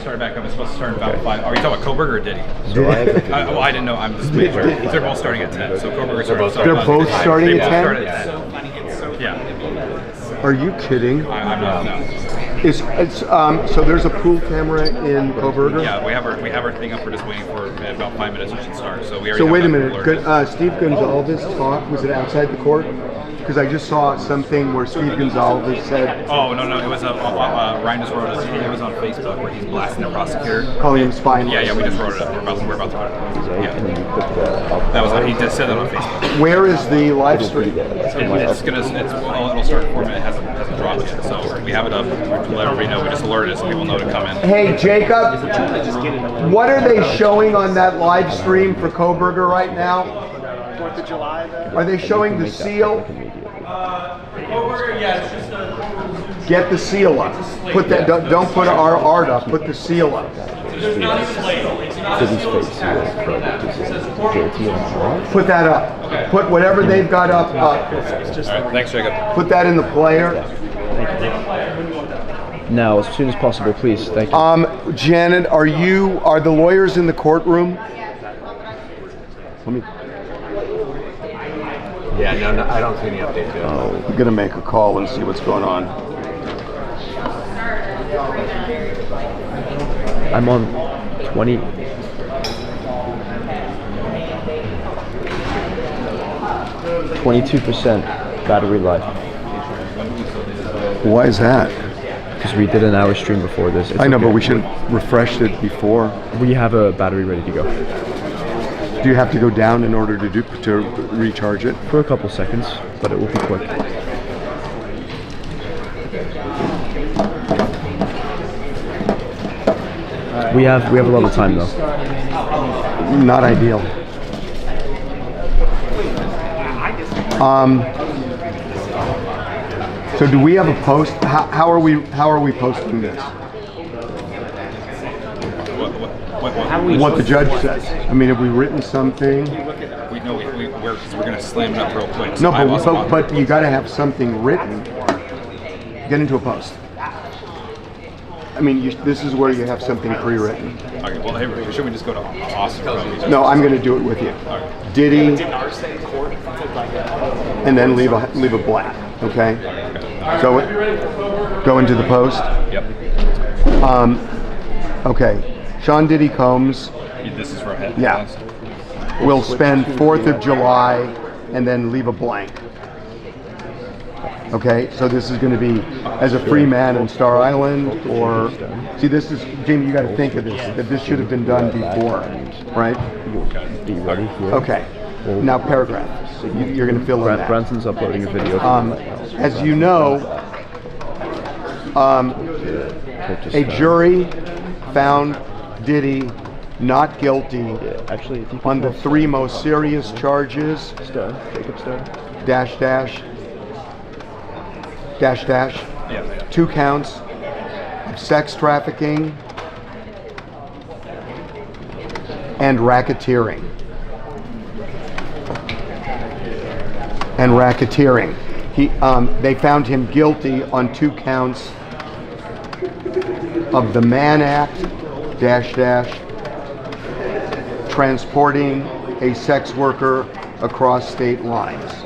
started back up. It's supposed to start about 5. Are you talking about Coberger or Diddy? Well, I didn't know. I'm just making sure. They're both starting at 10. So Coberger started. They're both starting at 10? Yeah. Are you kidding? I'm not. No. So there's a pool camera in Coberger? Yeah, we have our thing up. We're just waiting for about 5 minutes. We should start. So we already. So wait a minute. Steve Gonzalez talk, was it outside the court? Because I just saw something where Steve Gonzalez said... Oh, no, it was Ryan just wrote it. It was on Facebook where he's blasting the prosecutor. Calling him spineless. Yeah, we just wrote it up. We're about to put it up. Yeah. That was he just said that on Facebook. Where is the live stream? It'll start at 4 minutes. It hasn't dropped yet. So we have it up. We'll let everybody know. We just alerted it so people know to come in. Hey, Jacob, what are they showing on that live stream for Coberger right now? 4th of July. Are they showing the seal? Coberger, yeah, it's just a... Get the seal up. Put that. Don't put our art up. Put the seal up. There's not a slate. It's not a seal. It says court. Put that up. Okay. Put whatever they've got up. All right, thanks, Jacob. Put that in the player. Now, as soon as possible, please. Thank you. Janet, are the lawyers in the courtroom? Let me. Yeah, no, I don't see any updates yet. I'm gonna make a call and see what's going on. I'm on 20. %, battery life. Why is that? Because we did an hour stream before this. I know, but we should have refreshed it before. We have a battery ready to go. Do you have to go down in order to recharge it? For a couple seconds, but it will be quick. We have a lot of time though. Not ideal. So do we have a post? How are we posting this? What the judge says. I mean, have we written something? We're going to slam it up real quick. No, but you got to have something written. Get into a post. I mean, this is where you have something pre-written. Okay, well, hey, should we just go to Austin? No, I'm going to do it with you. Okay. Diddy, and then leave a blank. Okay. So go into the post. Yep. Okay. Sean Diddy Combs. This is for head. Yeah. We'll spend 4th of July and then leave a blank. Okay, so this is going to be as a free man in Star Island, or see, this is Jamie. You got to think of this. That this should have been done before, right? Okay. Now paragraph. So you're going to fill in that. Branson's uploading a video. As you know, a jury found Diddy not guilty on the 3 most serious charges. Jacob Stone. Yeah. 2 counts of sex trafficking and racketeering. They found him guilty on 2 counts of the Mann Act, transporting a sex worker across state lines.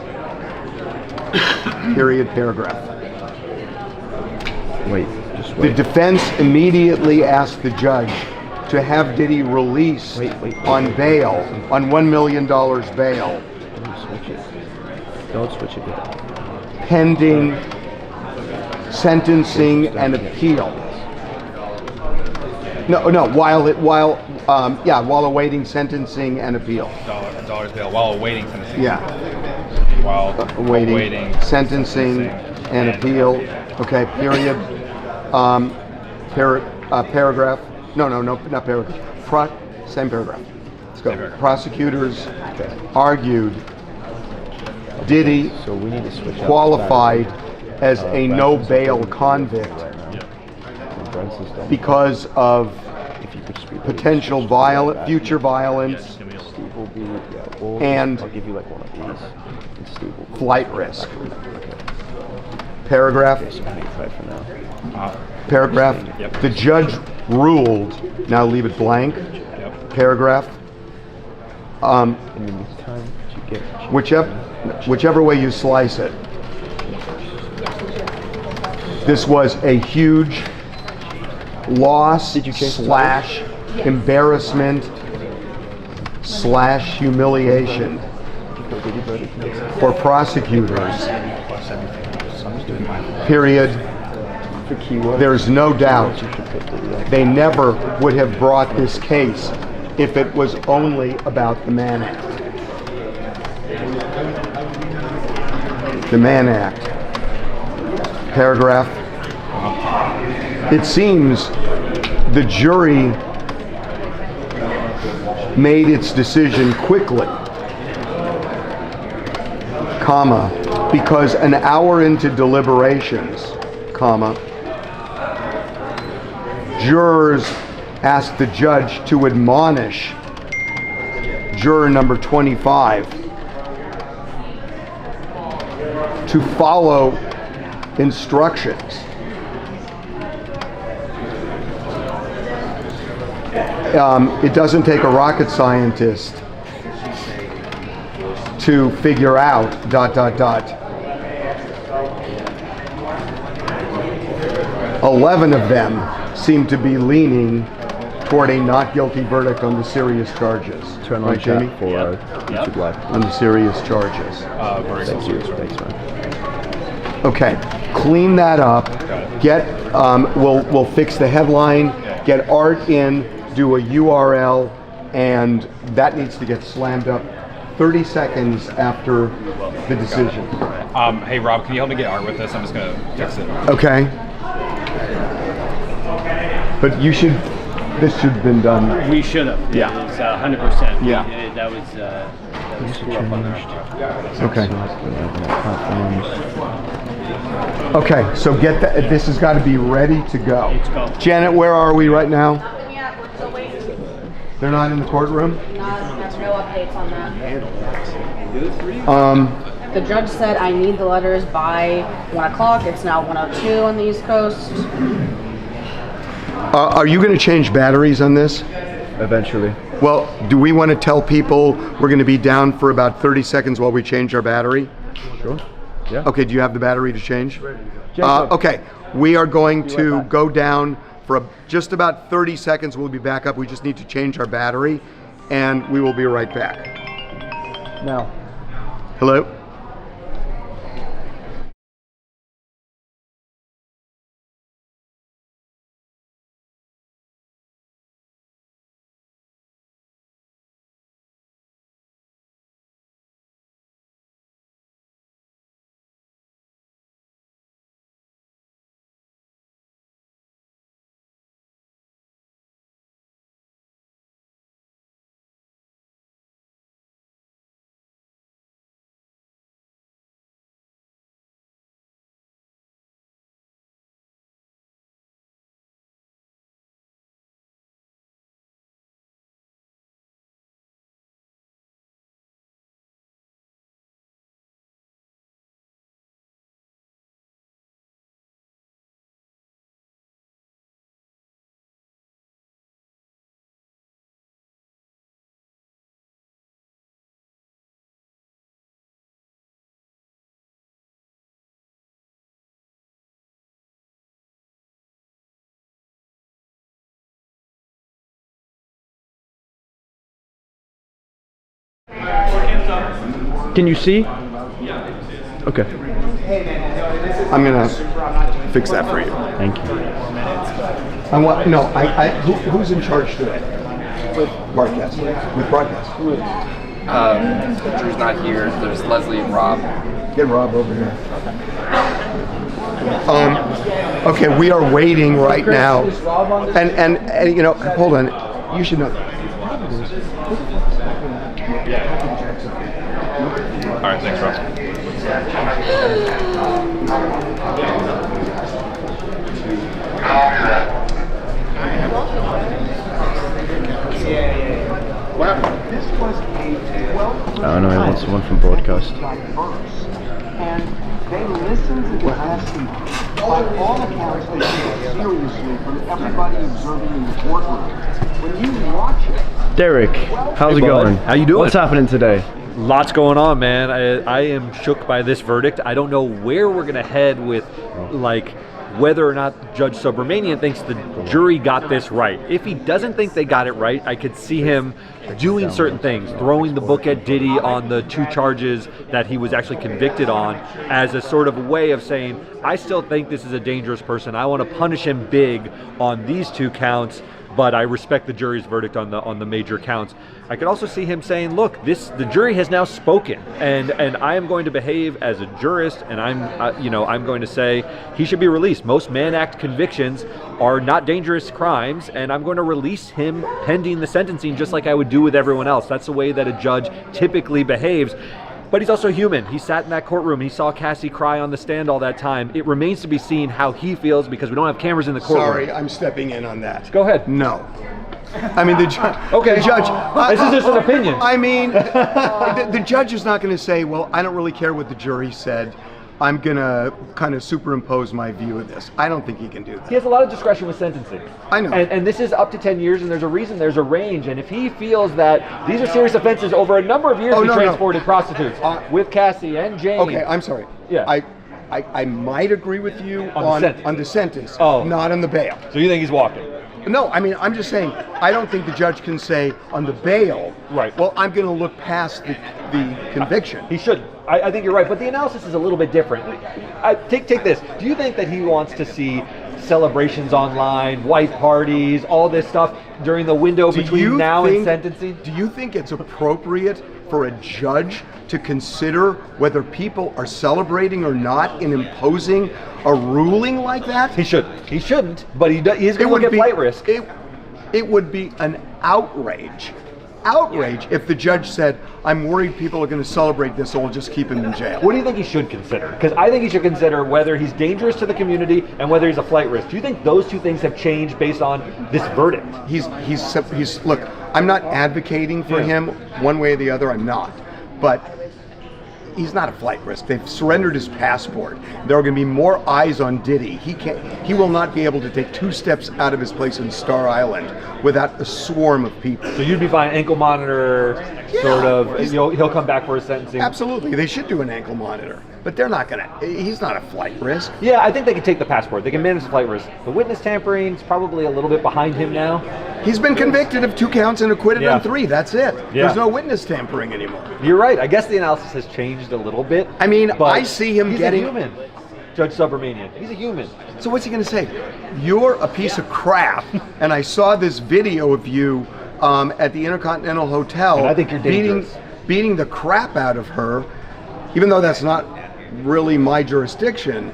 Period, paragraph. Wait. The defense immediately asked the judge to have Diddy released on bail, on $1 million bail. Don't switch it. Pending sentencing and appeal. While awaiting sentencing and appeal. $1 bail while awaiting sentencing. Yeah. While awaiting sentencing and appeal. Okay, period. Paragraph. No, not paragraph. Same paragraph. Let's go. Prosecutors argued Diddy qualified as a no bail convict because of potential future violence and flight risk. paragraph. For now. Paragraph. Yep. The judge ruled. Now leave it blank. Yep. Paragraph. In the meantime, you get Whichever way you slice it. This was a huge loss slash embarrassment slash humiliation for prosecutors. Period. There's no doubt they never would have brought this case if it was only about the Mann Act. The Mann Act. Paragraph. It seems the jury made its decision quickly, comma, because an hour into deliberations, comma, jurors asked the judge to admonish juror number 25 to follow instructions. It doesn't take a rocket scientist to figure out ... 11 of them seem to be leaning toward a not guilty verdict on the serious charges. Turn on right, Jamie? chat for YouTube Live. On the serious charges. Thanks, man. Okay, clean that up. Get we'll fix the headline. Get art in. Do a URL, and that needs to get slammed up 30 seconds after the decision. Hey Rob, can you help me get art with this? I'm just gonna fix it. Okay. But this should have been done. We should have. Yeah. It was 100%. Yeah. That was screw up on our Okay. Okay, so get that. This has got to be ready to go. Let's go. Janet, where are we right now? Nothing yet, we're still waiting. They're not in the courtroom? There's no updates on that. The judge said I need the letters by 1 o'clock. It's now 1:02 on the East Coast. Are you going to change batteries on this? Eventually. Well, do we want to tell people we're going to be down for about 30 seconds while we change our battery? Sure. Yeah. Okay, do you have the battery to change? Okay, we are going to go down for just about 30 seconds. We'll be back up. We just need to change our battery, and we will be right back. Now. Hello? Can you see? Okay. I'm gonna fix that for you. Thank you. Who's in charge today? With broadcast. With broadcast. Drew's not here. There's Leslie and Rob. Get Rob over here. Okay, we are waiting right now. And you know, hold on. You should know. All right, thanks, Rob. I don't know, I want someone from broadcast. And They listen to the testimony. By all accounts, they take it seriously from everybody observing in the courtroom. When you watch it, Derek, how's it bud. going? How you doing? What's happening today? Lots going on, man. I am shook by this verdict. I don't know where we're gonna head with, like, whether or not Judge Subramanian thinks the jury got this right. If he doesn't think they got it right, I could see him doing certain things, throwing the book at Diddy on the 2 charges that he was actually convicted on as a sort of way of saying, I still think this is a dangerous person. I want to punish him big on these 2 counts, but I respect the jury's verdict on the major counts. I could also see him saying, look, the jury has now spoken, and I am going to behave as a jurist, and I'm going to say he should be released. Most Mann Act convictions are not dangerous crimes, and I'm going to release him pending the sentencing, just like I would do with everyone else. That's the way that a judge typically behaves. But he's also human. He sat in that courtroom. He saw Cassie cry on the stand all that time. It remains to be seen how he feels because we don't have cameras in the courtroom. sorry, I'm stepping in on that. Go ahead. No. I mean, the judge. Okay. The judge. This is just an opinion. I mean, the judge is not going to say, well, I don't really care what the jury said. I'm going to kind of superimpose my view of this. I don't think he can do that. He has a lot of discretion with sentencing. I know. And this is up to 10 years, and there's a reason, there's a range. And if he feels that these are serious offenses over a number of years, Oh, he no, no. transported prostitutes with Cassie and Jane. Okay, I'm sorry. Yeah. I might agree with you On the sentence. on the sentence, Oh. not on the bail. So you think he's walking? No, I mean, I'm just saying, I don't think the judge can say on the bail, Right. well, I'm going to look past the conviction. He should. I think you're right, but the analysis is a little bit different. Take this. Do you think that he wants to see celebrations online, white parties, all this stuff during the window between now and sentencing? Do you think it's appropriate for a judge to consider whether people are celebrating or not in imposing a ruling like that? He shouldn't. He shouldn't, but he's going to look at flight risk. It would be an outrage if the judge said, I'm worried people are going to celebrate this, so we'll just keep him in jail. What do you think he should consider? Because I think he should consider whether he's dangerous to the community and whether he's a flight risk. Do you think those 2 things have changed based on this verdict? He's look, I'm not advocating for him one way or the other, I'm not. But he's not a flight risk. They've surrendered his passport. There are going to be more eyes on Diddy. He will not be able to take 2 steps out of his place in Star Island without a swarm of people. So you'd be fine, ankle monitor, sort of, he'll come back for his sentencing. Absolutely, they should do an ankle monitor, but they're not going to. He's not a flight risk. Yeah, I think they can take the passport. They can manage the flight risk. The witness tampering is probably a little bit behind him now. He's been convicted of 2 counts and acquitted on 3. That's it. Yeah. There's no witness tampering anymore. You're right. I guess the analysis has changed a little bit. I mean, but I see him he's getting. a human. Judge Subramanian. He's a human. So what's he going to say? You're a piece of crap, and I saw this video of you at the Intercontinental Hotel. And I think you're dangerous. Beating the crap out of her, even though that's not really my jurisdiction,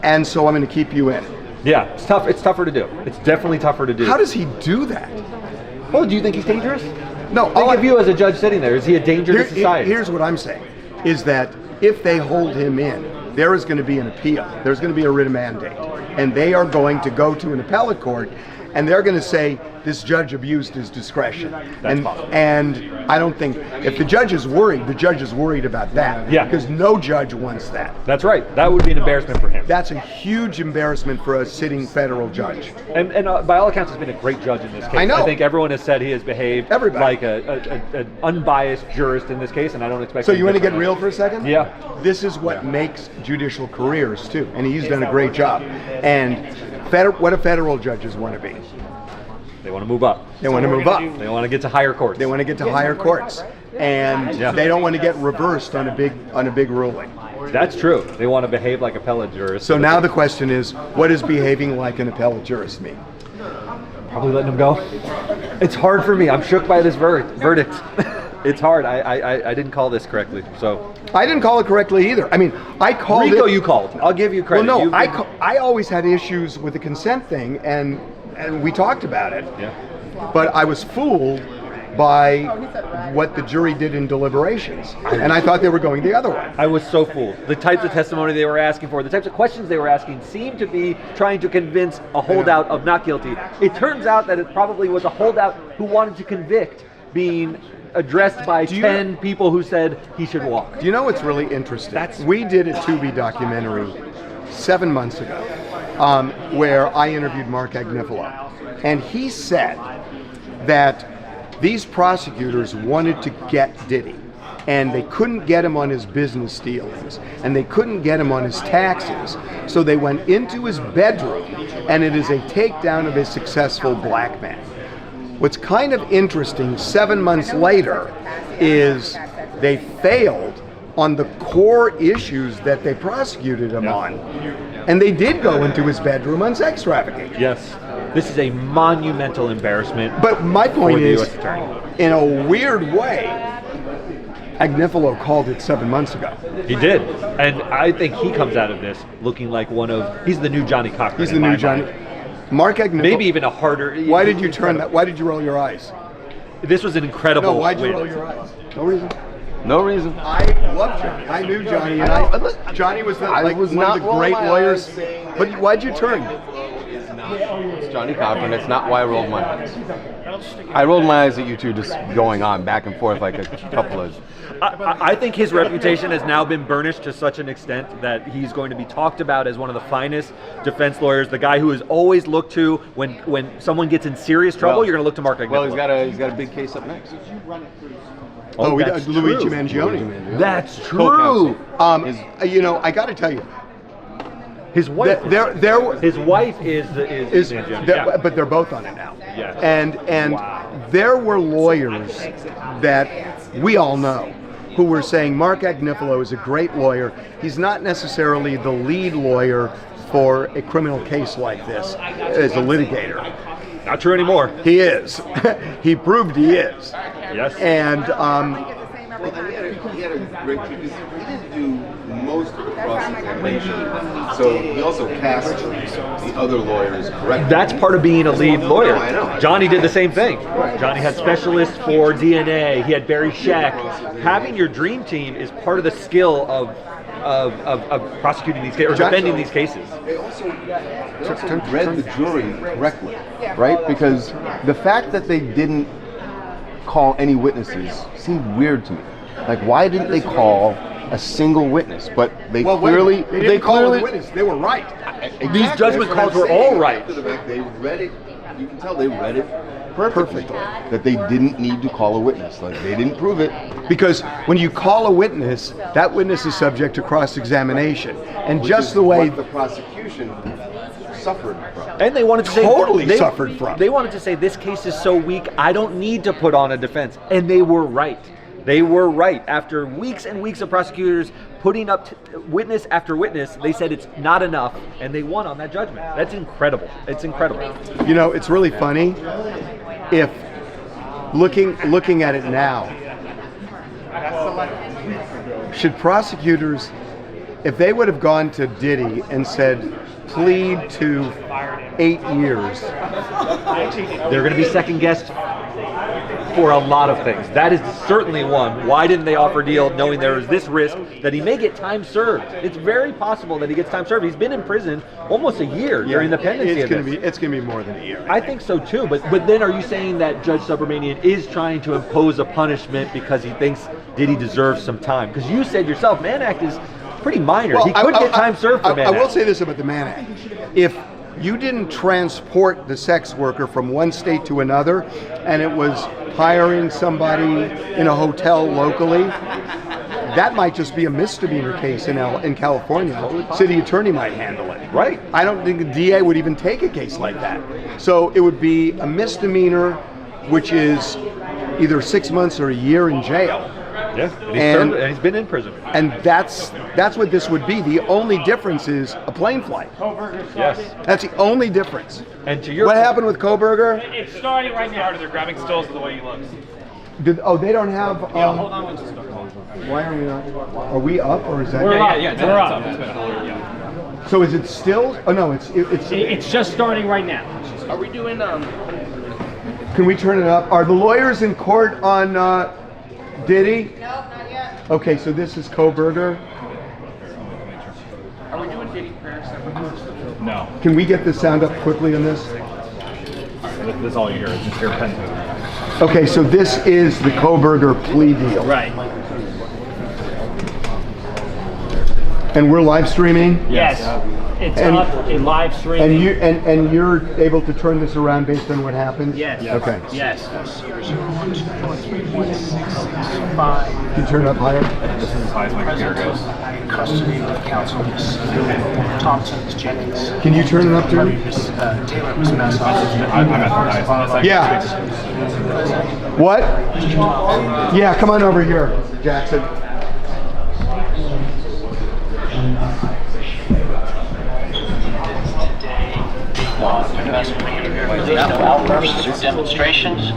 and so I'm going to keep you in. Yeah, it's tough. It's tougher to do. It's definitely tougher to do. How does he do that? Oh, do you think he's dangerous? No, Think of you as a judge sitting there. Is he a danger to society? Here's what I'm saying, is that if they hold him in, there is going to be an appeal. There's going to be a writ of mandate. And they are going to go to an appellate court, and they're going to say, this judge abused his discretion. And I don't think, if the judge is worried about that. Yeah. Because no judge wants that. That's right. That would be an embarrassment for him. That's a huge embarrassment for a sitting federal judge. And by all accounts, has been a great judge in this case. I know. I think everyone has said he has behaved Everybody. like an unbiased jurist in this case, and I don't expect. So him you want to get differently. real for a second? Yeah. This is what makes judicial careers too, and he's done a great job. And what do federal judges want to be? They want to move up. They want to move up. They want to get to higher courts. They want to get to higher courts, and they don't want to get reversed on a big ruling. That's true. They want to behave like appellate jurists. So now the question is, what does behaving like an appellate jurist mean? Probably letting them go. It's hard for me. I'm shook by this verdict. It's hard. I didn't call this correctly. So I didn't call it correctly either. I mean, I called Rico, it. you called. I'll give you credit. Well, no, I always had issues with the consent thing, and we talked about it. Yeah. But I was fooled by what the jury did in deliberations, and I thought they were going the other way. I was so fooled. The types of testimony they were asking for, the types of questions they were asking seemed to be trying to convince a holdout of not guilty. It turns out that it probably was a holdout who wanted to convict being addressed by 10 people who said he should walk. Do you know what's really interesting? We did a Tubi documentary 7 months ago where I interviewed Mark Agnifilo. And he said that these prosecutors wanted to get Diddy. And they couldn't get him on his business dealings, and they couldn't get him on his taxes. So they went into his bedroom, and it is a takedown of a successful black man. What's kind of interesting, 7 months later, is they failed on the core issues that they prosecuted him on. And they did go into his bedroom on sex trafficking. Yes. This is a monumental embarrassment. But my point for the is, U.S. Attorney. in a weird way, Agnifilo called it 7 months ago. He did. And I think he comes out of this looking like he's the new Johnny Cochran. He's the new Johnny. Mark Agnifilo. Maybe even a harder. Why did you turn that? Why did you roll your eyes? This was an incredible. No, why'd you win. roll your eyes? No reason. No reason. I love Johnny. I knew Johnny, and Johnny was one of the great lawyers. But why'd you turn? It's Johnny Cochran. It's not why I rolled my eyes. I rolled my eyes at you two just going on back and forth like a couple of... I think his reputation has now been burnished to such an extent that he's going to be talked about as one of the finest defense lawyers, the guy who is always looked to when someone gets in serious trouble, you're going to look to Mark Agnifilo. Well, he's got a big case up next. Luigi true. Mangione. That's true. I got to tell you, His wife. His wife is Mangione. but they're both on it now. Yes. And there were lawyers that we all know who were saying Mark Agnifilo is a great lawyer. He's not necessarily the lead lawyer for a criminal case like this as a litigator. Not true anymore. He is. He proved he is. Yes. And He had a great, because he didn't do most of the cross-examination, so he also cast the other lawyers correctly. That's part of being a lead lawyer. I know. Johnny did the same thing. Johnny had specialists for DNA. He had Barry Scheck. Having your dream team is part of the skill of prosecuting these cases or defending these cases. They also read the jury correctly, right? Because the fact that they didn't call any witnesses seemed weird to me. Like, why didn't they call a single witness? But they clearly they called a witness. They were right. Exactly. These judgment calls were all right. After the fact, they read it. You can tell they read it perfectly. That they didn't need to call a witness. Like, they didn't prove it. Because when you call a witness, that witness is subject to cross-examination. And just the way what the prosecution suffered from. And they wanted to say suffered from. They wanted to say this case is so weak, I don't need to put on a defense. And they were right. They were right. After weeks and weeks of prosecutors putting up witness after witness, they said it's not enough, and they won on that judgment. That's incredible. It's incredible. You know, it's really funny. If looking at it now, should prosecutors, if they would have gone to Diddy and said, plead to 8 years, they're going to be second guessed for a lot of things. That is certainly one. Why didn't they offer a deal knowing there is this risk that he may get time served? It's very possible that he gets time served. He's been in prison almost a year during the pendency of this. It's going to be more than a year. I think so too, but then are you saying that Judge Subramanian is trying to impose a punishment because he thinks Diddy deserves some time? Because you said yourself, Mann Act is pretty minor. He could get time served for Mann Act. I will say this about the Mann Act. If you didn't transport the sex worker from one state to another, and it was hiring somebody in a hotel locally, that might just be a misdemeanor case in California. City attorney might handle it. Right. I don't think the DA would even take a case like that. So it would be a misdemeanor, which is either 6 months or a year in jail. Yeah, and he's been in prison. And that's what this would be. The only difference is a plane flight. Yes. That's the only difference. And to your what happened with Coberger? It's starting right now. They're grabbing stills of the way he looks. They don't have. Hold on. Why are we not? Are we up or is that? Yeah. It's up. It's been up. So is it still? Oh no, it's just starting right now. Are we doing Can we turn it up? Are the lawyers in court on Diddy? No, not yet. Okay, so this is Coberger. Are we doing Diddy prayers? No. Can we get the sound up quickly on this? That's all you hear. It's just your pen. Okay, so this is the Coberger plea deal. Right. And we're live streaming? Yes. It's And- up in live And streaming. you're able to turn this around based on what happens? Yes. Okay. Yes. Can you turn it up higher? This is as high as my computer goes. Custody of counsel, Miss Thompson, Miss Jennings, Can you turn it up too? Miss Taylor, Miss Masson. I'm at the highest. Yeah. What? Yeah, come on over here, Jackson. Outbursts, demonstrations.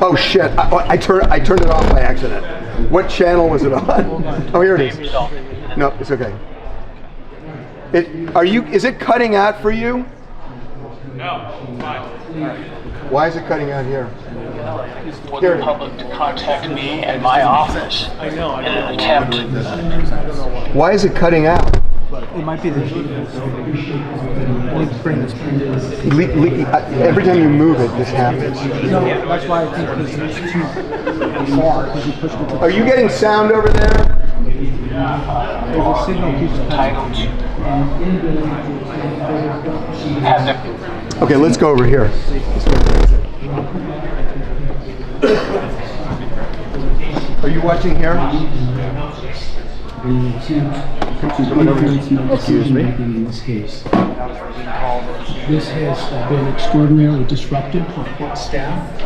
Oh shit! I turned it off by accident. What channel was it on? Oh, here it is. No, it's okay. Is it cutting out for you? No, fine. Why is it cutting out here? For the public to contact me and my office in an attempt. Why is it cutting out? It might be the bring this. Every time you move it, this happens. No, that's why I think this is too far because you pushed it. Are you getting sound over there? The signal keeps Entitled to have their Okay, let's go over here. Are you watching here? Excuse me. In this case, this has been extraordinarily disruptive for court staff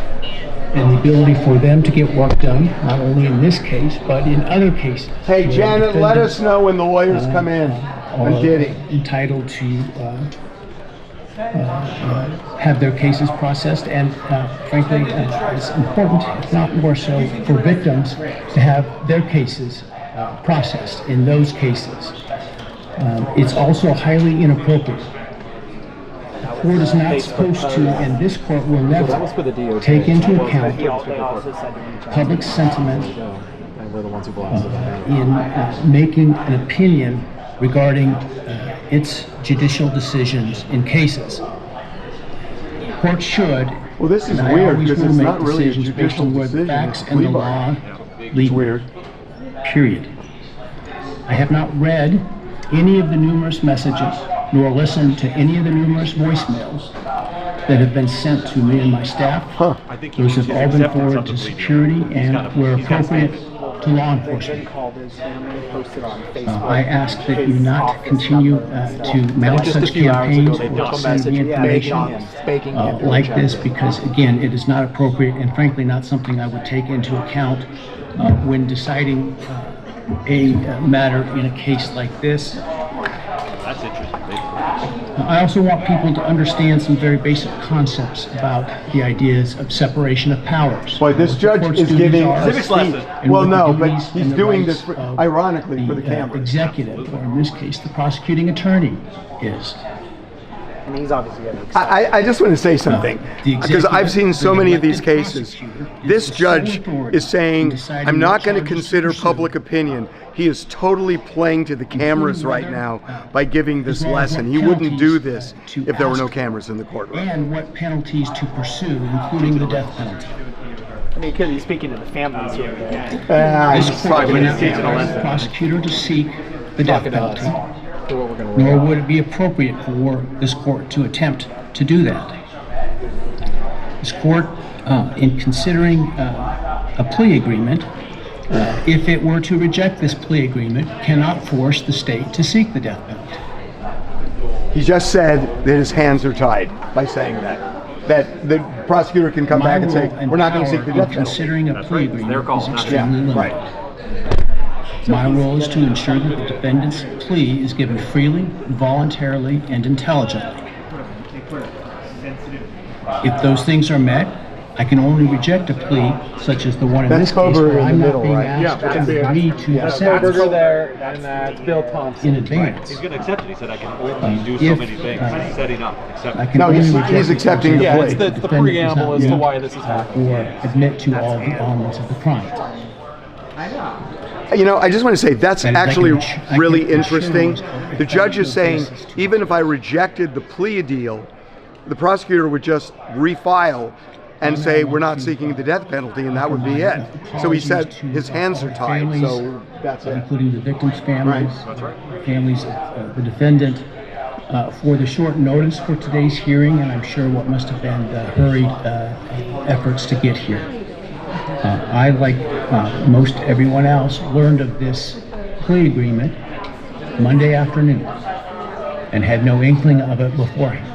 and the ability for them to get work done, not only in this case, but in other cases. Hey, where Janet, let us defendants know when the lawyers come in. are On Diddy. entitled to have their cases processed, and frankly, it's important, if not more so, for victims to have their cases processed in those cases. It's also highly inappropriate. The court is not supposed to, and this court will never take into account public sentiment in making an opinion regarding its judicial decisions in cases. The court should, Well, this is and I weird always because will it's make not really a decisions based judicial on where the decision. facts It's and the plea law bargain. lead. It's weird. Period. I have not read any of the numerous messages nor listened to any of the numerous voicemails that have been sent to me and my staff. Those have all been forwarded to security and, where appropriate, to law enforcement. I ask that you not continue to mount such campaigns or send me information like this, because again, it is not appropriate and frankly not something I would take into account when deciding a matter in a case like this. That's interesting. I also want people to understand some very basic concepts about the ideas of separation of powers. Boy, this judge Court's is duties giving are, a speech. and Well, what the no, but duties he's and the doing rights this of ironically for the cameras. executive, or in this case, the prosecuting attorney is. And he's obviously getting I just want to say something, The because I've seen so executive, many the of these elected cases. prosecutor, This is the judge sole authority is saying, in deciding I'm not what going to charges to consider pursue, public opinion. He is totally playing to the cameras right now by giving this as well as lesson. what He wouldn't do penalties, this to if there were no ask cameras in the courtroom. and what penalties to pursue, including the death penalty. I mean, he could be speaking to the families here. This He's court talking would to not the require the cameras. prosecutor to seek the death penalty, nor would it be appropriate for this court to attempt to do that. This court, in considering a plea agreement, if it were to reject this plea agreement, cannot force the state to seek the death penalty. He just said that his hands are tied by saying that. That the prosecutor can come back and say, we're not going to seek the My death role in penalty. considering a plea agreement is extremely Yeah, limited. right. My role is to ensure that the defendant's plea is given freely, voluntarily, and intelligently. If those things are met, I can only reject a plea such as the one in That's this case, Coberger where in the I'm middle, not being right? asked to agree to the Coberger sentence there, and that's Bill Thompson. in advance. He's going to accept it. He said, I can only do so If, many things. He's setting up. Accept I it. can No, only he's reject accepting the Yeah, plea. it's the defendant does preamble not as to meet why this is happening. or admit to all the elements of the crime. You know, I just want to say that's And I actually can really assure interesting. those The judge is saying, basis even if I rejected the plea deal, the prosecutor would just refile and say, we're not seeking the death penalty, and that would be it. So he said his hands are tied, so that's it. Including the victims' families, families of the defendant, for the short notice for today's hearing, and I'm sure what must have been the hurried efforts to get here. I, like most everyone else, learned of this plea agreement Monday afternoon and had no inkling of it beforehand.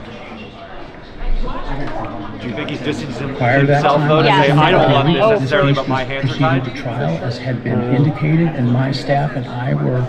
Do you think he's distancing Prior to that himself time, though to say, I don't want this this necessarily, case but my was hands are proceeding tied? to trial, as had been indicated, and my staff and I were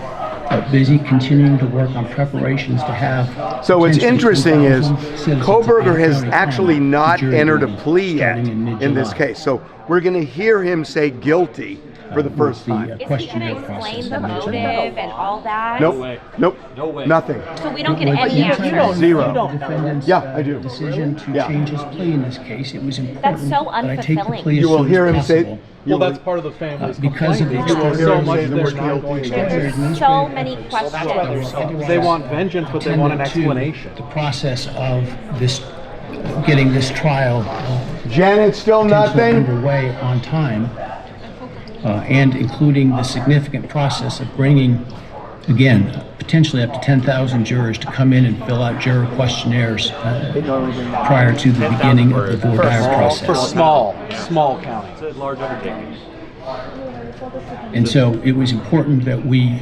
busy continuing to work on preparations to have. So what's potentially interesting is 2,000 citizens Coberger of has County actually Common not jury entered a room plea yet starting in in this mid-July. case. So we're going to hear him say guilty for the first time. Is he going to explain the motive and all that? Nope. Nope. No way. Nothing. So we don't get Well, any you answers. don't- Zero. you don't- defendant's Yeah, I do. decision to Yeah. change his plea in this case. It was important That's so that I take the unfulfilling. plea as You will soon as hear him say. possible. You will, part of the family's Because of the you will hear extraordinary him say the word extraordinary guilty. There's so many questions. They want vengeance, but they want an attendant to explanation. The process of this, getting this trial Janet, still potentially nothing? underway on time, and including the significant process of bringing, again, potentially up to 10,000 jurors to come in and fill out juror questionnaires prior to the beginning of the voir dire For process. small counties. It's a large undertaking. And so it was important that we,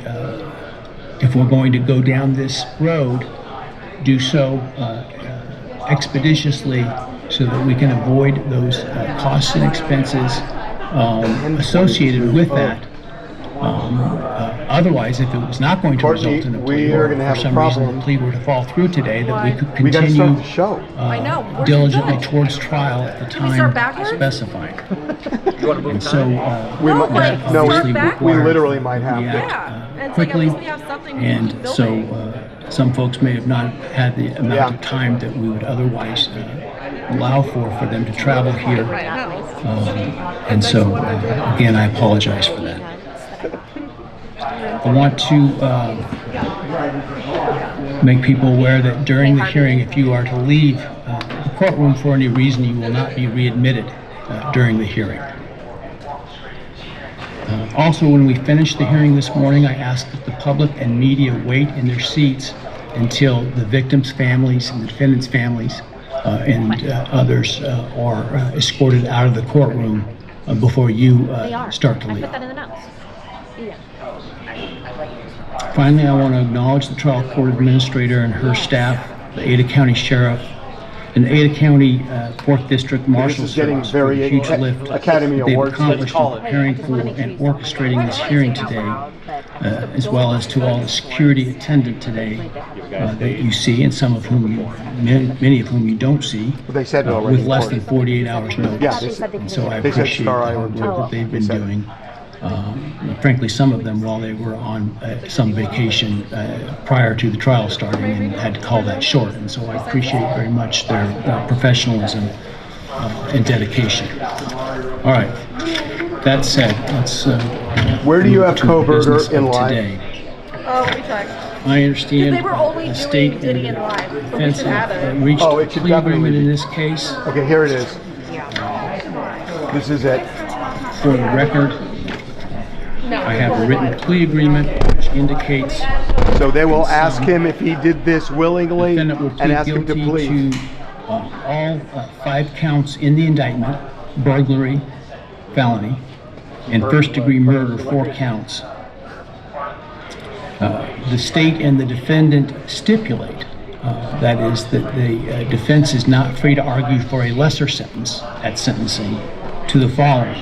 if we're going to go down this road, do so expeditiously so that we can avoid those costs and expenses associated with that. Otherwise, if it was not going to Courtney, result in a we plea, are or gonna for have a some reason problem. the plea were to fall through today, that we could We got to start continue the show. diligently towards trial at the time start backwards? specified. You want to move And so We No, might, like, no, start we backwards. literally might have to. Yeah. And it's quickly, like at least we have something and so building. some folks may have not had the amount Yeah. of time that we would otherwise allow for them to travel here. And so, again, I apologize for that. I want to make people aware that during the hearing, if you are to leave the courtroom for any reason, you will not be readmitted during the hearing. Also, when we finish the hearing this morning, I ask that the public and media wait in their seats until the victims' families and the defendants' families and others are escorted out of the courtroom before you start to I leave. put that in the notes. Finally, I want to acknowledge the trial court administrator and her staff, the Ada County Sheriff, and the Ada County 4th District Marshal This is getting Service for the very huge lift Academy they've Awards. accomplished in preparing for and orchestrating this hearing today, as well as to all the security attendant today that you see, and some of whom many of whom you don't see, They said it already. with less than 48 hours notice. Yeah, they said- And so I they said appreciate Star the Island, work too. that they've They been said it. doing. Frankly, some of them while they were on some vacation prior to the trial starting and had to call that short. And so I appreciate very much their professionalism and dedication. All right. That said, let's. Where do you move have to the business Coberger in of line? today. Oh, let me check. I understand They were only the doing state and Diddy the and Live, but we defense should add have it. reached Oh, a it should plea definitely agreement be. in this case. Okay, here it is. This is it. For the record, I have a written plea agreement which indicates So they will ask him if he did this willingly defendant will and plead ask him to guilty plead. to all 5 counts in the indictment: burglary, felony, and first-degree murder, 4 counts. The state and the defendant stipulate, that is, that the defense is not free to argue for a lesser sentence at sentencing to the following.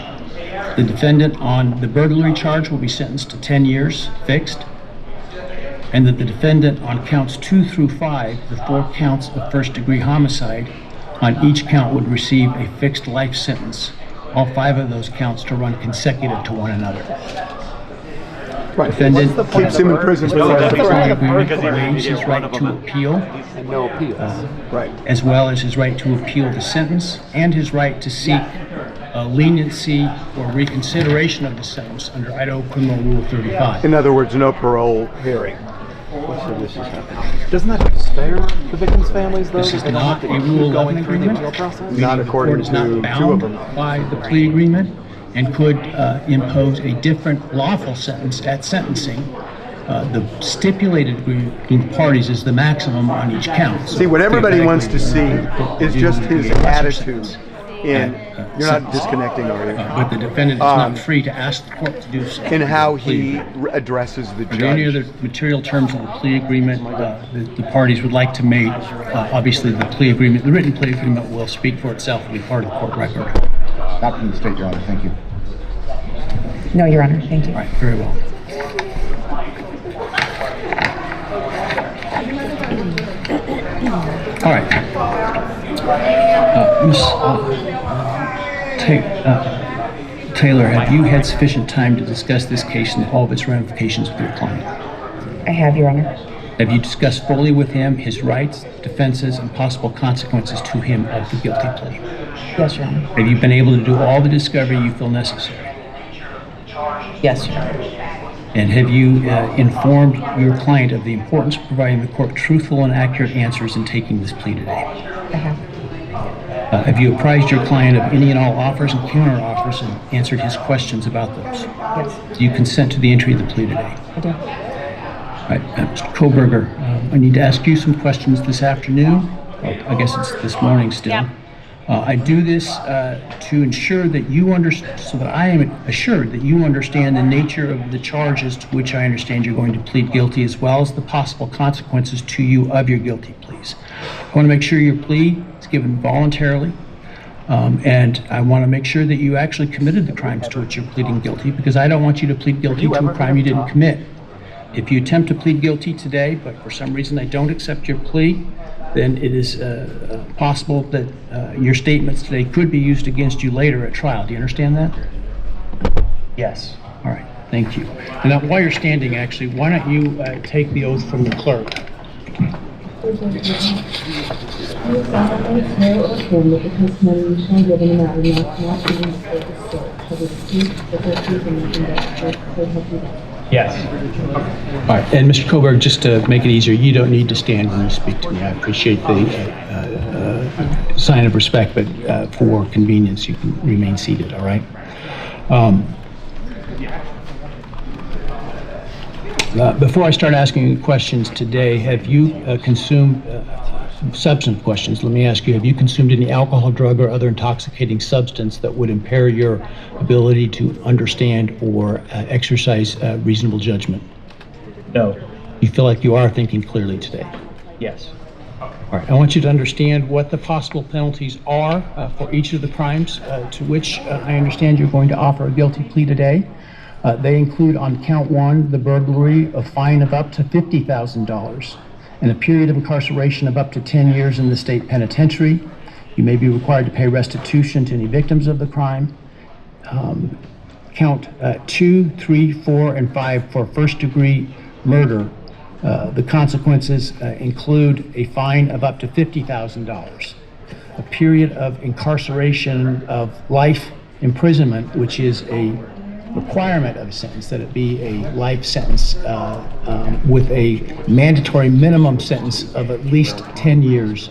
The defendant on the burglary charge will be sentenced to 10 years fixed, and that the defendant on counts 2 through 5, the 4 counts of first-degree homicide, on each count would receive a fixed life sentence, all 5 of those counts to run consecutive to one another. Right. Defendant Keeps him in prison for the rest of his plea life. agreement Because he waives his didn't right run to them. appeal, And no appeals. Right. as well as his right to appeal the sentence, and his right to seek leniency or reconsideration of the sentence under Idaho Criminal Rule 35. In other words, no parole hearing. So this is happening. Doesn't that have to spare the victims' families, though? This is They don't not have a to keep Rule going 11 through the agreement. appeal process? Not according The court is to not two of bound them. by the plea agreement and could impose a different lawful sentence at sentencing. The stipulated agreement between the parties is the maximum on each count. So See, what everybody wants to see theoretically, is just his a lesser attitude. sentence. And you're not disconnecting, are you? But the defendant is not free to ask the court to do so. In how he addresses the Are there any judge. other material terms of the plea agreement the parties would like to make? Obviously, the plea agreement, the written plea agreement will speak for itself and be part of the court record. Not from the state, Your Honor. Thank you. No, Your Honor. Thank you. All right, very well. All right. Ms. Taylor, have you had sufficient time to discuss this case and all of its ramifications with your client? I have, Your Honor. Have you discussed fully with him his rights, defenses, and possible consequences to him of the guilty plea? Yes, Your Honor. Have you been able to do all the discovery you feel necessary? Yes, Your Honor. And have you informed your client of the importance of providing the court truthful and accurate answers in taking this plea today? I have. Have you apprised your client of any and all offers and counter offers and answered his questions about those? Yes. Do you consent to the entry of the plea today? I do. All right, Mr. Coberger, I need to ask you some questions this afternoon. Well, I guess it's this morning still. Yeah. I do this to ensure that you understand, so that I am assured that you understand the nature of the charges to which I understand you're going to plead guilty, as well as the possible consequences to you of your guilty pleas. I want to make sure your plea is given voluntarily, and I want to make sure that you actually committed the crimes to which you're pleading guilty, because I don't want you to plead guilty to a crime you didn't commit. If you attempt to plead guilty today, but for some reason I don't accept your plea, then it is possible that your statements today could be used against you later at trial. Do you understand that? Yes. All right. Thank you. And now, while you're standing, actually, why don't you take the oath from the clerk? Yes. All right, and Mr. Coberger, just to make it easier, you don't need to stand when you speak to me. I appreciate the sign of respect, but for convenience, you can remain seated, all right? Before I start asking you questions today, have you consumed substance questions? Let me ask you, have you consumed any alcohol, drug, or other intoxicating substance that would impair your ability to understand or exercise reasonable judgment? No. You feel like you are thinking clearly today? Yes. All right, I want you to understand what the possible penalties are for each of the crimes to which I understand you're going to offer a guilty plea today. They include, on count one, the burglary, a fine of up to $50,000 and a period of incarceration of up to 10 years in the state penitentiary. You may be required to pay restitution to any victims of the crime. Count 2, 3, 4, and 5 for first-degree murder. The consequences include a fine of up to $50,000, a period of incarceration of life imprisonment, which is a requirement of a sentence, that it be a life sentence with a mandatory minimum sentence of at least 10 years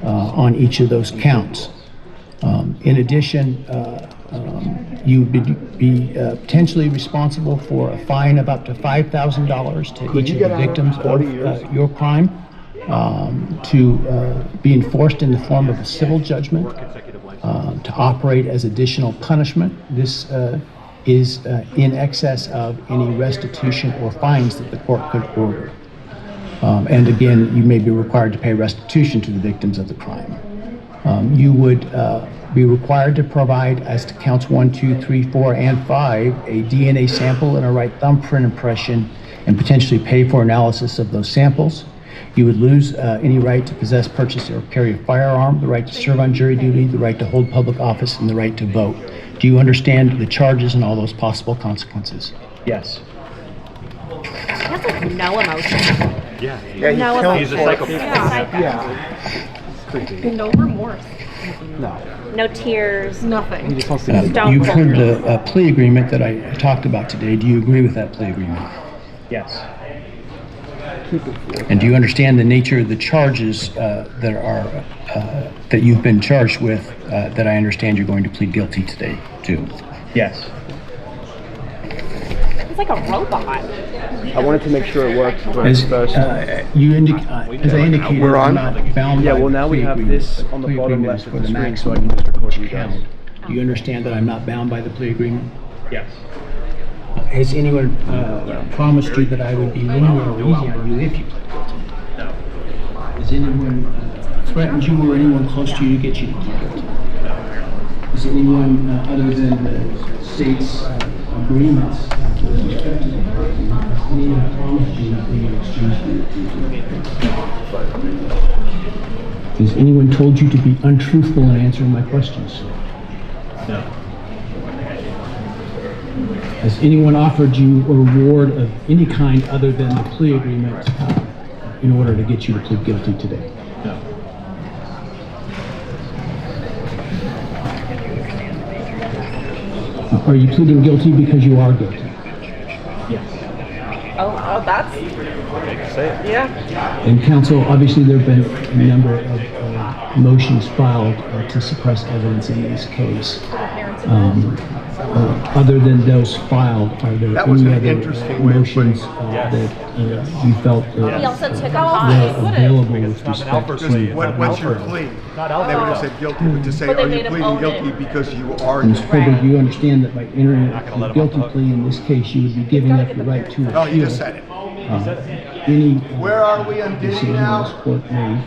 on each of those counts. In addition, you would be potentially responsible for a fine of up to $5,000 to each of the victims of your crime, to be enforced in the form of a civil judgment, to operate as additional punishment. This is in excess of any restitution or fines that the court could order. And again, you may be required to pay restitution to the victims of the crime. You would be required to provide, as to counts 1, 2, 3, 4, and 5, a DNA sample and a right thumbprint impression, and potentially pay for analysis of those samples. You would lose any right to possess, purchase, or carry a firearm, the right to serve on jury duty, the right to hold public office, and the right to vote. Do you understand the charges and all those possible consequences? Yes. He has like no emotion. Yeah, No emotion. he's a psychopath. Yeah. No remorse. No. No tears. He Nothing. just wants to Don't You've pull heard through. the plea agreement that I talked about today. Do you agree with that plea agreement? Yes. And do you understand the nature of the charges that you've been charged with, that I understand you're going to plead guilty today to? Yes. It's like a robot. I wanted to make sure it worked As, first. as I indicated, We're on? I'm not bound Yeah, by well, the now we plea have agreement. this on the Plea bottom agreement left is of for the the screen, so I maximum can just record each you guys. count. Do you understand that I'm not bound by the plea agreement? Yes. Has anyone promised you that I would be lenient or easy on you if you pled guilty? No. Has anyone threatened you or anyone close to you to get you to plead guilty? No. Is anyone other than the state's agreements with respect to the party, has anyone promised you nothing in exchange for your plea? Has anyone told you to be untruthful in answering my questions? No. Has anyone offered you a reward of any kind other than the plea agreement in order to get you to plead guilty today? No. Are you pleading guilty because you are guilty? Yes. Oh, that's. Yeah. And counsel, obviously there have been a number of motions filed to suppress evidence in this case. Other than those filed, are there That was any an other interesting way of motions that you felt He also took a were hostage. available with respect to? What's your plea? They would have said guilty, but to say, But they are you made him pleading own guilty it. because you are Ms. guilty? Coberger, do you understand that by entering a guilty plea in this case, you would be giving up the right to No, you appeal just said it. any Where are we on Diddy decision now? this court made,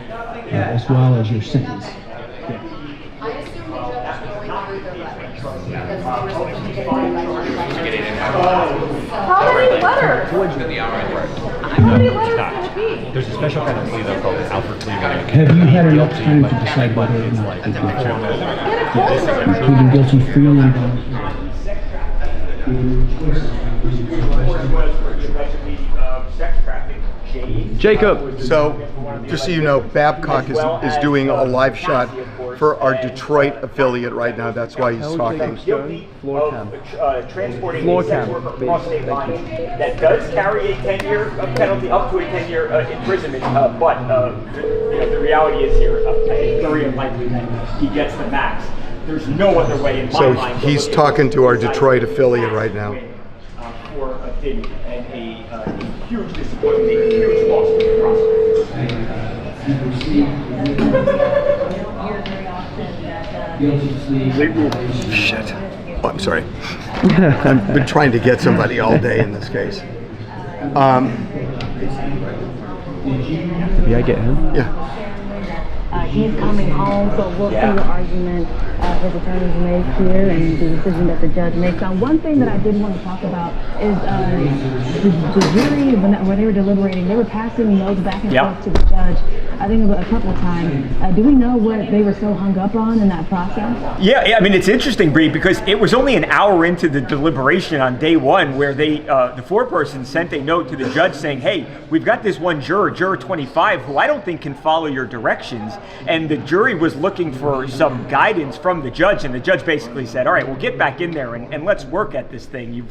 as well as your sentence? How many letters? How many letters can it be? There's a special kind of plea though called an Alfred plea. Have you had enough time to decide whether or not to plead pleading guilty freely and voluntarily? Jacob! So, just so you know, Babcock is doing a live shot for our Detroit affiliate right now. That's why he's talking. Floor cam. Transporting Floor a sex cam, worker please. across state lines that does carry a 10-year penalty, up to a 10-year imprisonment, but the reality is here, it's very unlikely that he gets the max. There's no other way in my So mind. he's talking to our Detroit affiliate right now. For Diddy, and a huge disappointment, a huge loss to the process. Shit. Oh, I'm sorry. I've been trying to get somebody all day in this case. Maybe I get him? Yeah. He's coming home, so we'll see the argument his attorneys make here and the decision that the judge makes. One thing that I did want to talk about is the jury, when they were deliberating, they were passing notes back and forth to the judge, I think a couple of times. Do we know what they were so hung up on in that process? Yeah, I mean, it's interesting, Bree, because it was only an hour into the deliberation on day one where they, the foreperson sent a note to the judge saying, hey, we've got this one juror, juror 25, who I don't think can follow your directions. And the jury was looking for some guidance from the judge, and the judge basically said, all right, well, get back in there and let's work at this thing.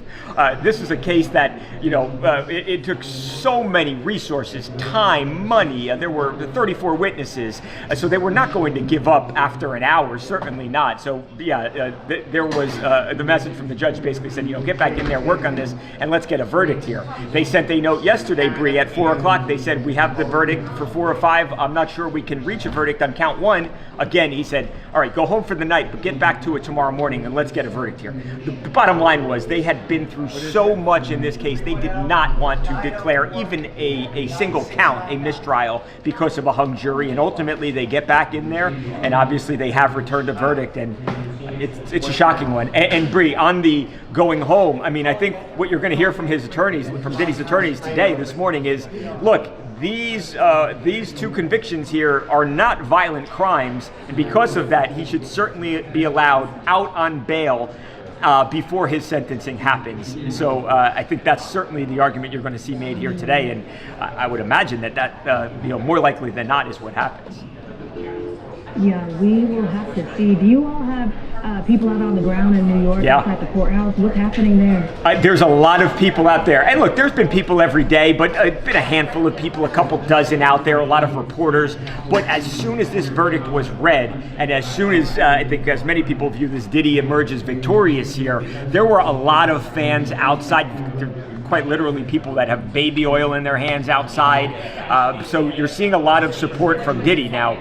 This is a case that, it took so many resources, time, money. There were 34 witnesses, so they were not going to give up after an hour, certainly not. So, there was the message from the judge basically said, get back in there, work on this, and let's get a verdict here. They sent a note yesterday, Bree, at 4 o'clock. They said, we have the verdict for 4 or 5. I'm not sure we can reach a verdict on count 1. Again, he said, all right, go home for the night, but get back to it tomorrow morning and let's get a verdict here. The bottom line was they had been through so much in this case, they did not want to declare even a single count, a mistrial, because of a hung jury, and ultimately they get back in there, and obviously they have returned a verdict, and it's a shocking one. And Bree, on the going home, I mean, I think what you're going to hear from his attorneys, from Diddy's attorneys today, this morning is, look, these 2 convictions here are not violent crimes, and because of that, he should certainly be allowed out on bail before his sentencing happens. So I think that's certainly the argument you're going to see made here today, and I would imagine that more likely than not is what happens. Yeah, we will have to see. Do you all have people out on the ground in New York outside the courthouse. What's happening there? There's a lot of people out there. And look, there's been people every day, but it's been a handful of people, a couple dozen out there, a lot of reporters. But as soon as this verdict was read, and as soon as I think as many people view this, Diddy emerges victorious here, there were a lot of fans outside. Quite literally people that have baby oil in their hands outside. So you're seeing a lot of support from Diddy. Now,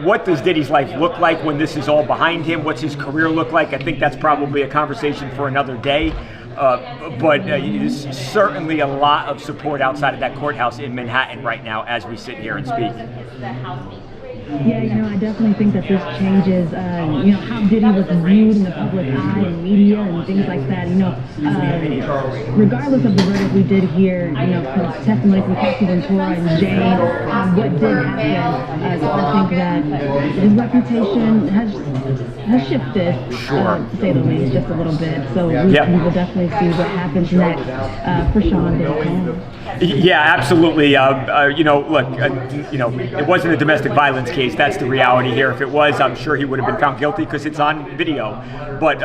what does Diddy's life look like when this is all behind him? What's his career look like? I think that's probably a conversation for another day. But there's certainly a lot of support outside of that courthouse in Manhattan right now as we sit here and speak. Yeah, I definitely think that this changes, how Diddy was viewed in the public eye and media and things like that. Regardless of the verdict we did hear, testimony from Cassie Ventura and Jane, what did happen, so I think that his reputation has shifted, to say the least, just a little bit. So we will definitely see what happens next for Sean Diddy Combs. Yeah, absolutely. Look, it wasn't a domestic violence case. That's the reality here. If it was, I'm sure he would have been found guilty because it's on video. But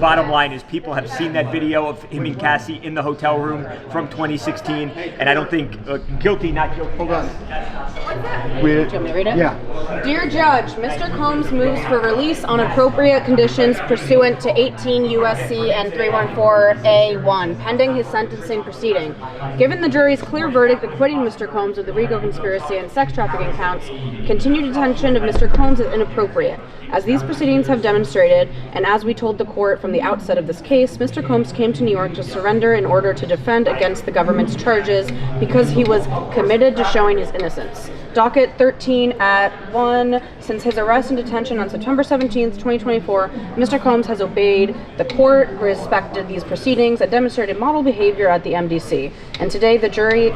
bottom line is people have seen that video of him and Cassie in the hotel room from 2016, and I don't think guilty, not guilty. Hold on. Do you want me to read it? Yeah. Dear Judge, Mr. Combs moves for release on appropriate conditions pursuant to 18 U.S.C. and 314A1, pending his sentencing proceeding. Given the jury's clear verdict acquitting Mr. Combs of the RICO conspiracy and sex trafficking counts, continued detention of Mr. Combs is inappropriate. As these proceedings have demonstrated, and as we told the court from the outset of this case, Mr. Combs came to New York to surrender in order to defend against the government's charges because he was committed to showing his innocence. Docket 13 at 1. Since his arrest and detention on September 17th, 2024, Mr. Combs has obeyed the court, respected these proceedings, and demonstrated model behavior at the MDC. And today, the jury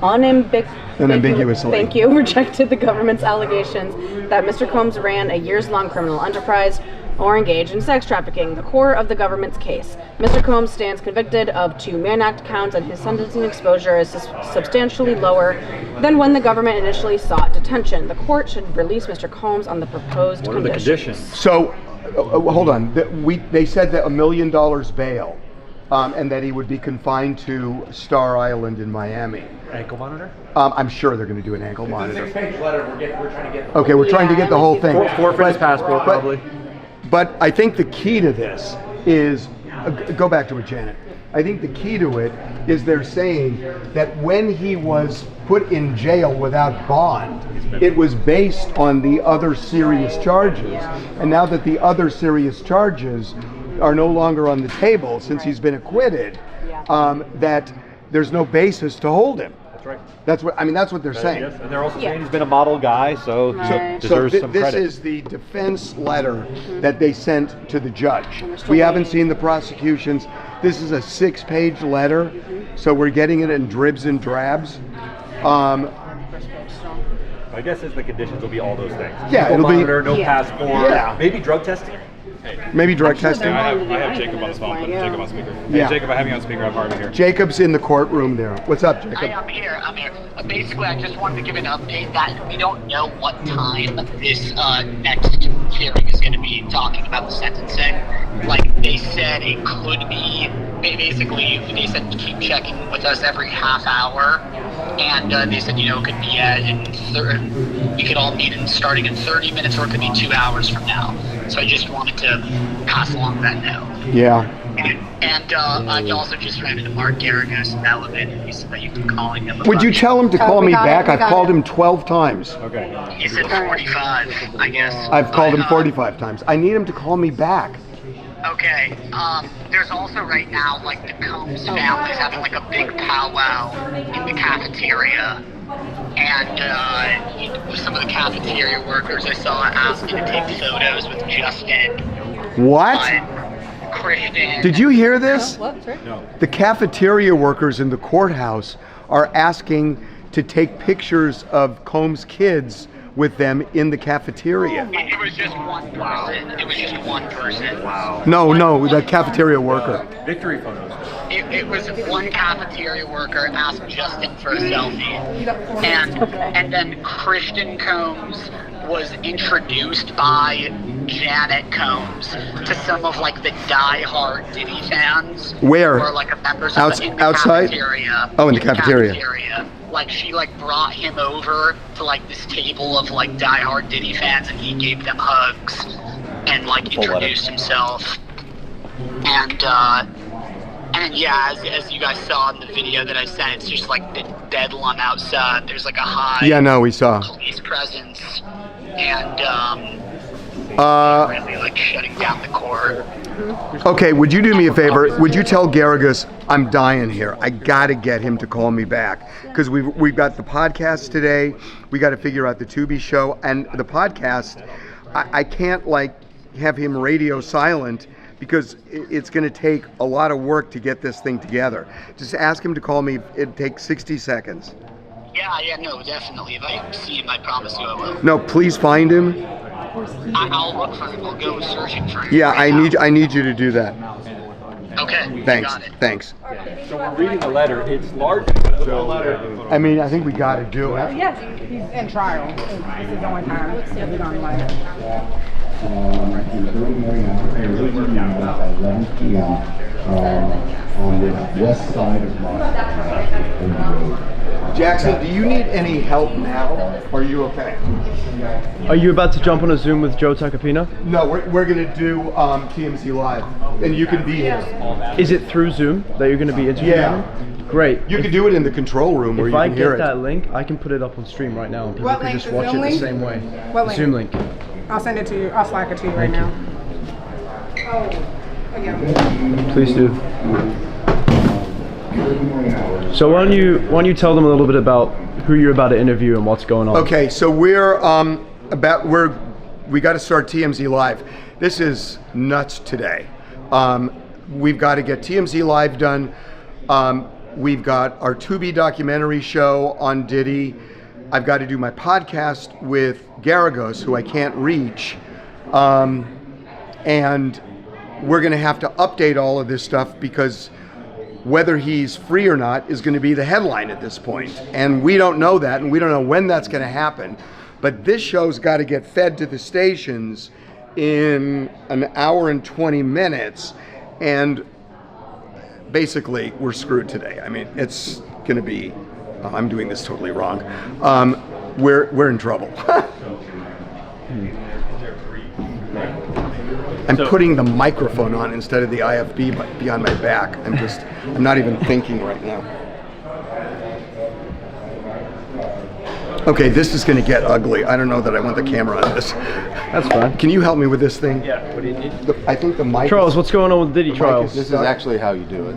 unambiguously rejected the government's allegations that Mr. Combs ran a years-long criminal enterprise or engaged in sex trafficking, the core of the government's case. Mr. Combs stands convicted of 2 Mann Act counts, and his sentencing exposure is substantially lower than when the government initially sought detention. The court should release Mr. Combs on the proposed conditions. What are the conditions? So, hold on. They said that $1 million bail, and that he would be confined to Star Island in Miami. Ankle monitor? I'm sure they're going to do an ankle monitor. 6-page letter. We're trying to get. Okay, we're trying to get the whole thing. Forfeit his passport, probably. But I think the key to this is, go back to it, Janet. I think the key to it is they're saying that when he was put in jail without bond, it was based on the other serious charges. And now that the other serious charges are no longer on the table since he's been acquitted, that there's no basis to hold him. That's right. That's what they're saying. Yes, and they're also saying he's been a model guy, so he deserves some credit. This is the defense letter that they sent to the judge. We haven't seen the prosecution's. This is a 6-page letter, so we're getting it in dribs and drabs. I guess as the conditions will be all those things. Yeah, no it'll monitor, be no passport, maybe drug testing. Maybe drug testing. I have Jacob on the phone. Put Jacob on speaker. Yeah. Hey, Jacob, I have you on speaker. I'm already here. Jacob's in the courtroom there. What's up, Jacob? I'm here. Basically, I just wanted to give an update that we don't know what time this next hearing is going to be talking about the sentencing. Like, they said it could be, basically, they said to keep checking with us every half hour. And they said, it could be we could all meet starting in 30 minutes, or it could be 2 hours from now. So I just wanted to pass along that note. Yeah. And I also just ran into Mark Garagos in Element. He said that you've been calling him. Would you tell him to call me back? I've called him 12 times. Okay. He said 45, I guess. I've called him 45 times. I need him to call me back. Okay. There's also right now, like, the Combs family's having like a big powwow in the cafeteria. And some of the cafeteria workers I saw asked me to take photos with Justin. What? Christian. Did you hear this? What? Sorry? No. The cafeteria workers in the courthouse are asking to take pictures of Combs' kids with them in the cafeteria. It was just one person. It was just one person. Wow. No, the cafeteria worker. Victory photos. It was one cafeteria worker asked Justin for a selfie. And then Christian Combs was introduced by Janet Combs to some of like the diehard Diddy fans. Where? Or like members of in the outside? cafeteria. Oh, in the cafeteria. Like she like brought him over to like this table of like diehard Diddy fans, and he gave them hugs and like introduced himself. And yeah, as you guys saw in the video that I sent, it's just like the bedlam outside. There's like a high we saw police presence, and really like shutting down the court. Okay, would you do me a favor? Would you tell Garrigus I'm dying here? I gotta get him to call me back because we've got the podcast today. We got to figure out the Tubi show and the podcast. I can't like have him radio silent because it's going to take a lot of work to get this thing together. Just ask him to call me. It takes 60 seconds. Yeah, no, definitely. If I see him, I promise you I will. No, please find him. I'll look for him. I'll go searching for him. Yeah, I need you to do that. Okay. Thanks. Got it. Thanks. So we're reading the letter. It's large. I mean, I think we got to do it. Yes, he's in trial. This is the only time he's on live. In the early morning hours, at 11 p.m. On the west side of Los Jackson, do you need any help now? Or are you okay? Are you about to jump on a Zoom with Joe Tacopina? No, we're going to do TMZ Live, and you can be here. Is it through Zoom that you're going to be interviewing? Yeah. Great. You can do it in the control room where you can hear it. If I get that link, I can put it up on stream right now, and people What can link? just The watch Zoom it link? the same way. What link? Zoom link. I'll send it to you. I'll Slack it to you right now. Please do. So why don't you tell them a little bit about who you're about to interview and what's going on? Okay, so we got to start TMZ Live. This is nuts today. We've got to get TMZ Live done. We've got our Tubi documentary show on Diddy. I've got to do my podcast with Garagos, who I can't reach. And we're going to have to update all of this stuff because whether he's free or not is going to be the headline at this point. And we don't know that, and we don't know when that's going to happen. But this show's got to get fed to the stations in an hour and 20 minutes. And basically, we're screwed today. I mean, it's going to be, I'm doing this totally wrong. We're in trouble. I'm putting the microphone on instead of the IFB behind my back. I'm not even thinking right now. Okay, this is going to get ugly. I don't know that I want the camera on this. That's fine. Can you help me with this thing? Yeah. What do you need? I think the mic. Charles, what's going on with Diddy trials? This is actually how you do it.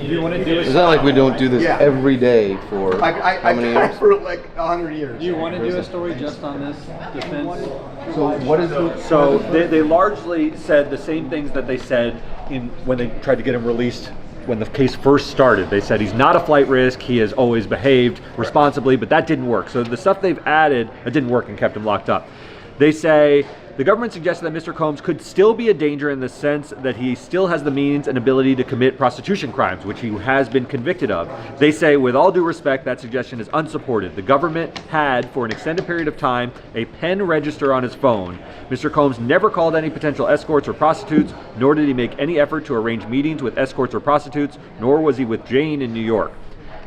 You want to do It's not like we don't do this every day for how many years? For like 100 years. Do you want to do a story just on this defense? So what is it? So they largely said the same things that they said when they tried to get him released when the case first started. They said he's not a flight risk, he has always behaved responsibly, but that didn't work. So the stuff they've added, it didn't work and kept him locked up. They say the government suggested that Mr. Combs could still be a danger in the sense that he still has the means and ability to commit prostitution crimes, which he has been convicted of. They say, with all due respect, that suggestion is unsupported. The government had, for an extended period of time, a pen register on his phone. Mr. Combs never called any potential escorts or prostitutes, nor did he make any effort to arrange meetings with escorts or prostitutes, nor was he with Jane in New York.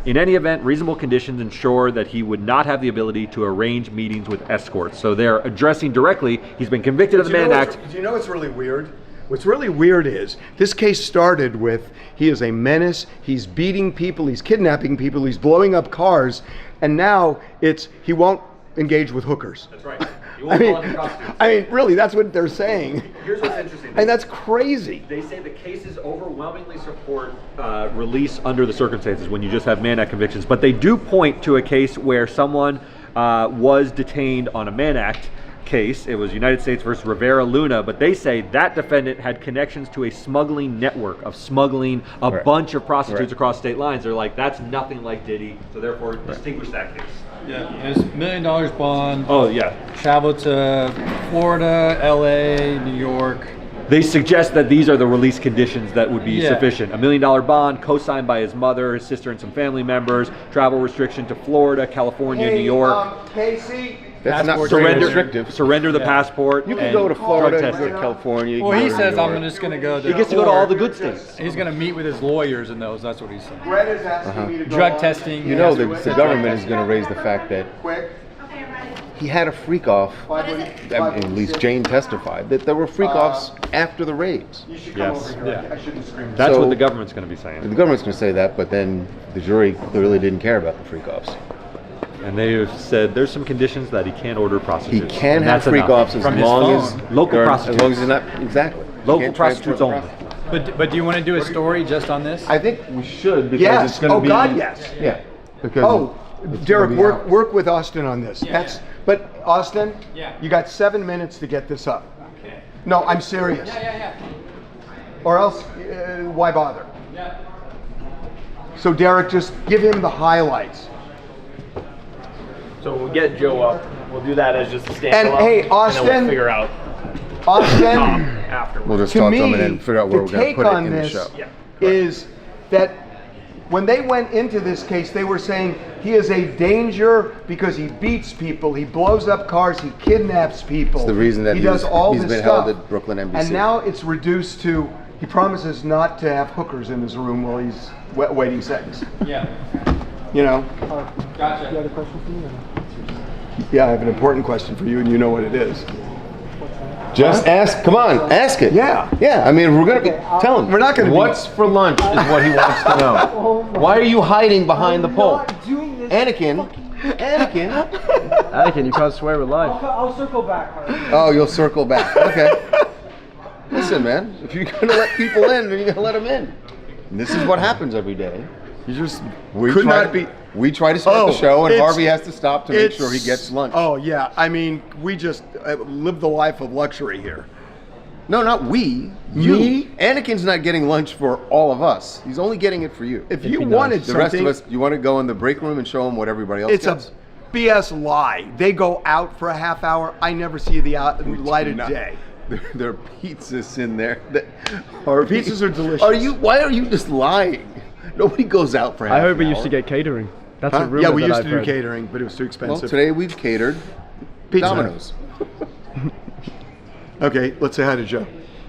In any event, reasonable conditions ensure that he would not have the ability to arrange meetings with escorts. So they're addressing directly, he's been convicted of the Mann Act. Do you know what's really weird? What's really weird is this case started with he is a menace, he's beating people, he's kidnapping people, he's blowing up cars, and now it's he won't engage with hookers. That's right. I mean, really, that's what they're saying. Here's what's interesting. And that's crazy. They say the cases overwhelmingly support release under the circumstances when you just have Mann Act convictions, but they do point to a case where someone was detained on a Mann Act case. It was United States versus Rivera Luna, but they say that defendant had connections to a smuggling network of smuggling a bunch of prostitutes across state lines. They're like, that's nothing like Diddy, so therefore distinguish that case. Yeah, it's $1 million bond. Oh yeah. Travel to Florida, LA, New York. They suggest that these are the release conditions that would be Yeah. sufficient. $1 million bond, co-signed by his mother, his sister, and some family members. Travel restriction to Florida, California, New York. Casey. That's not very surrender, restrictive. surrender the passport. You can and go to Florida, drug you can go to testing. California. you Well, can he go to says New I'm York. just going to go to He gets to go to all the court. good states. He's going to meet with his lawyers and those. That's what he said. Brett is asking me to go Drug on. testing. You know, the government is going to raise the fact that Quick. he had a freak off. At least Jane testified that there were freak offs after the raids. You should Yes. come over here. I shouldn't scream. That's So- what the government's going to be saying. The government's going to say that, but then the jury clearly didn't care about the freak offs. And they have said there's some conditions that he can't order He prostitutes. can and have that's freak enough. offs as From his long as phone. Local they're- prostitutes. As long as they're not exactly. You Local can't transport prostitutes the only. But do you want to do a story just on this? I think we should because Yes. it's going to Oh, be. God, yes. Yeah. Because Oh, it's Derek, gonna be work out. work with Austin on this. That's. But Austin, Yeah. you got 7 minutes to get this up. No, I'm serious. Or else, why bother? Yeah. So Derek, just give him the highlights. So we'll get Joe up. We'll do that as just a standalone. And hey, and Austin, then we'll figure out Austin, afterwards. We'll just to talk me, to him and then figure out where the we're going to take put it on in the this show. is that when they went into this case, they were saying he is a danger because he beats people, he blows up cars, he kidnaps people. It's the reason that he does all he's this been stuff. held at Brooklyn NBC. And now it's reduced to he promises not to have hookers in his room while he's waiting sentence. Yeah. You know? Gotcha. You had a question for me? Yeah, I have an important question for you, and you know what it is. Just ask. Come on, ask it. Yeah. Yeah. I mean, we're gonna be. Tell him. We're not gonna be- What's for lunch is what he wants to know. Why are you hiding behind the pole? Anakin. Anakin, you can't swear with life. I'll circle back. Oh, you'll circle back. Okay. Listen, man. If you're gonna let people in, then you're gonna let them in. And this is what happens every day. You just We could try not to, be. We try to start the show, and it's- Harvey has to stop to make sure he it's- gets lunch. Oh yeah, I mean, we just live the life of luxury here. No, not we. Me? Anakin's not getting lunch for all of us. He's only getting it for you. If you wanted The rest something, of us, you want to go in the break room and show them what everybody else it's gets? a BS lie. They go out for a half hour. I never see the light of not. day. There are pizzas in there. That Harvey, Pizzas are delicious. Why are you just lying? Nobody goes out for half I heard we an used hour. to get catering. That's Huh? a rumor Yeah, we that used I've to do heard. catering, but it was too Well, expensive. today we've catered Pizza. Domino's. Okay, let's say hi to Joe.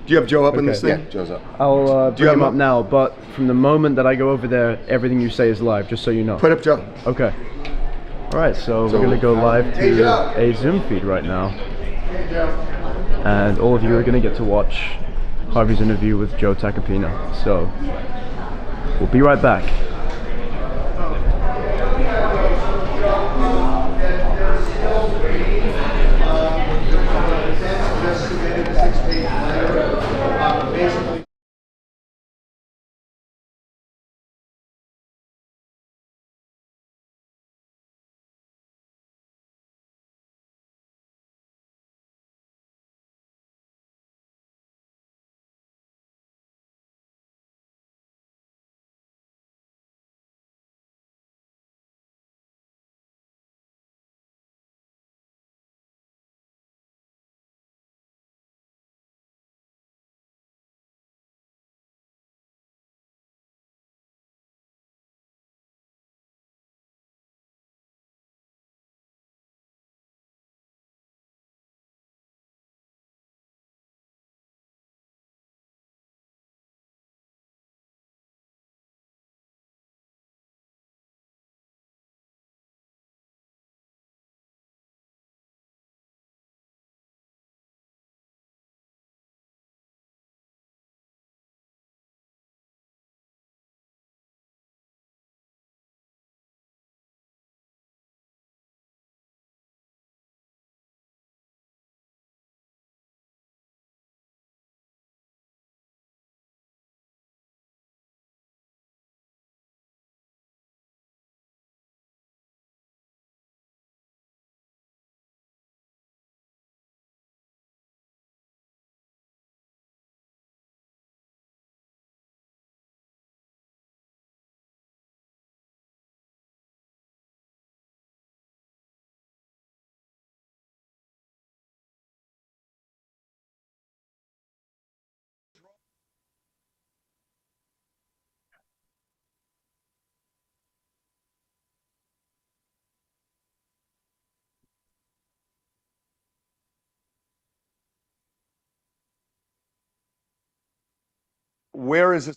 Do you have Joe up in Okay. this Yeah, thing? Joe's up. I'll Do you bring have him a- up now, but from the moment that I go over there, everything you say is live, just so you know. Put up Joe. Okay. All right, so So- we're gonna go live Hey, to Joe. a Zoom feed right now, Hey Joe. and all of you are gonna get to watch Harvey's interview with Joe Tacopina. So we'll be right back. where is this?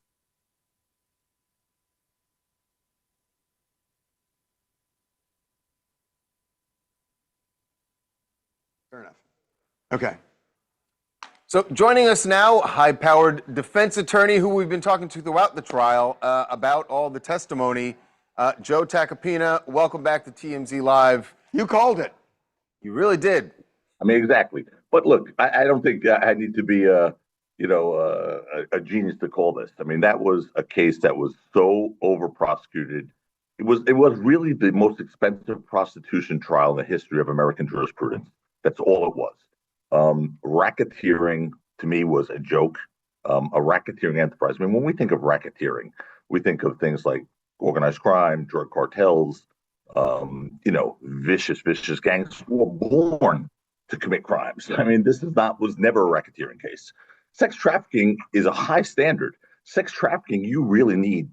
Fair enough. Okay. So joining us now, high-powered defense attorney who we've been talking to throughout the trial about all the testimony, Joe Tacopina. Welcome back to TMZ Live. You called it. You really did. I mean, exactly. But look, I don't think I need to be a genius to call this. I mean, that was a case that was so over prosecuted. It was really the most expensive prostitution trial in the history of American jurisprudence. That's all it was. Racketeering to me was a joke, a racketeering enterprise. I mean, when we think of racketeering, we think of things like organized crime, drug cartels, vicious gangs who were born to commit crimes. I mean, was never a racketeering case. Sex trafficking is a high standard. Sex trafficking, you really need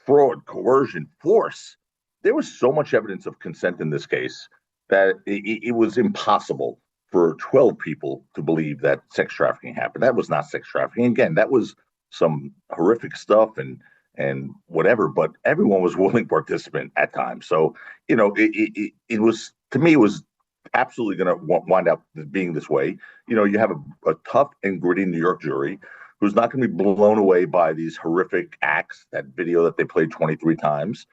fraud, coercion, force. There was so much evidence of consent in this case that it was impossible for 12 people to believe that sex trafficking happened. That was not sex trafficking. Again, that was some horrific stuff and whatever, but everyone was willing participant at times. So, it was, to me, it was absolutely going to wind up being this way. You have a tough and gritty New York jury who's not going to be blown away by these horrific acts, that video that they played 23 times.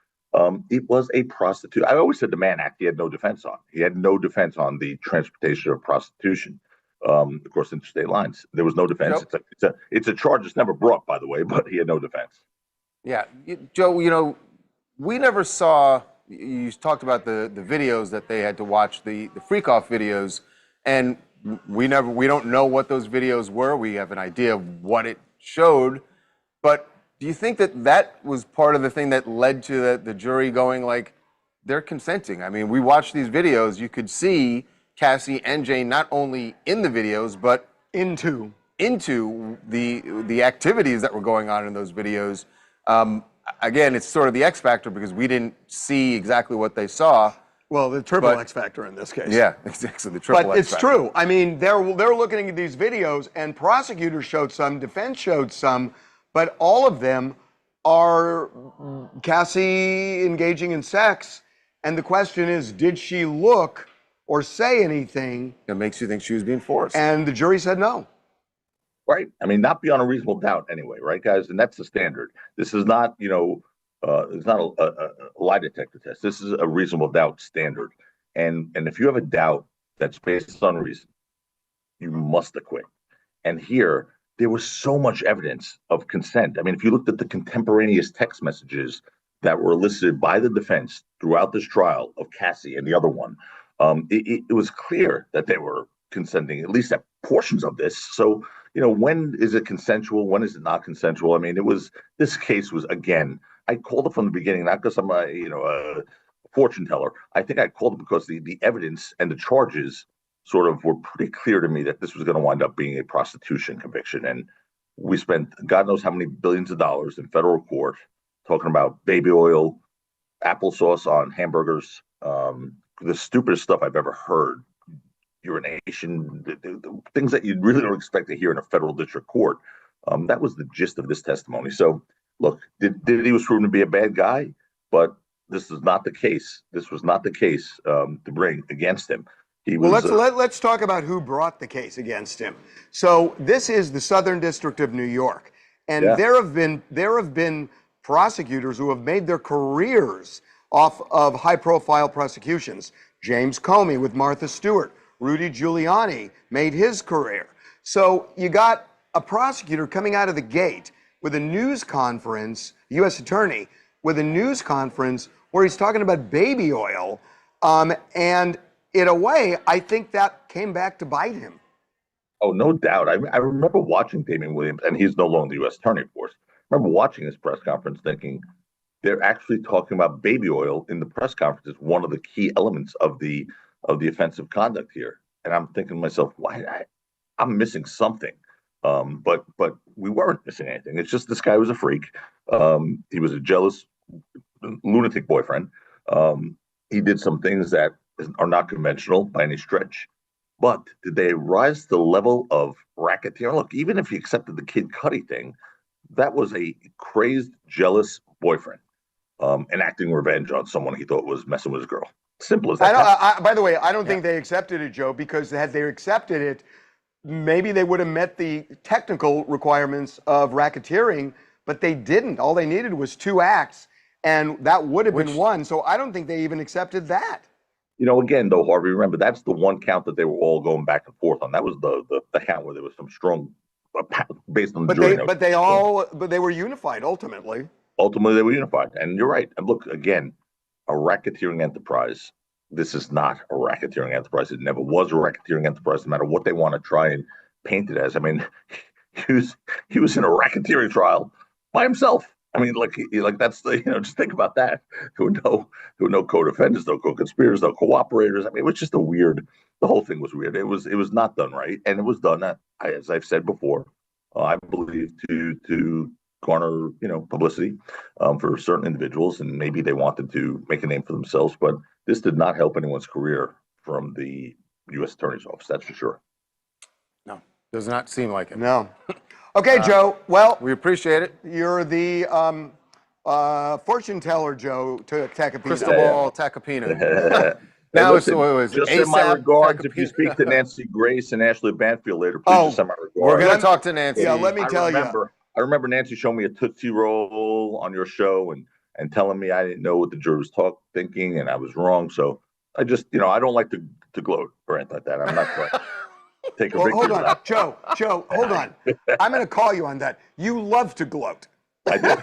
It was a prostitute. I always said the Mann Act, he had no defense on. He had no defense on the transportation of prostitution across interstate lines. There was no defense. Nope. It's a charge that's never brought, by the way, but he had no defense. Yeah, Joe, we never saw, you talked about the videos that they had to watch, the freak-off videos, and we don't know what those videos were. We have an idea of what it showed, but do you think that was part of the thing that led to the jury going like, they're consenting? I mean, we watched these videos, you could see Cassie and Jane not only in the videos, but into the activities that were going on in those videos. Again, it's sort of the X factor because we didn't see exactly what they saw. Well, the triple X factor in this case. Yeah, exactly, the triple But X it's factor. true. I mean, they're looking at these videos, and prosecutors showed some, defense showed some, but all of them are Cassie engaging in sex, and the question is, did she look or say anything that makes you think she was being forced? And the jury said no. Right. I mean, not beyond a reasonable doubt anyway, right, guys? And that's the standard. This is not, it's not a lie detector test. This is a reasonable doubt standard. And if you have a doubt that's based on reason, you must acquit. And here, there was so much evidence of consent. I mean, if you looked at the contemporaneous text messages that were elicited by the defense throughout this trial of Cassie and the other one, it was clear that they were consenting, at least at portions of this. So, when is it consensual? When is it not consensual? I mean, this case was, again, I called it from the beginning, not because I'm a fortune teller. I think I called it because the evidence and the charges sort of were pretty clear to me that this was going to wind up being a prostitution conviction. And we spent God knows how many billions of dollars in federal court talking about baby oil, applesauce on hamburgers, the stupidest stuff I've ever heard. Urination, the things that you really don't expect to hear in a federal district court. That was the gist of this testimony. So, look, Diddy was proven to be a bad guy, but this is not the case. This was not the case to bring against him. Let's talk about who brought the case against him. So this is the Southern District of New York, and there have been prosecutors who have made their careers off of high-profile prosecutions. James Comey with Martha Stewart. Rudy Giuliani made his career. So you got a prosecutor coming out of the gate with a news conference, U.S. attorney, with a news conference where he's talking about baby oil. And in a way, I think that came back to bite him. Oh, no doubt. I remember watching Damian Williams, and he's no longer the U.S. attorney, of course. I remember watching his press conference thinking, they're actually talking about baby oil in the press conference as one of the key elements of the offensive conduct here. And I'm thinking to myself, I'm missing something. But we weren't missing anything. It's just this guy was a freak. He was a jealous lunatic boyfriend. He did some things that are not conventional by any stretch. But did they rise to the level of racketeering? Look, even if you accepted the Kid Cudi thing, That was a crazed, jealous boyfriend enacting revenge on someone he thought was messing with his girl. Simple as that. By the way, I don't think they accepted it, Joe, because had they accepted it, maybe they would have met the technical requirements of racketeering, but they didn't. All they needed was 2 acts, and that would have been one. So I don't think they even accepted that. Again, though, Harvey, remember, that's the one count that they were all going back and forth on. That was the count where there was some strong, based on the jury notes. But they were unified ultimately. Ultimately, they were unified. And you're right. And look, again, a racketeering enterprise. This is not a racketeering enterprise. It never was a racketeering enterprise, no matter what they want to try and paint it as. I mean, he was in a racketeering trial by himself. I mean, like that's the, just think about that. There were no co-defendants, no co-conspirators, no cooperators. I mean, it was just the whole thing was weird. It was not done right. And it was done, as I've said before, I believe to garner, publicity for certain individuals. And maybe they wanted to make a name for themselves, but this did not help anyone's career from the U.S. Attorney's Office. That's for sure. No, does not seem like it. No. Okay, Joe. Well, we appreciate it. You're the fortune teller, Joe, to Tacopina. Crystal ball, Tacopina. Now listen, it was just send my regards if you speak to Nancy Grace and Ashley Banfield later. Please just send my regards. We're going to talk to Nancy. Yeah, let me tell you. I remember Nancy showing me a Tootsie Roll on your show and telling me I didn't know what the jury was thinking and I was wrong. So I just, I don't like to gloat or anything like that. I'm not going to take a hold on, Joe, hold on. I'm going to call you on that. You love to gloat. I do.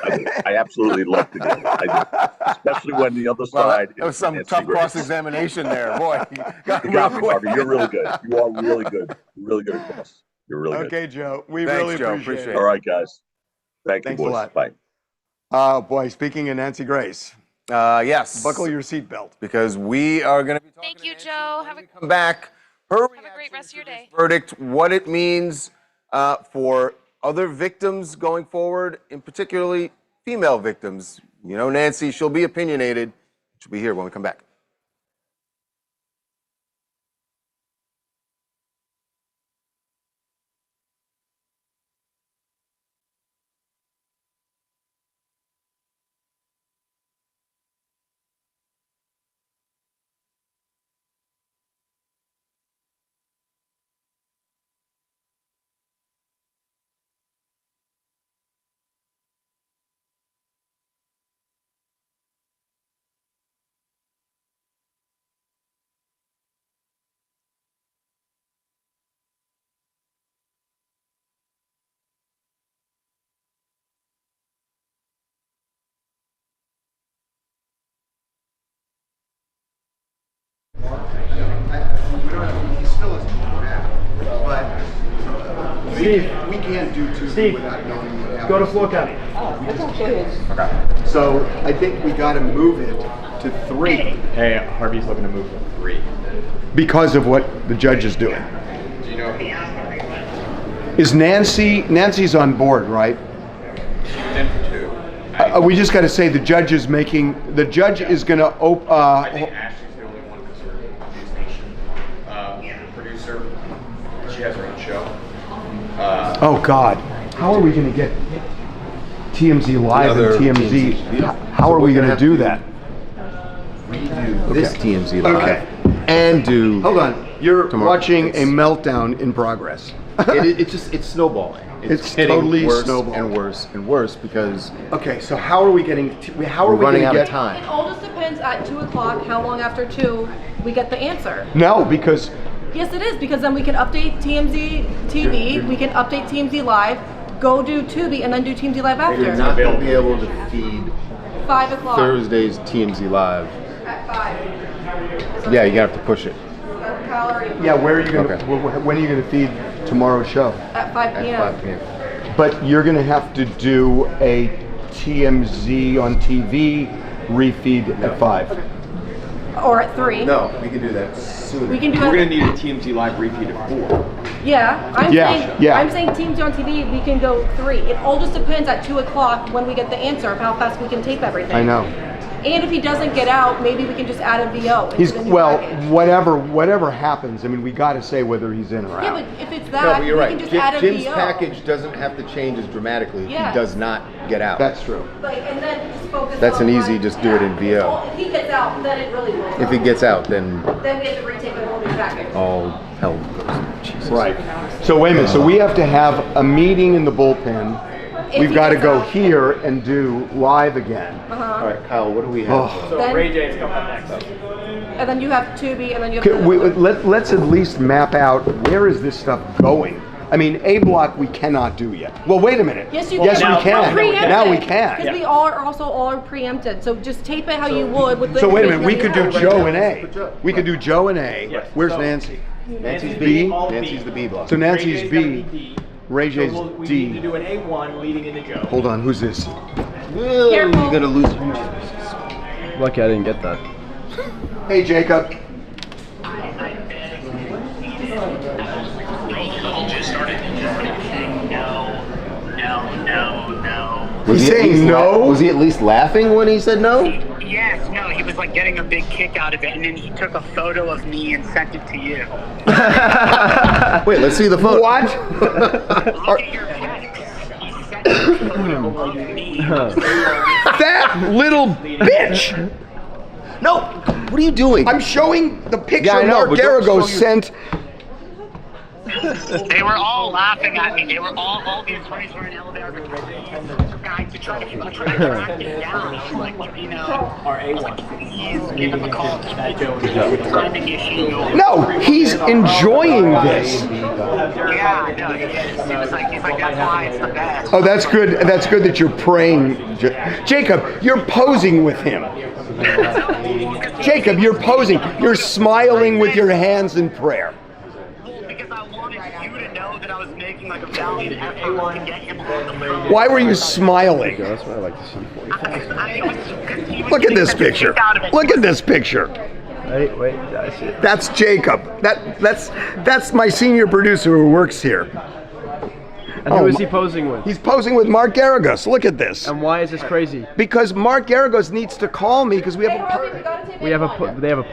I absolutely love to gloat. I do. Especially when the other side. That was some tough cross-examination there. Boy, you got me, Harvey. You're really good. You are really good. You're really good at cross. You're really good. Okay, Joe. We really appreciate it. All right, guys. Thanks Thanks you, boys. a lot. Bye. Boy, speaking of Nancy Grace. Yes. Buckle your seatbelt. Because we are going to be talking Thank you, Joe. come back. Have a great rest of your day. Verdict, what it means for other victims going forward, and particularly female victims. Nancy, she'll be opinionated. She'll be here when we come back. We can't do two without knowing what happens. Go to floor count. Okay. So I think we got to move it to 3. Hey, Harvey's looking to move to 3. Because of what the judge is doing. Do you know? Is Nancy's on board, right? She's in for 2. We just got to say the judge is going to open. I think Ashley's the only one because her news station producer. She has her own show. Oh God, how are we going to get TMZ Live and TMZ? How are we going to do that? Redo this TMZ Live and do. Hold on, you're watching a meltdown in progress. It's snowballing. It's getting totally worse snowballing. and worse and worse because. Okay, so how are we getting? How are we running going out to of get? time? It all just depends at 2 o'clock, how long after 2 we get the answer. No, because. Yes, it is, because then we can update TMZ TV, we can update TMZ Live, go do Tubi, and then do TMZ Live after. You're not going to be able to feed 5 o'clock. Thursday's TMZ Live. At 5. Yeah, you have to push it. Yeah, where are you going to? When are you going to feed tomorrow's show? At 5 p.m. At 5 p.m. But you're going to have to do a TMZ on TV refeed at 5. Or at 3. No, we can do that soon. We can do We're it. going to need a TMZ Live repeat at 4. Yeah, I'm saying TMZ on TV, we can go 3. It all just depends at 2 o'clock when we get the answer of how fast we can tape everything. I know. And if he doesn't get out, maybe we can just add a VO. into the new package. whatever happens. I mean, we got to say whether he's in or out. Yeah, but if it's No, that, but you're we right. can just add a Jim's VO. package doesn't have to change as dramatically if Yeah. he does not get out. That's true. Like, and then just focus That's on an easy, one- just do it in VO. Well, if he gets out, then it really will. If he gets out, then Then we have to retake the whole new package. all hell goes. Jesus. Right. So wait a minute. So we have to have a meeting in the bullpen. If We've he got to gets go out. here and do live again. All right, Kyle, what do we have? Oh. So Then- Ray J's coming up next. And then you have Tubi, and then you have. Okay, let's at least map out where is this stuff going. I mean, A block we cannot do yet. Well, wait a minute. Yes, you Yes, can. we can. Preempted. Now we can. Because we all are also all preempted. So just tape it how you would with the. So wait a minute. We could information do that you Joe and A. We could do Joe and A. Yes. Where's So- Nancy? Nancy's B. B. Nancy's the B block. So Nancy's Ray J's gonna B. be D. Ray So J's we need to D. do an A1 leading into Joe. Hold on. Who's this? You're Careful. gonna lose. Lucky I didn't get that. Hey, Jacob. Was He's he at saying least no? Was he at least laughing when he said no? Yes, no, he was like getting a big kick out of it, and then he took a photo of me and sent it to you. Wait, let's see the photo. What? Look at your text. He sent a photo of me. That little bitch! No, what are you doing? I'm showing the picture Yeah, I know, Mark but don't Garrigo show your- sent. They were all laughing at me. They were all the attorneys were in elevator guys to try to track it down. I was like, you know, please give him a call. Timing issue. No, he's enjoying this. Yeah, no, he is. He was like, he's like, that's why it's the best. Oh, that's good. That's good that you're praying, Jacob. You're posing with him. Jacob, you're posing. You're smiling with your hands in prayer. Because I wanted you to know that I was making like a valiant effort to get him on the phone. Why were you smiling? That's what I like to see. Look at this picture. Look at this picture. Wait, that's it. That's Jacob. That's my senior producer who works here. And who is he posing with? He's posing with Mark Garrigos. Look at this. And why is this crazy? Because Mark Garrigos needs to call me because we have they have a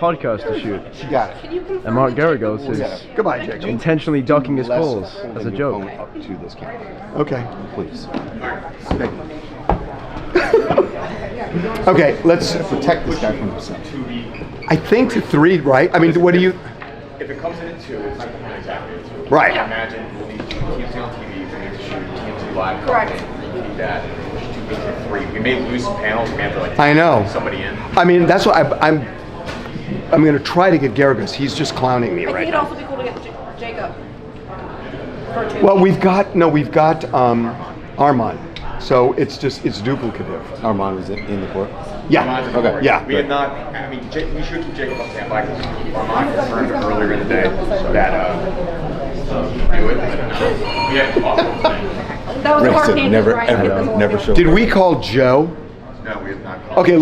podcast to shoot. She got it. And Mark Garrigos is Goodbye, Jacob. intentionally ducking his calls as a joke. Up to this camera. Okay. Please. Okay, let's protect this guy from himself. I think 3, right? I mean, what do you? If it comes in at 2, it's not coming in exactly at 2. Right. Imagine we'll need TMZ on TV, we need to shoot TMZ live. Correct. We need that. Push 2 weeks to 3. We may lose some panels. We may have to like I know. somebody in. I mean, that's why I'm going to try to get Garrigos. He's just clowning me I right think it'd now. also be cool to get Jacob. For two. Well, we've got Armand, so it's duplicative. Armand was in the court. Yeah. Okay. Yeah. We had not. I mean, we should keep Jacob on standby because Armand confirmed earlier in the day that do it. We have to talk. That was a hard game. Never, right? ever, never show. Did we call Joe? No, we have not called. Okay,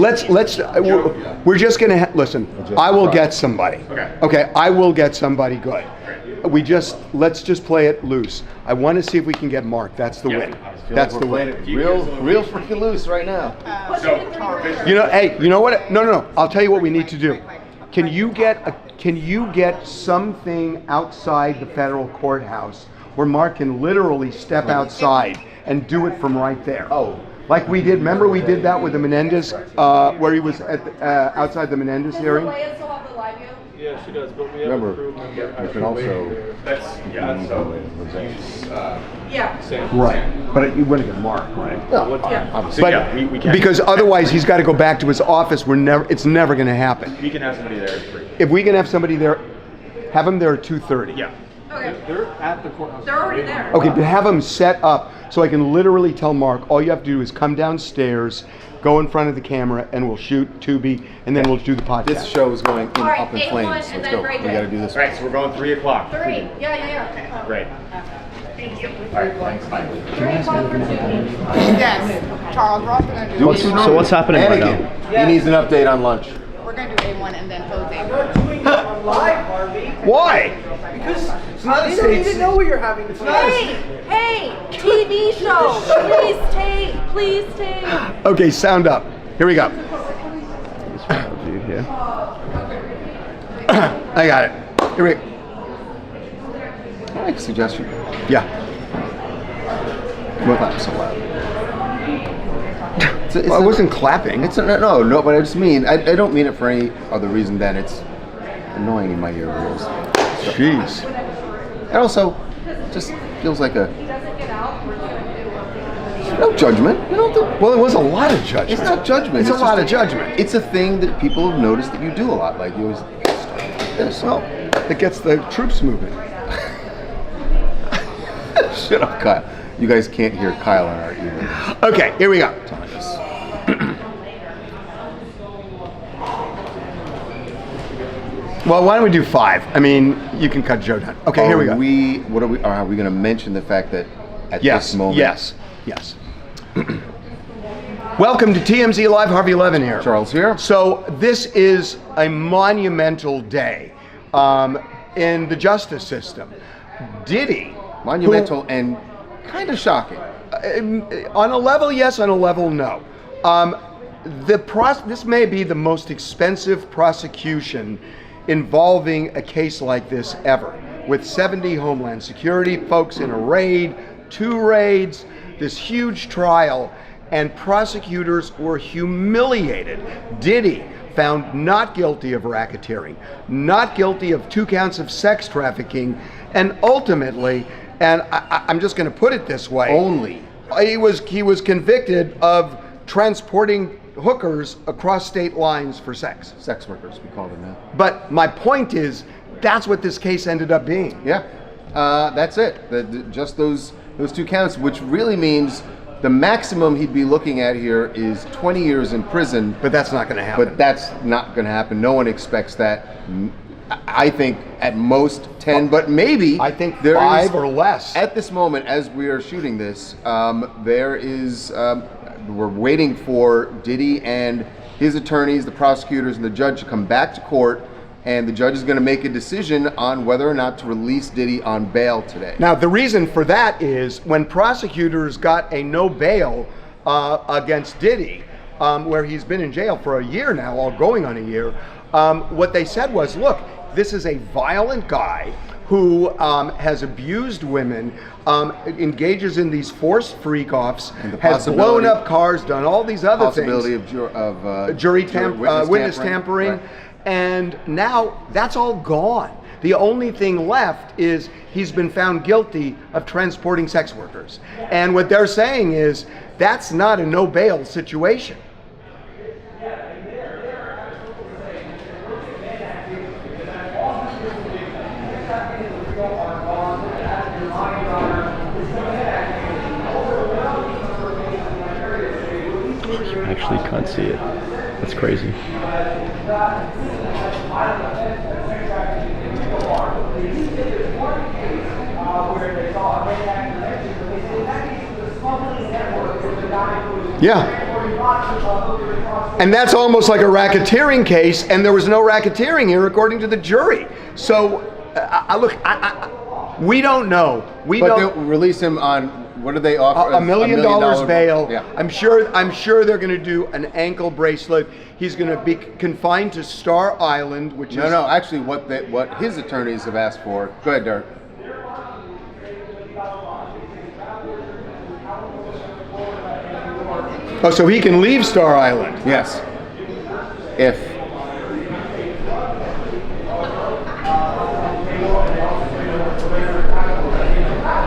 we're just going to listen. I will get somebody. Okay, I will get somebody good. Let's just play it loose. I want to see if we can get Mark. That's the win. That's the win. Real freaking loose right now. You know, hey, you know what? No. I'll tell you what we need to do. Can you get something outside the federal courthouse where Mark can literally step outside and do it from right there? Oh, like we did. Remember we did that with the Menendez, where he was at outside the Menendez hearing. Yeah, she does. But we have Remember, a crew member. you can also. Right, but you wouldn't get Mark, right? No, But we can. because otherwise he's got to go back to his office. It's never going to happen. We can have somebody there at 3. If we can have somebody there, have them there at 2:30. Yeah. Okay. They're at the courthouse. They're already there. Okay, but have them set up so I can literally tell Mark, all you have to do is come downstairs, go in front of the camera, and we'll shoot Tubi, and then we'll do the podcast. This show is going All right, up in 8-1 flames. and Let's then go. Ray We J. got to do this. All right, so we're going 3 o'clock. 3. Yeah. Great. All right, thanks. Bye. 3 o'clock for Tubi. Yes, Charles Ross, we're gonna do So what's happening right now? Anakin, he needs an update on lunch. We're gonna do A1 and then close A1. Why? Because it's not a safe. You didn't know what you're having. It's not Hey, TV show. Please take. Okay, sound up. Here we go. View here. I got it. Here we go. Can I make a suggestion? Yeah. Well, not so loud. I wasn't clapping. It's no, but I just mean I don't mean it for any other reason than it's annoying in my ears. Jeez. And also, just feels like a no judgment. You don't have to, well, it was a lot of judgment. It's not judgment. It's a lot of judgment. It's a thing that people have noticed that you do a lot. Like you always start like this. Well, it gets the troops moving. Shut up, Kyle. You guys can't hear Kyle in our ears. Okay, here we go. Well, why don't we do 5? I mean, you can cut Joe down. Okay, here we go. Are we going to mention the fact that at this moment? Yes. Welcome to TMZ Live. Harvey Levin here. Charles here. So this is a monumental day in the justice system. Diddy. Monumental and kind of shocking. On a level, yes. On a level, no. This may be the most expensive prosecution involving a case like this ever, with 70 Homeland Security folks in a raid, 2 raids, this huge trial, and prosecutors were humiliated. Diddy found not guilty of racketeering, not guilty of 2 counts of sex trafficking, and ultimately, and I'm just going to put it this way, he was convicted of transporting hookers across state lines for sex. Sex workers, we call them now. But my point is, that's what this case ended up being. Yeah, that's it. Just those 2 counts, which really means the maximum he'd be looking at here is 20 years in prison. But that's not going to happen. No one expects that. I think at most 10, but maybe I think 5 or less. At this moment, as we are shooting this, there is. We're waiting for Diddy and his attorneys, the prosecutors, and the judge to come back to court, and the judge is going to make a decision on whether or not to release Diddy on bail today. Now, the reason for that is when prosecutors got a no bail against Diddy, where he's been in jail for a year now, all going on a year, what they said was, look, this is a violent guy who has abused women, engages in these forced freak-offs, has blown up cars, done all these other things. Possibility of witness tampering. Right. And now that's all gone. The only thing left is he's been found guilty of transporting sex workers. And what they're saying is that's not a no bail situation. Actually can't see it. That's crazy. Yeah. And that's almost like a racketeering case, and there was no racketeering here according to the jury. So, we don't know. They'll release him on, what do they offer? $1 million bail. Yeah. I'm sure they're going to do an ankle bracelet. He's going to be confined to Star Island, which is... No, actually what his attorneys have asked for. Go ahead, Derek. Oh, so he can leave Star Island? Yes. If.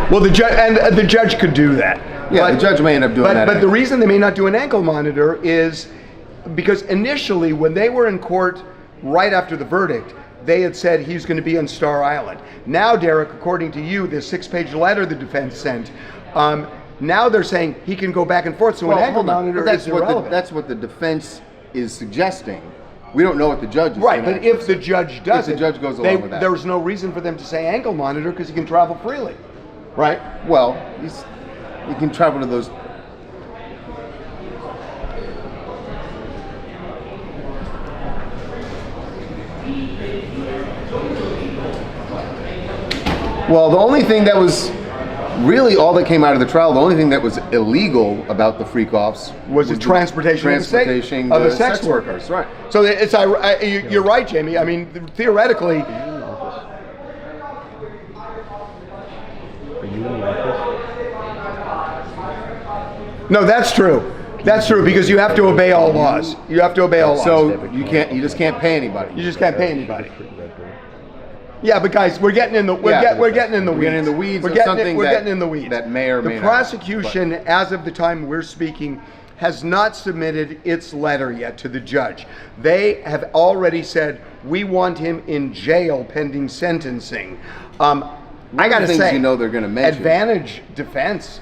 Well, the judge could do that. Yeah, the judge may end up doing that. But the reason they may not do an ankle monitor is because initially, when they were in court right after the verdict, they had said he's going to be on Star Island. Now, Derek, according to you, this 6-page letter the defense sent, now they're saying he can go back and forth, so an ankle monitor is irrelevant. That's what the defense is suggesting. We don't know what the judge is right, but if the judge does if the judge goes along with that. There's no reason for them to say ankle monitor because he can travel freely, right? Well, you can travel to those. Well, the only thing that was really all that came out of the trial, the only thing that was illegal about the freak-offs was the transportation of the sex workers. Right. So it's you're right, Jamie. I mean, theoretically. Are you in the office? No, that's true. That's true because you have to obey all laws. You have to obey all laws. So you just can't pay anybody. You just can't pay anybody. Yeah, but guys, we're getting in the we're getting in the weeds. We're getting in the weeds. We're getting in the weeds. That may or may the not. prosecution, as of the time we're speaking, has not submitted its letter yet to the judge. They have already said we want him in jail pending sentencing. I gotta say, they're going to mention advantage defense.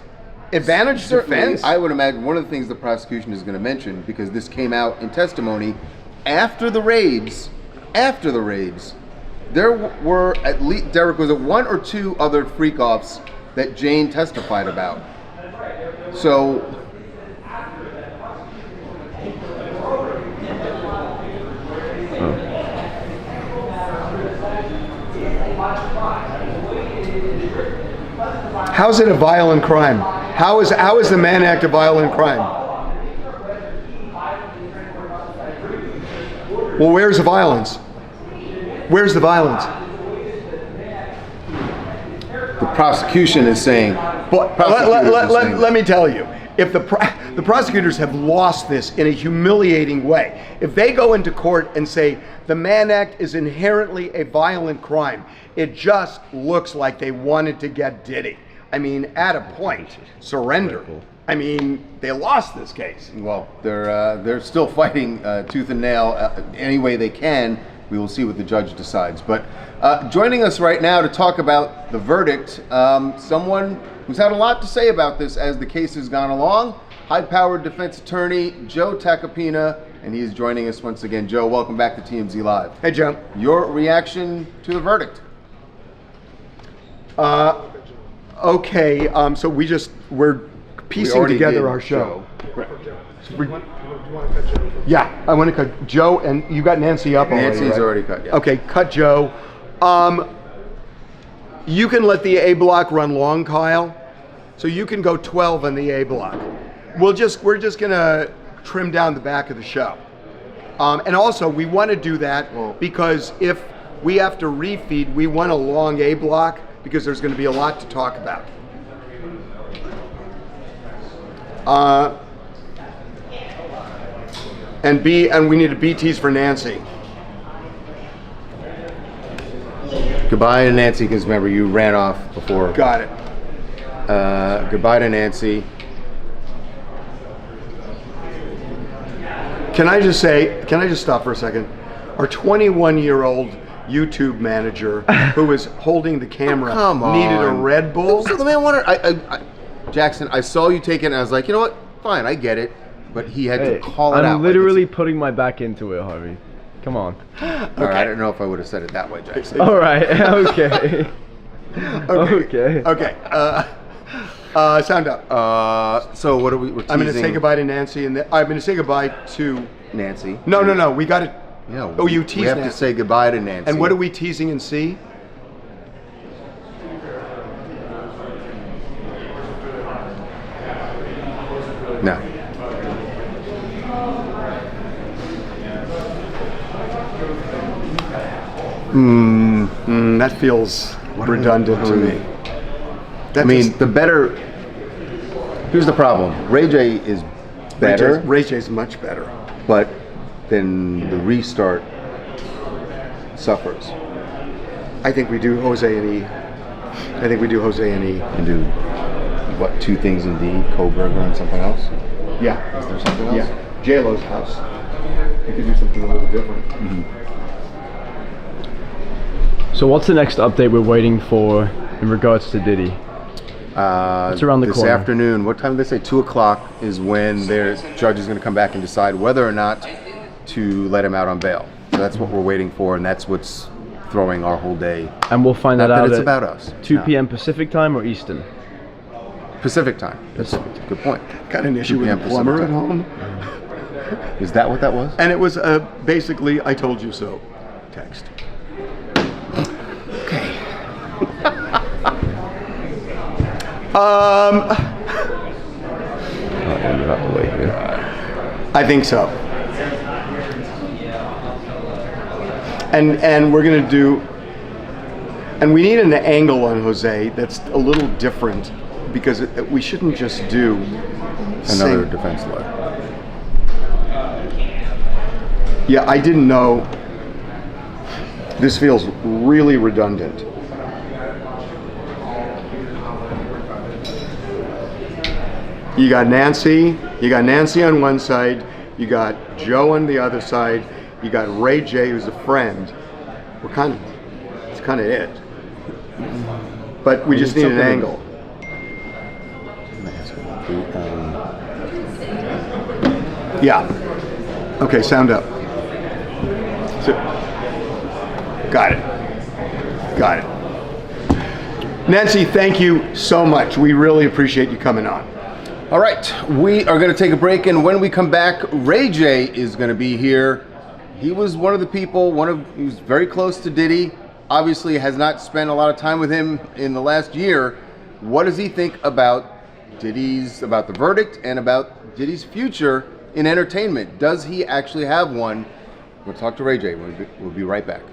I would imagine one of the things the prosecution is going to mention, because this came out in testimony after the raids. There were at least, Derek, was it one or two other freak-offs that Jane testified about? So, how's it a violent crime? How is the Mann Act a violent crime? Well, where's the violence? Where's the violence? the prosecution is saying. But let me tell you, if the prosecutors have lost this in a humiliating way, if they go into court and say the Mann Act is inherently a violent crime, it just looks like they wanted to get Diddy. I mean, at a point, surrender. I mean, they lost this case. Well, they're still fighting tooth and nail any way they can. We will see what the judge decides. But joining us right now to talk about the verdict, someone who's had a lot to say about this as the case has gone along, high-powered defense attorney Joe Tacopina, and he is joining us once again. Joe, welcome back to TMZ Live. Hey, Joe. Your reaction to the verdict? Okay, so we're piecing together our show. Yeah, I want to cut Joe, and you got Nancy up already. Nancy's right? already cut, yeah. Okay, cut Joe. You can let the A block run long, Kyle. So you can go 12 on the A block. We're just gonna trim down the back of the show. And also, we want to do that because if we have to refeed, we want a long A block because there's going to be a lot to talk about. And we need a BTs for Nancy. Goodbye to Nancy, because remember you ran off before. Got it. Goodbye to Nancy. Can I just stop for a second? Our 21-year-old YouTube manager who is holding the camera needed a Red Bull. So the man wanted. Jackson, I saw you take it, and I was like, you know what? Fine, I get it. But he had to call it out. I'm literally putting my back into it, Harvey. Come on. All right, I don't know if I would have said it that way, Jackson. All right. Okay. Okay. Sound up. So what are we? We're teasing. I'm going to say goodbye to Nancy, and I'm going to say goodbye to Nancy. No. We got to. Yeah. Oh, you tease. We have to say goodbye to Nancy. And what are we teasing in C? No. That feels redundant to me. The better. Here's the problem. Ray J is better. Ray J's much better. But then the restart suffers. I think we do Jose and E. And do what? 2 things in D, Coberger and something else? Yeah. Is there something else? Yeah. J-Lo's house. You could do something a little different. Mm-hmm. So what's the next update we're waiting for in regards to Diddy? It's around the corner. This afternoon. What time did they say? 2 o'clock is when their judge is going to come back and decide whether or not to let him out on bail. So that's what we're waiting for, and that's what's throwing our whole day. And we'll find that out. It's about us. 2 p.m. Pacific time or Eastern? Pacific time. Good point. Got an issue with a plumber at home. Is that what that was? And it was basically "I told you so" text. You have to wait here. I think so. And we're gonna do, and we need an angle on Jose that's a little different, because we shouldn't just do Another defense lawyer. Yeah, I didn't know. This feels really redundant. You got Nancy on one side, you got Joe on the other side, you got Ray J, who's a friend. It's kind of it. But we just need an angle. Yeah. Okay, sound up. So, got it. Nancy, thank you so much. We really appreciate you coming on. All right, we are going to take a break, and when we come back, Ray J is going to be here. He was one of the people, he was very close to Diddy, obviously has not spent a lot of time with him in the last year. What does he think about about the verdict and about Diddy's future in entertainment? Does he actually have one? We'll talk to Ray J. We'll be right back.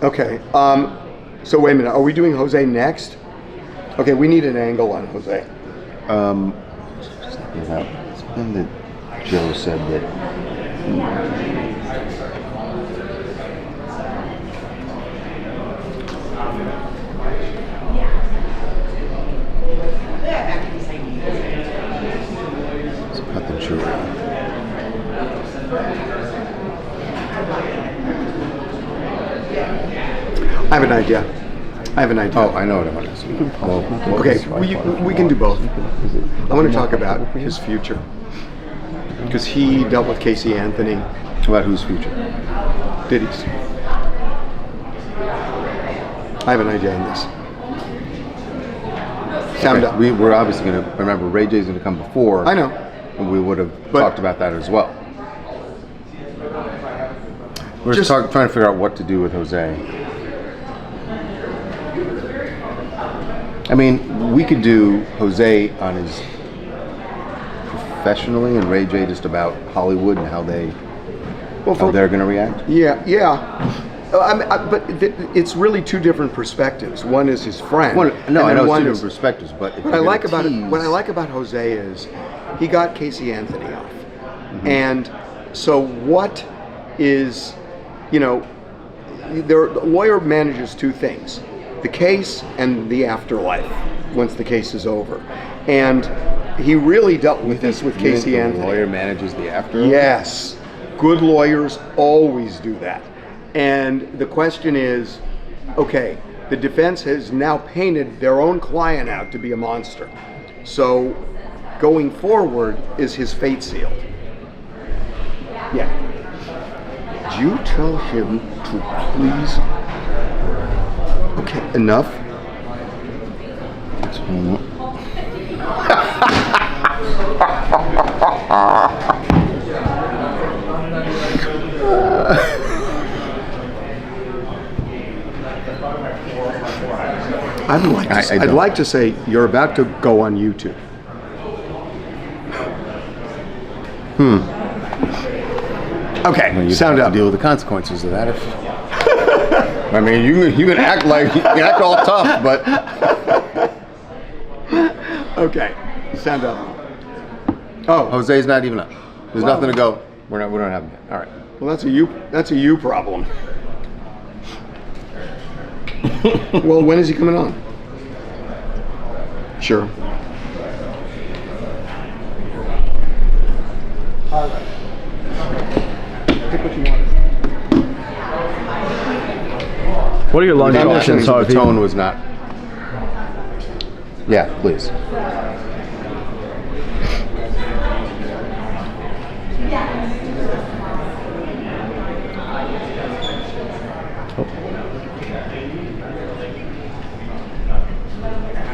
Okay, so wait a minute, are we doing Jose next? Okay, we need an angle on Jose. Just thinking about something that Joe said that it's about the jury. I have an idea. Oh, I know what I want to say. Okay, we can do both. I want to talk about his future, because he dealt with Casey Anthony. About whose future? Diddy's. I have an idea on this. Sound up. We're obviously going to remember Ray J's going to come before. I know. And we would have talked about that as well. We're just trying to figure out what to do with Jose. I mean, we could do Jose on his professionally, and Ray J just about Hollywood and how they're going to react. Yeah. But it's really two different perspectives. One is his friend. I know it's two different perspectives, but what I like about Jose is he got Casey Anthony off, and so what is, the lawyer manages two things: the case and the afterlife once the case is over. And he really dealt with this with Casey Anthony. The lawyer manages the afterlife? Yes. Good lawyers always do that. And the question is, okay, the defense has now painted their own client out to be a monster. So going forward, is his fate sealed? Yeah. Did you tell him to please? Okay, enough. I'd like to say you're about to go on YouTube. Okay, well, you sound have up. To deal with the consequences of that. I mean, you can act all tough, but okay, sound up. Oh, Jose's not even up. There's nothing to go. We don't have him yet. All right. Well, that's a you problem. Well, when is he coming on? Sure. All right. Pick what you want. What are your lunch options, The tone was not. Yeah, please.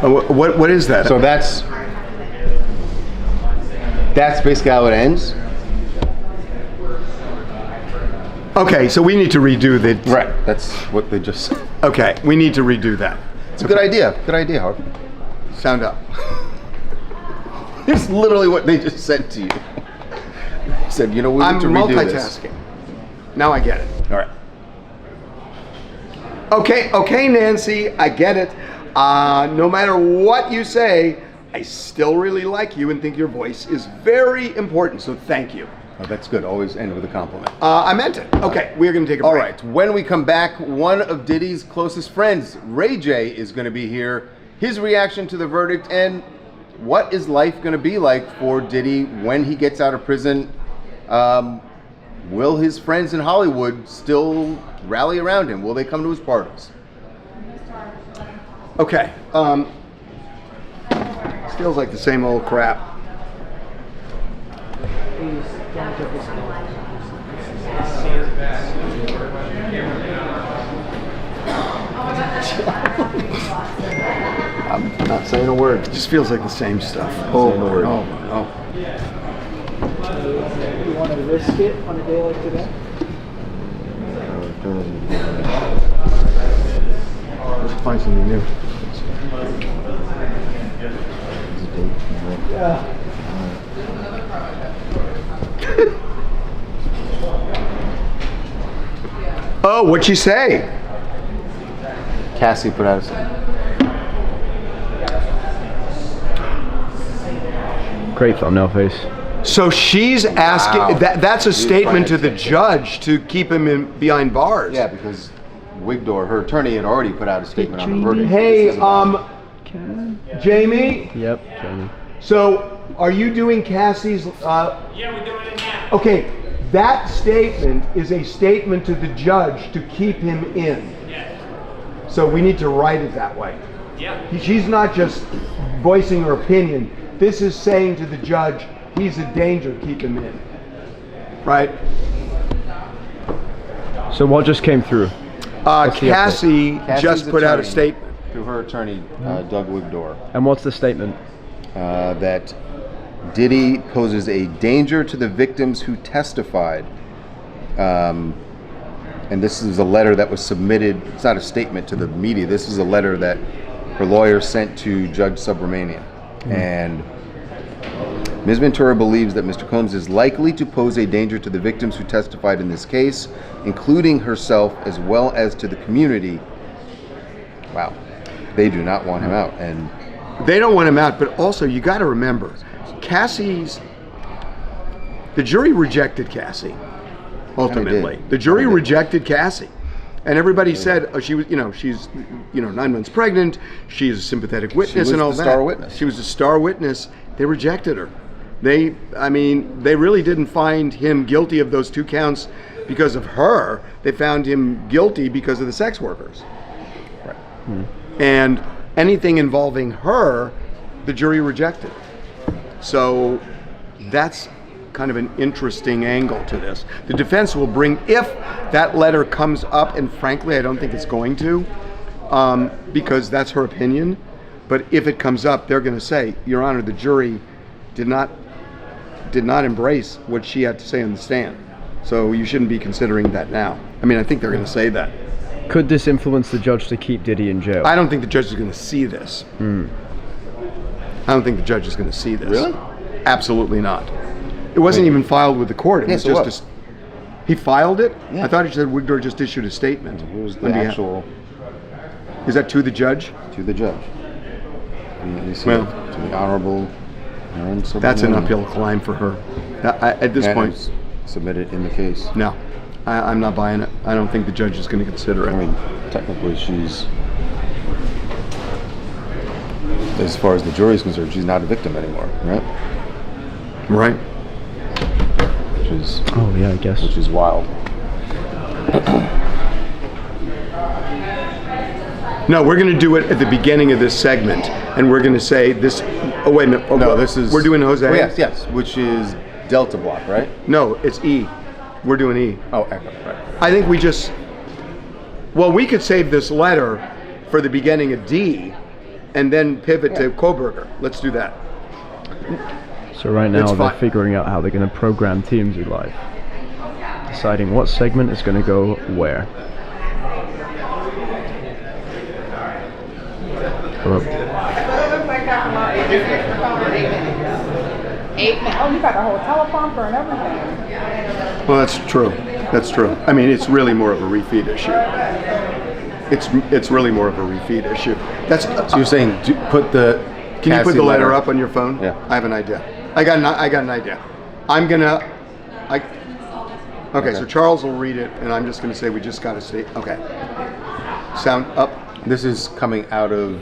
What is that? So that's basically how it ends. Okay, so we need to redo the. Right, that's what they just said. Okay, we need to redo that. It's a good idea. Good idea, Harvey. Sound up. It's literally what they just said to you. They said, you know, we I'm need to redo this. multitasking. Now I get it. All right. Okay, Nancy, I get it. No matter what you say, I still really like you and think your voice is very important, so thank you. Oh, that's good. Always end with a compliment. I meant it. Okay, we're going to take a break. All right, when we come back, one of Diddy's closest friends, Ray J, is going to be here. His reaction to the verdict and what is life going to be like for Diddy when he gets out of prison. Will his friends in Hollywood still rally around him? Will they come to his parties? Okay. This feels like the same old crap. I'm not saying a word. It just feels like the same stuff. Saying a word. Oh. You want to risk it on a day like today? Let's find something new. Yeah. Oh, what'd she say? Cassie put out a Great thumbnail face. So she's asking, Wow. that's a She's statement to trying the judge to keep him behind bars. Yeah, because Wigdor, her attorney, had already put out a statement on the verdict. Hey, This is about- Jamie? Yep, Jamie. So, are you doing Cassie's, Yeah, we're doing it now. okay, that statement is a statement to the judge to keep him in. Yeah. So we need to write it that way. Yeah. She's not just voicing her opinion. This is saying to the judge, he's a danger, keep him in. Right? So what just came through? What's the update? Cassie Cassie's just put out a attorney, statement. through her attorney, Doug Wigdor, And what's the statement? that Diddy poses a danger to the victims who testified. And this is a letter that was submitted. It's not a statement to the media. This is a letter that her lawyer sent to Judge Subramanian. And Ms. Ventura believes that Mr. Combs is likely to pose a danger to the victims who testified in this case, including herself as well as to the community. Wow. They do not want him out. And They don't want him out, but also you got to remember, the jury rejected Cassie. Ultimately, the jury rejected Cassie, and everybody said she was, she's, 9 months pregnant. She's a sympathetic witness and all that. She was the star witness. She was a star witness. They rejected her. They really didn't find him guilty of those 2 counts because of her. They found him guilty because of the sex workers. Right. And anything involving her, the jury rejected. So that's kind of an interesting angle to this. The defense will bring, if that letter comes up, and frankly I don't think it's going to, because that's her opinion, but if it comes up, they're going to say, Your Honor, the jury did not embrace what she had to say on the stand. So you shouldn't be considering that now. I think they're going to say that. Could this influence the judge to keep Diddy in jail? I don't think the judge is going to see this. I don't think the judge is going to see this. Really? Absolutely not. It wasn't even filed with the court. It was Yes, it just he filed it? Yeah. I thought he said Wigdor just issued a statement. Here's the on behalf- actual Is that to the judge? to the judge. You see Well, it, to the Honorable Aaron Subramanian. That's an uphill climb for her. At this And point, it's submitted in the case. no. I'm not buying it. I don't think the judge is going to consider it. Technically she's, as far as the jury's concerned, she's not a victim anymore, right? Right. Which is, oh yeah, I guess. which is wild. No, we're going to do it at the beginning of this segment, and we're going to say this. Oh wait a minute. Oh, No, this is. We're doing Jose. Oh, yes, which is Delta Block, right? No, it's E. We're doing E. Oh, Echo, right. I think we just. Well, we could save this letter for the beginning of D, and then pivot to Coberger. Let's do that. So right now It's they're fine. figuring out how they're going to program TMZ Live, deciding what segment is going to go where. Hello. It looks like that from our agency. We're calling it 8 minutes. 8 minutes. Oh, you got the whole teleprompter and everything. Well, that's true. That's true. I mean, it's really more of a refeed issue. It's really more of a refeed issue. That's So you're saying put the Can you put Cassie the letter up on your phone? Yeah. I have an idea. I got an idea. Okay, so Charles will read it, and I'm just gonna say we just gotta say, okay. Sound up. This is coming out of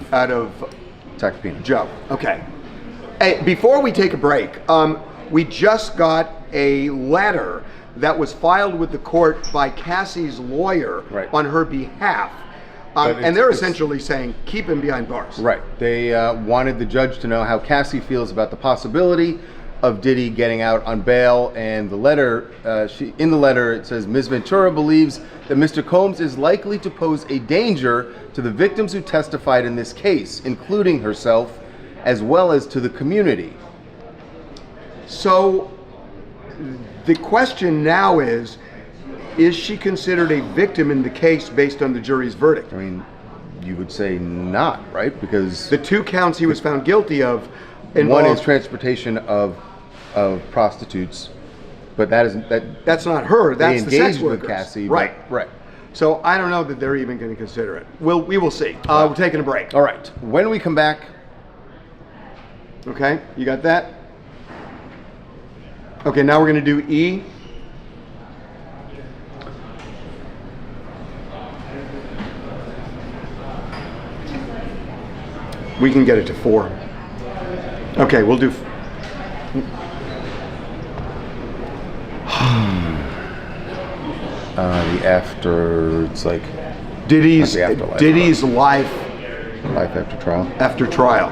Tacopina. Joe. Okay. Hey, before we take a break, we just got a letter that was filed with the court by Cassie's lawyer on her behalf. And they're essentially saying, keep him behind bars. Right. They wanted the judge to know how Cassie feels about the possibility of Diddy getting out on bail. And the letter, in the letter, it says, Ms. Ventura believes that Mr. Combs is likely to pose a danger to the victims who testified in this case, including herself, as well as to the community. So the question now is she considered a victim in the case based on the jury's verdict? I mean, you would say not, right? Because the 2 counts he was found guilty of one is transportation of prostitutes, but that's not her. That's the sex with workers. Cassie, right? Right. So I don't know that they're even going to consider it. We will see. We're taking a break. All right. When we come back. Okay, you got that? Okay, now we're going to do E. We can get it to 4. Okay, we'll do. The after, it's like Diddy's life after trial. After trial.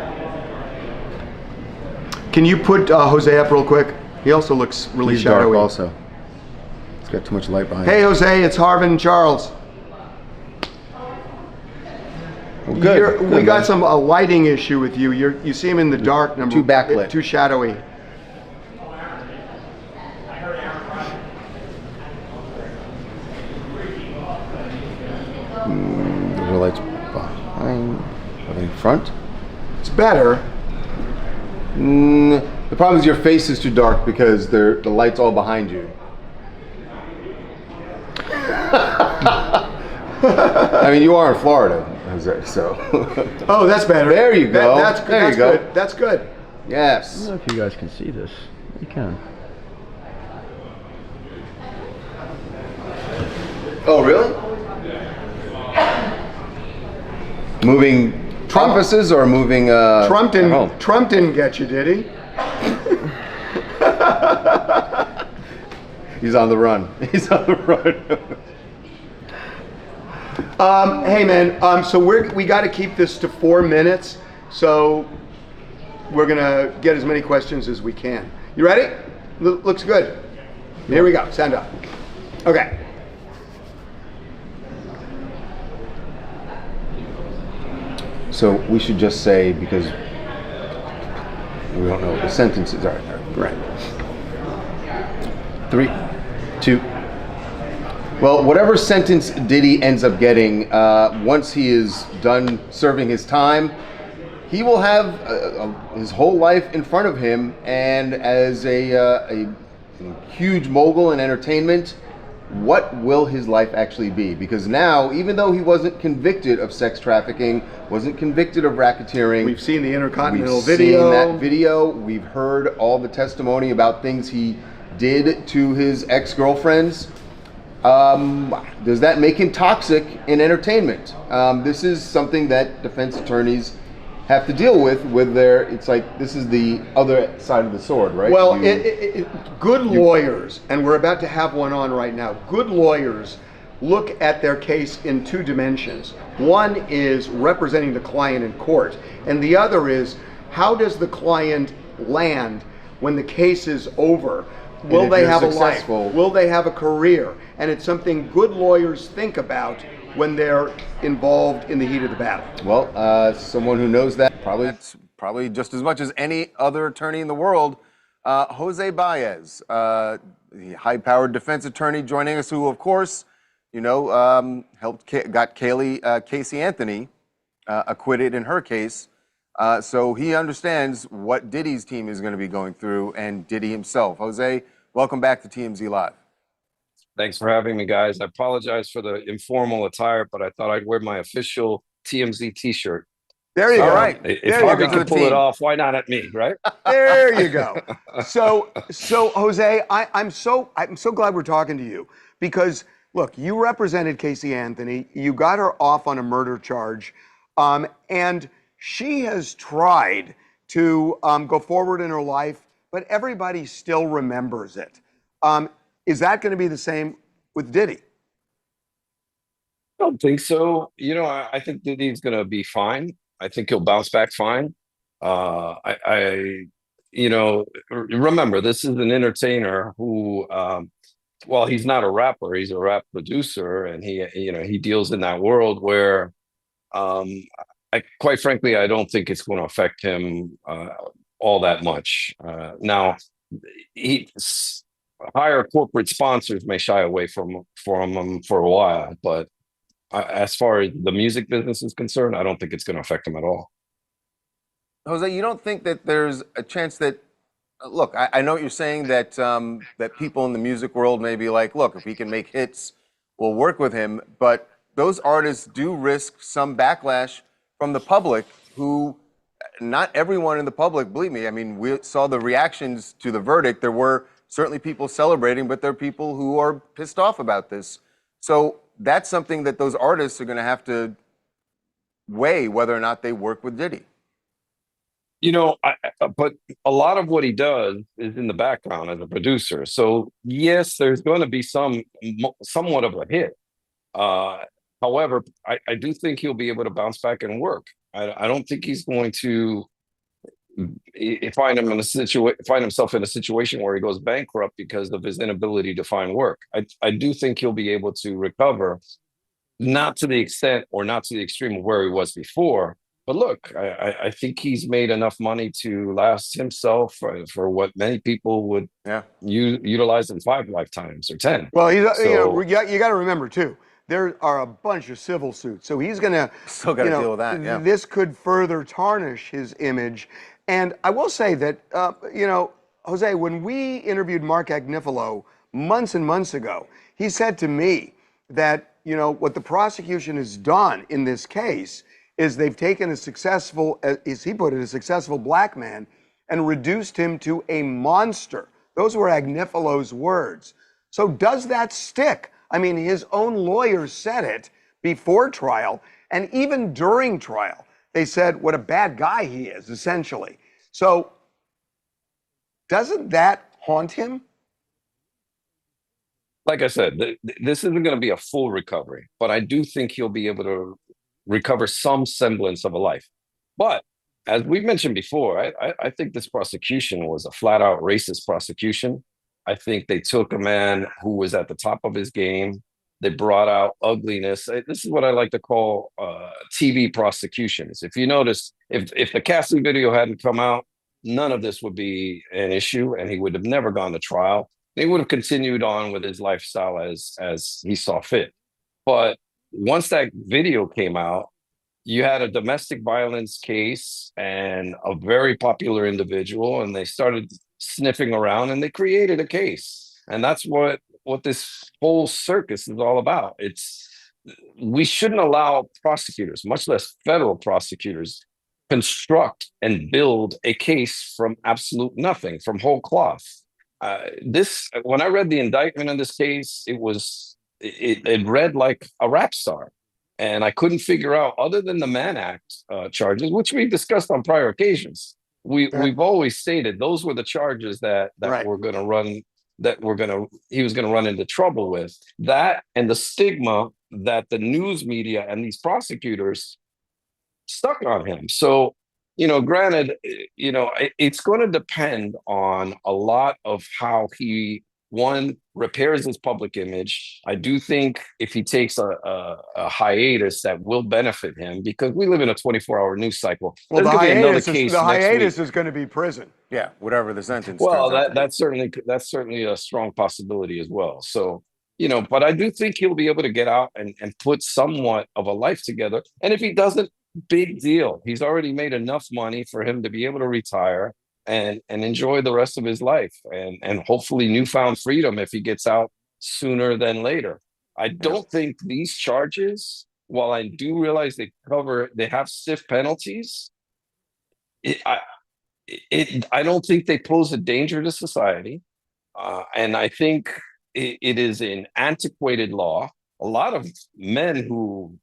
Can you put Jose up real quick? He also looks really He's shadowy. dark also. It's got too much light behind Hey it. Jose, it's Harvin and Charles. Well, good. We got some lighting issue with you. You seem in the dark. Too backlit. Too shadowy. The real light's behind. Are they in front? It's better. The problem is your face is too dark because the light's all behind you. I mean, you are in Florida, Jose, so. Oh, that's better. There you go. That's good. There you go. Good. That's good. Yes. I don't know if you guys can see this. You can. Oh, really? Moving offices or moving Trump didn't. home? Trump didn't get you, did he? He's on the run. He's on the run. Hey man, so we got to keep this to 4 minutes, so we're gonna get as many questions as we can. You ready? Looks good. Here we go. Stand up. Okay. So we should just say, because we don't know what the sentences are. Right. 3, 2. Well, whatever sentence Diddy ends up getting, once he is done serving his time, he will have his whole life in front of him. And as a huge mogul in entertainment, what will his life actually be? Because now, even though he wasn't convicted of sex trafficking, wasn't convicted of racketeering, we've seen the Intercontinental We've video. seen that video. We've heard all the testimony about things he did to his ex-girlfriends. Does that make him toxic in entertainment? This is something that defense attorneys have to deal with their, it's like, this is the other side of the sword, right? Well, good lawyers, and we're about to have one on right now, good lawyers look at their case in 2 dimensions. One is representing the client in court, and the other is, how does the client land when the case is over? Will they have a life? Will they have a career? And it's something good lawyers think about when they're involved in the heat of the battle. Well, someone who knows that probably just as much as any other attorney in the world, Jose Baez, the high-powered defense attorney joining us, who of course, got Casey Anthony acquitted in her case. So he understands what Diddy's team is going to be going through and Diddy himself. Jose, welcome back to TMZ Live. Thanks for having me, guys. I apologize for the informal attire, but I thought I'd wear my official TMZ t-shirt. There you go. All right. If Harvey can pull it off, why not at me, right? There you go. So Jose, I'm so glad we're talking to you because look, you represented Casey Anthony. You got her off on a murder charge, and she has tried to go forward in her life, but everybody still remembers it. Is that going to be the same with Diddy? I don't think so. I think Diddy's going to be fine. I think he'll bounce back fine. Remember, this is an entertainer who, well, he's not a rapper. He's a rap producer, and he deals in that world where, quite frankly, I don't think it's going to affect him all that much. Now, higher corporate sponsors may shy away from him for a while, but as far as the music business is concerned, I don't think it's going to affect him at all. Jose, you don't think that there's a chance that, look, I know what you're saying, that that people in the music world may be like, look, if he can make hits, we'll work with him, but those artists do risk some backlash from the public who, not everyone in the public, believe me, I mean, we saw the reactions to the verdict. There were certainly people celebrating, but there are people who are pissed off about this. So that's something that those artists are going to have to weigh whether or not they work with Diddy. But a lot of what he does is in the background as a producer. So yes, there's going to be somewhat of a hit. However, I do think he'll be able to bounce back and work. I don't think he's going to find himself in a situation where he goes bankrupt because of his inability to find work. I do think he'll be able to recover, not to the extent or not to the extreme of where he was before. But look, I think he's made enough money to last himself for what many people would utilize in 5 lifetimes or 10. Well, you got to remember too, there are a bunch of civil suits, so he's going to still got to deal with that. Yeah. This could further tarnish his image. And I will say that, Jose, when we interviewed Mark Agnifilo months and months ago, he said to me that, what the prosecution has done in this case is they've taken a successful, as he put it, a successful black man and reduced him to a monster. Those were Agnifilo's words. So does that stick? I mean, his own lawyers said it before trial, and even during trial. They said what a bad guy he is, essentially. So doesn't that haunt him? Like I said, this isn't going to be a full recovery, but I do think he'll be able to recover some semblance of a life. But as we mentioned before, I think this prosecution was a flat out racist prosecution. I think they took a man who was at the top of his game. They brought out ugliness. This is what I like to call TV prosecutions. If you notice, if the casting video hadn't come out, none of this would be an issue, and he would have never gone to trial. He would have continued on with his lifestyle as he saw fit. But once that video came out, you had a domestic violence case and a very popular individual, and they started sniffing around and they created a case. And that's what this whole circus is all about. We shouldn't allow prosecutors, much less federal prosecutors, construct and build a case from absolute nothing, from whole cloth. When I read the indictment in this case, it read like a rap star. And I couldn't figure out, other than the Mann Act charges, which we discussed on prior occasions. We've always stated those were the charges that were going to run, he was going to run into trouble with. That and the stigma that the news media and these prosecutors stuck on him. So, granted, it's going to depend on a lot of how he, one, repairs his public image. I do think if he takes a hiatus, that will benefit him, because we live in a 24-hour news cycle. Well, the hiatus is going to be prison. Yeah, whatever the sentence. Well, that's certainly a strong possibility as well. So, but I do think he'll be able to get out and put somewhat of a life together. And if he doesn't, big deal. He's already made enough money for him to be able to retire and enjoy the rest of his life and hopefully newfound freedom if he gets out sooner than later. I don't think these charges, while I do realize they have stiff penalties, I don't think they pose a danger to society. And I think it is an antiquated law. A lot of men who,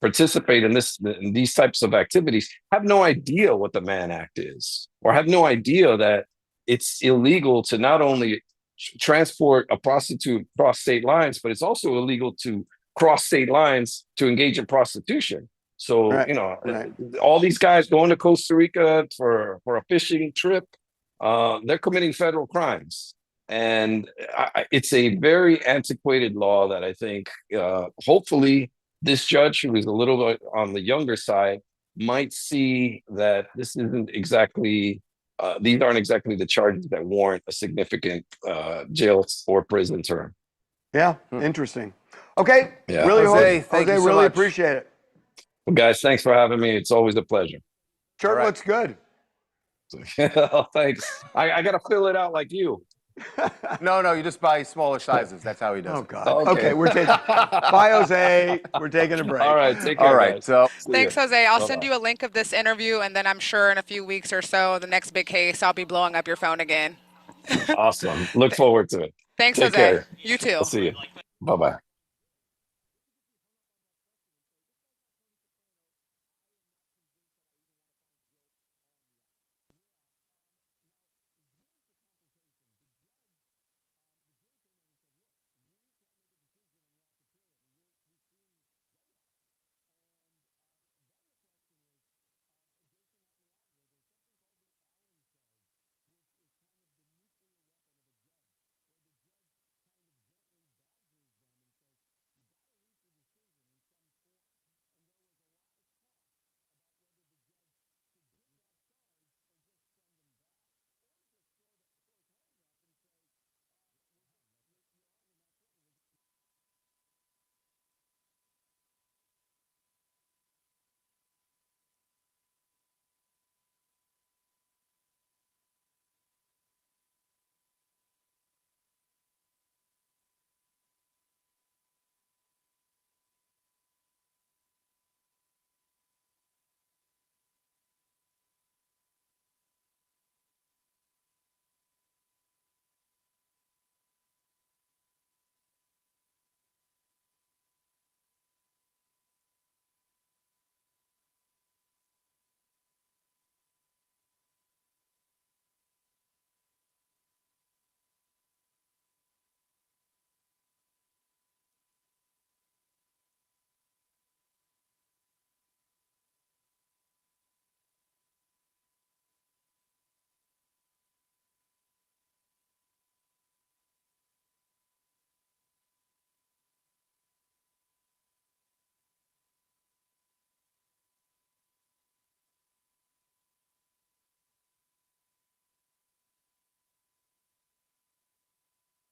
participate in these types of activities have no idea what the Mann Act is, or have no idea that it's illegal to not only transport a prostitute across state lines, but it's also illegal to cross state lines to engage in prostitution. So, all these guys going to Costa Rica for a fishing trip, they're committing federal crimes. And it's a very antiquated law that I think hopefully this judge, who is a little bit on the younger side, might see that this isn't exactly, these aren't exactly the charges that warrant a significant jail or prison term. Yeah, interesting. Okay, Yeah. really, Jose, thank you so really much. appreciate it. Well, guys, thanks for having me. It's always a pleasure. Shirt looks good. Thanks. I got to fill it out like you. No, you just buy smaller sizes. That's how he does it. Oh, God. Okay, we're taking, bye, Jose. We're taking a break. All right, take care. All right, guys. so. Thanks, Jose. I'll send you a link of this interview, and then I'm sure in a few weeks or so, the next big case, I'll be blowing up your phone again. Awesome. Look forward to it. Thanks, Take Jose. care. You too. I'll see you. Bye-bye.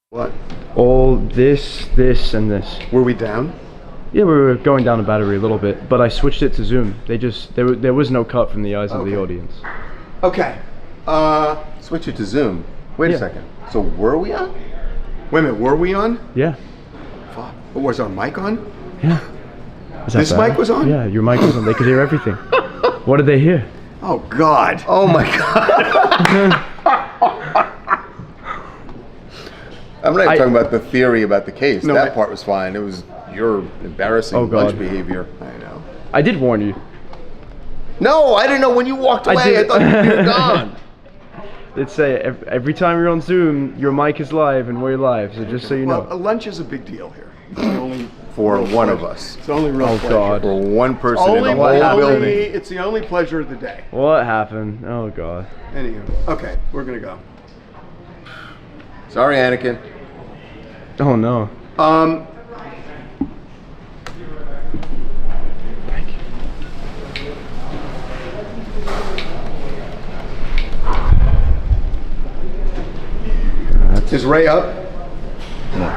What? All this, and this. Were we down? Yeah, we were going down the battery a little bit, but I switched it to Zoom. There was no cut from the eyes of the audience. Okay. Switch it to Zoom. Wait a second. So were we on? Wait a minute, were we on? Yeah. Fuck. Was our mic on? Yeah. Is that This bad? mic was on? Yeah, your mic was on. They could hear everything. What did they hear? Oh, God. Oh, my God. I'm not even talking about the theory about the case. No, that part was fine. It was your embarrassing lunch behavior. I know. I did warn you. No, I didn't know when you walked away. I thought you were gone. Let's say every time you're on Zoom, your mic is live and we're live. So just so you know. Well, lunch is a big deal here. It's the only for one of us. It's the only real pleasure. God. For one person only, in the whole building. It's the only pleasure of the day. What happened? Oh, God. Anywho, okay, we're gonna go. Sorry, Anakin. Oh, no. Is Ray up? No.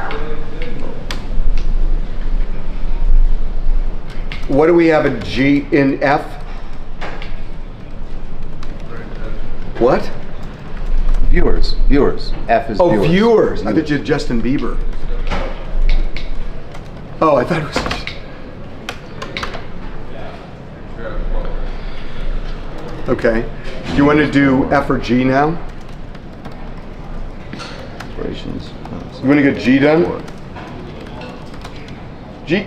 What do we have in G in F? What? Viewers. F is Oh, viewers. viewers. I thought you had Justin Bieber. Oh, I thought it was. Okay. Do you want to do F or G now? Operations. You want to get G done? G.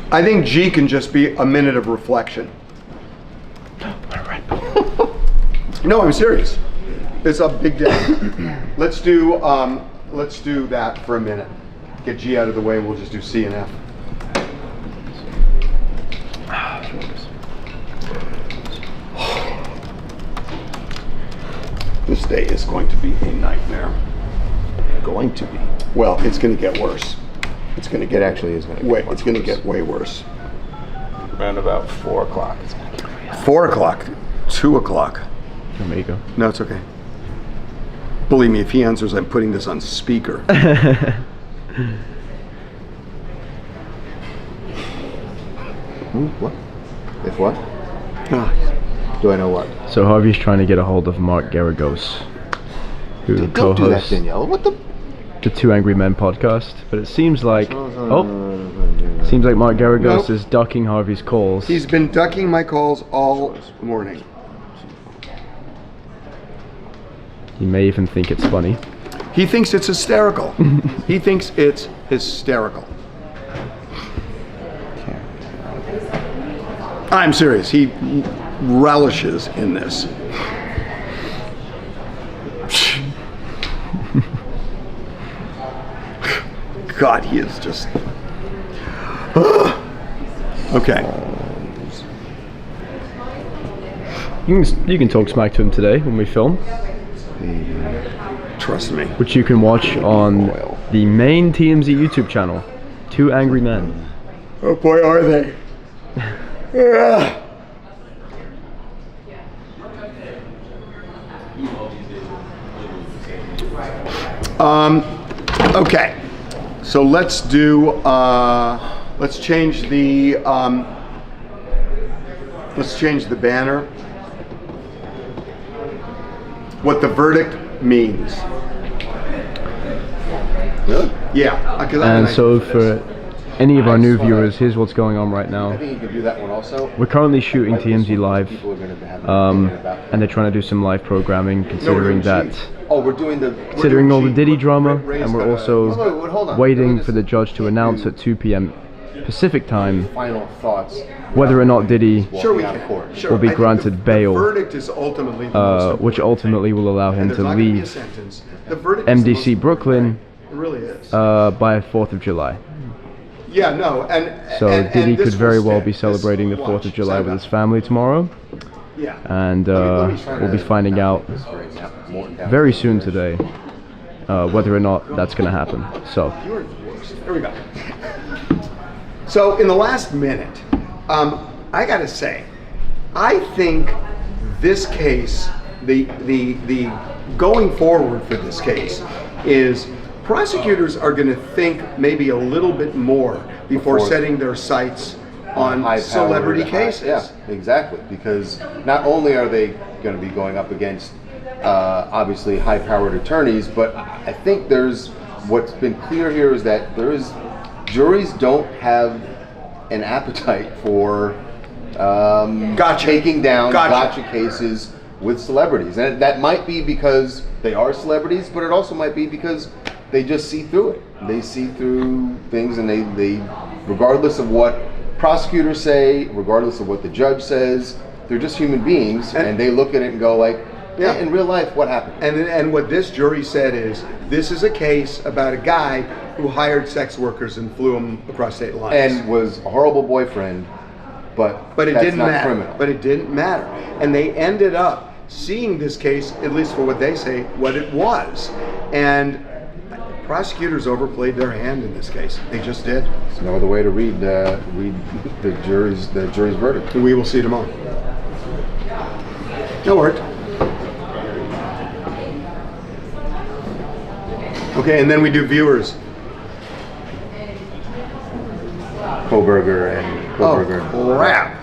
I think G can just be a minute of reflection. No, I'm serious. It's a big day. Let's do that for a minute. Get G out of the way, and we'll just do C and F. This day is going to be a nightmare. Going to be. Well, it's going to get worse. It's going to get It's going to get way worse. Around about 4 o'clock. It's going to get really 4 o'clock. 2 o'clock. There you go. No, it's okay. Believe me, if he answers, I'm putting this on speaker. What? If what? Ah. Do I know what? So Harvey's trying to get a hold of Mark Garagos, who Don't do that, co-hosts Danielle. What the? the Two Angry Men podcast. But it seems like seems like Mark Garagos is ducking Harvey's calls. He's been ducking my calls all morning. He may even think it's funny. He thinks it's hysterical. He thinks it's hysterical. I'm serious. He relishes in this. God, he is just. Okay. You can talk smack to him today when we film. Trust me. Which you can watch on the main TMZ YouTube channel, Two Angry Men. Oh boy, are they. Okay. So let's do, let's change the banner. What the verdict means. Really? Yeah. And so for any of our new viewers, here's what's going on right now. I think you could do that one also. We're currently shooting TMZ Live, and they're trying to do some live programming, considering that. Oh, we're doing the. Considering all the Diddy drama, and we're also waiting for the judge to announce at 2 p.m. Pacific time Final thoughts. whether or not Diddy Sure we can. Sure. will be I think granted bail, The verdict is ultimately the most which ultimately will allow him and there's to not gonna be a leave sentence. The verdict is the MDC most Brooklyn It really is. by 4th of July. Yeah, no, and So Diddy this could very will well stand. be celebrating the This- 4th of July watch, with his family tomorrow. Yeah. And Let me try we'll be to- finding out very soon today whether or not that's going to happen. So You're the worst. There we go. So in the last minute, I got to say, I think this case, the going forward for this case, is prosecutors are going to think maybe a little bit more before setting their sights on celebrity cases. Yeah, exactly. Because not only are they going to be going up against obviously high-powered attorneys, but I think what's been clear here is that juries don't have an appetite for taking down gotcha cases with celebrities, and that might be because they are celebrities, but it also might be because they just see through it. They see through things, and they regardless of what prosecutors say, regardless of what the judge says, they're just human beings, and they look at it and go like, yeah, in real life, what happened? And what this jury said is, this is a case about a guy who hired sex workers and flew them across state lines. And was a horrible boyfriend, but it that's didn't not matter. criminal. But it didn't matter. And they ended up seeing this case, at least for what they say, what it was. And prosecutors overplayed their hand in this case. They just did. There's no other way to read the jury's verdict. We will see tomorrow. That worked. Okay, and then we do viewers. Coberger and Coberger. Oh, crap.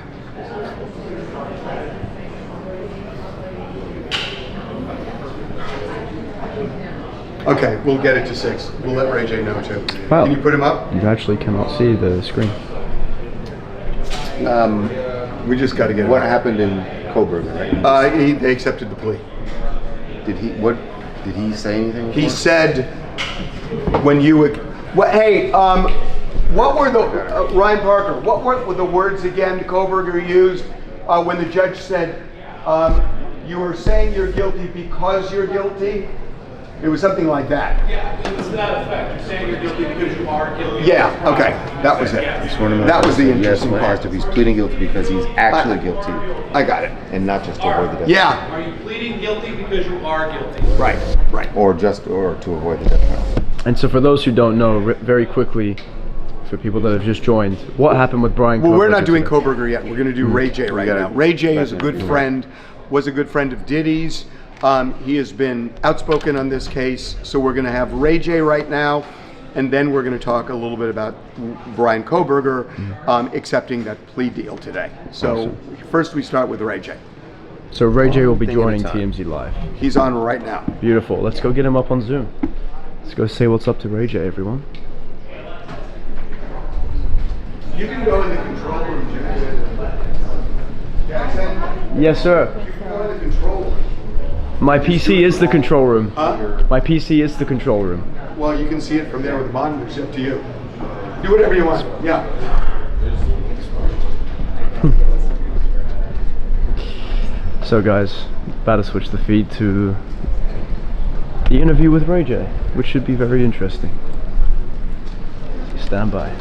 Okay, we'll get it to 6. We'll let Ray J know too. Wow. Can you put him up? You actually cannot see the screen. We just got to get. What happened in Coberger? Right? They accepted the plea. Did he say anything? He said when you would. Well, hey, what were the Ryan Parker? What were the words again Coberger used when the judge said you were saying you're guilty because you're guilty? It was something like that. Yeah, it's to that effect. You're saying you're guilty because you are guilty. Yeah. Okay. That was it. That was the interesting part. If he's pleading guilty because he's actually guilty. I got it. And not just to avoid the death Yeah. Are you pleading guilty because you are guilty? Right. Right. Or to avoid the death penalty. And so for those who don't know, very quickly, for people that have just joined, what happened with Brian Coberger? Well, we're not doing Coberger yet. We're going to do Ray J right now. Ray J is a good friend, was a good friend of Diddy's. He has been outspoken on this case, so we're going to have Ray J right now, and then we're going to talk a little bit about Brian Coberger accepting that plea deal today. So first we start with Ray J. So Ray J will be joining TMZ Live. He's on right now. Beautiful. Let's go get him up on Zoom. Let's go say what's up to Ray J, everyone. You can go in the control room, Jackson. Yes, sir. You can go in the control room. My PC is the control room. Huh? My PC is the control room. Well, you can see it from there with the monitors. Up to you. Do whatever you want. Yeah. So guys, about to switch the feed to the interview with Ray J, which should be very interesting. Stand by.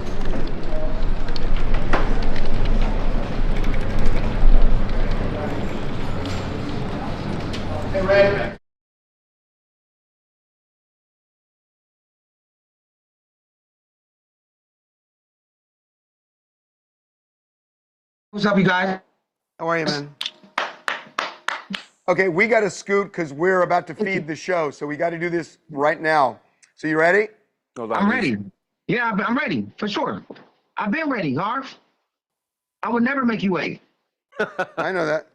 Hey, Ray. What's up, you guys? How are you, man? Okay, we got to scoot because we're about to feed the show, so we got to do this right now. So you ready? I'm ready. Yeah, I'm ready, for sure. I've been ready, Harv. I would never make you wait. I know that.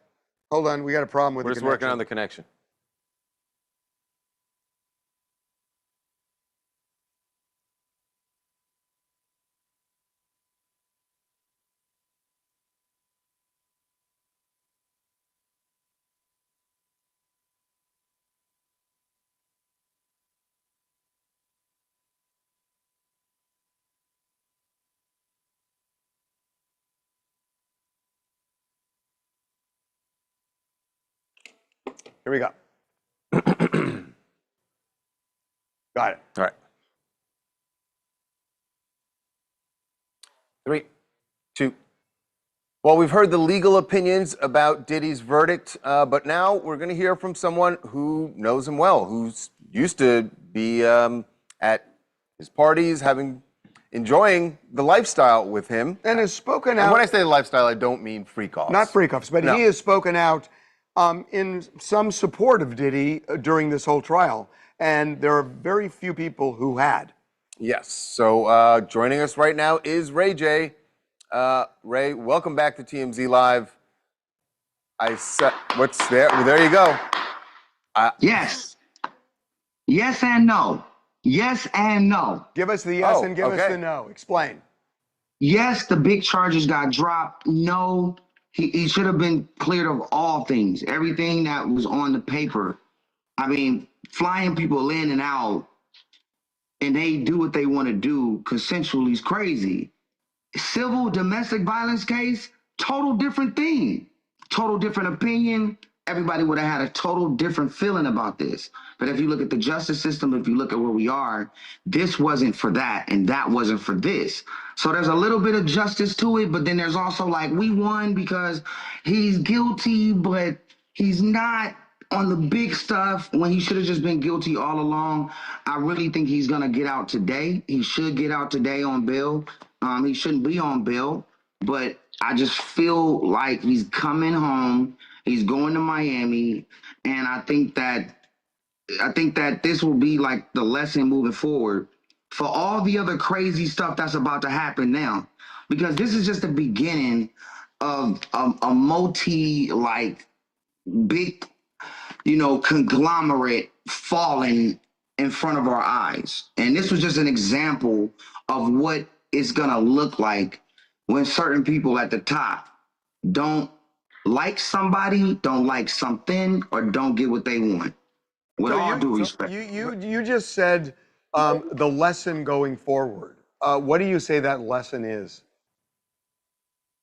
Hold on, we got a problem with We're the just connection. working on the connection. Here we go. Got it. All right. 3, 2. Well, we've heard the legal opinions about Diddy's verdict, but now we're going to hear from someone who knows him well, who's used to be at his parties, enjoying the lifestyle with him. And has spoken And out. when I say lifestyle, I don't mean freak-offs. Not freak-offs, but No. he has spoken out in some support of Diddy during this whole trial. And there are very few people who had. Yes. So joining us right now is Ray J. Ray, welcome back to TMZ Live. What's there? Well, there you go. Yes. Yes and no. Yes and no. Give us the yes and give us the no. Explain. Yes, the big charges got dropped. No, he should have been cleared of all things. Everything that was on the paper. I mean, flying people in and out and they do what they want to do consensually is crazy. Civil domestic violence case, total different thing. Total different opinion. Everybody would have had a total different feeling about this. But if you look at the justice system, if you look at where we are, this wasn't for that and that wasn't for this. So there's a little bit of justice to it, but then there's also like, we won because he's guilty, but he's not on the big stuff when he should have just been guilty all along. I really think he's going to get out today. He should get out today on bail. He shouldn't be on bail, but I just feel like he's coming home. He's going to Miami, and I think that this will be like the lesson moving forward for all the other crazy stuff that's about to happen now. because this is just the beginning of a multi like big, conglomerate falling in front of our eyes. And this was just an example of what it's gonna look like when certain people at the top don't like somebody, don't like something, or don't get what they want. With all due respect. You just said the lesson going forward. What do you say that lesson is?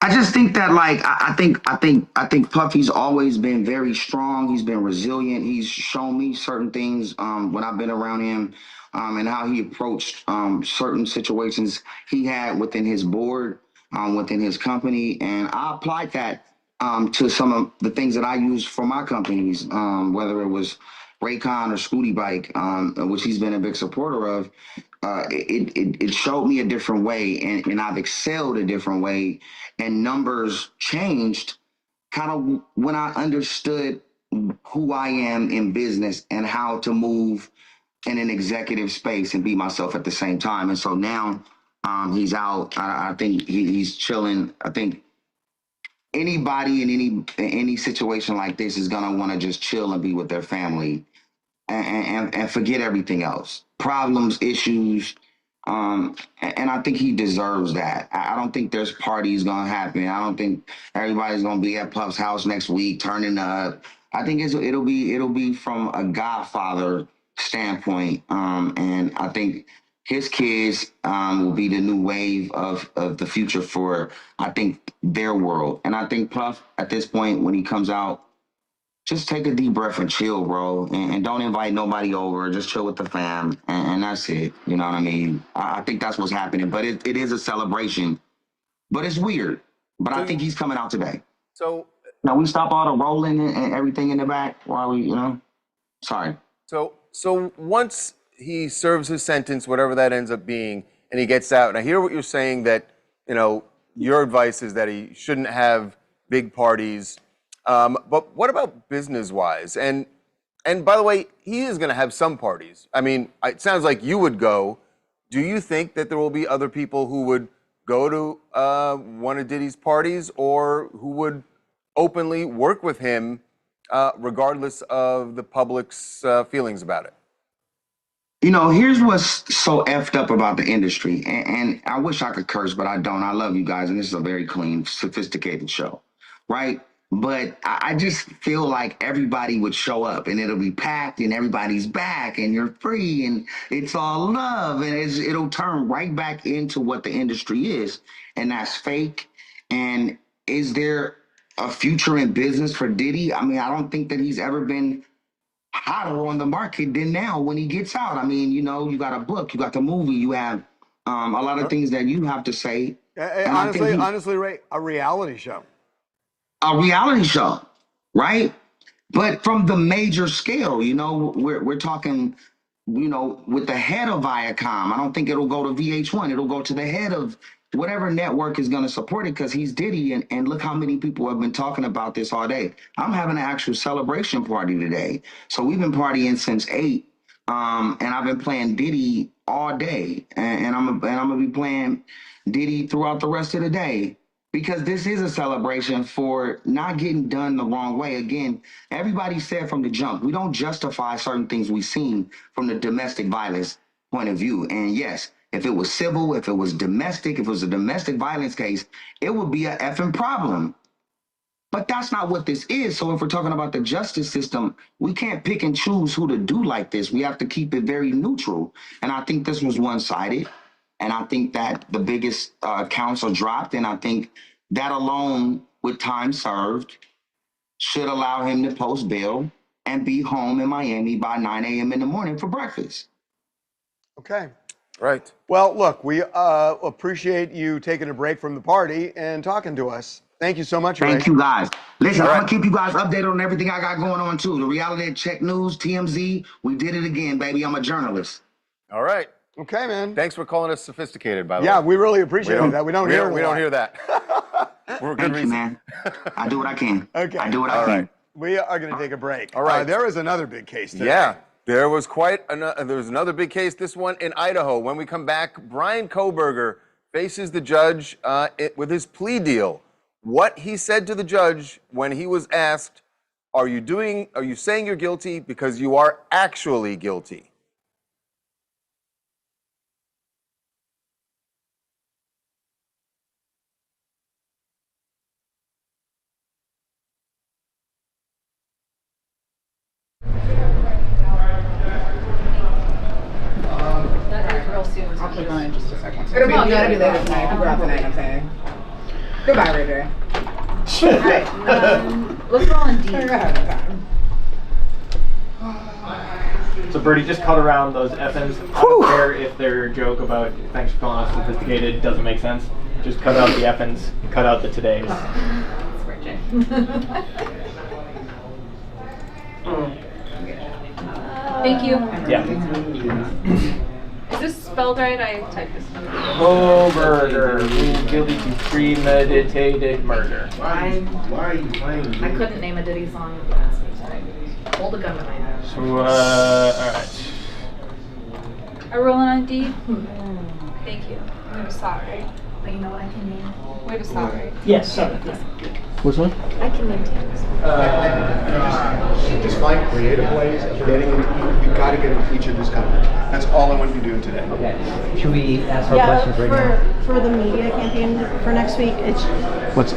I just think that I think Puffy's always been very strong. He's been resilient. He's shown me certain things when I've been around him, and how he approached certain situations he had within his board, within his company, and I applied that to some of the things that I use for my companies, whether it was Raycon or Scooty Bike, which he's been a big supporter of. It showed me a different way, and I've excelled a different way, and numbers changed kind of when I understood who I am in business and how to move in an executive space and be myself at the same time. And so now he's out. I think he's chilling. I think anybody in any situation like this is gonna want to just chill and be with their family and forget everything else. Problems, issues, and I think he deserves that. I don't think there's parties gonna happen. I don't think everybody's gonna be at Puff's house next week turning up. I think it'll be from a Godfather standpoint, and I think his kids will be the new wave of the future for, I think, their world. And I think Puff at this point when he comes out, just take a deep breath and chill, bro. And don't invite nobody over. Just chill with the fam. And that's it. You know what I mean? I think that's what's happening. But it is a celebration. But it's weird. But I think he's coming out today. So now we stop all the rolling and everything in the back while we, sorry. So once he serves his sentence, whatever that ends up being, and he gets out, and I hear what you're saying that, your advice is that he shouldn't have big parties. But what about business-wise? And by the way, he is going to have some parties. I mean, it sounds like you would go. Do you think that there will be other people who would go to one of Diddy's parties or who would openly work with him regardless of the public's feelings about it? Here's what's so effed up about the industry. And I wish I could curse, but I don't. I love you guys, and this is a very clean, sophisticated show, right? But I just feel like everybody would show up and it'll be packed and everybody's back and you're free and it's all love and it'll turn right back into what the industry is, and that's fake. And is there a future in business for Diddy? I mean, I don't think that he's ever been hotter on the market than now when he gets out. I mean, you got a book, you got the movie, you have a lot of things that you have to say. Honestly, Ray, a reality show. A reality show, right? But from the major scale, we're talking, with the head of Viacom. I don't think it'll go to VH1. It'll go to the head of whatever network is going to support it because he's Diddy. And look how many people have been talking about this all day. I'm having an actual celebration party today. So we've been partying since 8. And I've been playing Diddy all day. And I'm going to be playing Diddy throughout the rest of the day. Because this is a celebration for not getting done the wrong way. Again, everybody said from the jump, we don't justify certain things we've seen from the domestic violence point of view. And yes, if it was civil, if it was domestic, if it was a domestic violence case, it would be an effing problem. But that's not what this is. So if we're talking about the justice system, we can't pick and choose who to do like this. We have to keep it very neutral. And I think this was one-sided. And I think that the biggest counts are dropped. And I think that alone, with time served, should allow him to post bail and be home in Miami by 9 a.m. in the morning for breakfast. Okay. Right. Well, look, we appreciate you taking a break from the party and talking to us. Thank you so much, Ray. Thank you, guys. Listen, I'm going to keep you guys updated on everything I got going on, too. The Reality Check News, TMZ, we did it again, baby. I'm a journalist. All right. Okay, man. Thanks for calling us sophisticated, by the way. Yeah, we really appreciate that. We don't hear that. For a good reason. Man. I do what I can. Okay. I do what I can. Right. We are going to take a break. All right. There is another big case today. Yeah, there was another big case, this one in Idaho. When we come back, Brian Coberger faces the judge with his plea deal. What he said to the judge when he was asked, are you saying you're guilty because you are actually guilty? I'll put it on in just a second. It'll be later tonight. Figure out the name I'm saying. Goodbye, Ray J. Let's roll in D. So Birdie, just cut around those effins. I don't care if their joke about thanks for calling us sophisticated doesn't make sense. Just cut out the effins, cut out the todays. Thank you. Yeah. Is this spelled right? I typed this. Coberger, guilty to premeditated murder. I couldn't name a Diddy song if you asked me today. Hold a gun to my head. So, alright. Are we rolling on D? Thank you. We have a slot, right? But you know what I can name? We have a slot, right? Yes, sorry. Which one? I can name Taylor's. Just find creative ways of getting in. You've got to get into each of these companies. That's all I want to be doing today. Okay. Should we ask our questions right now? For the media campaign for next week,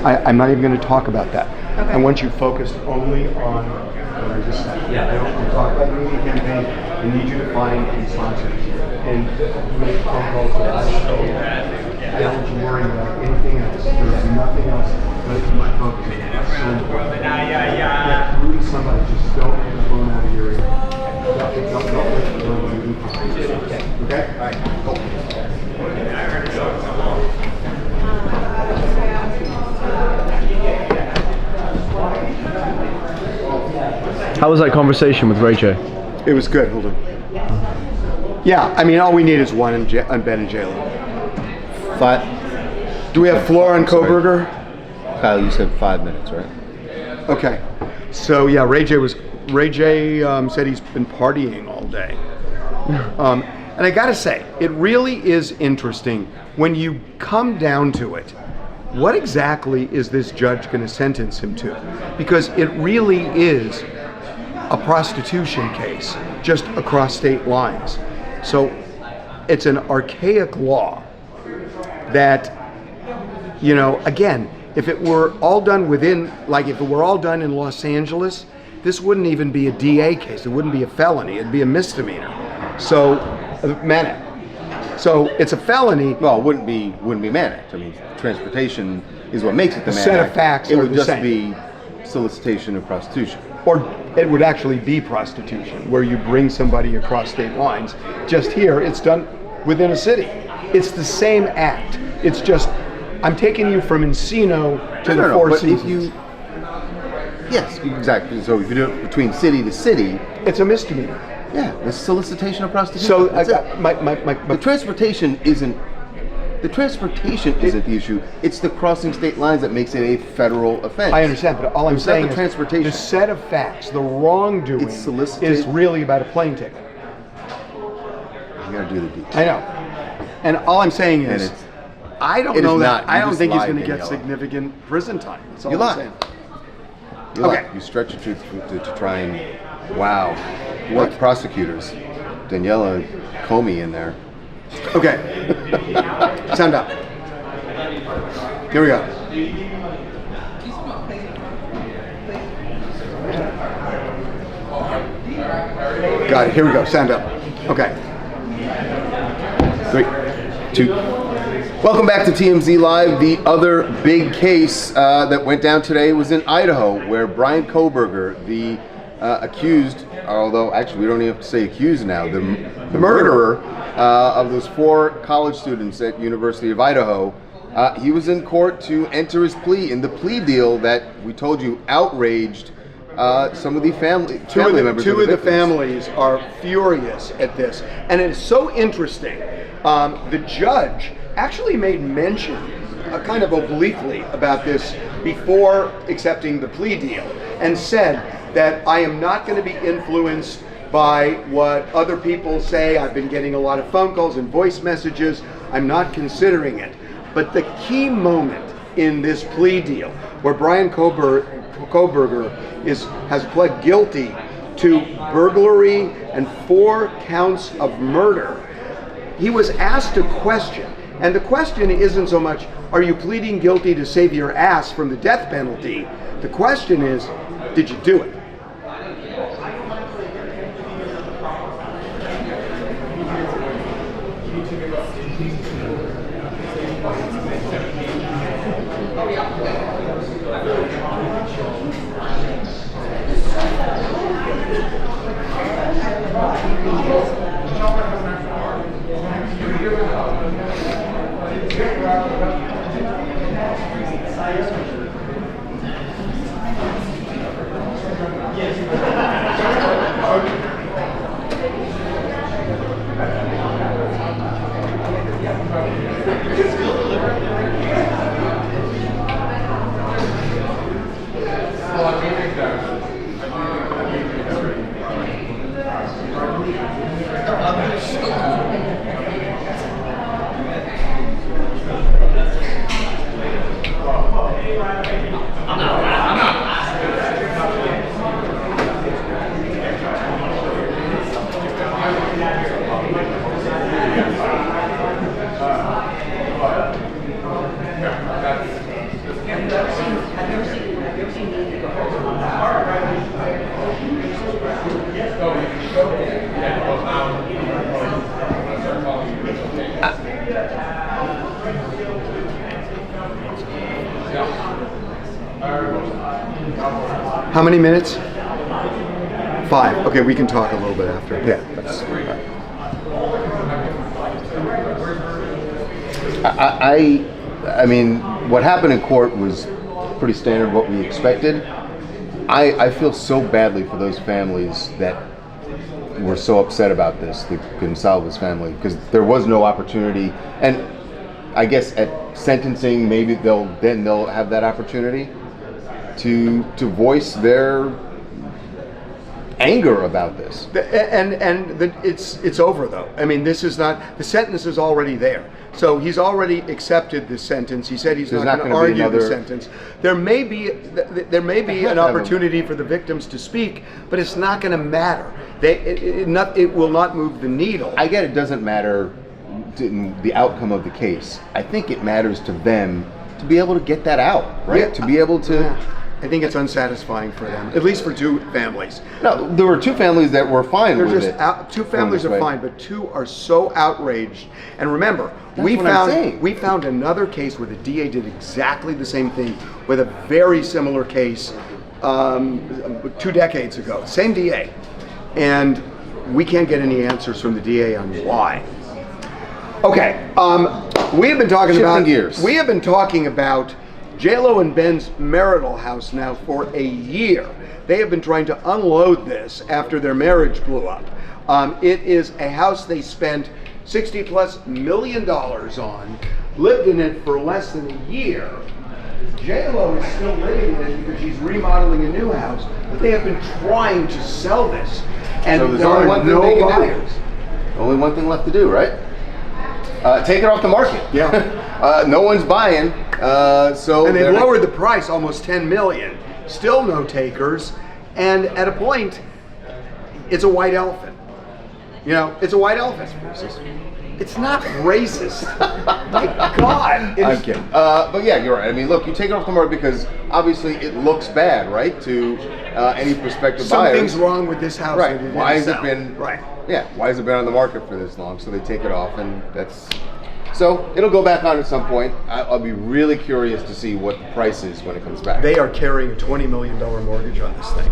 I'm not even going to talk about that. Okay. I want you focused only on what I just said. I don't want to talk about the media campaign. I need you to find a sponsor and make phone calls to us. I don't want you worrying about anything else. There's nothing else but my focus. It's so important. Yeah, really somebody just don't get the phone out of your ear. Don't let the phone do it. Okay? All right, go. How was that conversation with Ray J? It was good. Hold on. Yeah, I mean, all we need is one on Ben and Jalen. Do we have floor on Coberger? Kyle, you said 5 minutes, right? Okay. So yeah, Ray J said he's been partying all day. And I gotta say, it really is interesting when you come down to it. What exactly is this judge going to sentence him to? Because it really is a prostitution case just across state lines. So it's an archaic law that, you know, again, if it were all done within, like if it were all done in Los Angeles, this wouldn't even be a DA case. It wouldn't be a felony. It'd be a misdemeanor. So, manic. So it's a felony. Well, it wouldn't be manic. I mean, transportation is what makes it the manic. Set of facts. It would the just same. be solicitation of prostitution. Or it would actually be prostitution, where you bring somebody across state lines. Just here, it's done within a city. It's the same act. It's just, I'm taking you from Encino to the Four Seasons. Yes, exactly. So if you do it between city to city, it's a misdemeanor. Yeah, it's solicitation of prostitution. So the transportation isn't the issue. It's the crossing state lines that makes it a federal offense. I understand, but all I'm saying is transportation. The set of facts, the wrongdoing, is really about a plane ticket. You got to do the details. I know, and all I'm saying is, I don't know that. I don't think he's going to get significant prison time. That's all I'm saying. You lie. You stretch the truth to try and wow. What prosecutors? Daniela Comey in there. Okay. Sound up. Here we go. Got it. Here we go. Sound up. Okay. 3, 2. Welcome back to TMZ Live. The other big case that went down today was in Idaho, where Brian Coberger, the accused, although actually we don't even have to say accused now, the murderer of those 4 college students at University of Idaho, he was in court to enter his plea in the plea deal that we told you outraged some of the family members. Two of the families are furious at this, and it's so interesting. The judge actually made mention, kind of obliquely, about this before accepting the plea deal, and said that I am not going to be influenced by what other people say. I've been getting a lot of phone calls and voice messages. I'm not considering it. But the key moment in this plea deal, where Brian Coberger has pled guilty to burglary and 4 counts of murder, he was asked a question. And the question isn't so much, are you pleading guilty to save your ass from the death penalty? The question is, did you do it? How many minutes? 5. Okay, we can talk a little bit after. Yeah, that's I mean, what happened in court was pretty standard, what we expected. I feel so badly for those families that were so upset about this, the Gonsalves family, because there was no opportunity. And I guess at sentencing, maybe they'll have that opportunity to voice their anger about this. It's over though. I mean, this is not, the sentence is already there. So he's already accepted this sentence. He said he's not going to argue the sentence. There may be an opportunity for the victims to speak, but it's not going to matter. It will not move the needle. I get it doesn't matter the outcome of the case. I think it matters to them to be able to get that out, right? Yeah. To be able to. Yeah. I think it's unsatisfying for them, at least for 2 families. No, there were 2 families that were fine with it. 2 families are fine, but 2 are so outraged. And remember, we found another case where the DA did exactly the same thing with a very similar case 2 decades ago. Same DA. And we can't get any answers from the DA on why. Okay, we have been talking Shifting gears. We have been talking about J-Lo and Ben's marital house now for a year. They have been trying to unload this after their marriage blew up. It is a house they spent $60+ million on, lived in it for less than a year. J-Lo is still living in it because she's remodeling a new house, but they have been trying to sell this. And So there's there only are one thing no they can do. buyers. Only one thing left to do, right? Take it off the market. Yeah. No one's buying. And they've lowered the price almost $10 million. Still no takers. And at a point, it's a white elephant. You know, it's a white elephant. It's not racist. My God. I'm kidding. But yeah, you're right. I mean, look, you take it off the market because obviously it looks bad, right, to any prospective buyers. Something's wrong with this house. Right. That it Why has didn't it sell. been? Right. Yeah. Why has it been on the market for this long? So they take it off, and that's. So it'll go back on at some point. I'll be really curious to see what the price is when it comes back. They are carrying a $20 million mortgage on this thing.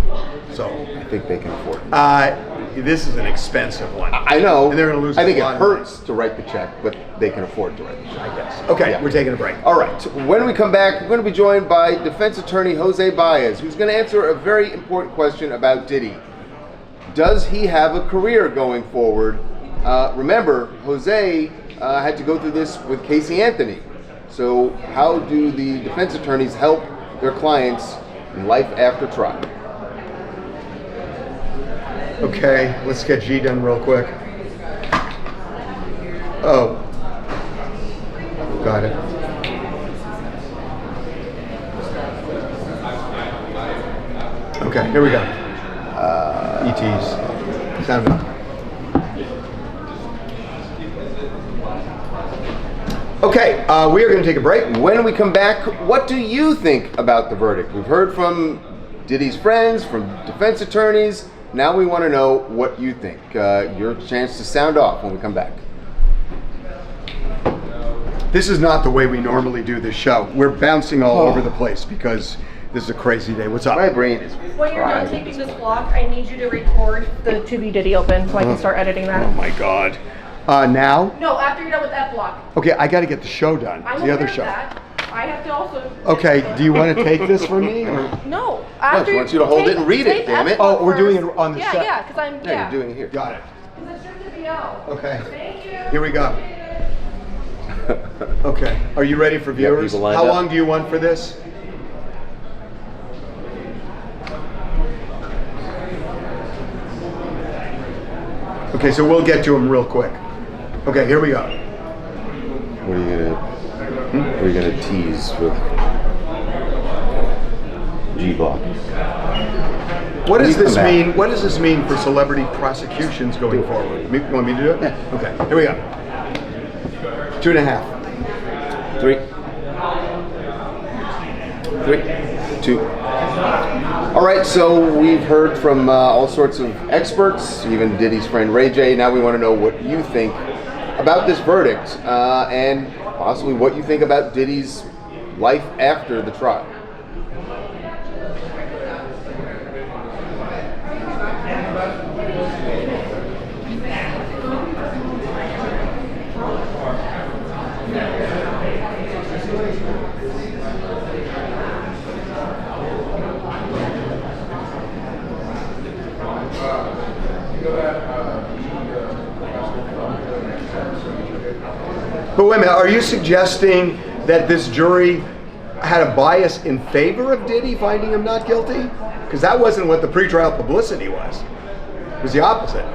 So I think they can afford it. This is an expensive one. I know. And they're going to lose I think a it lot of hurts to write the check, but they can afford to write the check. I guess. Okay, Yeah. we're taking a break. All right. When we come back, we're going to be joined by defense attorney Jose Baez, who's going to answer a very important question about Diddy. Does he have a career going forward? Remember, Jose had to go through this with Casey Anthony. So how do the defense attorneys help their clients in life after trial? Okay, let's get G done real quick. Oh. Got it. Okay, here we go. ETs. Sound off. Okay, we are going to take a break. When we come back, what do you think about the verdict? We've heard from Diddy's friends, from defense attorneys. Now we want to know what you think. Your chance to sound off when we come back. This is not the way we normally do this show. We're bouncing all over the place because this is a crazy day. What's up? My brain is When you're done taping this vlog, I need you to record the To Be Diddy Open so I can start editing that. Oh my God. Now? No, after you're done with that vlog. Okay, I got to get the show done. I'm The aware other of show. that. I have to also. Okay, do you want to take this from me? Or? No. No, she wants you to hold it and read it, damn it. Oh, we're doing it on the Yeah, set. yeah, because I'm. Yeah, you're doing it here. Got it. Because it's just to be out. Okay. Thank you. Here we go. Okay, are you ready for viewers? people lined How up? long do you want for this? Okay, so we'll get to them real quick. Okay, here we go. What are you gonna tease with G-Block? What does When you this come back. mean? What does this mean for celebrity prosecutions going forward? You want me to do it? Yeah. Okay, here we go. 2.5. 3, 2. All right, so we've heard from all sorts of experts, even Diddy's friend Ray J. Now we want to know what you think about this verdict and possibly what you think about Diddy's life after the trial. But wait a minute, are you suggesting that this jury had a bias in favor of Diddy finding him not guilty? Because that wasn't what the pretrial publicity was. It was the opposite.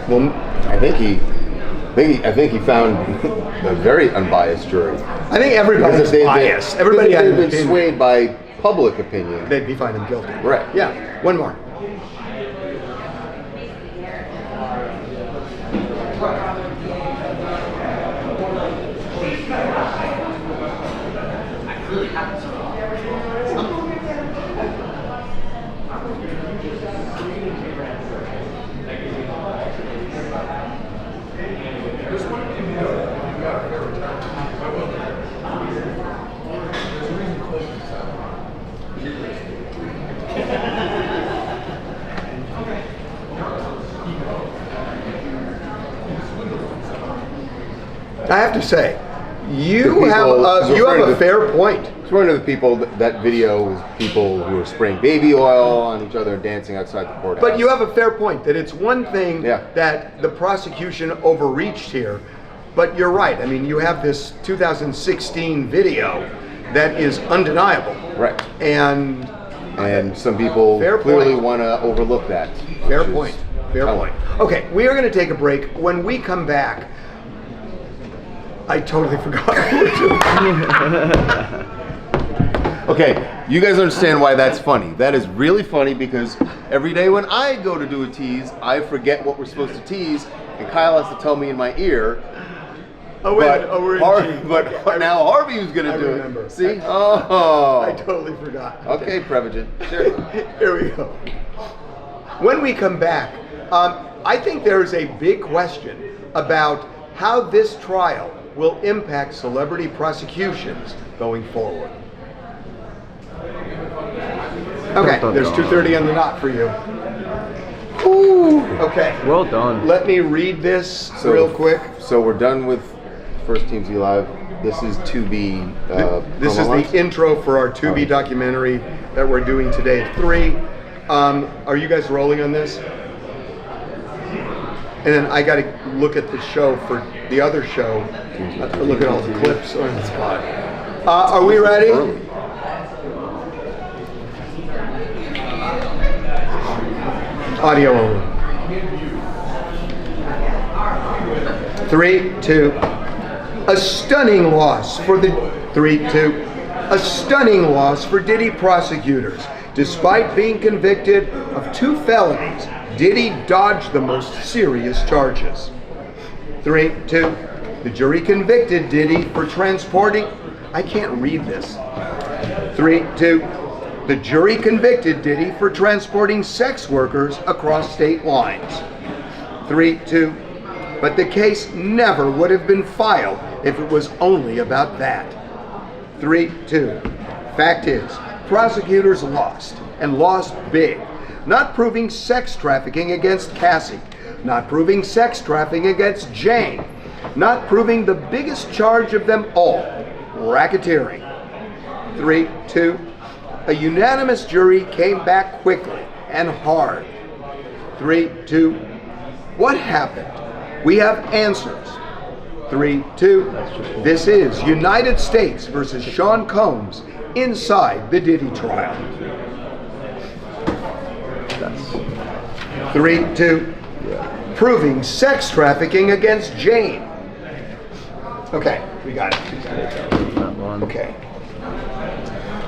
Well, I think he found a very unbiased jury. I think everybody's biased. Everybody had they've an been opinion. swayed by public opinion. They'd be finding him guilty. Right. Yeah. One more. I have to say, you have a fair point. It's one of the people that video is people who are spraying baby oil on each other and dancing outside the courthouse. But you have a fair point that it's one thing that the prosecution overreached here, but you're right. I mean, you have this 2016 video that is undeniable. Right. And some people clearly want to overlook that. Fair point. Fair point. Okay, we are going to take a break. When we come back, I totally forgot what we were doing. Okay, you guys understand why that's funny. That is really funny because every day when I go to do a tease, I forget what we're supposed to tease, and Kyle has to tell me in my ear. Oh, wait, we're in tease. But now Harvey was going to do it. See? I totally forgot. Okay, Prevagen. Sure. Here we go. When we come back, I think there is a big question about how this trial will impact celebrity prosecutions going forward. Okay, there's 2:30 on the dot for you. Ooh. Okay. Well done. Let me read this real quick. So we're done with First TMZ Live. This is to be. This is the intro for our To Be documentary that we're doing today at 3. Are you guys rolling on this? And then I got to look at the show for the other show. Look at all the clips on the spot. Are we ready? Audio only. 3, 2. A stunning loss for the 3-2. A stunning loss for Diddy prosecutors. Despite being convicted of 2 felonies, Diddy dodged the most serious charges. 3-2. The jury convicted Diddy for transporting. I can't read this. 3-2. The jury convicted Diddy for transporting sex workers across state lines. 3-2. But the case never would have been filed if it was only about that. 3-2. Fact is, prosecutors lost, and lost big. Not proving sex trafficking against Cassie. Not proving sex trafficking against Jane. Not proving the biggest charge of them all, racketeering. 3-2. A unanimous jury came back quickly and hard. 3-2. What happened? We have answers. 3-2. This is United States versus Sean Combs inside the Diddy trial. 3-2. Proving sex trafficking against Jane. Okay, we got it. Okay.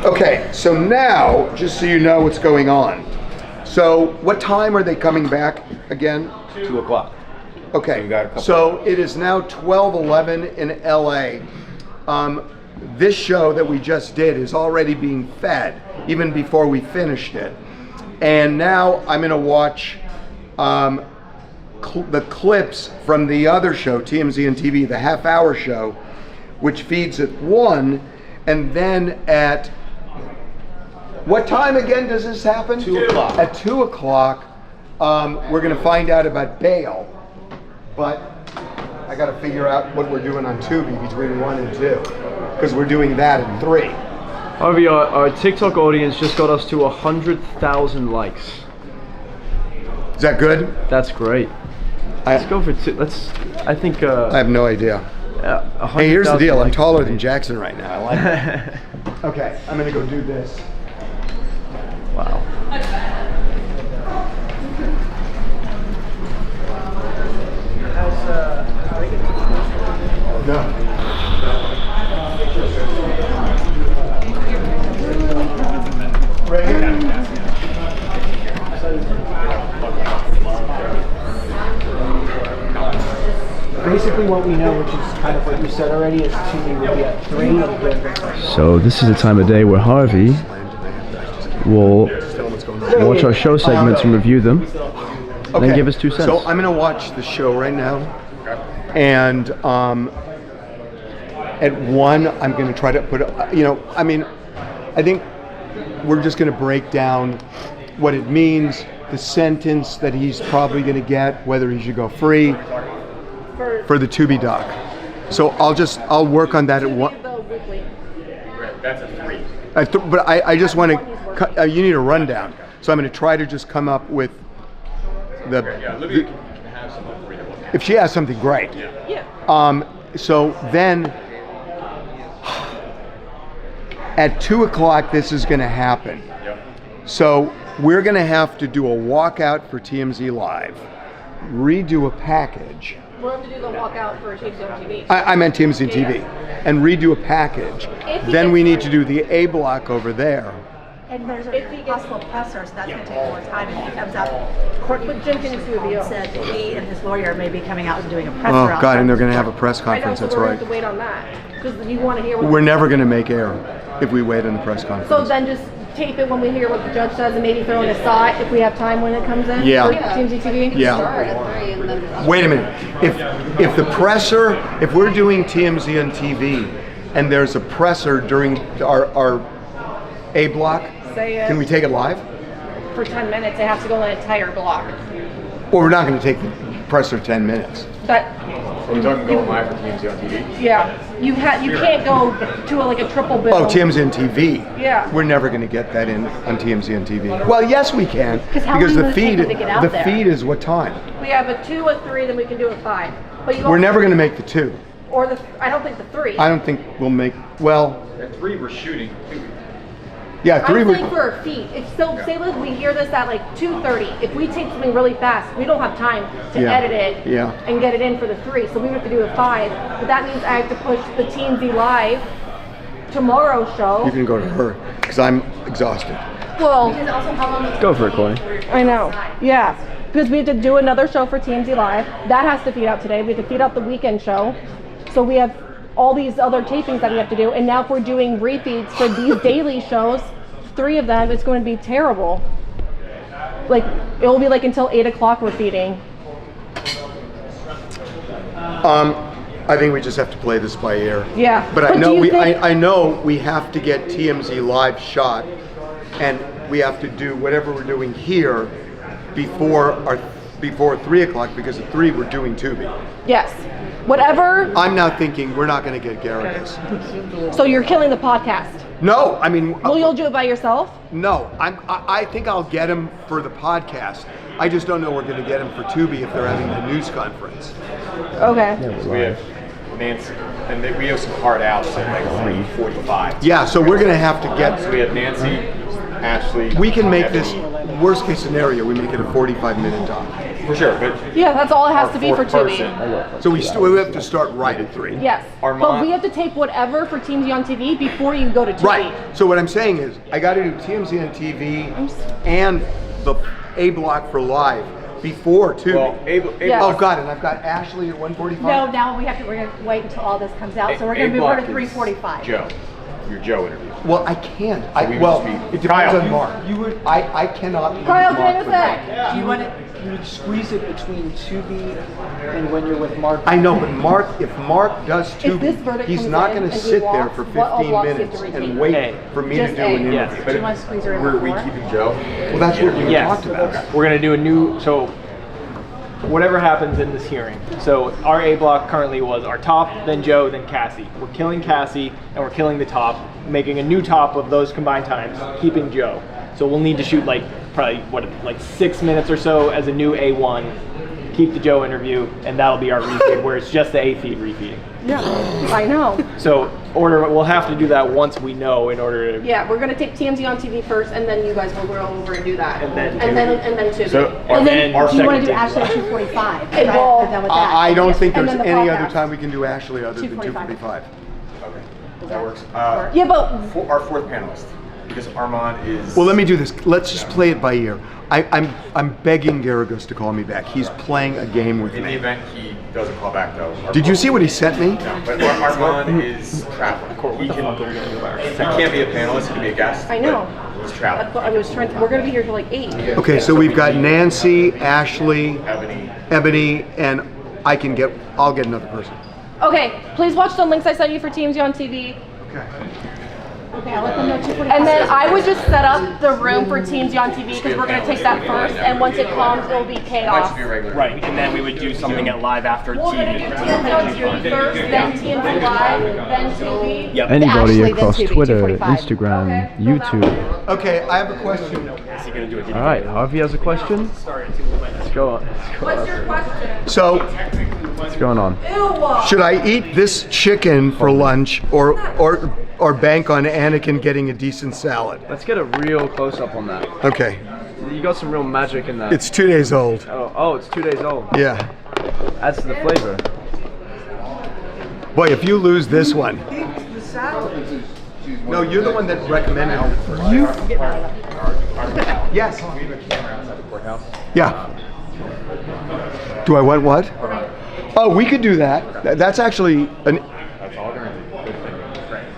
Okay, so now, just so you know what's going on. So, what time are they coming back again? 2 o'clock. Okay, so it is now 12:11 in LA. This show that we just did is already being fed, even before we finished it. And now I'm going to watch the clips from the other show, TMZ and TV, the half-hour show, which feeds at 1, and then at, what time again does this happen? 2 o'clock. At 2 o'clock, we're going to find out about bail. But I got to figure out what we're doing on Tubi between 1 and 2, because we're doing that at 3. Harvey, our TikTok audience just got us to 100,000 likes. Is that good? That's great. Let's go for 2. I think. I have no idea. Hey, here's the deal. I'm taller than Jackson right now. I like it. Okay, I'm gonna go do this. Wow. No. Right here. Basically what we know, which is kind of what you said already, is Tubi will be at 3. So this is the time of day where Harvey will watch our show segments and review them, and then give us 2 cents. So I'm gonna watch the show right now, and at 1 I'm gonna try to put, I think we're just gonna break down what it means, the sentence that he's probably gonna get, whether he should go free for the Tubi doc. So I'll work on that at 1. That's a 3. But I just want to, you need a rundown. So I'm going to try to just come up with the, Olivia can have some for you. if she has something great. Yeah. So then at 2 o'clock this is going to happen. Yep. So we're going to have to do a walkout for TMZ Live, redo a package. We'll have to do the walkout for TMZ on TV. I meant TMZ and TV, and redo a package. Then we need to do the A block over there. And there's a possible presser, so that's going to take more time if he comes out. But Jim can reveal. Said he and his lawyer may be coming out and doing a presser. Oh God, and they're going to have a press conference. I know, so That's we're right. going to have to wait on that because you want to hear. We're never going to make air if we wait on the press conference. So then just tape it when we hear what the judge says and maybe throw in a saw if we have time when it comes in. Yeah. For TMZ TV. Yeah. Wait a minute. If the presser, if we're doing TMZ on TV, and there's a presser during our A block, can we take it live? For 10 minutes, they have to go in an entire block. Well, we're not going to take the presser 10 minutes. But Are we talking going live for TMZ on TV? yeah, you can't go to a triple bill. Oh, TMZ on TV. Yeah. We're never going to get that in on TMZ on TV. Well, yes, we can, how because long the does it take feed them to get out there? feed is what time? We have a 2, a 3, then we can do a 5. But you We're also- never going to make the 2. Or the I don't think the 3. I don't think we'll make, well, At 3 we're shooting. Yeah, 3 I'm would. saying for a fee. If so, say like we hear this at like 2:30. If we take something really fast, we don't have time to Yeah. edit it Yeah. and get it in for the 3. So we would have to do a 5. But that means I have to push the TMZ Live tomorrow's show. You can go to her because I'm exhausted. Well, Go for it, Courtney. I know. Yeah. Because we have to do another show for TMZ Live. That has to feed out today. We have to feed out the weekend show. So we have all these other tapings that we have to do. And now if we're doing refeeds for these daily shows, 3 of them, it's going to be terrible. Like, it will be like until 8 o'clock we're feeding. I think we just have to play this by ear. Yeah. But I But know do you think- I know we have to get TMZ Live shot, and we have to do whatever we're doing here before 3 o'clock, because at 3 we're doing Tubi. Yes. Whatever. I'm now thinking we're not going to get Garrigus. So you're killing the podcast. No, I mean. Well, you'll do it by yourself? No, I think I'll get him for the podcast. I just don't know we're going to get him for Tubi if they're having the news conference. Okay. So we have Nancy, and then we have some hard outs at like 3:45. Yeah, so we're going to have to get. So we have Nancy, Ashley. We can make this Ebony. worst case scenario. We make it a 45-minute talk. For sure, but Yeah, that's all it has to be for fourth Tubi. person- So we have to start right at 3. Yes. Armand- But we have to tape whatever for TMZ on TV before you go to Tubi. Right. So what I'm saying is, I got to do TMZ on TV and the A block for live before Tubi. Well, Yes. Oh God, and I've got Ashley at 1:45. No, now we're gonna wait until all this comes out, so we're gonna move over to 3:45. Joe, your Joe interview. Well, I can't. So we would Well, just be- it depends Kyle, on Mark. You would. I cannot. leave Kyle, Mark can I for say? that. You would. You would squeeze it between Tubi and when you're with Mark. I know, but Mark, if Mark does If this Tubi, verdict he's comes not in going to and he sit there walks, for what all 15 walks you have minutes to repeat? and wait A. for me Just to do A. an interview. Yes. Do you want to squeeze her in Were we before? keeping Joe? Well, that's what we Yes. talked about. We're gonna do a new, so whatever happens in this hearing. So our A block currently was our top, then Joe, then Cassie. We're killing Cassie and we're killing the top, making a new top of those combined times, keeping Joe. So we'll need to shoot like probably like 6 minutes or so as a new A1, keep the Joe interview, and that'll be our refeed where it's just the A feed refeeding. Yeah, I know. So we'll have to do that once we know in order to. Yeah, we're gonna take TMZ on TV first, and then you guys will roll over and do that. And then Tubi. So And then our do you want second to do thing- Ashley at 2:45? Okay, Right? well, We're done with that. I don't think And there's then the any podcast. other time we can do Ashley other than 2:45. 2:45. Okay, that works. Yeah, but Our fourth panelist, because Armand is. Well, let me do this. Let's just play it by ear. I'm begging Garrigus to call me back. He's playing a game with In the me. event he doesn't call back, though. Did you see what he sent me? No, but Armand is traveling. He can't be a panelist. He can be a guest. I know. but He's That's traveling. what I was trying to. We're gonna be here till like 8. Okay, so we've got Nancy, Ashley, Ebony. Ebony, and I'll get another person. Okay, please watch the links I sent you for TMZ on TV. Okay, I'll let them know 2:45. And then I would just set up the room for TMZ on TV because we're gonna take that first, and once it comes, it'll be Might chaos. just be a regular. Right, and then we would do something at live after We're gonna TV. get TMZ on TV first, then TMZ Live, then TV. Yep. Anybody Ashley, then across Tubi, Twitter, 2:45. Instagram, Okay, YouTube. Okay, I have a question. All right, Harvey has a question. Let's go on. What's your question? So, What's going on? should I eat this chicken for lunch or bank on Anakin getting a decent salad? Let's get a real close up on that. Okay, You got some real magic in that. it's 2 days old. Oh, it's 2 days old. Yeah. Adds to the flavor. Boy, if you lose this one. No, you're the one that recommended it first. Yes. We have a camera outside the courthouse. Yeah. Do I want what? Oh, we could do that. That's actually That's all during the good thing.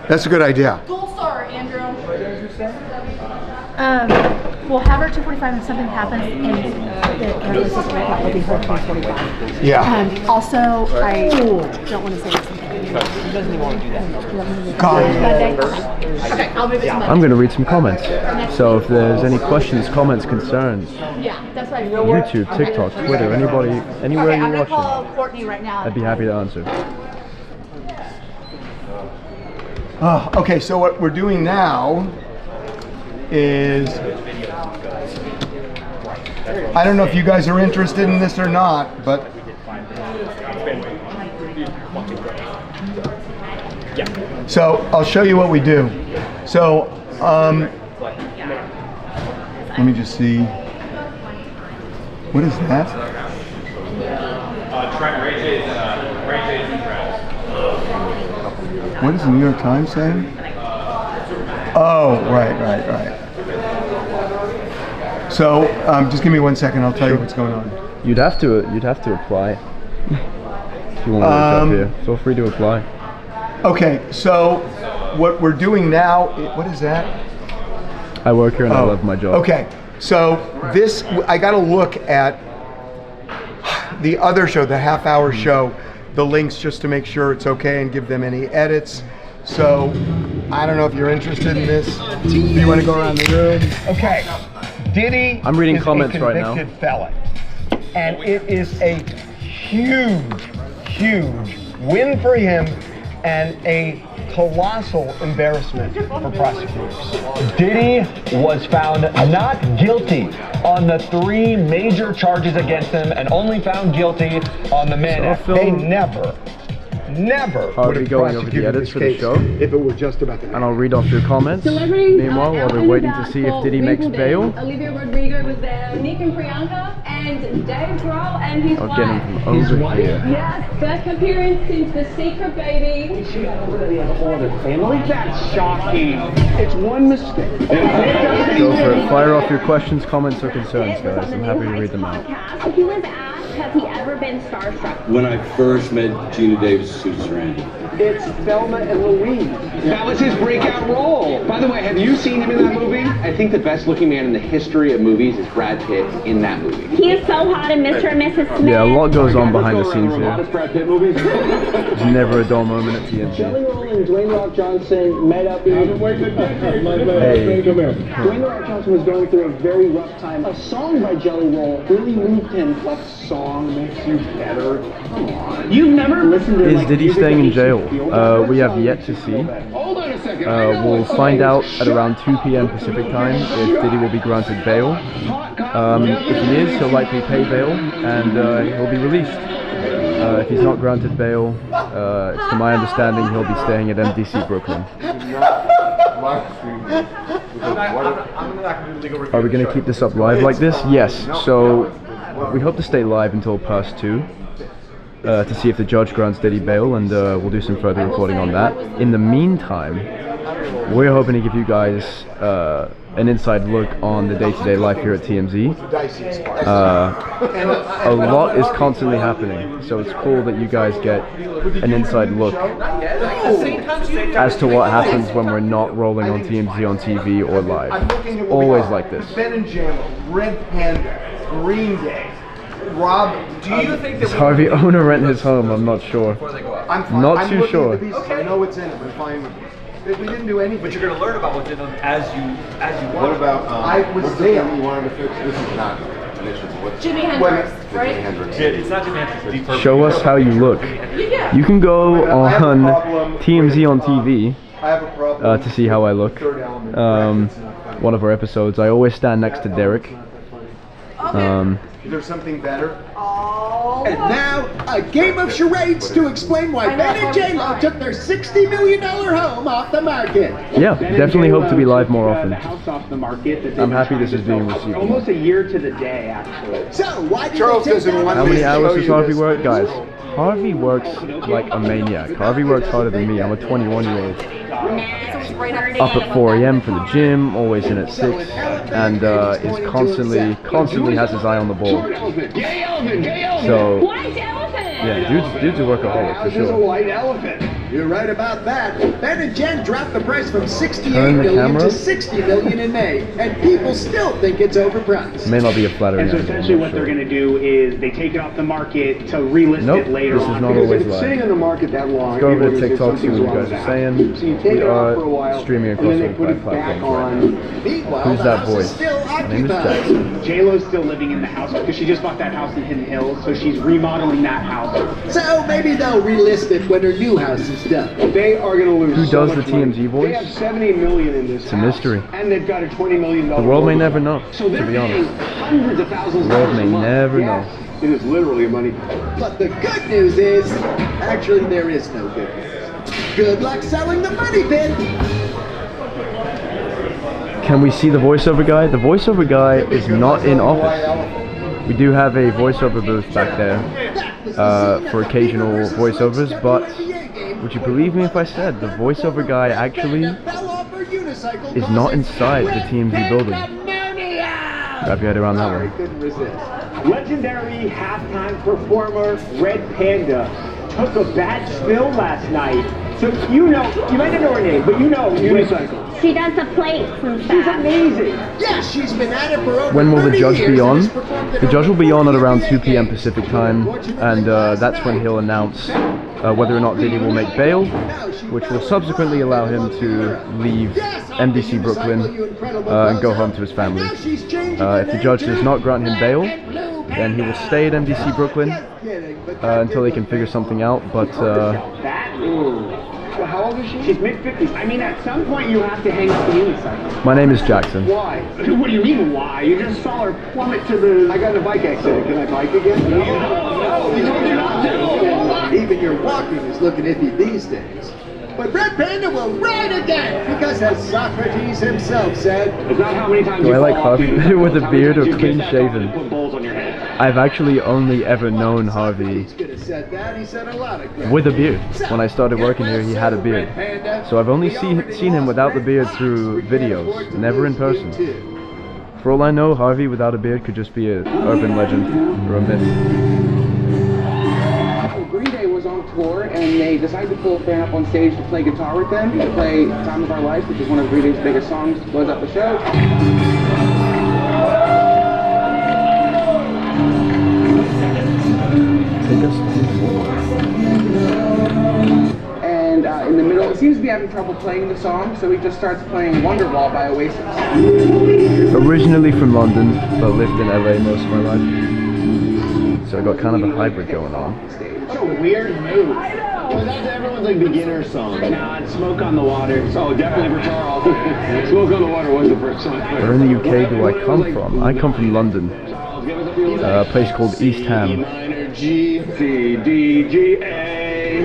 that's a good idea. Gold star, Andrew. We'll have her at 2:45 if something happens and the Garrigus is right back. We'll be here at 2:45. Yeah. Also, I don't want to say something. He doesn't even want to do that. God. Okay, I'll move it to Monday. I'm going to read some comments. So if there's any questions, comments, concerns, Yeah, that's what I YouTube, TikTok, Twitter, anybody, anywhere Okay, I'm you're gonna call watching, Courtney right now. I'd be happy to answer. Okay, so what we're doing now is I don't know if you guys are interested in this or not, but so I'll show you what we do. So Let me just see. What is that? Ray J's and Travis. What does the New York Times say? Oh, right. So, just give me 1 second. I'll tell you what's going on. You'd have to apply. If you want to reach up here, feel free to apply. Okay, so what we're doing now, what is that? I work here and I love my job. Okay, so this, I got to look at the other show, the half-hour show, the links just to make sure it's okay and give them any edits. So I don't know if you're interested in this. Do you want to go around the room? Okay, Diddy I'm reading is comments a right now. convicted felon, and it is a huge win for him and a colossal embarrassment for prosecutors. Diddy was found not guilty on the 3 major charges against him and only found guilty on the minute. They never I'll be going over the edits for the show, if it were just about that. and I'll read off your comments. Meanwhile, while we're waiting to see if Diddy makes bail, Olivia Rodrigo was there, Nick and Priyanka, and Dave Grohl and his I'll wife. get him from over here. Yes, first appearance since The Secret Baby. That's shocking. It's one mistake. Go for it. Fire off your questions, comments, or concerns, guys. I'm happy to read them out. He was asked, has he ever been starstruck? When I first met Gina Davis, Susan Sarandon. It's Thelma and Louise. That was his breakout role. By the way, have you seen him in that movie? I think the best looking man in the history of movies is Brad Pitt in that movie. He is so hot in Mr. and Mrs. Smith. Yeah, a lot goes on behind the scenes here. Brad Pitt movies. There's never a dull moment at TMZ. Jelly Roll and Dwayne Rock Johnson met up in... Hey. Dwayne The Rock Johnson was going through a very rough time. A song by Jelly Roll really moved him. What song makes you better? Come on. You've never listened to... Is Diddy staying in jail? We have yet to see. We'll find out at around 2 p.m. Pacific time if Diddy will be granted bail. If he is, he'll likely pay bail and he'll be released. If he's not granted bail, to my understanding, he'll be staying at MDC Brooklyn. Are we going to keep this up live like this? Yes. So we hope to stay live until past 2. To see if the judge grants Diddy bail, and we'll do some further reporting on that. In the meantime, we're hoping to give you guys an inside look on the day-to-day life here at TMZ. A lot is constantly happening, so it's cool that you guys get an inside look as to what happens when we're not rolling on TMZ on TV or live. Always like this. Ben and Jamel, Red Panda, Green Day. Rob, do you think that does Harvey own or rent his home? I'm not sure. I'm fine. Not I'm too sure. Okay. I know what's in it. I'm fine with it. We didn't do anything. But you're going to learn about what's in them as you want. What about I was there. You wanted to fix? This is not an issue. What's Jimi Hendrix, right? Jimi Hendrix. It's not Jimi Hendrix. Show us how you look. You can go on TMZ on TV to see how I look. One of our episodes, I always stand next to Derek. Is there something better? And now, a game of charades to explain why Ben and J-Lo took their $60 million home off the market. Yeah, definitely hope to be live more often. The house off the market that I'm happy this is being received. almost a year to the day, actually. So, why did Charles they take doesn't want How many hours does Harvey this. work? Guys, Harvey works like a maniac. Harvey works harder than me. I'm a 21-year-old. Up at 4 a.m. for the gym, always in at 6, and is constantly has his eye on the ball. So, yeah, dude's a workaholic for This is a sure. white elephant. You're right about that. Ben and Jen dropped the price from $68 Turn the million camera. to $60 million in May, and people still think it's overpriced. May not be a flattering And so angle, essentially I'm what not they're sure. going to do is they take it off the market to relist Nope, it later this is on. not Because always if it's live. sitting on the market that long, Go over to people are gonna TikTok, say see what you something's guys wrong are with saying. that. So you take We it off are for a while, streaming and across then they all put it 5 back platforms right on. now. Meanwhile, Who's the that house voice? is still My name is occupied. Jackson. J-Lo's still living in the house because she just bought that house in Hidden Hills, so she's remodeling that house. So maybe they'll relist it when her new house is done. They are going to lose. Who so does the much money. TMZ voice? They have $70 million in this It's a house, mystery. and they've got a $20 million. The world may never know, So to they're be paying honest. hundreds of thousands The of world dollars may a month. never Yes, know. It is literally a money. But the good news is, actually, there is no good news. Good luck selling the money pit. Can we see the voiceover guy? The voiceover guy is not in office. We do have a voiceover booth back there for occasional voiceovers, but would you believe me if I said the voiceover guy actually is not inside the TMZ building? Wrap your head around that way. Legendary halftime performer Red Panda took a bad spill last night. So you might not know her name, but you know Unicycle. She does the plates and stuff. She's amazing. Yeah, she's been at it for over When will the 30 judge years be and on? has performed in The judge will be on at around 2 p.m. games. Pacific time, and that's when he'll announce whether or not Diddy will make bail, which will subsequently allow him to leave MDC Brooklyn and go home to his family. If the judge does not grant him bail, then he will stay at MDC Brooklyn until they can figure something out, but how old is she? She's mid-50s. I mean, at some point you have to hang up the unicycle. my name is Jackson. Why? What do you mean, why? You just saw her plummet to the... I got in a bike accident. Can I bike again? No, you told me not to. Even your walking is looking iffy these days. But Red Panda will ride again, because as Socrates himself said, it's not how many times Do you I like fall off Harvey the- with a how many beard or times you clean get back on and shaven? put balls on your head. I've actually only ever known Harvey could have said that, he said a lot of crap. with a beard. When I started working here, he had a beard. So I've only seen him without the beard through videos, never in person. For all I know, Harvey without a beard could just be an urban legend or a myth. Green Day was on tour and they decided to pull a fan up on stage to play guitar with them, to play Time of Our Life, which is one of Green Day's biggest songs, to close out the show. And in the middle, it seems to be having trouble playing the song, so he just starts playing Wonderwall by Oasis. Originally from London, but lived in LA most of my life. So I got kind of a hybrid going on. What a weird move. Well, that's everyone's like beginner song. Nah, it's Smoke on the Water. Oh, definitely for Charles. Smoke on the Water was the first song. Where in the UK do I come from? I come from London, a place called East Ham. G, C, D, G, A.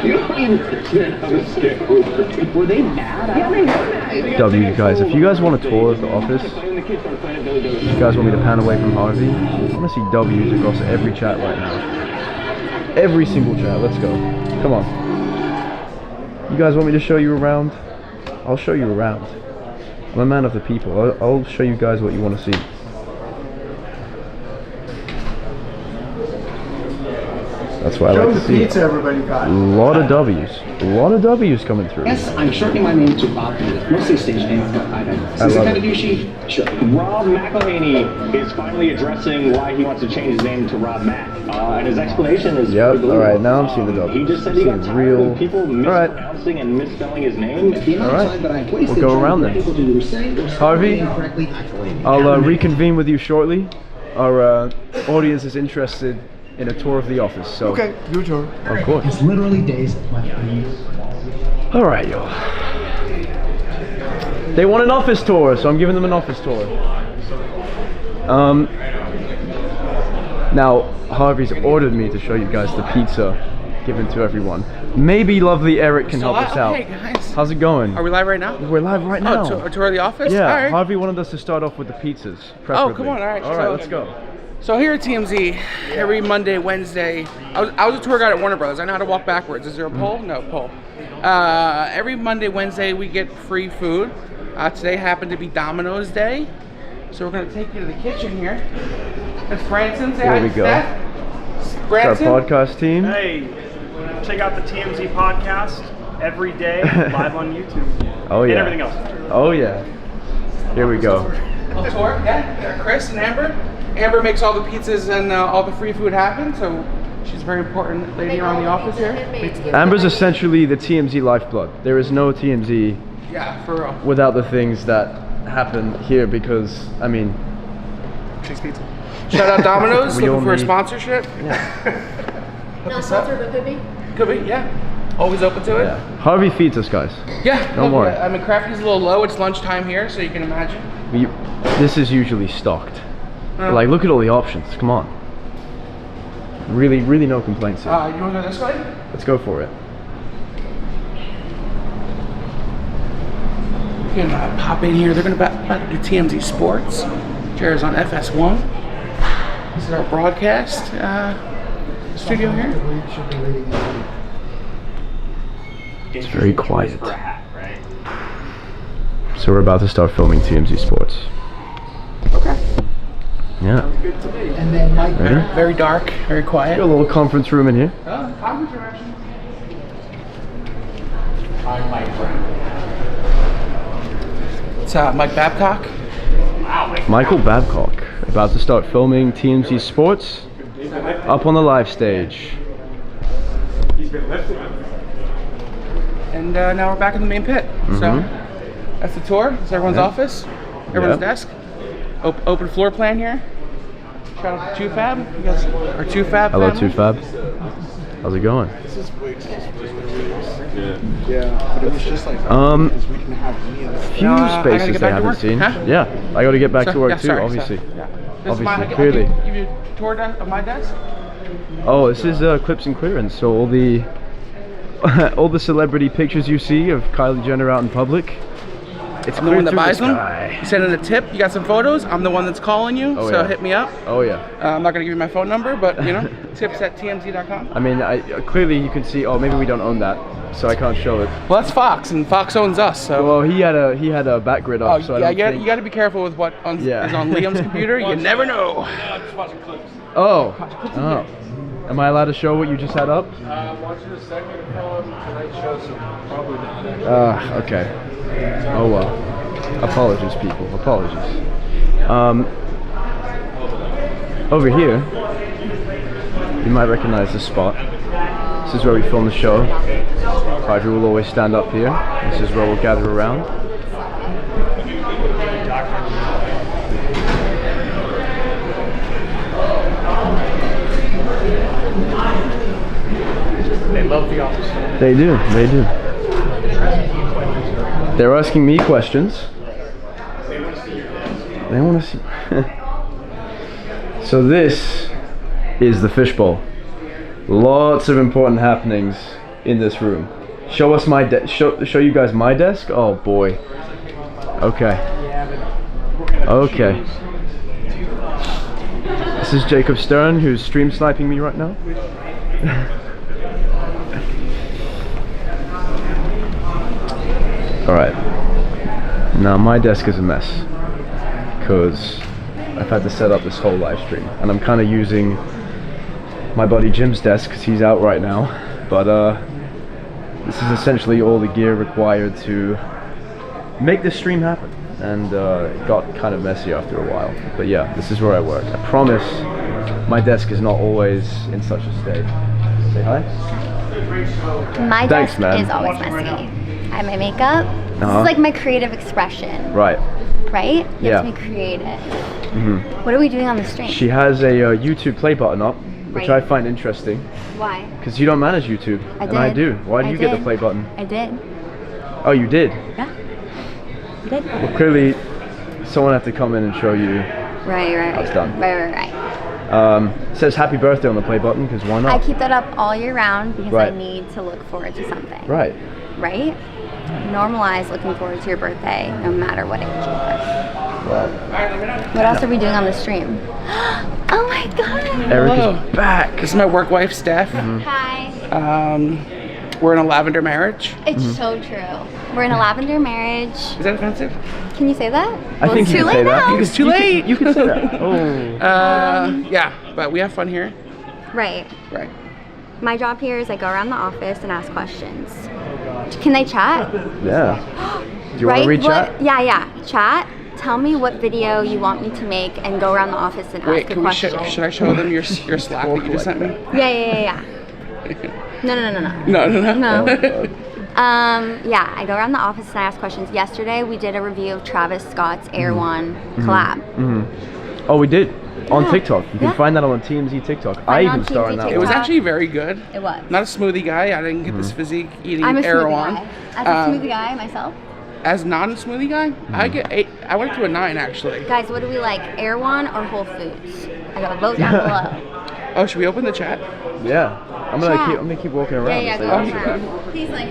You don't even understand how this scale. Were they mad? Yeah, they were mad. W, guys, if you guys want a tour of the office, if you guys want me to pan away from Harvey, I want to see W's across every chat right now. Every single chat, let's go. Come on. You guys want me to show you around? I'll show you around. I'm a man of the people. I'll show you guys what you want to see. That's what I like to see. Pizza everybody got. A lot of W's. A lot of W's coming through. Yes, I'm shortening my name to Bob Pettit. Mostly stage name, but I don't. I Since it's love kind of it. douchey, sure. Rob McElhaney is finally addressing why he wants to change his name to Rob Mac. And his explanation is Yep, pretty alright, now I'm seeing the W's. He just said he got Seems tired real. of people mispronouncing and misspelling his name. Alright, we'll go around then. Harvey, I'll reconvene with you shortly. Our audience is interested in a tour of the office, so... Okay, your tour. Of course. It's literally days left. Alright, yo. They want an office tour, so I'm giving them an office tour. Now, Harvey's ordered me to show you guys the pizza given to everyone. Maybe lovely Eric can help us out. Hey guys. How's it going? Are we live right now? We're live right now. Oh, a tour of the office? Yeah, All right. Harvey wanted us to start off with the pizzas, Oh, preferably. come on, all right. Alright, let's go. So here at TMZ, every Monday, Wednesday, I was a tour guide at Warner Brothers. I know how to walk backwards. Is there a poll? No, poll. Every Monday, Wednesday, we get free food. Today happened to be Domino's Day. So we're going to take you to the kitchen here. It's Branson. Say hi, There we go. Steph. It's our Branson. podcast team. Hey, check out the TMZ podcast every day, live on YouTube. Oh, yeah. And everything else. Oh, yeah. Here we go. Little tour, yeah. Chris and Amber. Amber makes all the pizzas and all the free food happen, so she's a very important lady around the office here. Amber's essentially the TMZ lifeblood. There is no TMZ Yeah, for real. without the things that happen here because, I mean... Cheese pizza. Shout out Domino's, We looking for a only- sponsorship. No sponsor, but could be. Could be, yeah. Always open to it. Yeah. Harvey feeds us, guys. Yeah, Don't worry. I mean, Crafty's a little low. It's lunchtime here, so you can imagine. This is usually stocked. Like, look at all the options. Come on. Really, really no complaints here. You want to go this way? Let's go for it. can pop in here. They're going to about to do TMZ Sports. Jared's on FS1. This is our broadcast studio here. It's very quiet. So we're about to start filming TMZ Sports. Okay. Yeah. And then Mike, Ready? very dark, very quiet. Got a little conference room in here. Conference room action. It's Mike Babcock. Michael Babcock, about to start filming TMZ Sports up on the live stage. And now we're back in the main pit. So that's the tour. That's everyone's office, everyone's desk. Open floor plan here. Shout out to 2Fab. You guys are 2Fab. Hello, family. 2Fab. How's it going? Yeah, but it was just like, we can have any of this. Few spaces they haven't seen. Huh? Yeah, I got to get back to work too, sorry, obviously. Yeah. Obviously, clearly. I can give you a tour of my desk. Oh, this is clips and clearance. So all the all the celebrity pictures you see of Kylie Jenner out in public, it's I'm the one that cleared buys through them. the sky. You send in a tip. You got some photos. I'm the one that's calling you. Oh, so yeah. hit me up. Oh yeah. I'm not gonna give you my phone number, but you know, tips at tmz.com. I mean, clearly you can see. Oh, maybe we don't own that, so I can't show it. Well, that's Fox, and Fox owns us. So. Well, he had a back grid up. So yeah, I don't you got to be careful with what is on Liam's computer. You never know. Oh. Am I allowed to show what you just had up? Watching the segment from tonight's show, so probably not. Okay. Oh well. Apologies, people. Apologies. Over here, you might recognize this spot. This is where we film the show. Harvey will always stand up here. This is where we'll gather around. They love The Office. They do. They do. They're asking me questions. They want to see. So this is the fishbowl. Lots of important happenings in this room. Show us my show you guys my desk. Oh boy. Okay. Okay. This is Jacob Stern, who's stream sniping me right now. Alright, now my desk is a mess because I've had to set up this whole live stream and I'm kind of using my buddy Jim's desk because he's out right now, but this is essentially all the gear required to make this stream happen, and it got kind of messy after a while, but yeah, this is where I work. I promise my desk is not always in such a state. Say hi. My Thanks, desk man. is always messy. I have my makeup. This is like my creative expression. Right. Right? It Yeah. makes me creative. Mm-hmm. What are we doing on the stream? She has a YouTube play button up, which Right. I find interesting. Why? Because you don't manage YouTube, and I do. Why do you get the play button? I did. Oh, you did? Yeah. I did. Well, clearly, someone had to come in and show you Right. how it's done. Right. It says happy birthday on the play button, because why I not? keep that up all year round because Right. I need to look forward to something. Right. Right? Normalize looking forward to your birthday, no matter what age you are. What else are we doing on the stream? Oh my god! Eric Hello. is back. This is my work wife, Steph. Hi. We're in a lavender marriage. It's so true. We're in a lavender marriage. Is that offensive? Can you say that? I think it's you too can say late that. now. It's too late. You can say that. Oh. Yeah, but we have fun here. Right. Right. My job here is I go around the office and ask questions. Can they chat? Yeah. Do you want to read chat? Yeah. Chat. Tell me what video you want me to make and go around the office and Wait, ask a can we question. should I show them your Slack that you just sent me? Yeah. No. No. Yeah, I go around the office and I ask questions. Yesterday we did a review of Travis Scott's Air One collab. Oh, we did. On Yeah. TikTok. You can Yeah. find that on TMZ TikTok. Find I it on even star in TMZ that It was one. actually very good. It was. Not a smoothie guy. I didn't get this physique eating I'm a smoothie Erewhon. guy. As a smoothie guy myself. As not a smoothie guy, I get 8. I went to a 9 actually. Guys, what do we like? Air One or Whole Foods? I got a vote down below. Oh, should we open the chat? Yeah. I'm gonna walking around. Yeah, and say go that. around. He's like,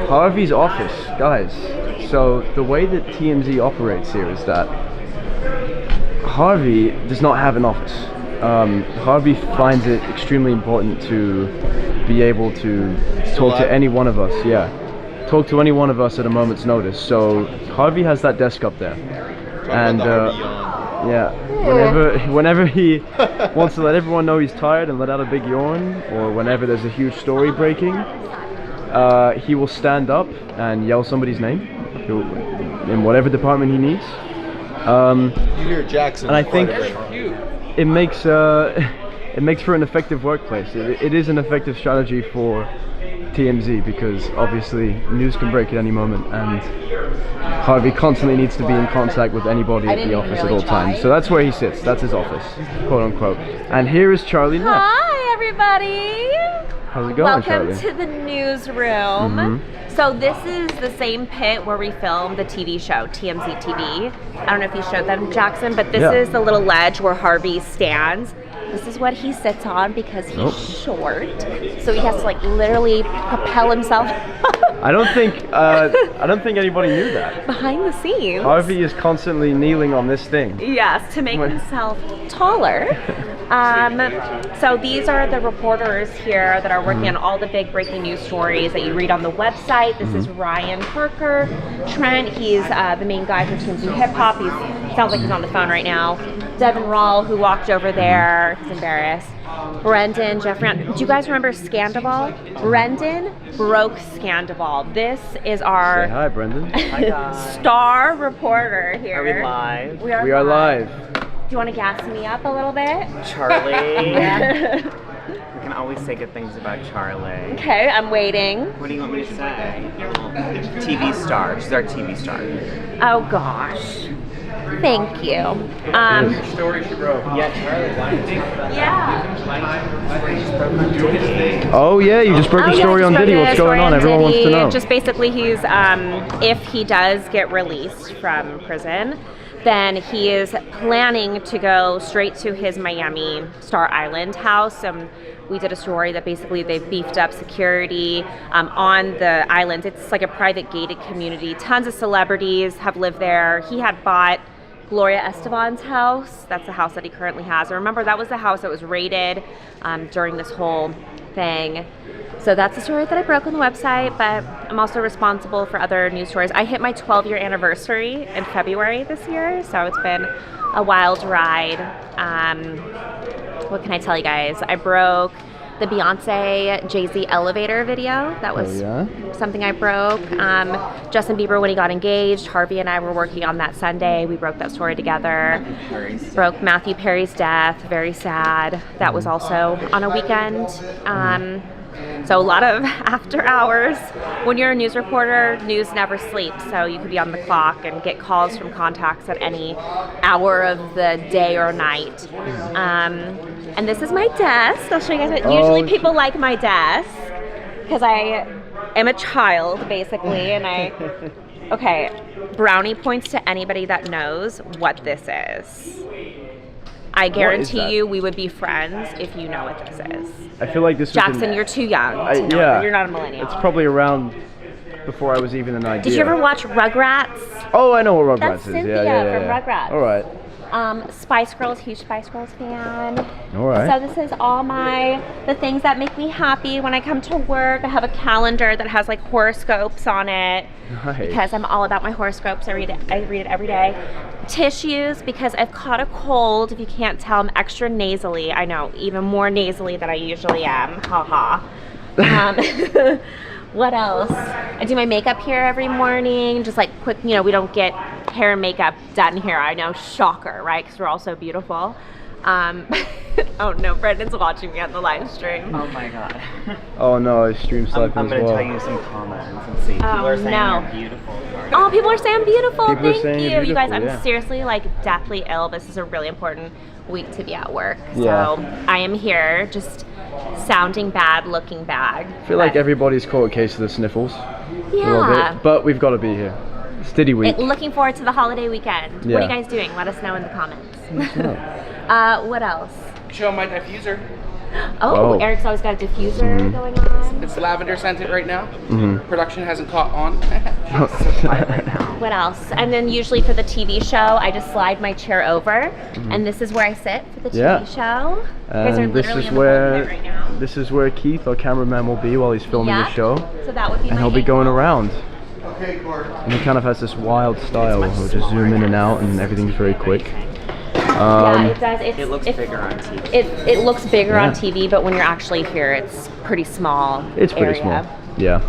Harvey's office, guys. So the way that TMZ operates here is that Harvey does not have an office. Harvey finds it extremely important to be able to talk to any one of us. Yeah, talk to any one of us at a moment's notice. So Harvey has that desk up there, and yeah, whenever he wants to let everyone know he's tired and let out a big yawn, or whenever there's a huge story breaking, he will stand up and yell somebody's name in whatever department he needs. You hear Jackson. And I think it makes for an effective workplace. It is an effective strategy for TMZ because obviously news can break at any moment, and Harvey constantly needs to be in contact with anybody at the office at all times. So that's where he sits. That's his office, quote unquote. And here is Charlie Neff. Hi, everybody. How's it going, Welcome Charlie? to the newsroom. So this is the same pit where we filmed the TV show, TMZ TV. I don't know if you showed them, Jackson, but this is the little ledge where Harvey stands. This is what he sits on because he's short. So he has to like literally propel himself I don't think anybody knew that. behind the scenes. Harvey is constantly kneeling on this thing. Yes, to make himself taller. So these are the reporters here that are working on all the big breaking news stories that you read on the website. This is Ryan Parker. Trent, he's the main guy for TMZ Hip Hop. He sounds like he's on the phone right now. Devin Rawl, who walked over there, he's embarrassed. Brendan, Jeffrey, do you guys remember Scandival? Brendan broke Scandival. This is our Say hi, Brendan. star reporter here. Are we live? We are live. Do you want to gas me up a little bit? Charlie. We can always say good things about Charlie. Okay, I'm waiting. What do you want me to say? TV star. She's our TV star. Oh gosh. Thank you. Story she wrote. Yeah, Charlie. Oh yeah, you just broke a story on Diddy. What's going on? Everyone wants to know. Just basically, he's if he does get released from prison, then he is planning to go straight to his Miami Star Island house. We did a story that basically they've beefed up security on the island. It's like a private gated community. Tons of celebrities have lived there. He had bought Gloria Estefan's house. That's the house that he currently has. And remember, that was the house that was raided during this whole thing. So that's the story that I broke on the website, but I'm also responsible for other news stories. I hit my 12-year anniversary in February this year, so it's been a wild ride. What can I tell you guys? I broke the Beyonce Jay-Z elevator video. That was something I broke. Justin Bieber, when he got engaged, Harvey and I were working on that Sunday. We broke that story together. Broke Matthew Perry's death, very sad. That was also on a weekend. So a lot of after hours. When you're a news reporter, news never sleeps. So you could be on the clock and get calls from contacts at any hour of the day or night. And this is my desk. I'll show you guys. Usually people like my desk because I am a child, basically. And okay, brownie points to anybody that knows what this is. I guarantee you we would be friends if you know what this is. I feel like this was Jackson, you're too young to know. You're not a millennial. It's probably around before I was even an idea. Did you ever watch Rugrats? Oh, I know what Rugrats That's is. Cynthia Yeah. from Rugrats. All right. Spice Girls, huge Spice Girls fan. All right. So this is all the things that make me happy when I come to work. I have a calendar that has like horoscopes on it. Nice. Because I'm all about my horoscopes. I read it every day. Tissues, because I've caught a cold. If you can't tell, I'm extra nasally. I know, even more nasally than I usually am. Haha. What else? I do my makeup here every morning. Just like quick, we don't get hair and makeup done here. I know, shocker, right? Because we're all so beautiful. Oh no, Brendan's watching me on the live stream. Oh my god. Oh no, I stream sniping I'm as gonna well. tell you some comments and see. People are saying you're beautiful. Oh, people are saying beautiful. People are Thank saying you. you're You guys, beautiful, I'm yeah. seriously like deathly ill. This is a really important week to be at work. Yeah. So I am here just sounding bad, looking bad. I feel like everybody's caught a case of the sniffles. A little Yeah. bit, but we've got to be here. It's Diddy week. Looking forward to the holiday weekend. What are you Yeah. guys doing? Let us know in the comments. What else? Show my diffuser. Oh, Eric's always got a diffuser going on. It's lavender scented right now. Mhm. Production hasn't caught on. What else? And then usually for the TV show, I just slide my chair over, and this is where I sit for the TV show. You guys are And this literally is in the where right now. this is where Keith, our cameraman, will be while he's filming the Yep. show. So that would be And my he'll be going angle. around. And he kind of has this wild style. He'll just zoom in and out, and everything's very quick. Yeah, it does. It looks bigger on TV. It looks bigger on Yeah. TV, but when you're actually here, it's pretty small. It's pretty area. small. Yeah.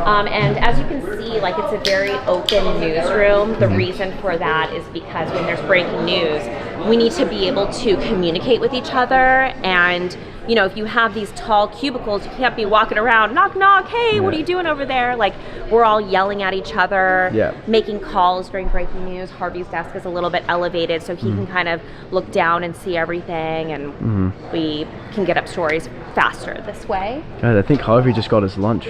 And as you can see, like it's a very open newsroom. The Mhm. reason for that is because when there's breaking news, we need to be able to communicate with each other. And you know, if you have these tall cubicles, you can't be walking around, knock, knock, hey, what are you doing over there? Like, we're all yelling at each other, making calls during breaking news. Harvey's desk is a little bit elevated, so he can kind of look down and see everything, and we can get up stories faster this way. God, I think Harvey just got his lunch.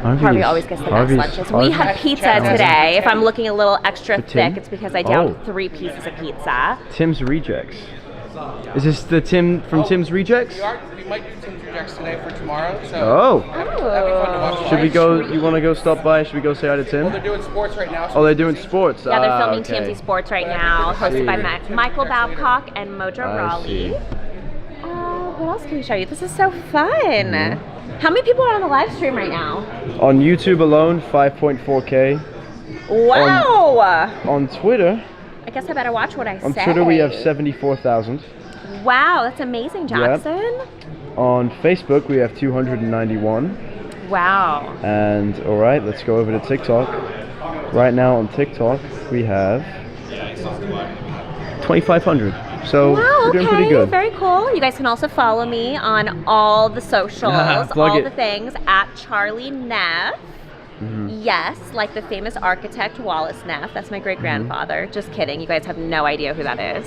Harvey always gets the best lunches. We had pizza today. If I'm looking a little extra thick, it's because I downed 3 pieces of pizza. Tim's Rejects. Is this the Tim from Tim's Rejects? We might do Tim's Rejects today for tomorrow. So Oh. that'd be fun to watch. Should we go? You want to go stop by? Should we go say hi to Tim? Well, they're doing sports right now. So Oh, they're doing sports. Yeah, they're Ah, filming okay. TMZ Sports right now, hosted by Michael Babcock and Mojo I Raleigh. see. What else can we show you? This is so fun. How many people are on the live stream right now? On YouTube alone, 5.4K. Wow! On Twitter, I guess I better watch what I on say. Twitter we have 74,000. Wow, that's amazing, Jackson. On Facebook we have 291. Wow. And all right, let's go over to TikTok. Right now on TikTok we have 2,500. So Wow, we're doing pretty good. Very cool. You guys can also follow me on all the socials, Plug all it. the things at Charlie Neff. Yes, like the famous architect Wallace Neff. That's my great grandfather. Just kidding. You guys have no idea who that is.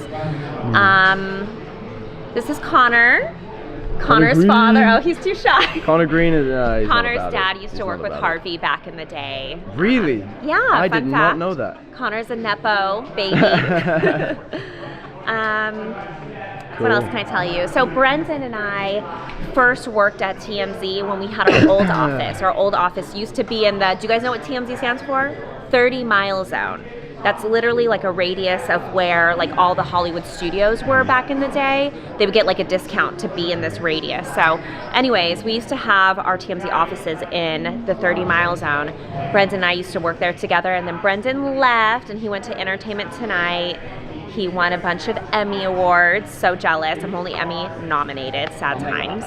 This is Connor. Connor's Green. father. Oh, he's too shy. Connor Green is he's not Connor's about dad it. used He's to work not with about Harvey back in the day. it. Really? Yeah, I fun did fact. not know that. Connor's a Nepo baby. What else can I tell you? So Brendan and I first worked at TMZ when we had our old office. Our old office used to be in the, do you guys know what TMZ stands for? 30-mile zone. That's literally like a radius of where like all the Hollywood studios were back in the day. They would get like a discount to be in this radius. So anyways, we used to have our TMZ offices in the 30-mile zone. Brendan and I used to work there together, and then Brendan left and he went to Entertainment Tonight. He won a bunch of Emmy Awards. So jealous. I'm only Emmy nominated. Sad times.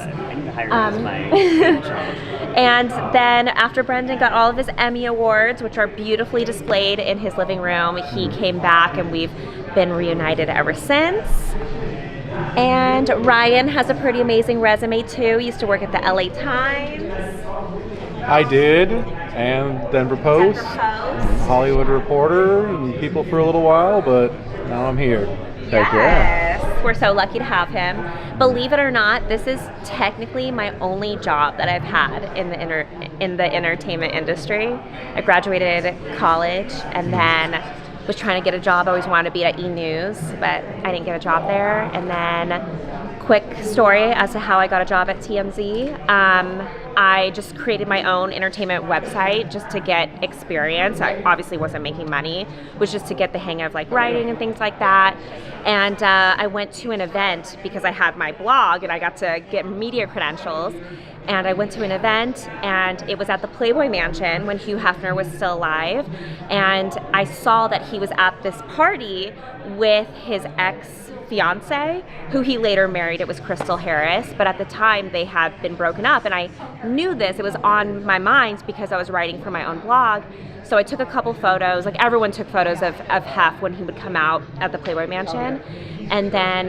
And then after Brendan got all of his Emmy Awards, which are beautifully displayed in his living room, he came back and we've been reunited ever since. And Ryan has a pretty amazing resume too. He used to work at the LA Times. I did, and Denver Post, Hollywood Reporter, and People for a little while, but now I'm here. Yes, we're so lucky to have him. Believe it or not, this is technically my only job that I've had in the entertainment industry. I graduated college and then was trying to get a job. I always wanted to be at E! News, but I didn't get a job there. And then, quick story as to how I got a job at TMZ. I just created my own entertainment website just to get experience. I obviously wasn't making money. It was just to get the hang of like writing and things like that. And I went to an event because I had my blog and I got to get media credentials. And I went to an event and it was at the Playboy Mansion when Hugh Hefner was still alive. And I saw that he was at this party with his ex-fiance, who he later married. It was Crystal Harris. But at the time they had been broken up, and I knew this. It was on my mind because I was writing for my own blog. So I took a couple photos, like everyone took photos of Hef when he would come out at the Playboy Mansion. And then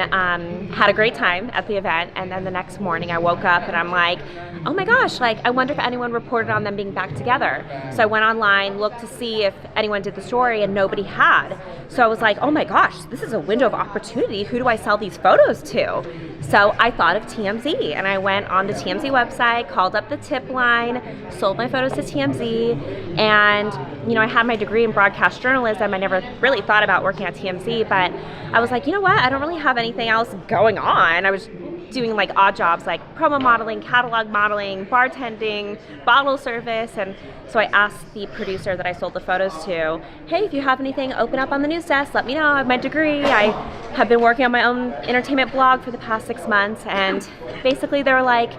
had a great time at the event. And then the next morning I woke up and I'm like, oh my gosh, like I wonder if anyone reported on them being back together. So I went online, looked to see if anyone did the story, and nobody had. So I was like, oh my gosh, this is a window of opportunity. Who do I sell these photos to? So I thought of TMZ, and I went on the TMZ website, called up the tip line, sold my photos to TMZ. And you know, I had my degree in broadcast journalism. I never really thought about working at TMZ, but I was like, you know what? I don't really have anything else going on. I was doing like odd jobs like promo modeling, catalog modeling, bartending, bottle service. And so I asked the producer that I sold the photos to, hey, if you have anything open up on the news desk, let me know. I have my degree. I have been working on my own entertainment blog for the past 6 months. And basically they were like,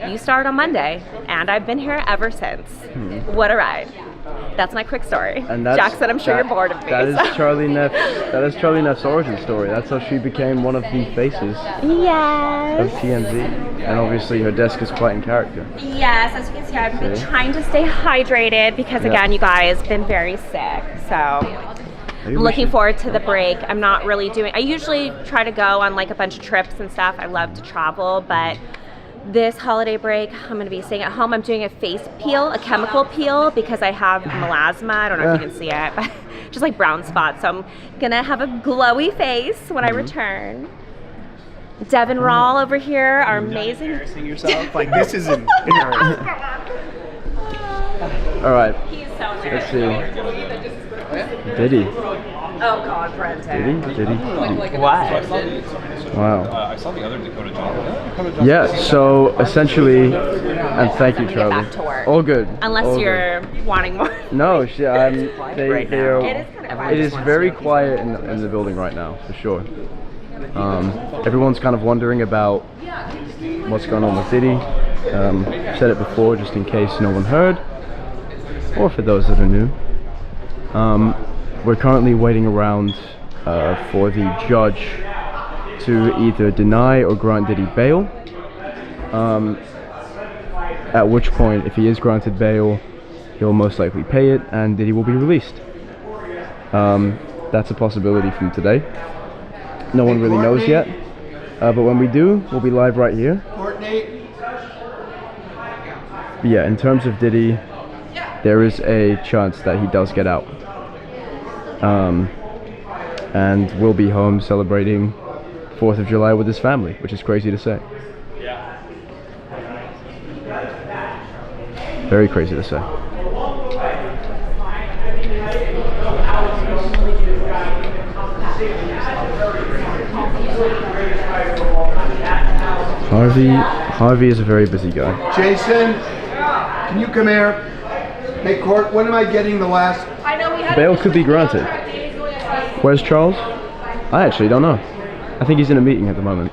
you started on Monday, and I've been here ever since. What a ride. That's my quick story. And that's, Jackson, I'm sure you're bored of me. That is Charlie Neff. That is Charlie Neff's origin story. That's how she became one of the faces Yes. of TMZ. And obviously her desk is quite in character. Yes, as you can see, I've been See? trying to stay hydrated because, Yeah. again, you guys been very sick. So I'm looking forward to the break. I'm not really doing, I usually try to go on like a bunch of trips and stuff. I love to travel, but this holiday break, I'm going to be staying at home. I'm doing a face peel, a chemical peel, because I have melasma. I don't know if you can see it, but just like brown spots. So I'm going to have a glowy face when I return. Devin Rawl over here, our amazing. Embarrassing yourself? Like, this isn't embarrassing. All right. He's so Let's see. Diddy. Oh God, Brendan. Diddy. What? Wow. I saw the other Dakota Johnson. Yeah, so essentially, and thank you, I'm gonna get Charlie. back to work. All good. Unless all you're wanting more. Good. No, they are, It is kind of it is very quiet in the building right now, for sure. Everyone's kind of wondering about what's going on with Diddy. Said it before, just in case no one heard, or for those that are new. We're currently waiting around for the judge to either deny or grant Diddy bail. At which point, if he is granted bail, he'll most likely pay it and Diddy will be released. That's a possibility from today. No one really knows yet, but when we do, we'll be live right here. But yeah, in terms of Diddy, there is a chance that he does get out. And we'll be home celebrating 4th of July with his family, which is crazy to say. Very crazy to say. Harvey is a very busy guy. Jason, can you come here? Hey, Court, when am I getting the last? Bail could be granted. Where's Charles? I actually don't know. I think he's in a meeting at the moment.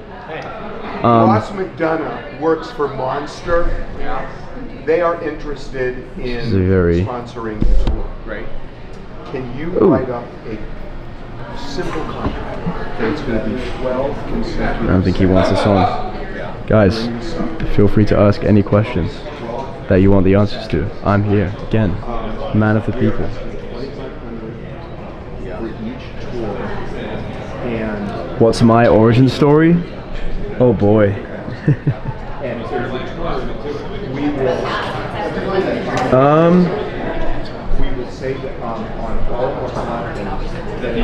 Ross McDonough works for Monster. They are interested in sponsoring the tour. Right. Can you write up a simple contract that's going to be 12 consecutive? I don't think he wants this on. Guys, feel free to ask any questions that you want the answers to. I'm here, again, man of the people. What's my origin story? Oh boy.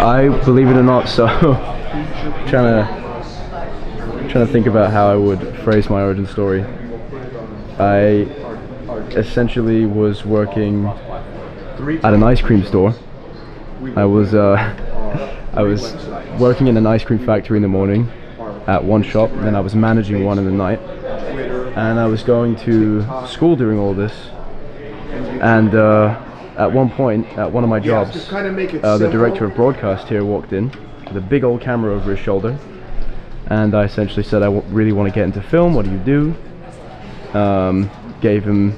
I believe it or not, so trying to think about how I would phrase my origin story. I essentially was working at an ice cream store. I was working in an ice cream factory in the morning at one shop, and then I was managing one in the night, and I was going to school during all this. And at one point, at one of my jobs, the director of broadcast here walked in with a big old camera over his shoulder, and I essentially said, I really want to get into film, what do you do? Gave him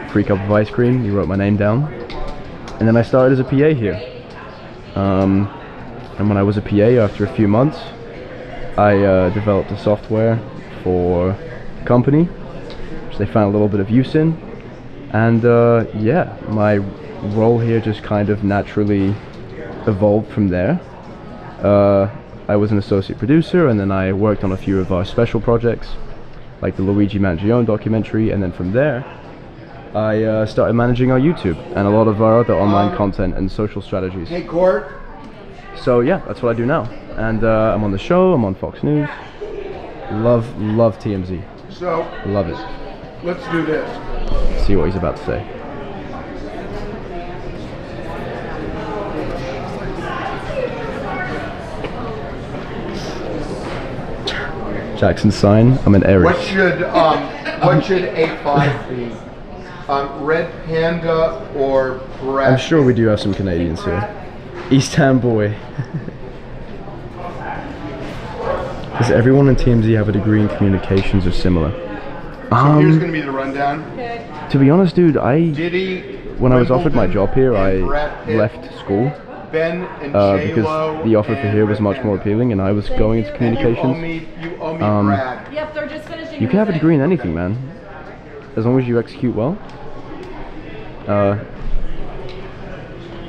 a free cup of ice cream, he wrote my name down, and then I started as a PA here. And when I was a PA, after a few months, I developed a software for a company, which they found a little bit of use in. And yeah, my role here just kind of naturally evolved from there. I was an associate producer, and then I worked on a few of our special projects, like the Luigi Mangione documentary, and then from there, I started managing our YouTube and a lot of our other online content and social strategies. Hey, Court. So yeah, that's what I do now. And I'm on the show, I'm on Fox News. Love TMZ. So, love it. let's do this. Let's see what he's about to say. Jackson's sign. I'm an Aries. What should A5 be? Red Panda or Brad? I'm sure we do have some Canadians here. East Ham boy. Does everyone in TMZ have a degree in communications or similar? So here's gonna be the rundown. To be honest, dude, Diddy, when I was offered my job here, I Brad Pitt, left school Ben and because the offer for here was much more appealing, and I was going into communications. You owe me Brad. Yep, they're just finishing. You can have a degree in anything, man, as long as you execute well. I'm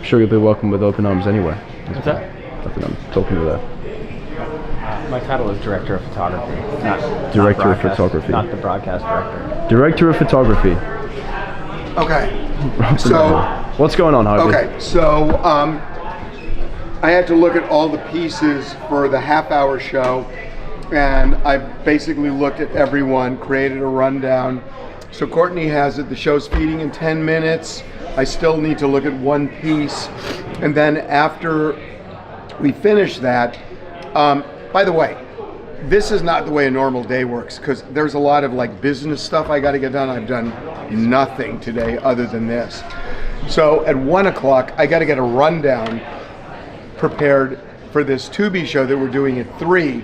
sure you'll be welcome with open arms anywhere. What's that? Nothing, I'm talking to that. My title is Director of Photography. Director of broadcast- Photography. Not the broadcast director. Director of Photography. Okay. So what's going on, Harvey? Okay, so I had to look at all the pieces for the half-hour show, and I basically looked at everyone, created a rundown. So Courtney has it. The show's feeding in 10 minutes. I still need to look at one piece, and then after we finish that, by the way, this is not the way a normal day works, because there's a lot of like business stuff I got to get done. I've done nothing today other than this. So at 1 o'clock, I got to get a rundown prepared for this Tubi show that we're doing at 3.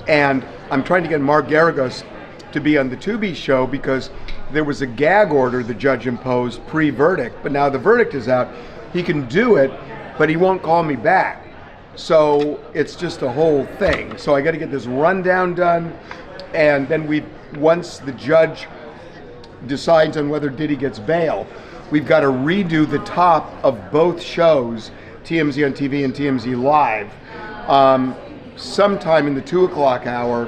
And I'm trying to get Mark Garagos to be on the Tubi show because there was a gag order the judge imposed pre-verdict, but now the verdict is out. He can do it, but he won't call me back. So it's just a whole thing. So I got to get this rundown done, and then once the judge decides on whether Diddy gets bail, we've got to redo the top of both shows, TMZ on TV and TMZ Live, sometime in the 2 o'clock hour,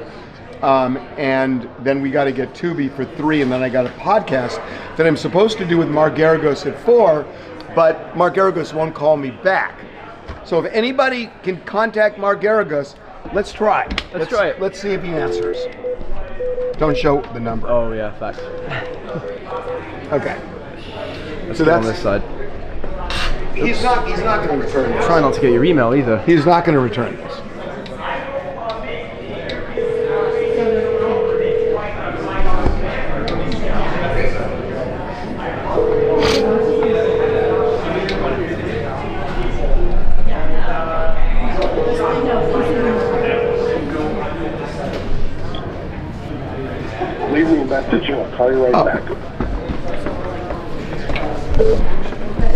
and then we got to get Tubi for 3, and then I got a podcast that I'm supposed to do with Mark Garagos at 4, but Mark Garagos won't call me back. So if anybody can contact Mark Garagos, let's try. Let's try it. Let's see if he answers. Don't show the number. Oh yeah, facts. Okay. Let's So get on that's- this side. He's not going to return this. Try not to get your email either. He's not going to return this. Leave me a message. I'll call you right back.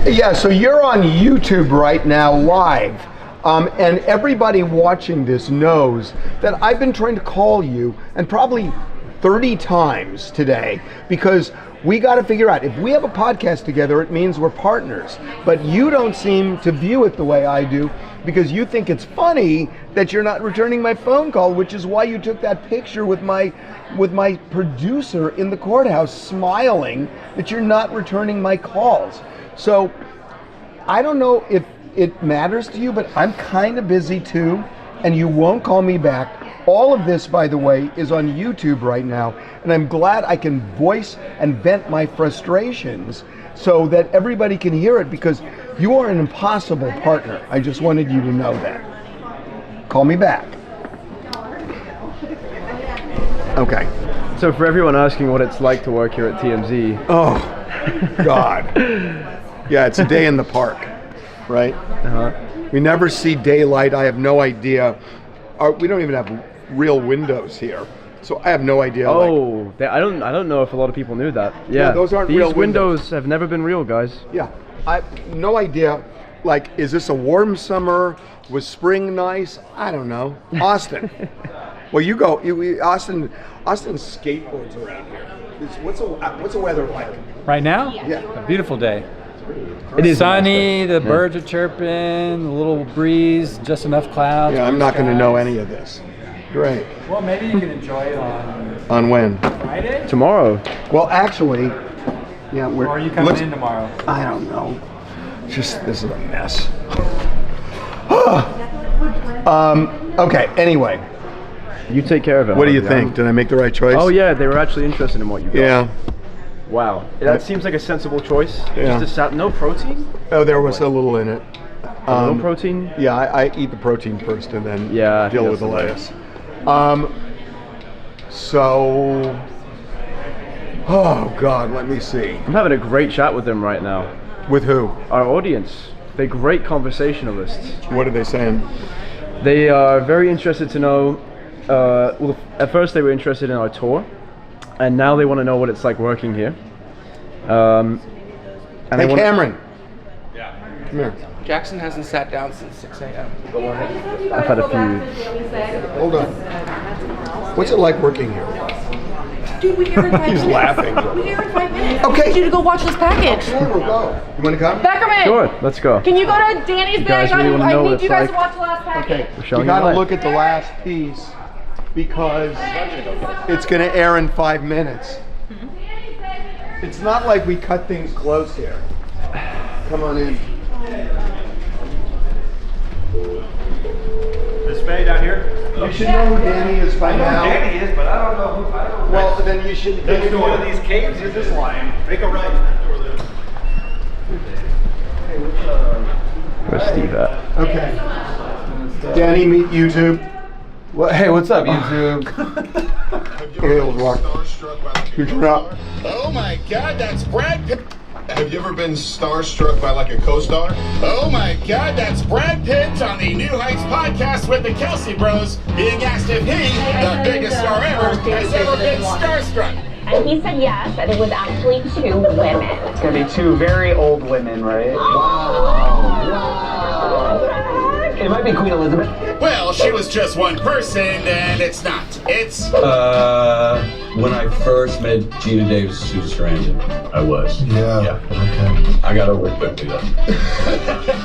Yeah, so you're on YouTube right now live. And everybody watching this knows that I've been trying to call you, and probably 30 times today, because we got to figure out, if we have a podcast together, it means we're partners. But you don't seem to view it the way I do, because you think it's funny that you're not returning my phone call, which is why you took that picture with my producer in the courthouse smiling that you're not returning my calls. So I don't know if it matters to you, but I'm kind of busy too, and you won't call me back. All of this, by the way, is on YouTube right now, and I'm glad I can voice and vent my frustrations so that everybody can hear it, because you are an impossible partner. I just wanted you to know that. Call me back. Okay. So for everyone asking what it's like to work here at TMZ. Oh, God. Yeah, it's a day in the park, right? We never see daylight. I have no idea. We don't even have real windows here, so I have no idea. Oh, I don't know if a lot of people knew that. Yeah, those aren't these real windows have never been real, guys. Yeah, I have no idea. Like, is this a warm summer? Was spring nice? I don't know. Austin. Well, you go. Austin skateboards around here. What's the weather like? Right now? Yeah. A beautiful day. It is sunny, nice, the birds are chirping, a little breeze, just enough clouds. Yeah, I'm not going to know any of this. Great. Well, maybe you can enjoy it On when? Friday? Tomorrow. Well, actually, yeah. Or are you coming in tomorrow? I don't know. This is a mess. Okay, anyway. You take care of it. What do you think? Did I make the right choice? Oh yeah, they were actually interested in what you got. Yeah. Wow. That seems like a sensible choice. Yeah. Just no protein? Oh, there was a little in it. A little protein? Yeah, I eat the protein first and then Yeah, I think deal with that's the the way. lettuce. So, oh God, let me see. I'm having a great chat with them right now. With who? Our audience. They're great conversationalists. What are they saying? They are very interested to know, well, at first they were interested in our tour, and now they want to know what it's like working here. And hey, Cameron. Yeah. Come here. Jackson hasn't sat down since 6 a.m. I've had a few. Hold on. What's it like working here? Dude, we here in 5 minutes. He's laughing. We here in 5 minutes. Okay. I need you to go watch this package. Okay, we'll go. You want to come? Beckerman! Sure, let's go. Can you go to Danny's You guys bag? really wanna know I what need it's you guys like? to watch the last package. Okay. showing You got you to live. look at the last piece because it's going to air in 5 minutes. It's not like we cut things close here. Come on in. This Faye down here? You should know who Danny is by now. Danny is, but I don't know who. I don't Well, then you should. Next to one of these caves is this lion. Make a right. Where's Steve at? Okay. Danny, meet YouTube. Hey, what's up, YouTube? Okay, let's walk. You turn up. Oh my God, that's Brad Pitt. Have you ever been starstruck by like a co-star? Oh my God, that's Brad Pitt on the New Heights podcast with the Kelsey Bros, being asked if he, the biggest star ever, has ever been starstruck. And he said yes, and it was actually 2 women. It's gonna be 2 very old women, right? It might be Queen Elizabeth. Well, she was just one person, and it's not. It's When I first met Gina Davis, Susan Sarandon, I was. Yeah. Okay. I got over it quickly though.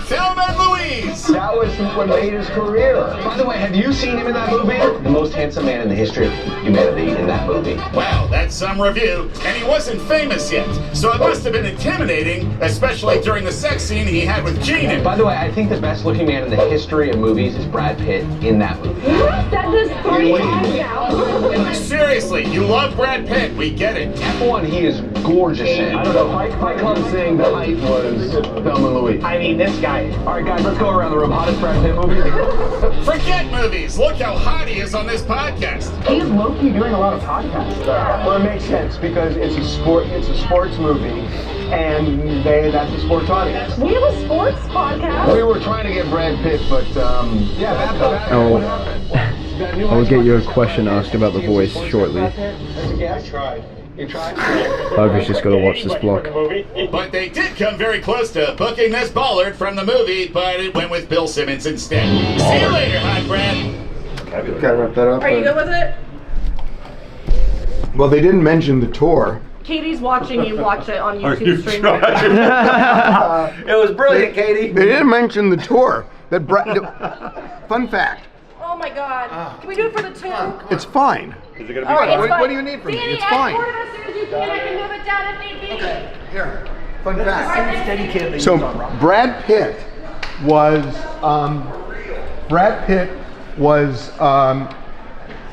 Thelma and Louise. That was what made his career. By the way, have you seen him in that movie? The most handsome man in the history of humanity in that movie. Wow, that's some review. And he wasn't famous yet, so it must have been intimidating, especially during the sex scene he had with Gina. By the way, I think the best looking man in the history of movies is Brad Pitt in that movie. You said this 3 times now. Seriously, you love Brad Pitt. We get it. F1, he is gorgeous in. I don't know. Fight Club saying the height was Thelma and Louise. I mean, this guy. All right, guys, let's go around the room. Hottest Brad Pitt movie? Forget movies. Look how hot he is on this podcast. He's low-key doing a lot of podcasts. Well, it makes sense because it's a sports movie, and that's a sports audience. We have a sports podcast. We were trying to get Brad Pitt, but I will get your question asked about the voice shortly. That's a guess. You tried. Harvey's just got to watch this block. But they did come very close to booking this Ballard from the movie, but it went with Bill Simmons instead. See you later, hot Brad. Gotta wrap that up. Are you good with it? Well, they didn't mention the tour. Katie's watching you watch it on YouTube stream. It was brilliant, Katie. They didn't mention the tour. Fun fact. Oh my God. Can we do it for the 2? It's fine. Is it gonna be All right, What do you need from me? Danny, It's fine. export it as soon as you can. I can move it down if need be. Okay, here. Fun fact. Steady kid that So you don't rock. Brad Pitt was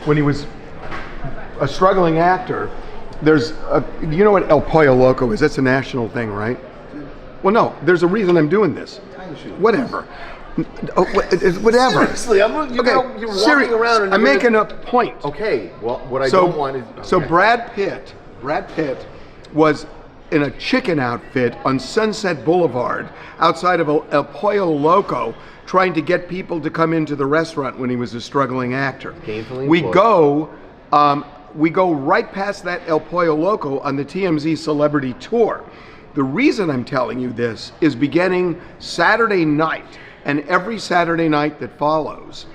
when he was a struggling actor. You know what El Pollo Loco is? That's a national thing, right? Well, no. There's a reason I'm doing this. Whatever. Whatever. Seriously, you're walking around and I'm making a point. Okay, well, what I don't want is... So Brad Pitt was in a chicken outfit on Sunset Boulevard outside of El Pollo Loco trying to get people to come into the restaurant when he was a struggling actor. We go right past that El Pollo Loco on the TMZ Celebrity Tour. The reason I'm telling you this is beginning Saturday night, and every Saturday night that follows,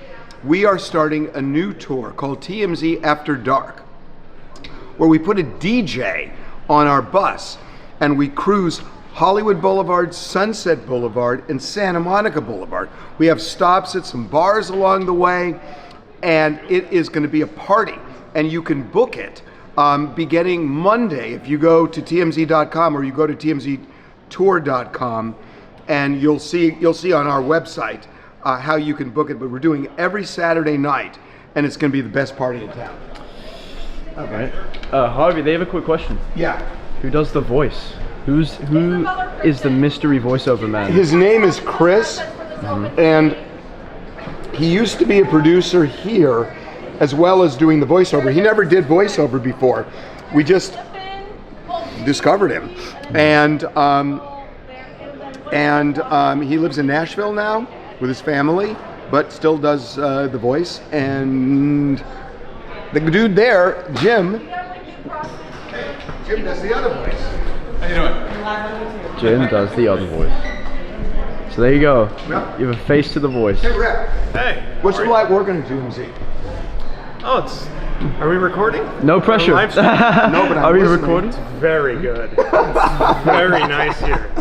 we are starting a new tour called TMZ After Dark, where we put a DJ on our bus and we cruise Hollywood Boulevard, Sunset Boulevard, and Santa Monica Boulevard. We have stops at some bars along the way, and it is going to be a party, and you can book it beginning Monday if you go to TMZ.com or you go to TMZtour.com. And you'll see on our website how you can book it. But we're doing every Saturday night, and it's going to be the best party in town. All right. Harvey, they have a quick question. Yeah. Who does the voice? Who is the mystery voiceover man? His name is Chris, and he used to be a producer here as well as doing the voiceover. He never did voiceover before. We just discovered him, and he lives in Nashville now with his family, but still does the voice. And the dude there, Jim does the other voice. How you doing? Jim does the other voice. So there you go. You have a face to the voice. Hey, Rep. Hey. What's it like working at TMZ? Oh, are we recording? No pressure. Live stream? No, but Are we recording? It's very good. It's very nice here.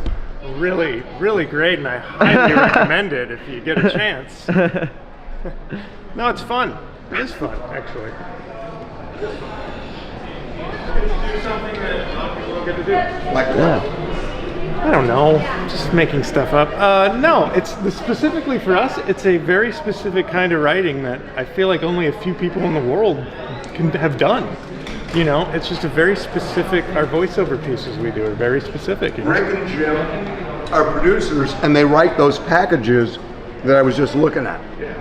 Really, really great, and I highly recommend it if you get a chance. No, it's fun. It is fun, actually. Do something that people don't get to do. Like what? I don't know, just making stuff up. No, it's specifically for us. It's a very specific kind of writing that I feel like only a few people in the world can have done. You know, it's just a very specific. Our voiceover pieces we do are very specific. Rick and Jim are producers, and they write those packages that I was just looking at. Yeah.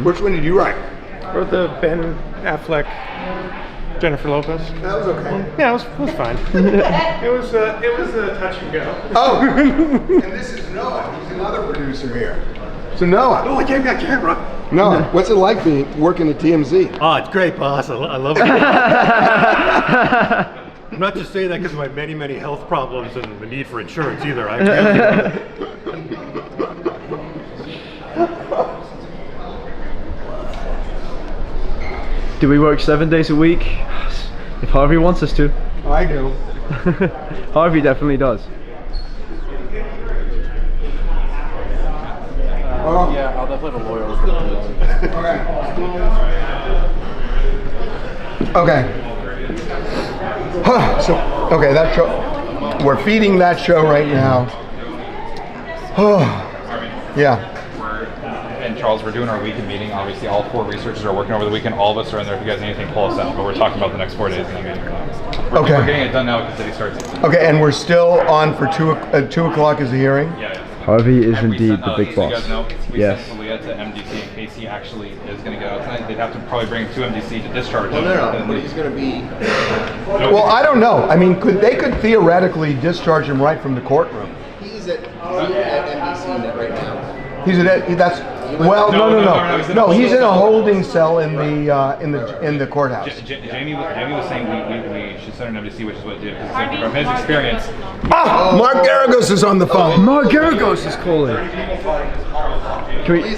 Which one did you write? I wrote the Ben Affleck, Jennifer Lopez. That was okay. Yeah, it was fine. it was a touch and go. Oh, and this is Noah. He's another producer here. So Noah. Oh, I gave me a camera. Noah, what's it like working at TMZ? Oh, it's great, boss. I love it. I'm not just saying that because of my many, many health problems and the need for insurance either. I really love it. Do we work 7 days a week? If Harvey wants us to. I do. Harvey definitely does. Yeah, I'll definitely have a lawyer. Okay. So, okay, that show. We're feeding that show right now. Yeah. And Charles, we're doing our weekend meeting. Obviously, all 4 researchers are working over the weekend. All of us are in there. If you guys need anything, pull us out. But we're talking about the next 4 days in the meeting. We're getting it done now because City starts. Okay, and we're still on for 2 o'clock is the hearing? Yeah. Harvey is indeed the big boss. You guys know, we yes. sent Talia to MDC in case he actually is going to get out tonight. They'd have to probably bring him to MDC to discharge him. No, but he's going to be... Well, I don't know. I mean, they could theoretically discharge him right from the courtroom. He's at NBC right now. He's at that's well no. He's in a holding cell in the courthouse. Jamie was saying we should send an MDC, which is what it did because from his experience. Mark Garagos is on the phone. Mark Garagos is calling.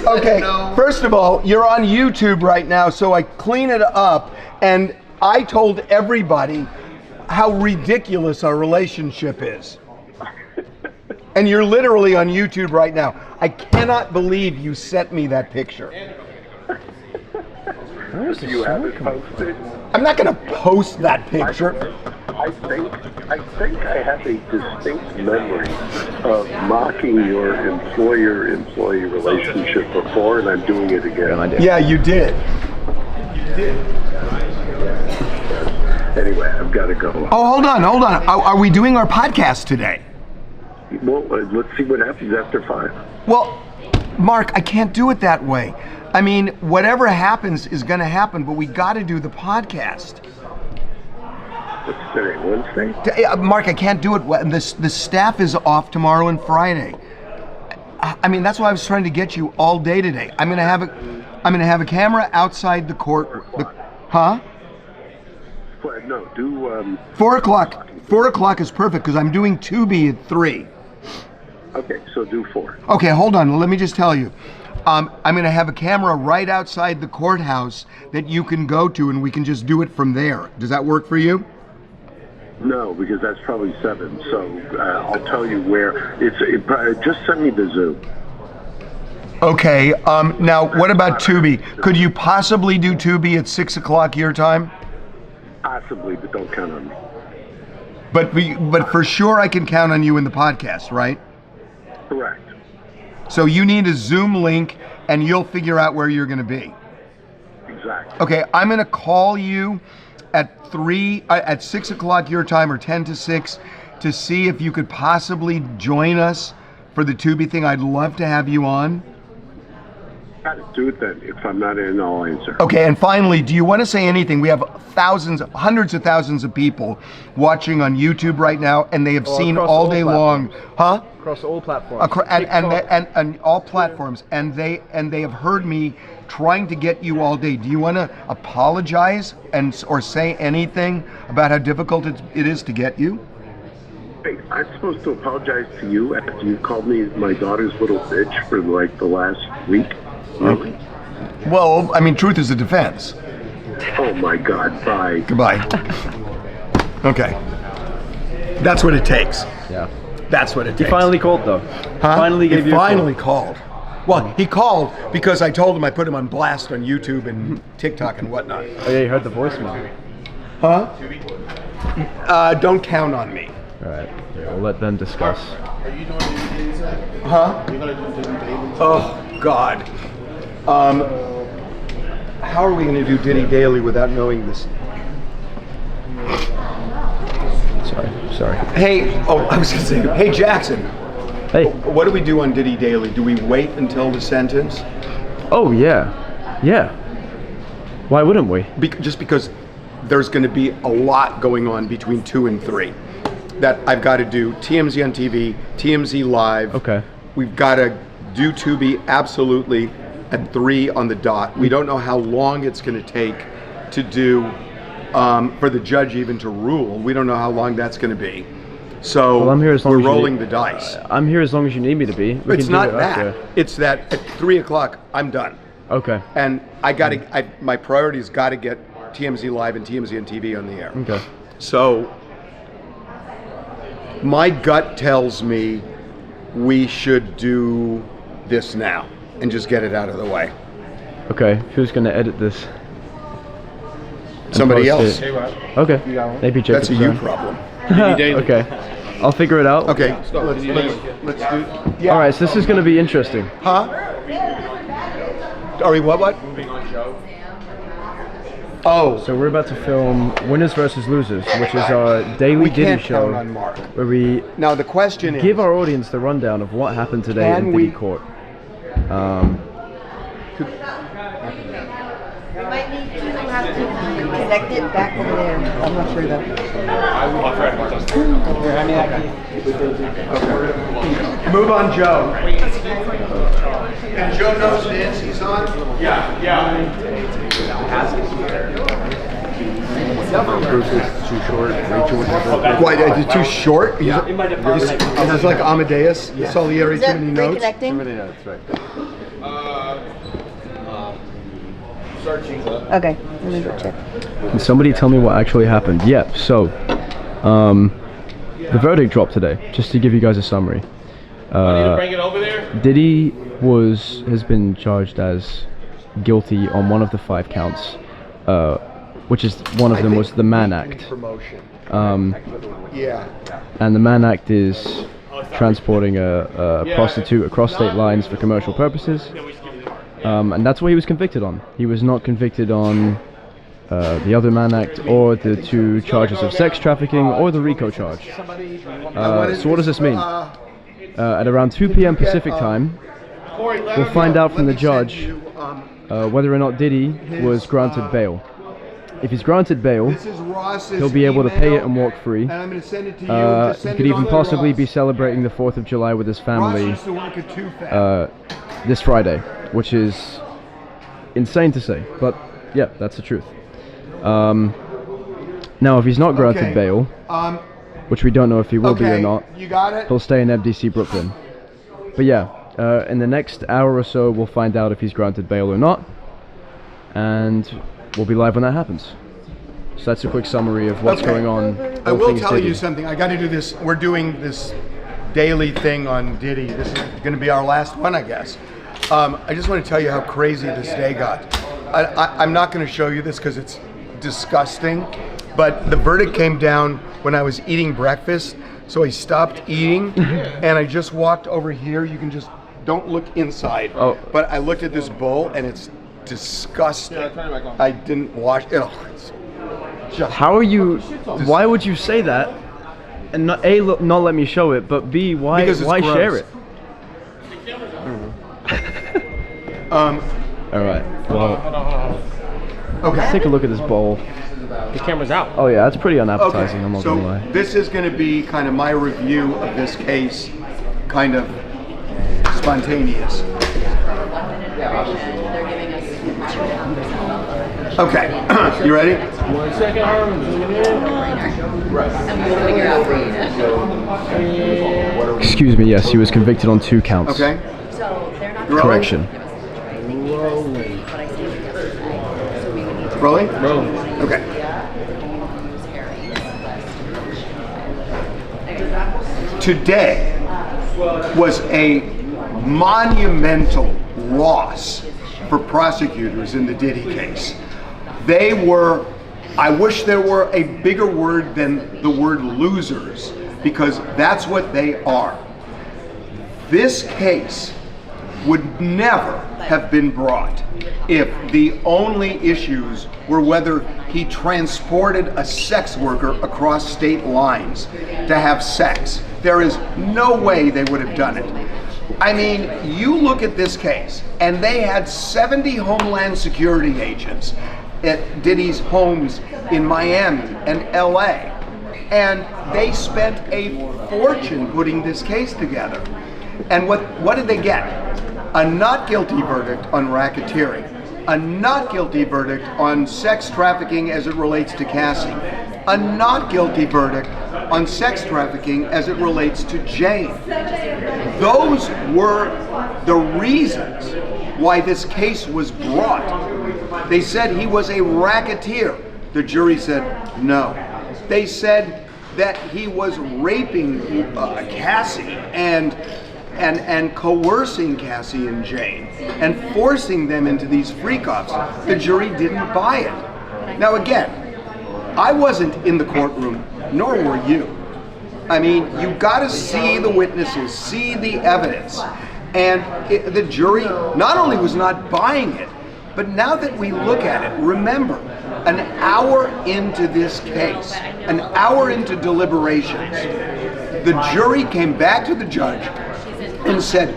Okay, first of all, you're on YouTube right now, so I clean it up, and I told everybody how ridiculous our relationship is. And you're literally on YouTube right now. I cannot believe you sent me that picture. You haven't posted? I'm not going to post that picture. I think I have a distinct memory of mocking your employer-employee relationship before, and I'm doing it again. Yeah, you did. Anyway, I've got to go. Oh, hold on. Are we doing our podcast today? Well, let's see what happens after 5. Well, Mark, I can't do it that way. I mean, whatever happens is going to happen, but we got to do the podcast. What's today, Wednesday? Mark, I can't do it. The staff is off tomorrow and Friday. I mean, that's why I was trying to get you all day today. I'm going to have a camera outside the court. Huh? No, do 4 o'clock. 4 o'clock is perfect because I'm doing Tubi at 3. Okay, so do 4. Okay, hold on. Let me just tell you. I'm going to have a camera right outside the courthouse that you can go to, and we can just do it from there. Does that work for you? No, because that's probably 7. So I'll tell you where. Just send me the Zoom. Okay. Now, what about Tubi? Could you possibly do Tubi at 6 o'clock your time? Possibly, but don't count on me. But for sure, I can count on you in the podcast, right? Correct. So you need a Zoom link, and you'll figure out where you're going to be. Exactly. Okay, I'm going to call you at 6 o'clock your time, or 10 to 6, to see if you could possibly join us for the Tubi thing. I'd love to have you on. do it then. If I'm not in, I'll answer. Okay, and finally, do you want to say anything? We have thousands, hundreds of thousands of people watching on YouTube right now, and they have seen all day long, huh? Across all platforms. And all platforms, and they have heard me trying to get you all day. Do you want to apologize or say anything about how difficult it is to get you? Hey, I'm supposed to apologize to you after you called me my daughter's little bitch for like the last week? Really? Well, I mean, truth is a defense. Oh my God, bye. Goodbye. Okay. That's what it takes. Yeah. That's what it takes. He finally called though. Huh? Finally gave he you a finally call. called. Well, he called because I told him I put him on blast on YouTube and TikTok and whatnot. Oh yeah, you heard the voicemail. Huh? Don't count on me. All right. Yeah, we'll let them discuss. Are you doing dailies? Huh? Are you gonna do dailies? Oh God. How are we gonna do Diddy Daily without knowing this? Sorry. Hey, I was gonna say, hey Jackson. Hey. What do we do on Diddy Daily? Do we wait until the sentence? Oh yeah. Yeah. Why wouldn't we? Just because there's going to be a lot going on between 2 and 3 that I've got to do. TMZ on TV, TMZ live. Okay. We've got to do Tubi absolutely at 3 on the dot. We don't know how long it's going to take to do for the judge even to rule. We don't know how long that's going to be. So well, I'm here as long we're as rolling the dice. I'm here as long as you need me to be. It's not that. It's that at 3 o'clock I'm done. Okay. And my priority's got to get TMZ Live and TMZ and TV on the air. Okay. So my gut tells me we should do this now and just get it out of the way. Okay. Who's going to edit this? Somebody else. Okay. Maybe Jacob. That's a you problem. Okay. I'll figure it out. Okay. Let's do. Yeah. All right. So this is going to be interesting. Huh? Are we what? Moving on show. Oh. So we're about to film Winners versus Losers, which is our daily Diddy show. Count on Mark. Where we now the question is, give our audience the rundown of what happened today in Diddy Court. We might need to have to connect it back over there. I'm not sure though. Okay. Move on, Joe. And Joe knows Nancy's on? Yeah. Bruce is too short. Rachel was Why? Is it too short? Yeah. It's like Amadeus, Salieri, too many notes. Reconnecting? That's right. Okay, let me go check. Can somebody tell me what actually happened? Yeah, so the verdict dropped today, just to give you guys a summary. Bring it over there? Diddy has been charged as guilty on one of the 5 counts, which is one of them was the Mann Act. And the Mann Act is transporting a prostitute across state lines for commercial purposes. And that's what he was convicted on. He was not convicted on the other Mann Act or the 2 charges of sex trafficking or the RICO charge. So what does this mean? At around 2 p.m. Pacific time, we'll find out from the judge whether or not Diddy was granted bail. If he's granted bail, he'll be able to pay it and walk free. He could even possibly be celebrating the 4th of July with his family this Friday, which is insane to say, but yeah, that's the truth. Now, if he's not granted bail, which we don't know if he will be or not, he'll stay in MDC Brooklyn. But yeah, in the next hour or so, we'll find out if he's granted bail or not, and we'll be live when that happens. So that's a quick summary of what's going on. I will tell you something. I got to do this. We're doing this daily thing on Diddy. This is going to be our last one, I guess. I just want to tell you how crazy this day got. I'm not going to show you this because it's disgusting, but the verdict came down when I was eating breakfast, so I stopped eating and I just walked over here. You can just, don't look inside, but I looked at this bowl and it's disgusting. I didn't wash it. How are you, why would you say that and not let me show it, but B, why share it? All right. Well, Okay. let's take a look at this bowl. The camera's out. Oh yeah, that's pretty unappetizing. I'm not so gonna lie. this is going to be kind of my review of this case, kind of spontaneous. Okay, you ready? 1 second, Harmon. Excuse me. Yes, he was convicted on 2 counts. Okay. Correction. Rolling? Rolling. Okay. Today was a monumental loss for prosecutors in the Diddy case. They were, I wish there were a bigger word than the word losers, because that's what they are. This case would never have been brought if the only issues were whether he transported a sex worker across state lines to have sex. There is no way they would have done it. I mean, you look at this case, and they had 70 Homeland Security agents at Diddy's homes in Miami and LA. And they spent a fortune putting this case together. And what did they get? A not guilty verdict on racketeering, a not guilty verdict on sex trafficking as it relates to Cassie, a not guilty verdict on sex trafficking as it relates to Jane. Those were the reasons why this case was brought. They said he was a racketeer. The jury said no. They said that he was raping Cassie and coercing Cassie and Jane and forcing them into these freak-offs. The jury didn't buy it. Now again, I wasn't in the courtroom, nor were you. I mean, you gotta see the witnesses, see the evidence. And the jury not only was not buying it, but now that we look at it, remember, an hour into this case, an hour into deliberations, the jury came back to the judge and said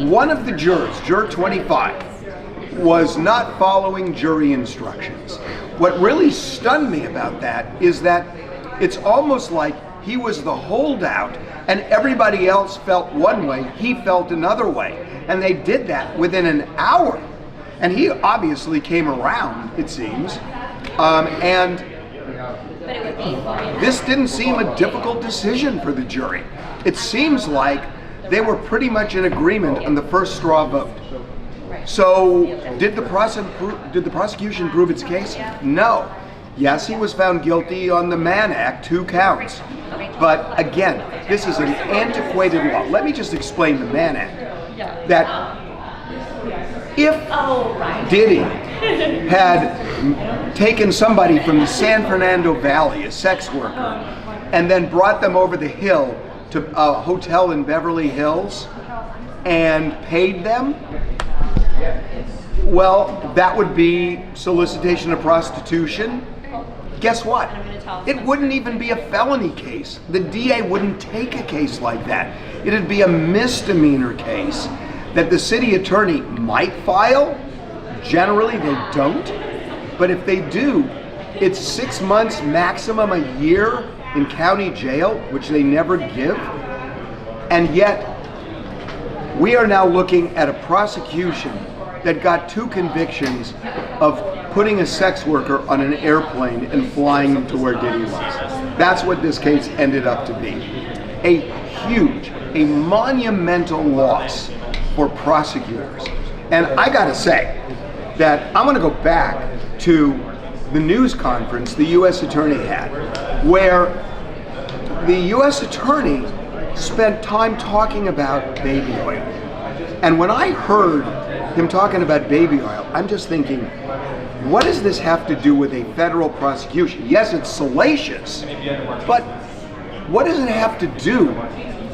one of the jurors, juror 25, was not following jury instructions. What really stunned me about that is that it's almost like he was the holdout and everybody else felt one way, he felt another way. And they did that within an hour. And he obviously came around, it seems. And this didn't seem a difficult decision for the jury. It seems like they were pretty much in agreement on the first straw vote. So did the prosecution prove its case? No. Yes, he was found guilty on the Mann Act, 2 counts. But again, this is an antiquated law. Let me just explain the Mann Act. That if Diddy had taken somebody from the San Fernando Valley, a sex worker, and then brought them over the hill to a hotel in Beverly Hills and paid them, well, that would be solicitation of prostitution. Guess what? It wouldn't even be a felony case. The DA wouldn't take a case like that. It'd be a misdemeanor case that the city attorney might file. Generally, they don't. But if they do, it's 6 months, maximum a year in county jail, which they never give. And yet, we are now looking at a prosecution that got 2 convictions of putting a sex worker on an airplane and flying him to where Diddy was. That's what this case ended up to be. A huge, a monumental loss for prosecutors. And I gotta say that I'm gonna go back to the news conference the U.S. Attorney had, where the U.S. Attorney spent time talking about baby oil. And when I heard him talking about baby oil, I'm just thinking, what does this have to do with a federal prosecution? Yes, it's salacious, but what does it have to do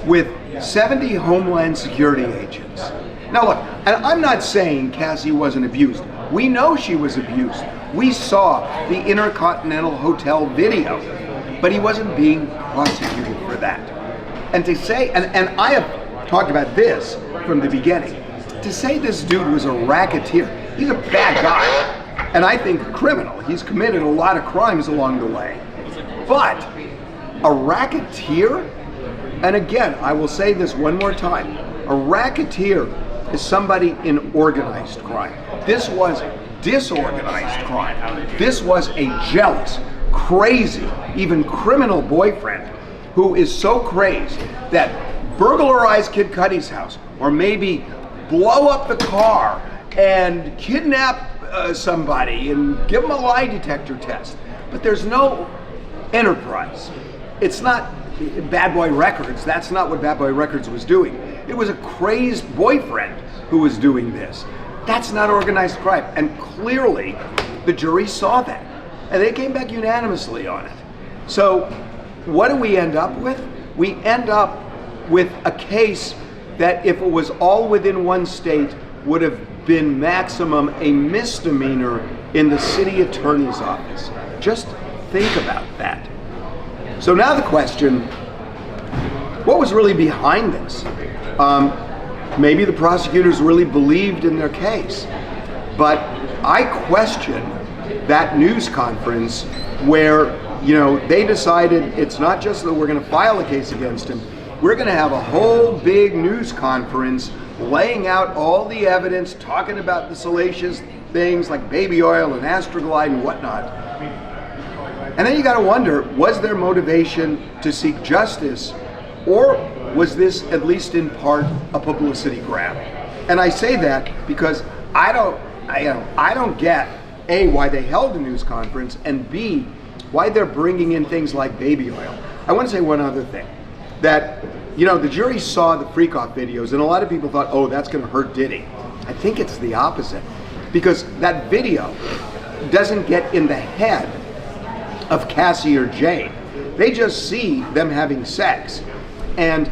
with 70 Homeland Security agents? Now look, and I'm not saying Cassie wasn't abused. We know she was abused. We saw the Intercontinental Hotel video, but he wasn't being prosecuted for that. And to say, and I have talked about this from the beginning, to say this dude was a racketeer, He's a bad guy, and I think a criminal. He's committed a lot of crimes along the way. But a racketeer, and again, I will say this one more time, a racketeer is somebody in organized crime. This was disorganized crime. This was a jealous, crazy, even criminal boyfriend who is so crazed that burglarize Kid Cudi's house, or maybe blow up the car and kidnap somebody and give them a lie detector test. But there's no enterprise. It's not Bad Boy Records. That's not what Bad Boy Records was doing. It was a crazed boyfriend who was doing this. That's not organized crime. And clearly, the jury saw that. And they came back unanimously on it. So what do we end up with? We end up with a case that, if it was all within one state, would have been maximum a misdemeanor in the city attorney's office. Just think about that. So now the question, what was really behind this? Maybe the prosecutors really believed in their case, but I question that news conference where, they decided it's not just that we're going to file a case against him, we're going to have a whole big news conference laying out all the evidence, talking about the salacious things like baby oil and Astroglide and whatnot. And then you got to wonder, was their motivation to seek justice, or was this at least in part a publicity grab? And I say that because I don't get A, why they held a news conference, and B, why they're bringing in things like baby oil. I want to say one other thing, that the jury saw the freak-off videos, and a lot of people thought, oh, that's going to hurt Diddy. I think it's the opposite, because that video doesn't get in the head of Cassie or Jane. They just see them having sex. And,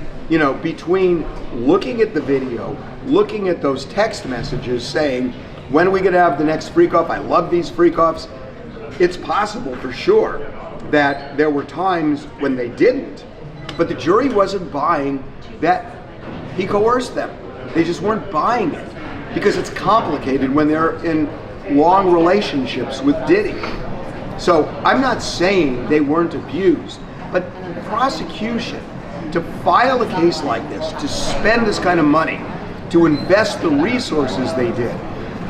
between looking at the video, looking at those text messages saying, when are we going to have the next freak-off? I love these freak-offs. It's possible for sure that there were times when they didn't, but the jury wasn't buying that he coerced them. They just weren't buying it, because it's complicated when they're in long relationships with Diddy. So I'm not saying they weren't abused, but prosecution, to file a case like this, to spend this kind of money, to invest the resources they did,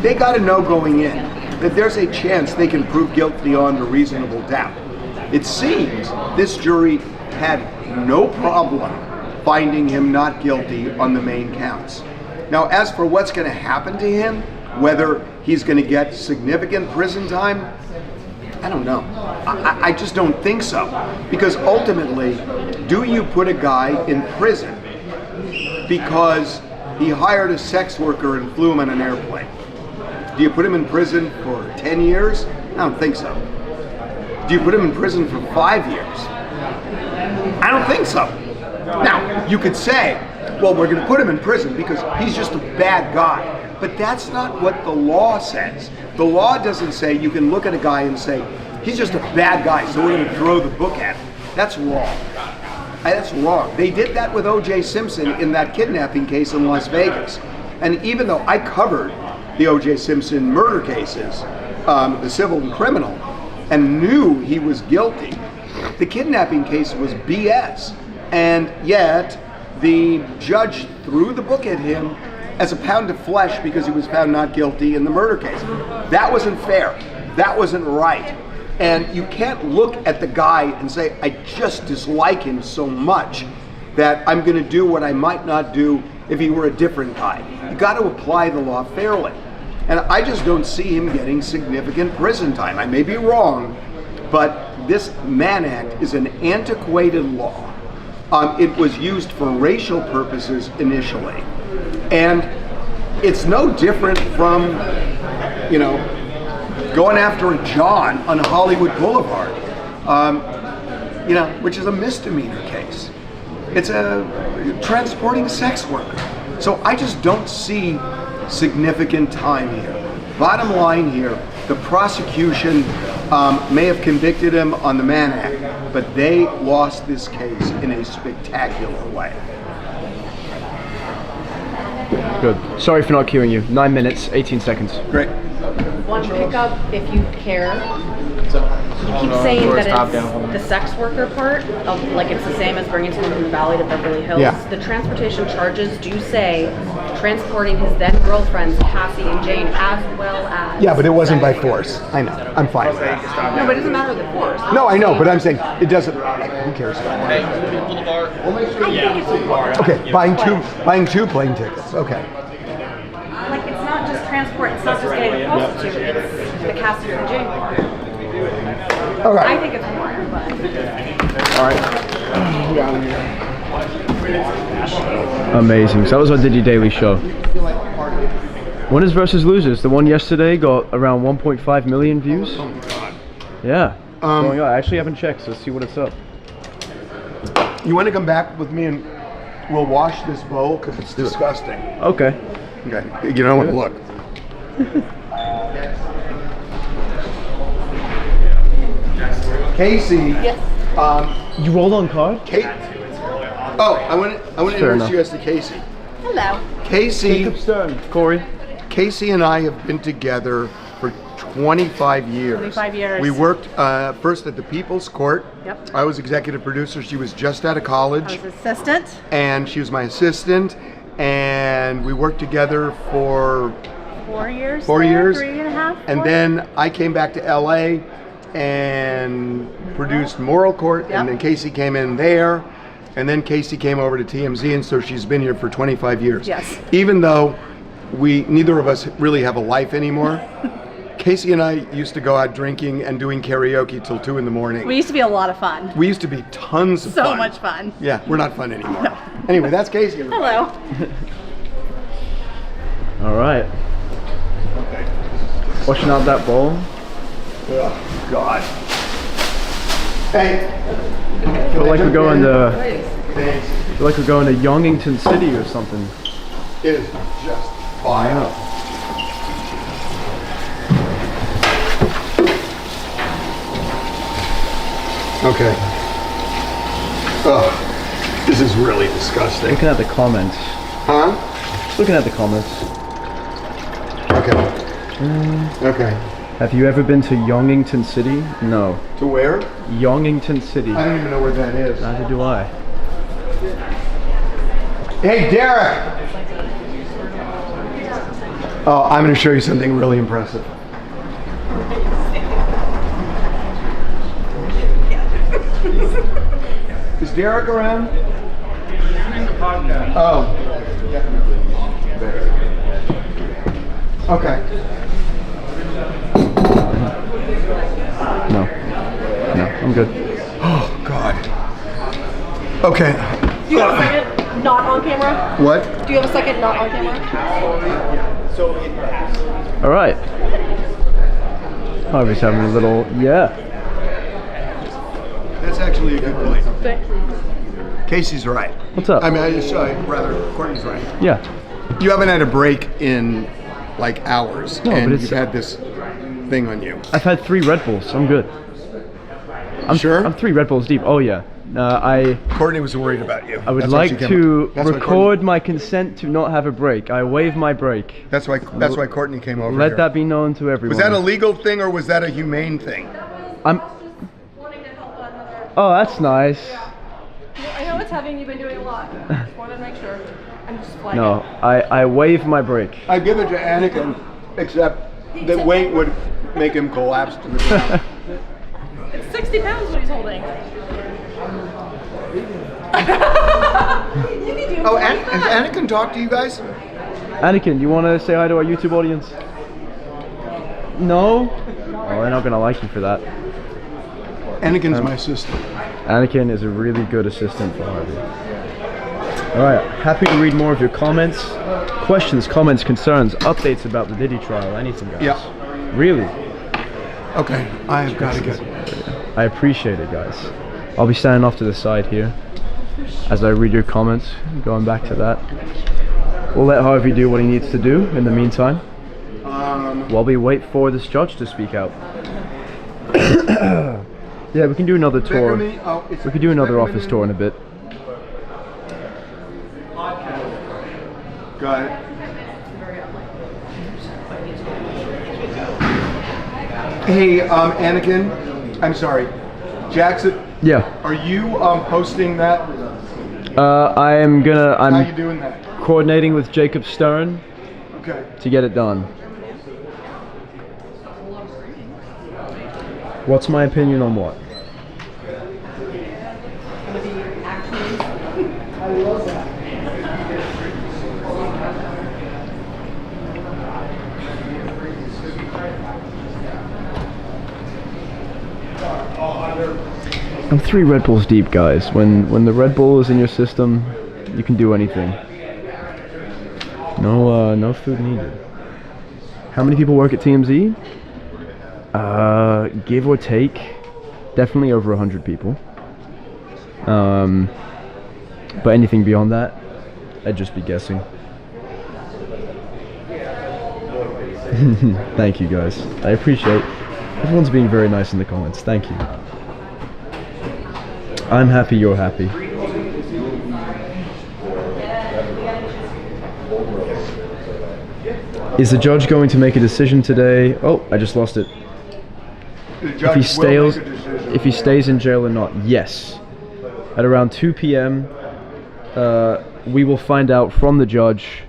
they got to know going in that there's a chance they can prove guilt beyond a reasonable doubt. It seems this jury had no problem finding him not guilty on the main counts. Now, as for what's going to happen to him, whether he's going to get significant prison time, I don't know. I just don't think so. Because ultimately, do you put a guy in prison because he hired a sex worker and flew him on an airplane? Do you put him in prison for 10 years? I don't think so. Do you put him in prison for 5 years? I don't think so. Now, you could say, well, we're going to put him in prison because he's just a bad guy. But that's not what the law says. The law doesn't say you can look at a guy and say, he's just a bad guy, so we're going to throw the book at him. That's wrong. That's wrong. They did that with O.J. Simpson in that kidnapping case in Las Vegas. And even though I covered the O.J. Simpson murder cases, the civil and criminal, and knew he was guilty, the kidnapping case was BS. And yet, the judge threw the book at him as a pound of flesh because he was found not guilty in the murder case. That wasn't fair. That wasn't right. And you can't look at the guy and say, I just dislike him so much that I'm going to do what I might not do if he were a different guy. You got to apply the law fairly. And I just don't see him getting significant prison time. I may be wrong, but this Mann Act is an antiquated law. It was used for racial purposes initially. And it's no different from, going after a John on Hollywood Boulevard, which is a misdemeanor case. It's a transporting sex worker. So I just don't see significant time here. Bottom line here, the prosecution may have convicted him on the Mann Act, but they lost this case in a spectacular way. Good. Sorry for not queuing you. 9 minutes, 18 seconds. Great. One pickup, if you care. You keep saying that it's the sex worker part of like it's the same as bringing someone from the Valley to Beverly Hills. Yeah. The transportation charges do say transporting his then girlfriends Cassie and Jane as well as. Yeah, but it wasn't by force. I know. I'm fine with that. No, but it doesn't matter the force. No, I know, but I'm saying it doesn't. Who cares about that? Okay, buying two plane tickets. Okay. Like it's not just transport. It's not just getting a prostitute. It's the Cassie and Jane part. All right. I think it's more, but. All right. Amazing. So that was our Diddy Daily Show. Winners versus losers. The one yesterday got around 1.5 million views. Oh my god. Yeah. Going on. I actually haven't checked, so let's see what it's up. You want to come back with me and we'll wash this bowl because it's disgusting. Okay. Okay. You don't want to look. Casey. Yes. You rolled on card? Kate. Oh, I want to introduce you guys to Casey. Hello. Casey. Jacob Stern. Corey. Casey and I have been together for 25 years. 25 years. We worked first at the People's Court. Yep. I was executive producer. She was just out of college. I was assistant. And she was my assistant. And we worked together for 4 years. 4 years. 3.5. And then I came back to LA and produced Moral Court. Yep. And then Casey came in there. And then Casey came over to TMZ. And so she's been here for 25 years. Yes. Even though neither of us really have a life anymore. Casey and I used to go out drinking and doing karaoke till 2 in the morning. We used to be a lot of fun. We used to be tons of fun. So much fun. Yeah, we're not fun anymore. No. Anyway, that's Casey. Everybody. Hello. All right. Washing out that bowl. Oh, God. Hey. Feel like we're going to. Feel like we're going to Youngington City or something. It is just fire. Okay. Oh, this is really disgusting. Looking at the comments. Huh? Just looking at the comments. Okay. Okay. Have you ever been to Youngington City? No. To where? Youngington City. I don't even know where that is. Neither do I. Hey, Derek! Oh, I'm going to show you something really impressive. Is Derek around? Oh. Okay. No. No, I'm good. Oh, God. Okay. Do you have a second not on camera? What? Do you have a second not on camera? All right. Harvey's having a little, yeah. That's actually a good point. Casey's right. What's up? I mean, rather, Courtney's right. Yeah. You haven't had a break in like hours, No, and but it's, you've had this thing on you. I've had 3 Red Bulls. I'm good. I'm sure? I'm 3 Red Bulls deep. Oh yeah. Courtney was worried about you. I would like to record my consent to not have a break. I waive my break. That's why Courtney came over. Let here. that be known to everyone. Was that a legal thing or was that a humane thing? Oh, that's nice. I know it's heavy and you've been doing a lot. Just wanted to make sure. I'm just flagging. No, I waive my break. I give it to Anakin, except the weight would make him collapse to the ground. It's 60 pounds what he's holding. Oh, has Anakin talked to you guys? Anakin, you want to say hi to our YouTube audience? No? Oh, they're not going to like you for that. Anakin's my assistant. Anakin is a really good assistant for Harvey. Alright, happy to read more of your comments, questions, comments, concerns, updates about the Diddy trial, anything, guys. Yeah. Really. Okay, I've got to get. I appreciate it, guys. I'll be standing off to the side here as I read your comments, going back to that. We'll let Harvey do what he needs to do in the meantime, while we wait for this judge to speak out. Yeah, we can do another tour. We could do another office tour in a bit. Got it. Hey, Anakin, I'm sorry, Jackson. Yeah. Are you posting that? I'm How you doing that? coordinating with Jacob Stern Okay. to get it done. What's my opinion on what? I'm 3 Red Bulls deep, guys. When the Red Bull is in your system, you can do anything. No food needed. How many people work at TMZ? Give or take, definitely over 100 people. But anything beyond that, I'd just be guessing. Thank you, guys. I appreciate everyone's being very nice in the comments. Thank you. I'm happy you're happy. Is the judge going to make a decision today? Oh, I just lost it. If he stays in jail or not? Yes. At around 2 p.m., we will find out from the judge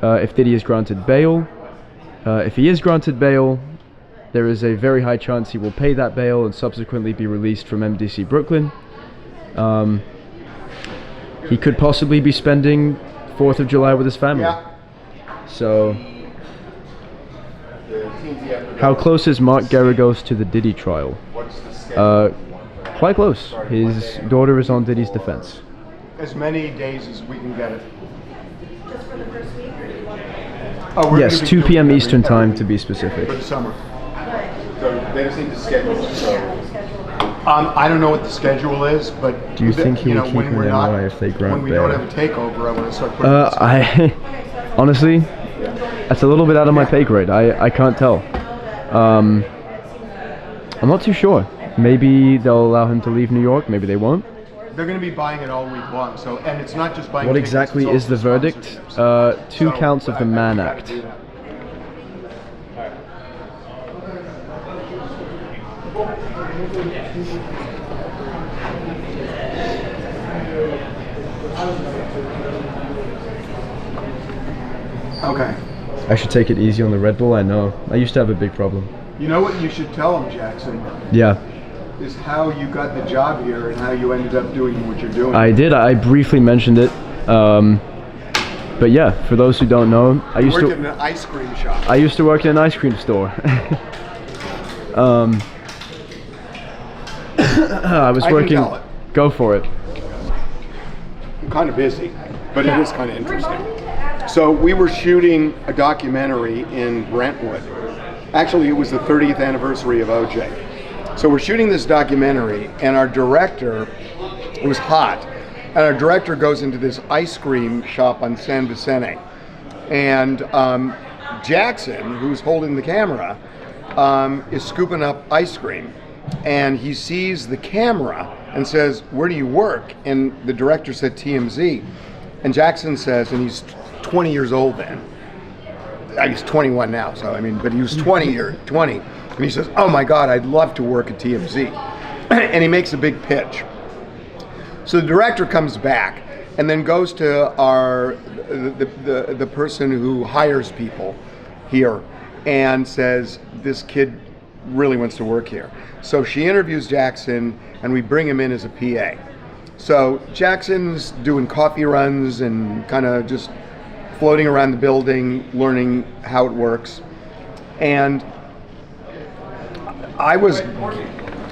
if Diddy is granted bail. If he is granted bail, there is a very high chance he will pay that bail and subsequently be released from MDC Brooklyn. He could possibly be spending 4th of July with his family. Yeah. So, how close is Mark Garagos to the Diddy trial? Quite close. His daughter is on Diddy's defense. As many days as we can get it. Just for the first week, or do you want Yes, 2 p.m. Eastern time to be specific. For the summer. So they just need to schedule it. So, I don't know what the schedule is, but do you think he will keep an NY if they grant when we bail? don't have a takeover, I want to start putting honestly, that's a little bit out of my pay grade. I can't tell. I'm not too sure. Maybe they'll allow him to leave New York. Maybe they won't. They're going to be buying it all week long. So, and it's not just buying. What exactly is the verdict? 2 counts of the Mann Act. Okay. I should take it easy on the Red Bull. I know. I used to have a big problem. You know what you should tell them, Jackson? Yeah. Is how you got the job here and how you ended up doing what you're doing. I did. I briefly mentioned it. But yeah, for those who don't know, I used to work in an ice cream shop. I used to work in an ice cream store. I was working. Go for it. I'm kind of busy, but it is kind of interesting. So we were shooting a documentary in Brentwood. Actually, it was the 30th anniversary of OJ. So we're shooting this documentary, and our director, it was hot, and our director goes into this ice cream shop on San Vicente. And Jackson, who's holding the camera, is scooping up ice cream. And he sees the camera and says, "Where do you work?" And the director said, "TMZ." And Jackson says, and he's 20 years old then. He's 21 now, so I mean, but he was 20. And he says, "Oh my God, I'd love to work at TMZ." And he makes a big pitch. So the director comes back and then goes to the person who hires people here and says, "This kid really wants to work here." So she interviews Jackson and we bring him in as a PA. So Jackson's doing coffee runs and kind of just floating around the building, learning how it works. And I was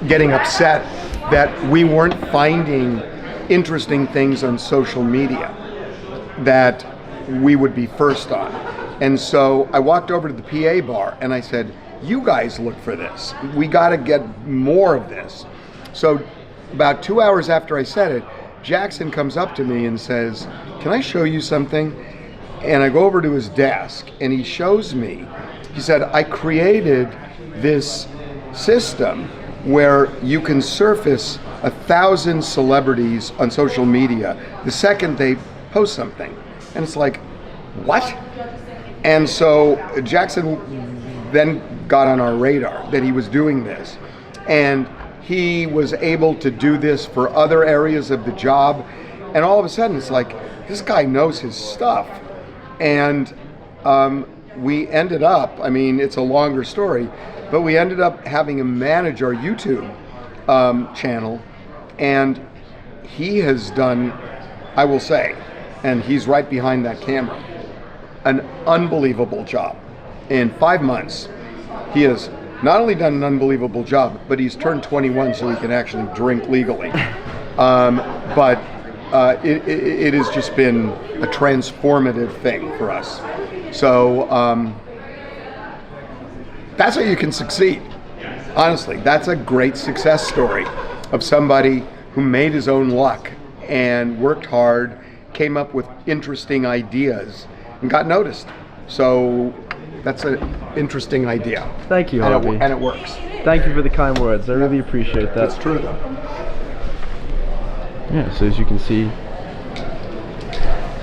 getting upset that we weren't finding interesting things on social media that we would be first on. And so I walked over to the PA bar and I said, "You guys look for this. We got to get more of this." So about 2 hours after I said it, Jackson comes up to me and says, "Can I show you something?" And I go over to his desk and he shows me, he said, "I created this system where you can surface 1,000 celebrities on social media the second they post something." And it's like, what? And so Jackson then got on our radar that he was doing this. And he was able to do this for other areas of the job. And all of a sudden, it's like, this guy knows his stuff. And we ended up, I mean, it's a longer story, but we ended up having him manage our YouTube channel. And he has done, I will say, and he's right behind that camera, an unbelievable job. In 5 months, he has not only done an unbelievable job, but he's turned 21 so he can actually drink legally. It has just been a transformative thing for us. So that's how you can succeed. Honestly, that's a great success story of somebody who made his own luck and worked hard, came up with interesting ideas, and got noticed. So that's an interesting idea. Thank you, Harvey. And it works. Thank you for the kind words. I really appreciate that. That's true. Yeah, so as you can see,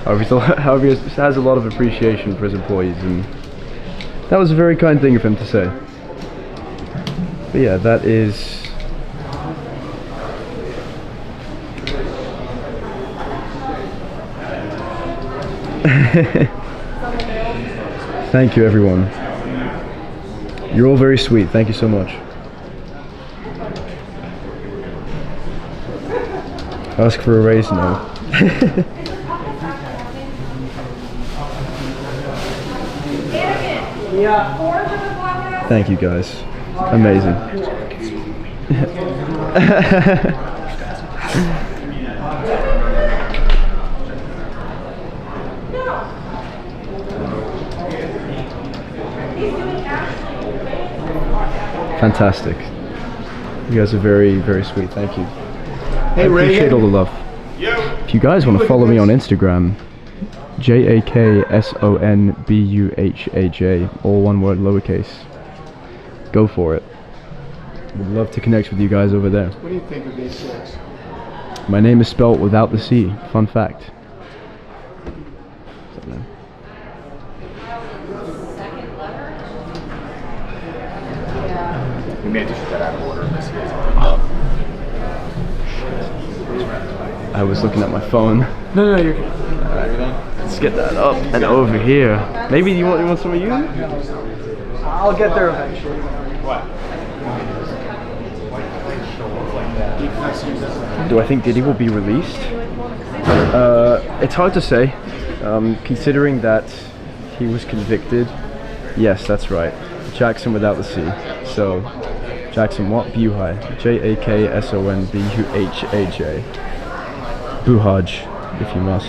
Harvey has a lot of appreciation for his employees, and that was a very kind thing of him to say. But yeah, that is... Thank you, everyone. You're all very sweet. Thank you so much. Ask for a raise now. Thank you, guys. Amazing. Fantastic. You guys are very, very sweet. Thank you. Hey, I appreciate all the love. If you guys want to follow me on Instagram, JAKSONBUHAJ, all one word, lowercase. Go for it. Would love to connect with you guys over there. What do you think of these six? My name is spelt without the C. Fun fact. We may have to shoot that out of order. I was looking at my phone. No, you're good. Let's get that up and over here. Maybe you want some of you? I'll get there eventually. What? Do I think Diddy will be released? It's hard to say, considering that he was convicted. Yes, that's right. Jackson without the C. So, Jackson what? Buhaj. JAKSONBUHAJ. Buhaj, if you must.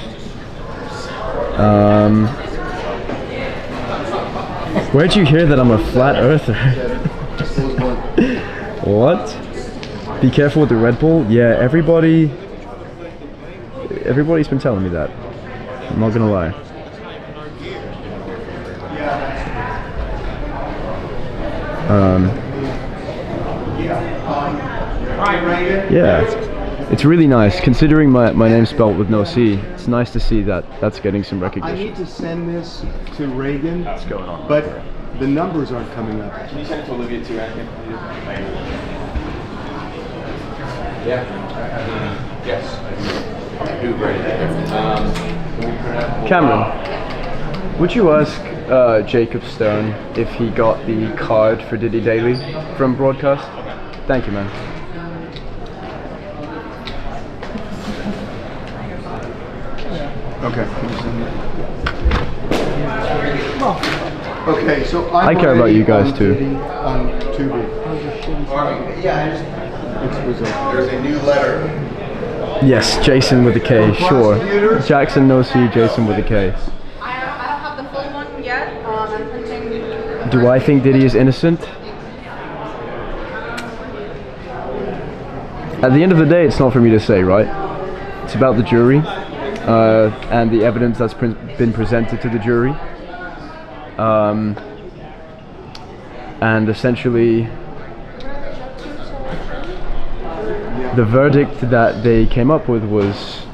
Where'd you hear that I'm a flat earther? What? Be careful with the Red Bull? Yeah, everybody's been telling me that. I'm not gonna lie. Yeah, it's really nice considering my name's spelled with no C. It's nice to see that that's getting some I recognition. need to send this to Reagan. What's going on? But the numbers aren't coming up. Can you send it to Olivia too, Anakin? Yeah. Yes. I do. Great. Cameron, would you ask Jacob Stone if he got the card for Diddy Daily from broadcast? Thank you, man. Okay. Okay, so I care about you guys too. On Tubi. There's a new letter. Yes, Jason with a K, sure. Jackson no C, Jason with a K. I don't have the full one yet. I'm printing. Do I think Diddy is innocent? At the end of the day, it's not for me to say, right? It's about the jury and the evidence that's been presented to the jury. And essentially, the verdict that they came up with was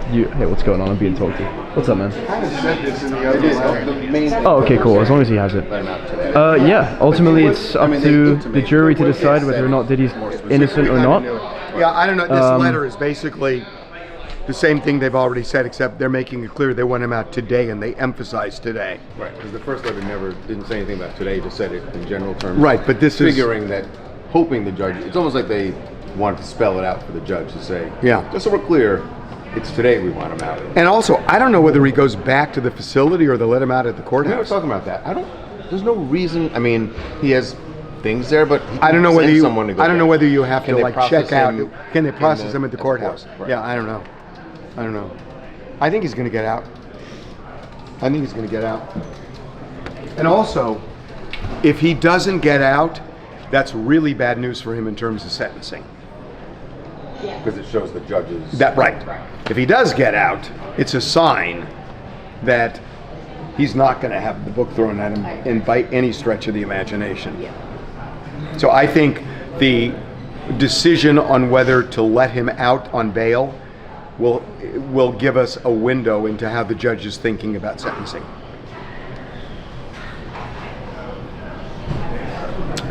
Hey, what's going on? I'm being talked to. What's up, man? kind of said this in the other letter. Oh, okay, cool. As long as he has it. Yeah. Ultimately, it's up to the jury to decide whether or not Diddy's innocent or not. Yeah, I don't know. This letter is basically the same thing they've already said, except they're making it clear they want him out today, and they emphasize today. Right, because the first letter didn't say anything about today, just said it in general terms. Right, but this is figuring that, hoping the judge. It's almost like they wanted to spell it out for the judge to say, yeah, just so we're clear, it's today we want him out. And also, I don't know whether he goes back to the facility or they let him out at the courthouse. We were talking about that. There's no reason. I mean, he has things there, but I don't know whether you. Someone to go I don't know whether you have Can to they like process check out. him Can they process him at the of courthouse? course, right. Yeah, I don't know. I don't know. I think he's going to get out. I think he's going to get out. And also, if he doesn't get out, that's really bad news for him in terms of sentencing. Because it shows the judges. That right. If he does get out, it's a sign that he's not going to have the book thrown at him by any stretch of the imagination. So I think the decision on whether to let him out on bail will give us a window into how the judge is thinking about sentencing.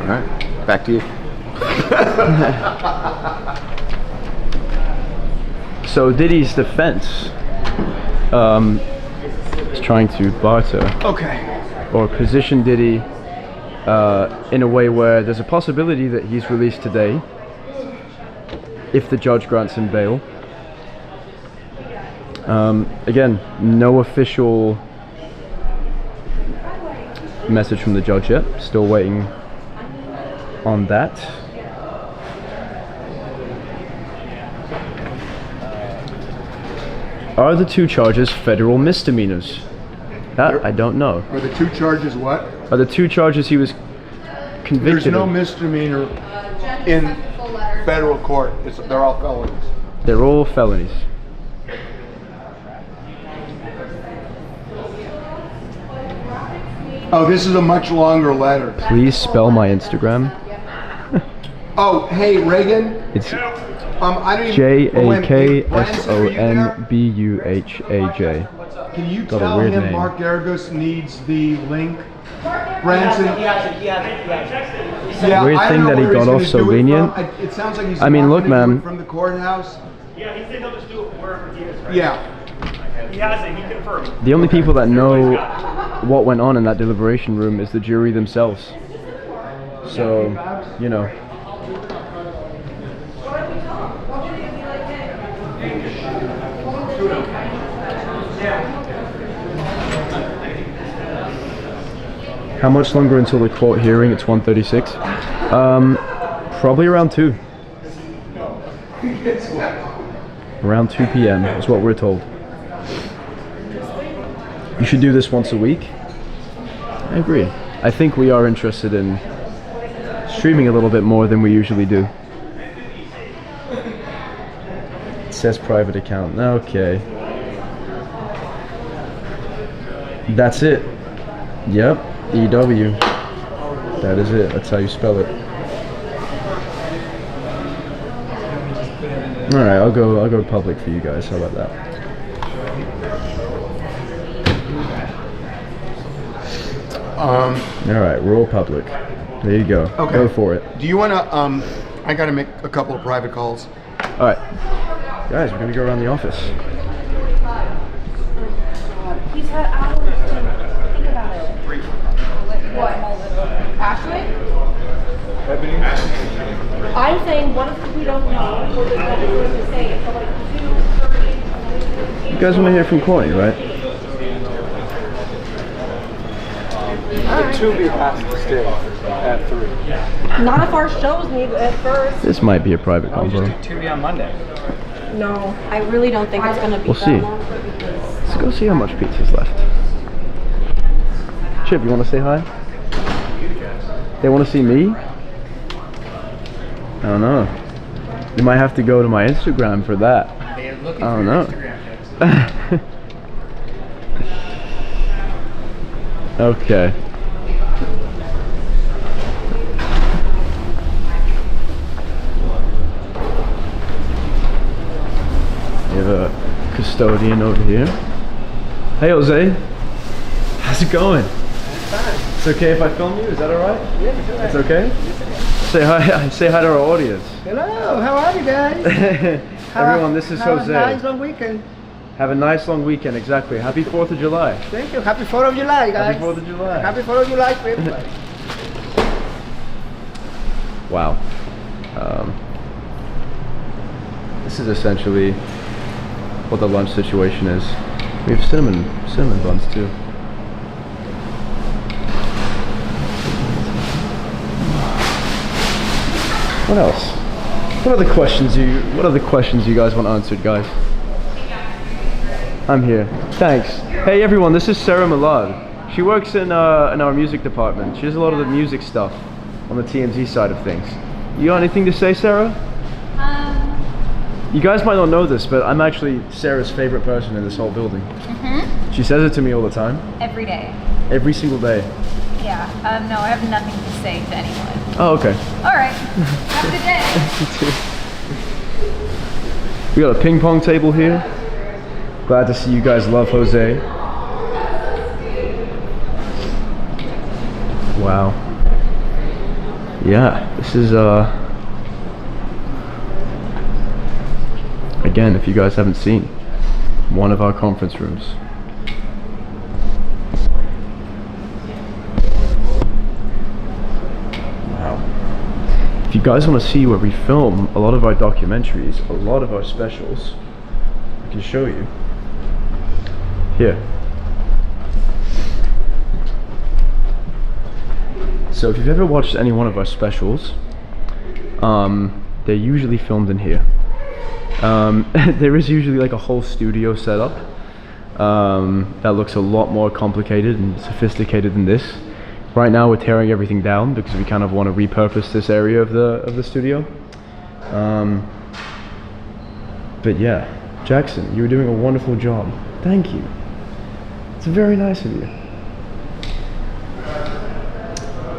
All right, back to you. So Diddy's defense is trying to barter or position Diddy in a way where there's a possibility that he's released today if the judge grants him bail. Again, no official message from the judge yet. Still waiting on that. Are the two charges federal misdemeanors? That I don't know. Are the two charges what? Are the two charges he was convicted There's no of? misdemeanor in federal court. They're all felonies. They're all felonies. Oh, this is a much longer letter. Please spell my Instagram. Oh, hey, Reagan. It's I don't even, JAKSONBUHAJ. Can you Got a tell weird him name. Mark Garagos needs the link? Branson. Yeah, Weird I thing don't know that he where got he's off gonna so do it lenient. from. It sounds like he's I mean, not look, gonna do man. it from the courthouse. Yeah, he said he'll just do it from wherever he is, right? Yeah. He has it, he confirmed. The only people that know what went on in that deliberation room is the jury themselves. So, you know. How much longer until the court hearing? It's 1:36. Probably around 2. Around 2 p.m. is what we're told. You should do this once a week. I agree. I think we are interested in streaming a little bit more than we usually do. It says private account. Okay. That's it. Yep. EW. That is it. That's how you spell it. All right, I'll go public for you guys. How about that? All right, roll public. There you go. Okay. Go for it. Do you want to? I got to make a couple of private calls. All right, guys, we're gonna go around the office. He's had hours to think about it. What? Ashley? I'm saying, what if we don't know what the judge is going to say until like 2:30? You guys want to hear from Courtney, right? The Tubi has to stay at 3. Not if our shows need it at first. This might be a private convo. Tubi on Monday. No, I really don't think it's going to be We'll see. that long. Let's go see how much pizza's left. Chip, you want to say hi? They want to see me? I don't know. You might have to go to my Instagram for that. I don't know. Okay. We have a custodian over here. Hey Jose, how's it going? It's okay if I film you? Is that alright? Yeah, it's okay. Say hi. Say hi to our audience. Hello, how are you guys? Everyone, this is have Jose. A nice long weekend. Have a nice long weekend, exactly. Happy 4th of July. Thank you. Happy 4th of July, guys. Happy 4th of July. Happy 4th of July to everybody. Wow. This is essentially what the lunch situation is. We have cinnamon buns too. What else? What other questions you guys want answered, guys? I'm here. Thanks. Hey everyone, this is Sarah Millard. She works in our music department. She does a lot of the music stuff on the TMZ side of things. You got anything to say, Sarah? You guys might not know this, but I'm actually Sarah's favorite person in this whole building. She says it to me all the time. Every day. Every single day. Yeah. No, I have nothing to say to anyone. Oh, okay. All right. Have a good day. We got a ping pong table here. Glad to see you guys love Jose. Wow. Yeah, this is again, if you guys haven't seen, one of our conference rooms. Wow. If you guys want to see where we film a lot of our documentaries, a lot of our specials, I can show you. Here. So if you've ever watched any one of our specials, they're usually filmed in here. There is usually like a whole studio set up that looks a lot more complicated and sophisticated than this. Right now we're tearing everything down because we kind of want to repurpose this area of the studio. But yeah, Jackson, you were doing a wonderful job. Thank you. It's very nice of you.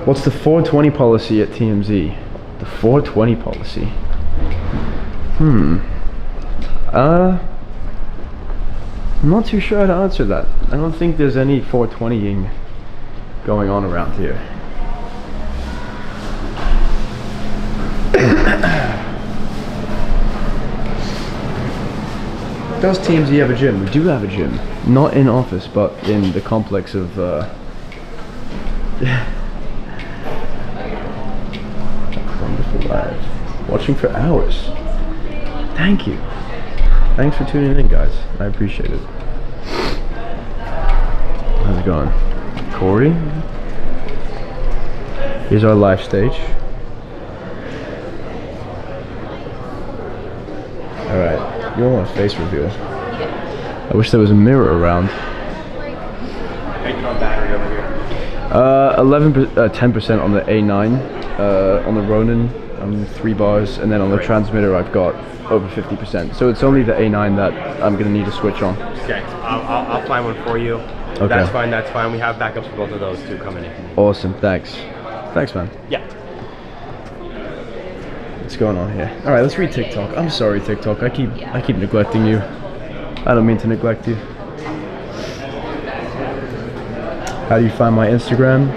What's the 420 policy at TMZ? The 420 policy? I'm not too sure how to answer that. I don't think there's any 420ing going on around here. Does TMZ have a gym? We do have a gym. Not in office, but in the complex of Wonderful Live. Watching for hours. Thank you. Thanks for tuning in, guys. I appreciate it. How's it going? Corey? Here's our live stage. Alright, you don't want a face reveal. I wish there was a mirror around. Thank you on battery over here. 10% on the A9, on the Ronin, 3 bars, and then on the transmitter I've got over 50%. So it's only the A9 that I'm gonna need to switch on. Okay, I'll find one for you. Okay. That's fine, that's fine. We have backups for both of those too coming in. Awesome, thanks. Thanks, man. Yeah. What's going on here? All right, let's read TikTok. I'm sorry, TikTok. I keep neglecting you. I don't mean to neglect you. How do you find my Instagram?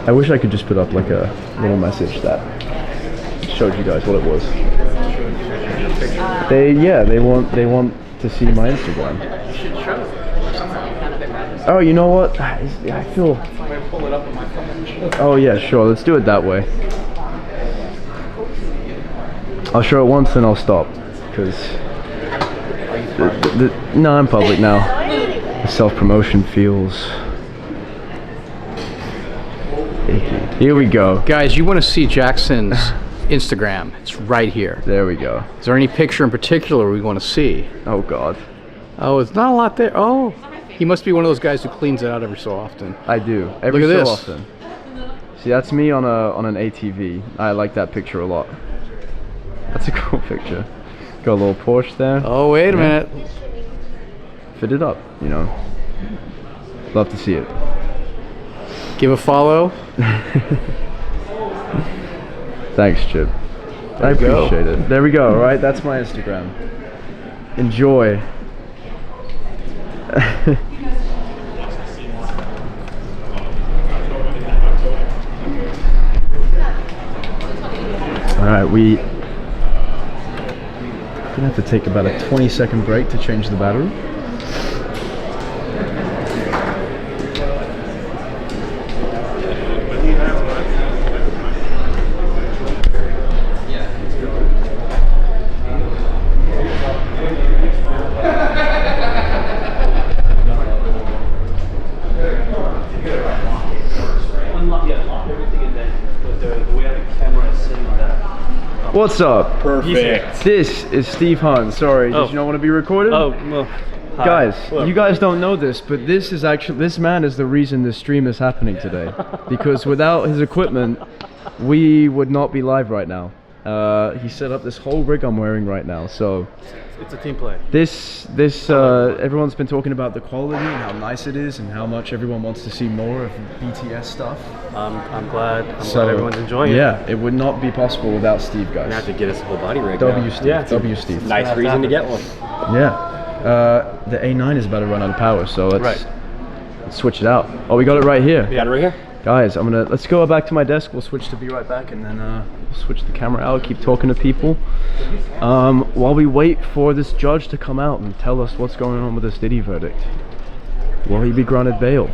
I wish I could just put up like a little message that showed you guys what it was. They want to see my Instagram. Oh, you know what? I feel. Oh yeah, sure. Let's do it that way. I'll show it once, then I'll stop, because no, I'm public now. The self-promotion feels icky. Here we go. Guys, you want to see Jackson's Instagram. It's right here. There we go. Is there any picture in particular we want to see? Oh God. Oh, it's not a lot there. Oh, he must be one of those guys who cleans it out every so often. I do. Every Look at so this. often. See, that's me on an ATV. I like that picture a lot. That's a cool picture. Got a little Porsche there. Oh, wait a minute. Fit it up, you know. Love to see it. Give a follow. Thanks, Chip. I appreciate it. There we go. All right, that's my Instagram. Enjoy. All right, we're gonna have to take about a 20-second break to change the battery. What's up? Perfect. This is Steve Hunt. Sorry, did you not want to be recorded? Oh, well. Hi. Guys, Hello. you guys don't know this, but this man is the reason this stream is happening today. Because without his equipment, we would not be live right now. He set up this whole rig I'm wearing right now, so It's a team play. Everyone's been talking about the quality and how nice it is and how much everyone wants to see more of BTS stuff. I'm glad everyone's enjoying it. Yeah, it would not be possible without Steve, guys. Gonna have to get us a whole body rig W now. Steve, Yeah, W Steve. Nice reason to get one. Yeah, the A9 is about to run out of power, so let's switch it out. Oh, we got it right here. We got it right here. Guys, let's go back to my desk. We'll switch to Be Right Back, and then we'll switch the camera out. Keep talking to people while we wait for this judge to come out and tell us what's going on with this Diddy verdict. Will he be granted bail?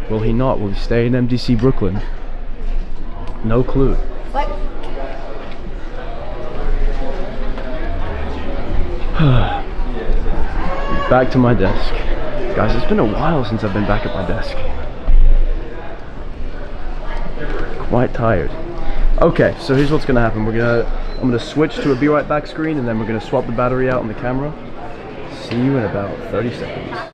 Will he not? Will he stay in MDC Brooklyn? No clue. What? Back to my desk. Guys, it's been a while since I've been back at my desk. Quite tired. Okay, so here's what's gonna happen. I'm gonna switch to a Be Right Back screen, and then we're gonna swap the battery out on the camera. See you in about 30 seconds.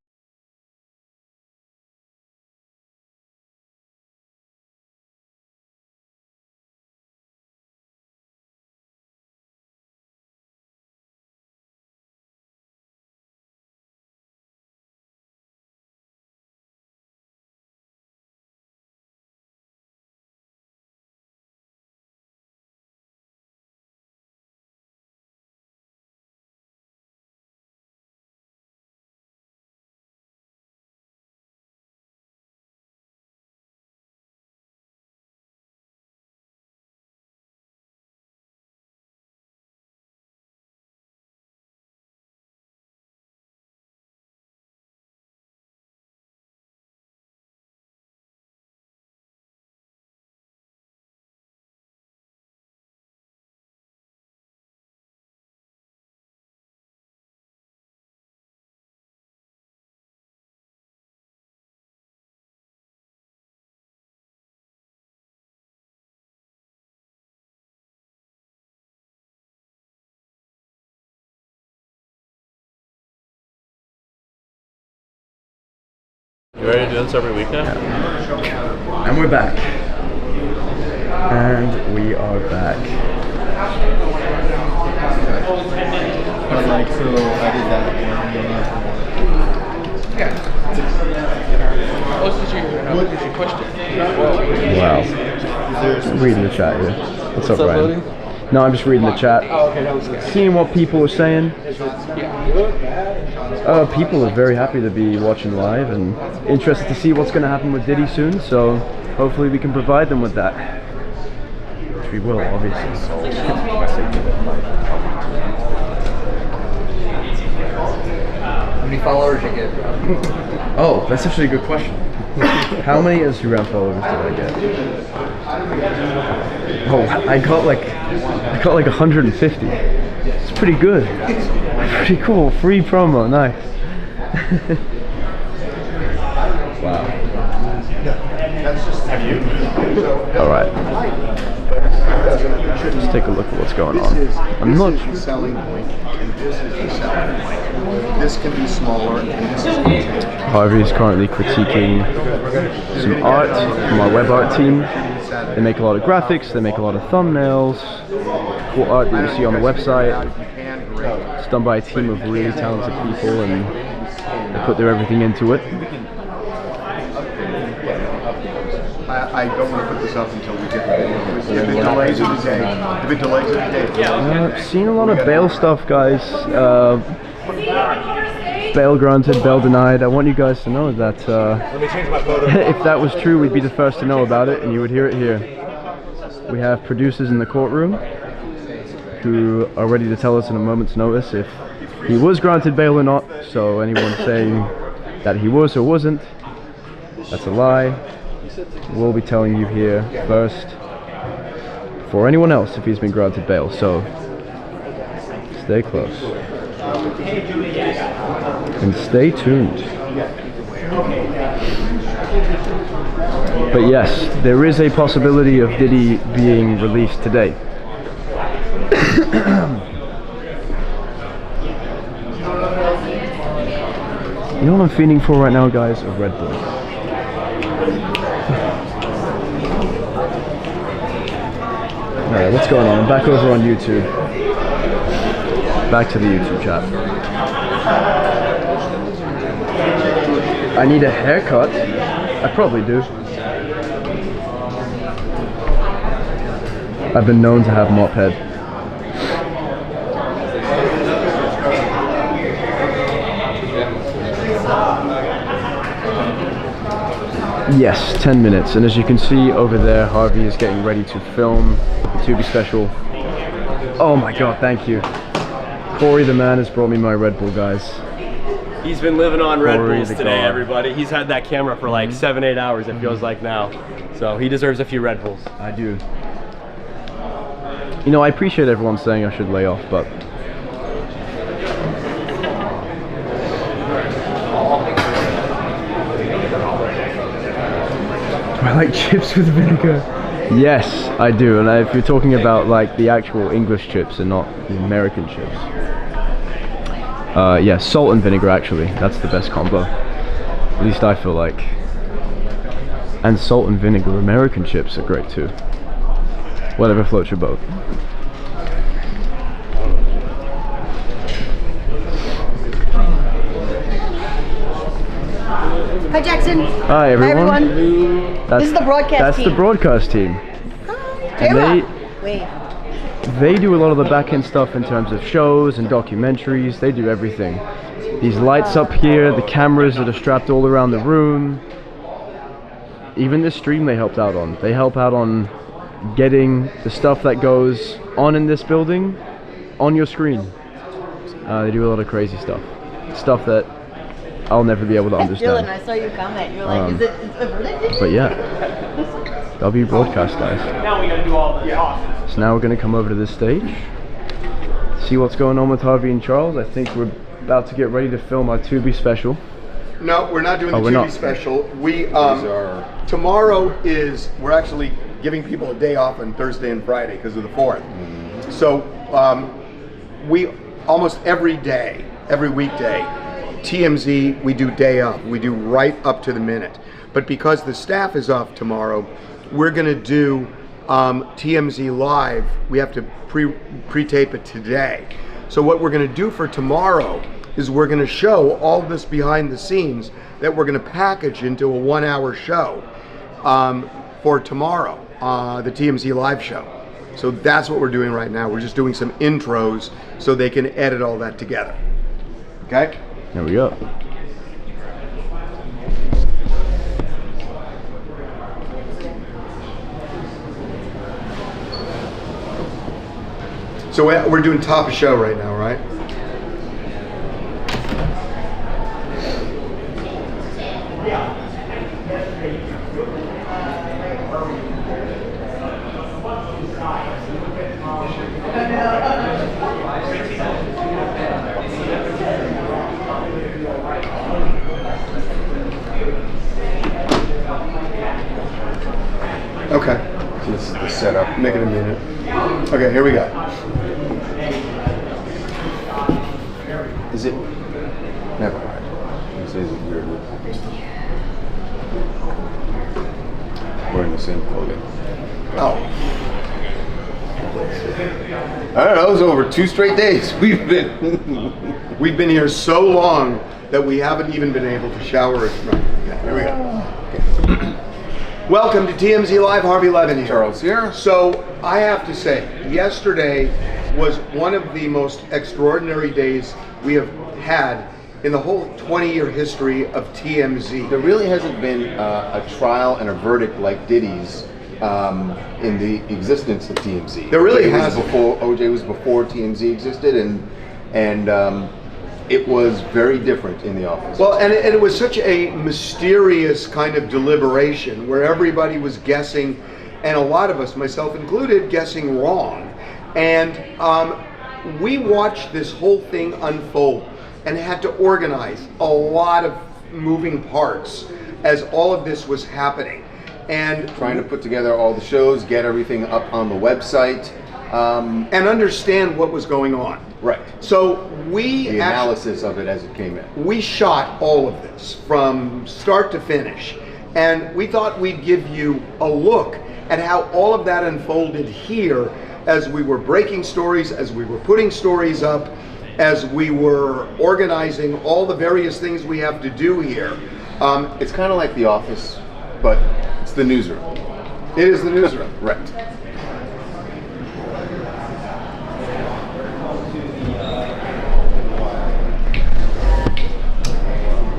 You ready to do this every weekend? And we're back. And we are back. But like, so I did that. Wow. I'm reading the chat here. What's up, Ryan? No, I'm just reading the chat. Oh, okay, that was good. Seeing what people are saying. People are very happy to be watching live and interested to see what's going to happen with Diddy soon, so hopefully we can provide them with that. Which we will, obviously. How many followers you get? Oh, that's actually a good question. How many Instagram followers did I get? Oh, I got like 150. It's pretty good. Pretty cool. Free promo. Nice. Wow. All right. Let's take a look at what's going on. I'm not. This is the selling point, and this is the selling point. This can be smaller, and this is. However, he's currently critiquing some art from our web art team. They make a lot of graphics. They make a lot of thumbnails. Cool art that you see on the website. It's done by a team of really talented people, and they put their everything into it. I don't want to put this up until we If it delays it a day, if it delays it a day. I've seen a lot of bail stuff, guys. Bail granted, bail denied. I want you guys to know that if that was true, we'd be the first to know about it, and you would hear it here. We have producers in the courtroom who are ready to tell us in a moment's notice if he was granted bail or not. So anyone saying that he was or wasn't, that's a lie. We'll be telling you here first for anyone else if he's been granted bail. So stay close and stay tuned. But yes, there is a possibility of Diddy being released today. You know what I'm feeling for right now, guys? A Red Bull. Alright, what's going on? I'm back over on YouTube. Back to the YouTube chat. I need a haircut. I probably do. I've been known to have mop head. Yes, 10 minutes. And as you can see over there, Harvey is getting ready to film the Tubi special. Oh my god, thank you. Corey the man has brought me my Red Bull, guys. He's been living on Red Corey Bulls the today, God. everybody. He's had that camera for like 7-8 hours, it feels like now. So he deserves a few Red Bulls. I do. You know, I appreciate everyone saying I should lay off, but I like chips with vinegar. Yes, I do. And if you're talking about like the actual English chips and not the American chips. Yeah, salt and vinegar actually. That's the best combo. At least I feel like. And salt and vinegar American chips are great too. Whatever floats your boat. Hi, Jackson. Hi everyone. Hi, everyone. That's, This is the broadcast That's team. the broadcast team. And Wait. they do a lot of the back end stuff in terms of shows and documentaries. They do everything. These lights up here, the cameras that are strapped all around the room. Even this stream they helped out on. They help out on getting the stuff that goes on in this building on your screen. They do a lot of crazy stuff. Stuff that I'll never be able to Dylan, understand. I saw your comment. You're like, is it? But yeah, W broadcast, guys. Now we gotta do all the talk. So now we're going to come over to this stage, see what's going on with Harvey and Charles. I think we're about to get ready to film our Tubi special. No, we're not doing the we're Tubi not. special. We tomorrow we're actually giving people a day off on Thursday and Friday because of the 4th. So we almost every day, every weekday, TMZ we do day of. We do right up to the minute. But because the staff is off tomorrow, we're going to do TMZ Live. We have to pre-tape it today. So what we're going to do for tomorrow is we're going to show all this behind the scenes that we're going to package into a 1-hour show for tomorrow, the TMZ Live show. So that's what we're doing right now. We're just doing some intros so they can edit all that together. Okay? There we go. So we're doing top of show right now, right? Okay. This is the setup. Make it a minute. Okay, here we go. Is it? Never mind. This is weird. Wearing the same clothing. Oh. I don't know. It was over 2 straight days. We've been here so long that we haven't even been able to shower. Right. Okay, here we go. Welcome to TMZ Live. Harvey Levin here. Charles here. So I have to say, yesterday was one of the most extraordinary days we have had in the whole 20-year history of TMZ. There really hasn't been a trial and a verdict like Diddy's in the existence of TMZ. There really hasn't. OJ was before TMZ existed, and it was very different in the office. Well, and it was such a mysterious kind of deliberation where everybody was guessing, and a lot of us, myself included, guessing wrong. And we watched this whole thing unfold and had to organize a lot of moving parts as all of this was happening. And trying to put together all the shows, get everything up on the website, and understand what was going on. Right. So the analysis of it as it came in. We shot all of this from start to finish, and we thought we'd give you a look at how all of that unfolded here as we were breaking stories, as we were putting stories up, as we were organizing all the various things we have to do here. It's kind of like The Office, but it's the newsroom. It is the newsroom. Right.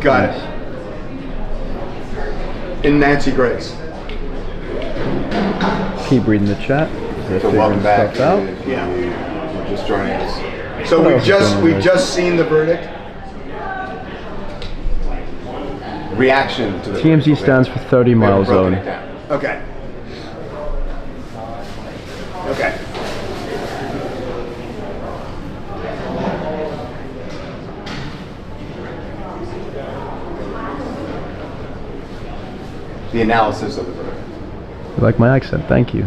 Got it. In Nancy Grace. Keep reading the chat. So welcome back. Out. Yeah. You're just joining us. So we've just seen the verdict. Reaction to the TMZ stands for 30 mile zone. Okay. Okay. The analysis of the verdict. You like my accent? Thank you.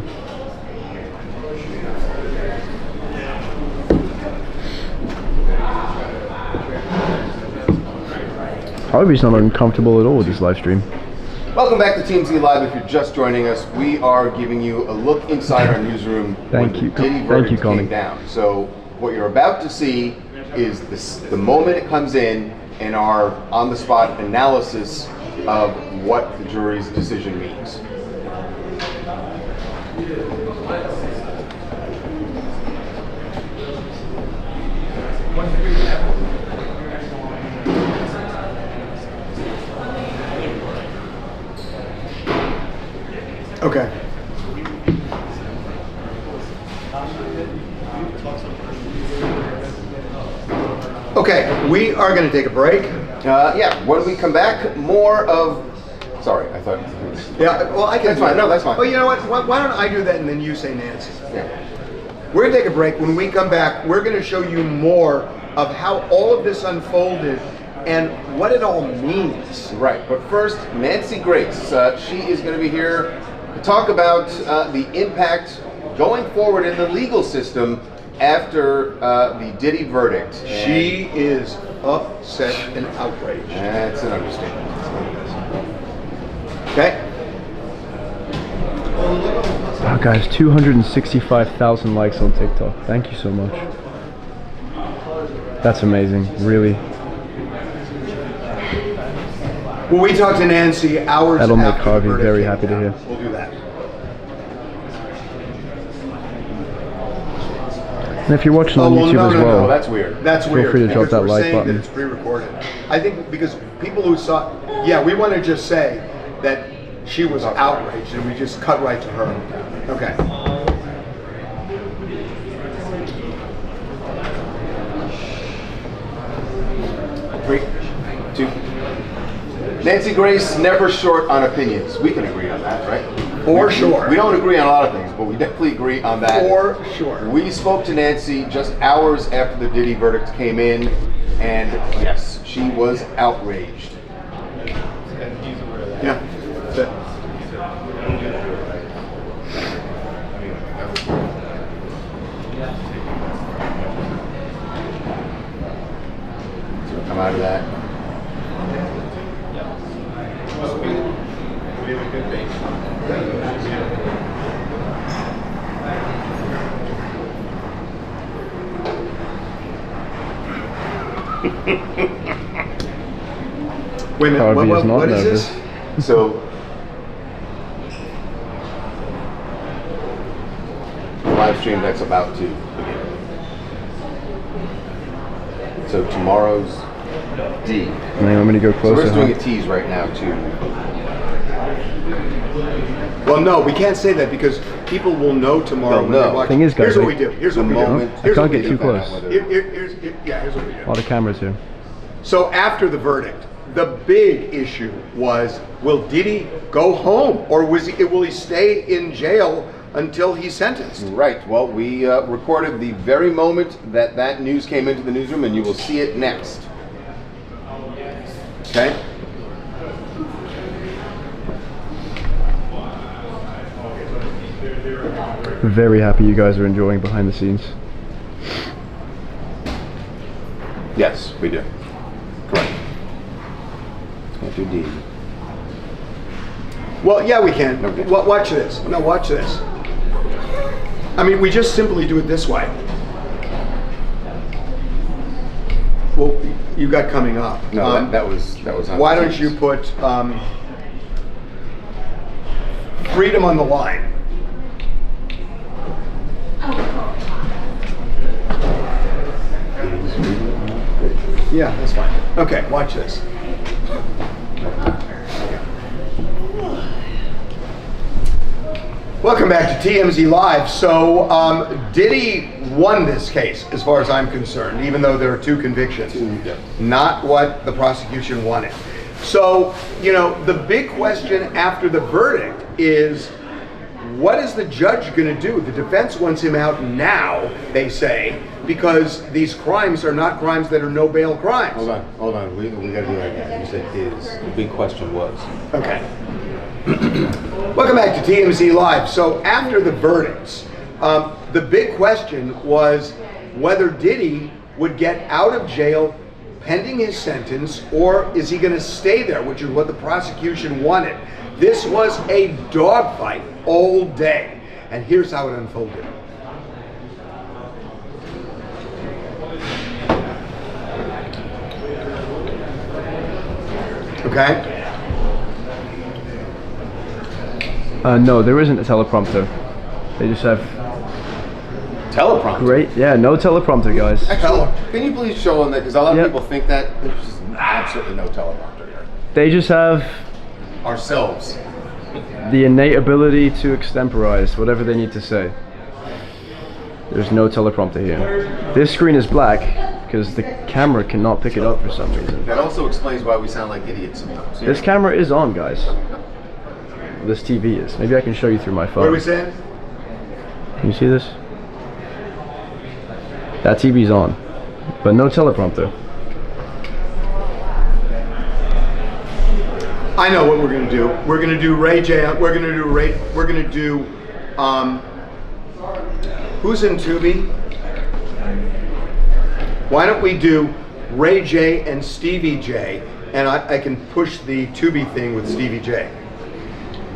Harvey's not uncomfortable at all with this live stream. Welcome back to TMZ Live. If you're just joining us, we are giving you a look inside our newsroom when the Diddy verdict came down. So what you're about to see is the moment it comes in and our on-the-spot analysis of what the jury's decision means. Okay. Okay, we are going to take a break. Yeah, when we come back, more of... Sorry, I thought... Yeah, well, I can... That's fine, no, that's fine. Well, you know what? Why don't I do that and then you say Nancy? Yeah. We're going to take a break. When we come back, we're going to show you more of how all of this unfolded and what it all means. Right, but first, Nancy Grace. She is going to be here to talk about the impact going forward in the legal system after the Diddy verdict. She is upset and outraged. That's an understatement. Okay. Wow, guys, 265,000 likes on TikTok. Thank you so much. That's amazing, really. Well, we talked to Nancy hours That'll make after Harvey the verdict very came happy to down. hear. We'll do that. And if you're watching on YouTube as well, no, that's weird. That's feel weird. free to drop that we're like saying button. that it's pre-recorded. I think because people who saw, yeah, we want to just say that she was outraged, and we just cut right to her. Okay. Three, two. Nancy Grace, never short on opinions. We can agree on that, right? For sure. We don't agree on a lot of things, but we definitely agree on that. For sure. We spoke to Nancy just hours after the Diddy verdict came in, and yes, she was outraged. Yeah. That's it. Come out of that. We have a good base. Wait a minute, Harvey is not what is nervous. this? So live stream that's about to begin. So tomorrow's D. And you want me to go So closer? we're just doing a tease right now too. Well, no, we can't say that because people will know tomorrow when they watch. Thing is, guys, here's what we do. Here's what we do. I can't get too close. Here's what we do. All the cameras here. So after the verdict, the big issue was, will Diddy go home or will he stay in jail until he's sentenced? Right. Well, we recorded the very moment that news came into the newsroom, and you will see it next. Okay. Very happy you guys are enjoying behind the scenes. Yes, we do. Correct. Can't do D. Well, yeah, we can. Watch this. No, watch this. I mean, we just simply do it this way. Well, you got coming up. No, that was on why the don't tease. you put freedom on the line? Yeah, that's fine. Okay, watch this. Welcome back to TMZ Live. So, Diddy won this case, as far as I'm concerned, even though there are two convictions. Not what the prosecution wanted. So, you know, the big question after the verdict is, what is the judge going to do? The defense wants him out now, they say, because these crimes are not crimes that are no bail crimes. Hold on. We got to do that again. You said is. The big question was. Okay. Welcome back to TMZ Live. So after the verdicts, the big question was whether Diddy would get out of jail pending his sentence, or is he going to stay there, which is what the prosecution wanted. This was a dogfight all day, and here's how it unfolded. Okay? No, there isn't a teleprompter. They just have teleprompter. Great, yeah, no teleprompter, guys. Actually, can you please show them that? Because a lot of people think that there's just absolutely no teleprompter here. They just have ourselves. The innate ability to extemporize whatever they need to say. There's no teleprompter here. This screen is black because the camera cannot pick it up for some reason. That also explains why we sound like idiots sometimes. This camera is on, guys. This TV is. Maybe I can show you through my phone. What are we saying? Can you see this? That TV's on, but no teleprompter. I know what we're gonna do. We're gonna do Ray J. We're gonna do who's in Tubi? Why don't we do Ray J and Stevie J, and I can push the Tubi thing with Stevie J.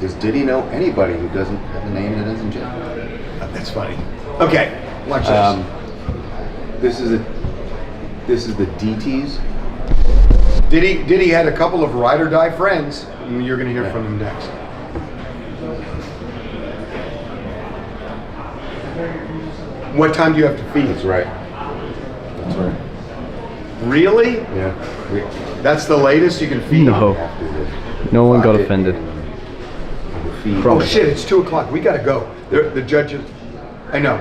Does Diddy know anybody who doesn't have a name that isn't J? That's funny. Okay, watch this. This is the DTs. Diddy had a couple of ride or die friends, and you're going to hear from him next. What time do you have to feed? That's right. That's right. Really? Yeah. That's the latest you can feed? No. No one got offended. Oh shit, it's 2 o'clock. We got to go. The judges, I know.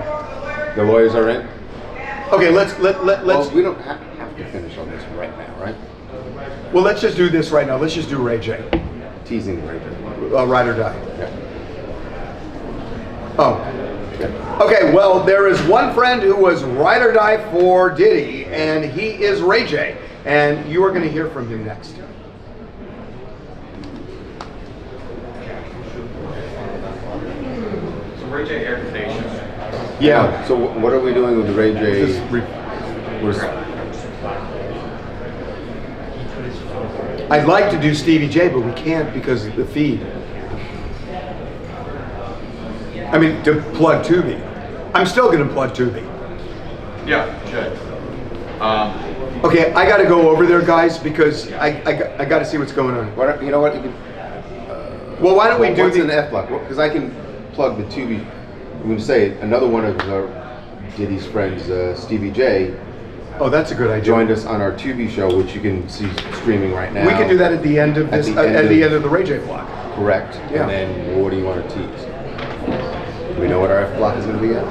The lawyers are in? Okay, let's. Well, we don't have to finish on this right now, right? Well, let's just do this right now. Let's just do Ray J. Teasing Ray J. Ride or die. Yeah. Oh. Yeah. Okay, well, there is one friend who was ride or die for Diddy, and he is Ray J. And you are going to hear from him next. So Ray J aired today's show. Yeah. So what are we doing with the Ray J? I'd like to do Stevie J, but we can't because of the feed. I mean, to plug Tubi. I'm still going to plug Tubi. Yeah, good. Okay, I got to go over there, guys, because I got to see what's going on. You know what? Well, why don't we do the F block? Because I can plug the Tubi I'm going to say another one of Diddy's friends, Stevie J. Oh, that's a good idea. Joined us on our Tubi show, which you can see streaming right now. We can do that at the end of this, at the end of the Ray J block. Correct. Yeah. And then what do you want to tease? Do we know what our F block is going to be at?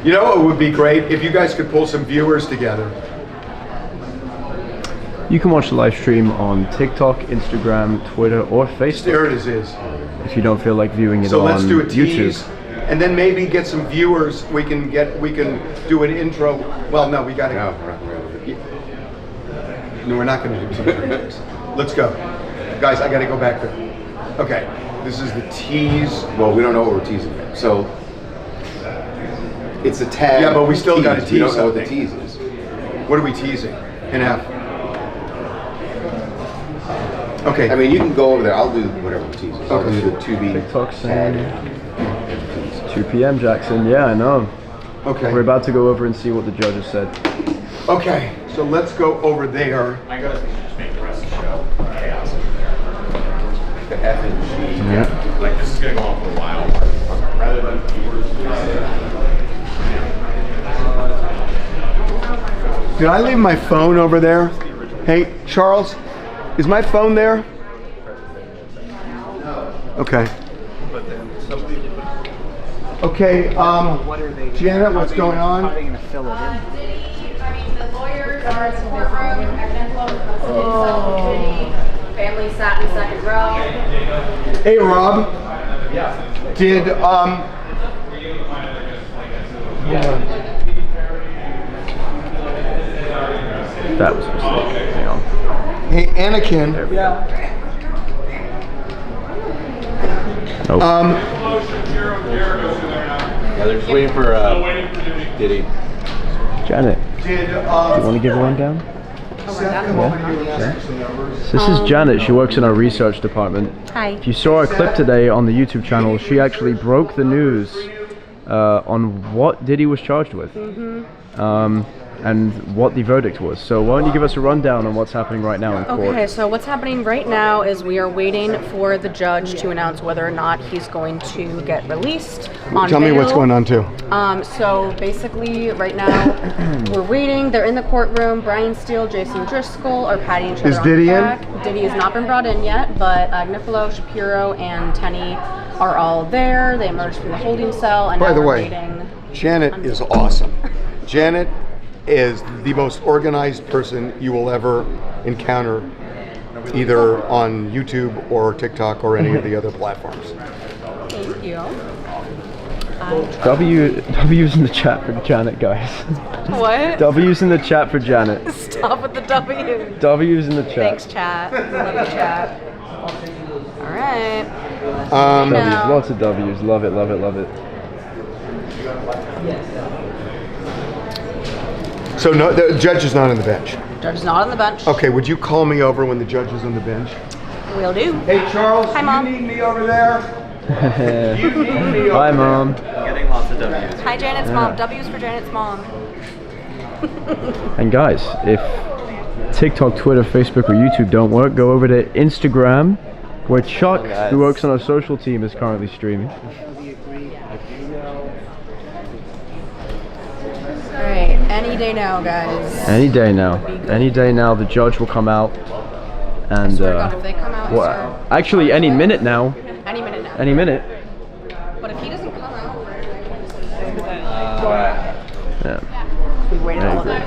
You know, it would be great if you guys could pull some viewers together. You can watch the live stream on TikTok, Instagram, Twitter, or Facebook. There it is. If you don't feel like viewing it So on let's do a tease, YouTube. and then maybe get some viewers. We can do an intro. Well, no, we got to. No, we're not going to do tease. Let's go, guys. I got to go back there. Okay, this is the tease. Well, we don't know what we're teasing yet. So it's a tag. Yeah, but we still got to tease. We don't know what the something. tease is. What are we teasing? In F. Okay. I mean, you can go over there. I'll do whatever the tease is. I'll do the Tubi TikTok tag. saying 2 p.m. Jackson. Yeah, I know. Okay. We're about to go over and see what the judges said. Okay, so let's go over there. My guys can just make the rest of the show chaos over there. The F and G. Yeah. Like this is gonna go on for a while. Rather than viewers. Did I leave my phone over there? Hey, Charles, is my phone there? Okay. Okay, Janet, what's going on? The lawyers are in the courtroom. Family sat in the second row. Hey, Rob. Did, That was a mistake. Hang on. Hey, Anakin. Oh. Yeah, they're just waiting for Diddy. Janet, do you want to give a rundown? So this is Janet. She works in our research department. Hi. If you saw our clip today on the YouTube channel, she actually broke the news on what Diddy was charged with. And what the verdict was. So why don't you give us a rundown on what's happening right now in court? Okay, so what's happening right now is we are waiting for the judge to announce whether or not he's going to get released on Tell me what's bail. going on too. So basically right now we're waiting. They're in the courtroom. Brian Steele, Jason Driscoll are patting each other Is on Diddy the in? back. Diddy has not been brought in yet, but Agnifilo, Shapiro, and Tenney are all there. They emerged from the holding cell, and By now the we're way, waiting. Janet is awesome. Janet is the most organized person you will ever encounter, either on YouTube or TikTok or any of the other platforms. Thank you. W's in the chat for Janet, guys. What? W's in the chat for Janet. Stop with the W. W's in the chat. Thanks, chat. Love you, chat. All right. W's, lots of W's. Love it, love it, love it. So no, the judge is not on the bench. Judge is not on the bench. Okay, would you call me over when the judge is on the bench? Will do. Hey, Charles, Hi, Mom. you need me over there? Hi, Mom. Getting lots of W's. Hi, Janet's mom. W's for Janet's mom. And guys, if TikTok, Twitter, Facebook, or YouTube don't work, go over to Instagram, where Chuck, who works on our social team, is currently streaming. Alright, any day now, guys. Any day now. Any day now, the judge will come out. And, swear to God, if they come out, well, actually, any minute now. Any minute now. Any minute. But if he doesn't come out, Yeah. we waited I all agree. day.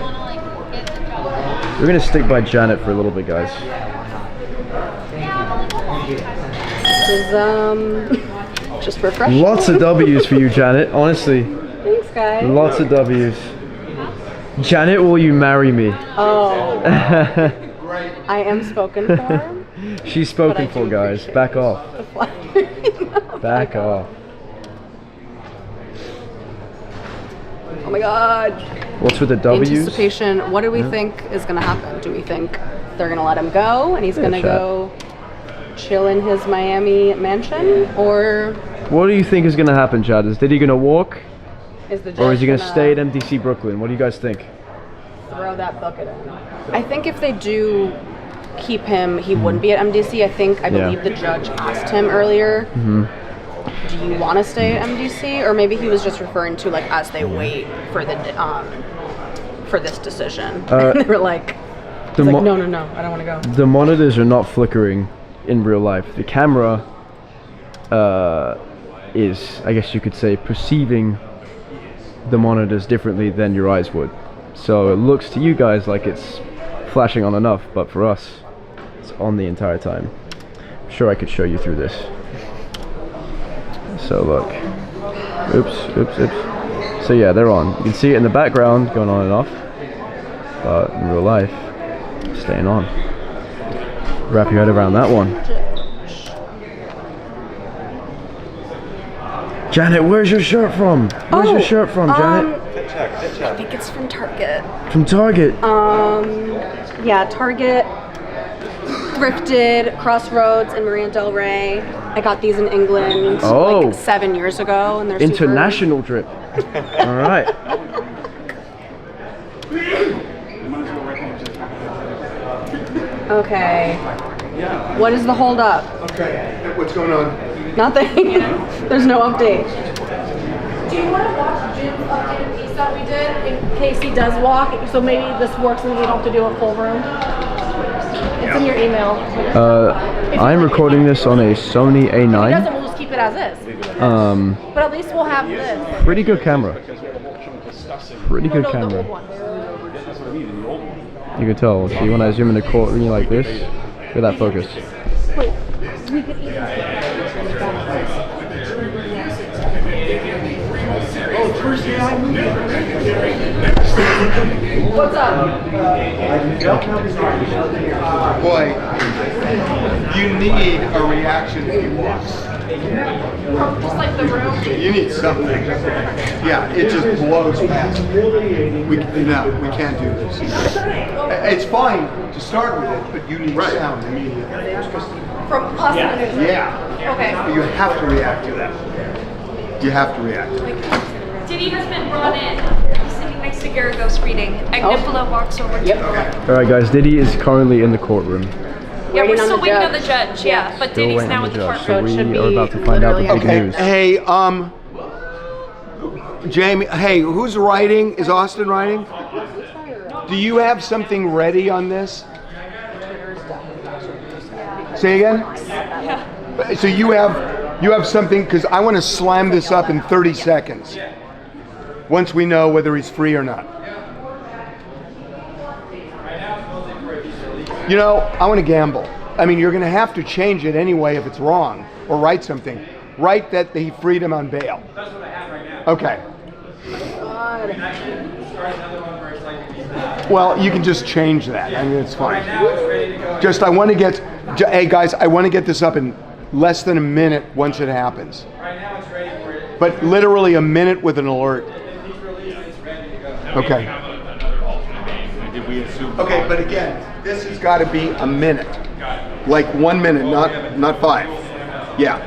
We're gonna stick by Janet for a little bit, guys. This is, just refreshing. Lots of W's for you, Janet. Honestly. Thanks, guys. Lots of W's. Janet, will you marry me? Oh. I am spoken for. She's spoken for, guys. Back off. Back off. Oh my God. What's with the W's? Anticipation. What do we Yeah. think is going to happen? Do we think they're going to let him go and he's going to chat. go chill in his Miami mansion? Or What do you think is gonna happen, Chad? Is Diddy gonna walk? is the judge Or is he gonna stay at MDC Brooklyn? What do you guys think? throw that bucket in? I think if they do keep him, he wouldn't be at MDC. I Yeah. believe the judge asked him earlier, do you want to stay at MDC, or maybe he was just referring to like as they wait for the for this decision. And they were like, no, I don't want to go. The monitors are not flickering in real life. The camera is, I guess you could say, perceiving the monitors differently than your eyes would. So it looks to you guys like it's flashing on and off, but for us, it's on the entire time. I'm sure I could show you through this. So look. Oops. So yeah, they're on. You can see it in the background going on and off, but in real life, staying on. Wrap your head around that one. Janet, where's your shirt from? Where's your shirt from, Janet? I think it's from Target. From Target? Yeah, Target, thrifted, Crossroads in Marina Del Rey. I got these in England like 7 years ago, and they're international drip. All right. Okay. What is the hold up? Okay, what's going on? Nothing. There's no update. Do you want to watch Jim's updated piece that we did in case he does walk? So maybe this works and we don't have to do a full room. It's in your email. I'm recording this on a Sony A9. If he doesn't, we'll just keep it as is. But at least we'll have this. Pretty good camera. Pretty good camera. You can tell. So you want to zoom in the court like this? Look at that focus. Wait, we could even. What's up? Boy, you need a reaction if he walks. Just like the room? You need something. Yeah, it just blows past. We can't do this. It's fine to start with it, but you need sound immediately. From us? Yeah. Okay. You have to react to that. You have to react. Diddy has been brought in. He's sitting next to Garagos reading. Agnipolo walks over to him. All right, guys. Diddy is currently in the courtroom. Yeah, we're still waiting on the judge. Yeah, but Still Diddy's waiting now on in the the judge. courtroom. So we are about to find out the big news. Hey, Jamie. Hey, who's writing? Is Austin writing? Do you have something ready on this? Say again? Yeah. So you have something, because I want to slam this up in 30 seconds. Once we know whether he's free or not. You know, I want to gamble. I mean, you're going to have to change it anyway if it's wrong, or write something. Write that he freed him on bail. Okay. Well, you can just change that. I mean, it's fine. Just, I want to get, hey guys, I want to get this up in less than a minute once it happens. But literally a minute with an alert. Okay. Okay, but again, this has got to be a minute. Like 1 minute, not 5. Yeah.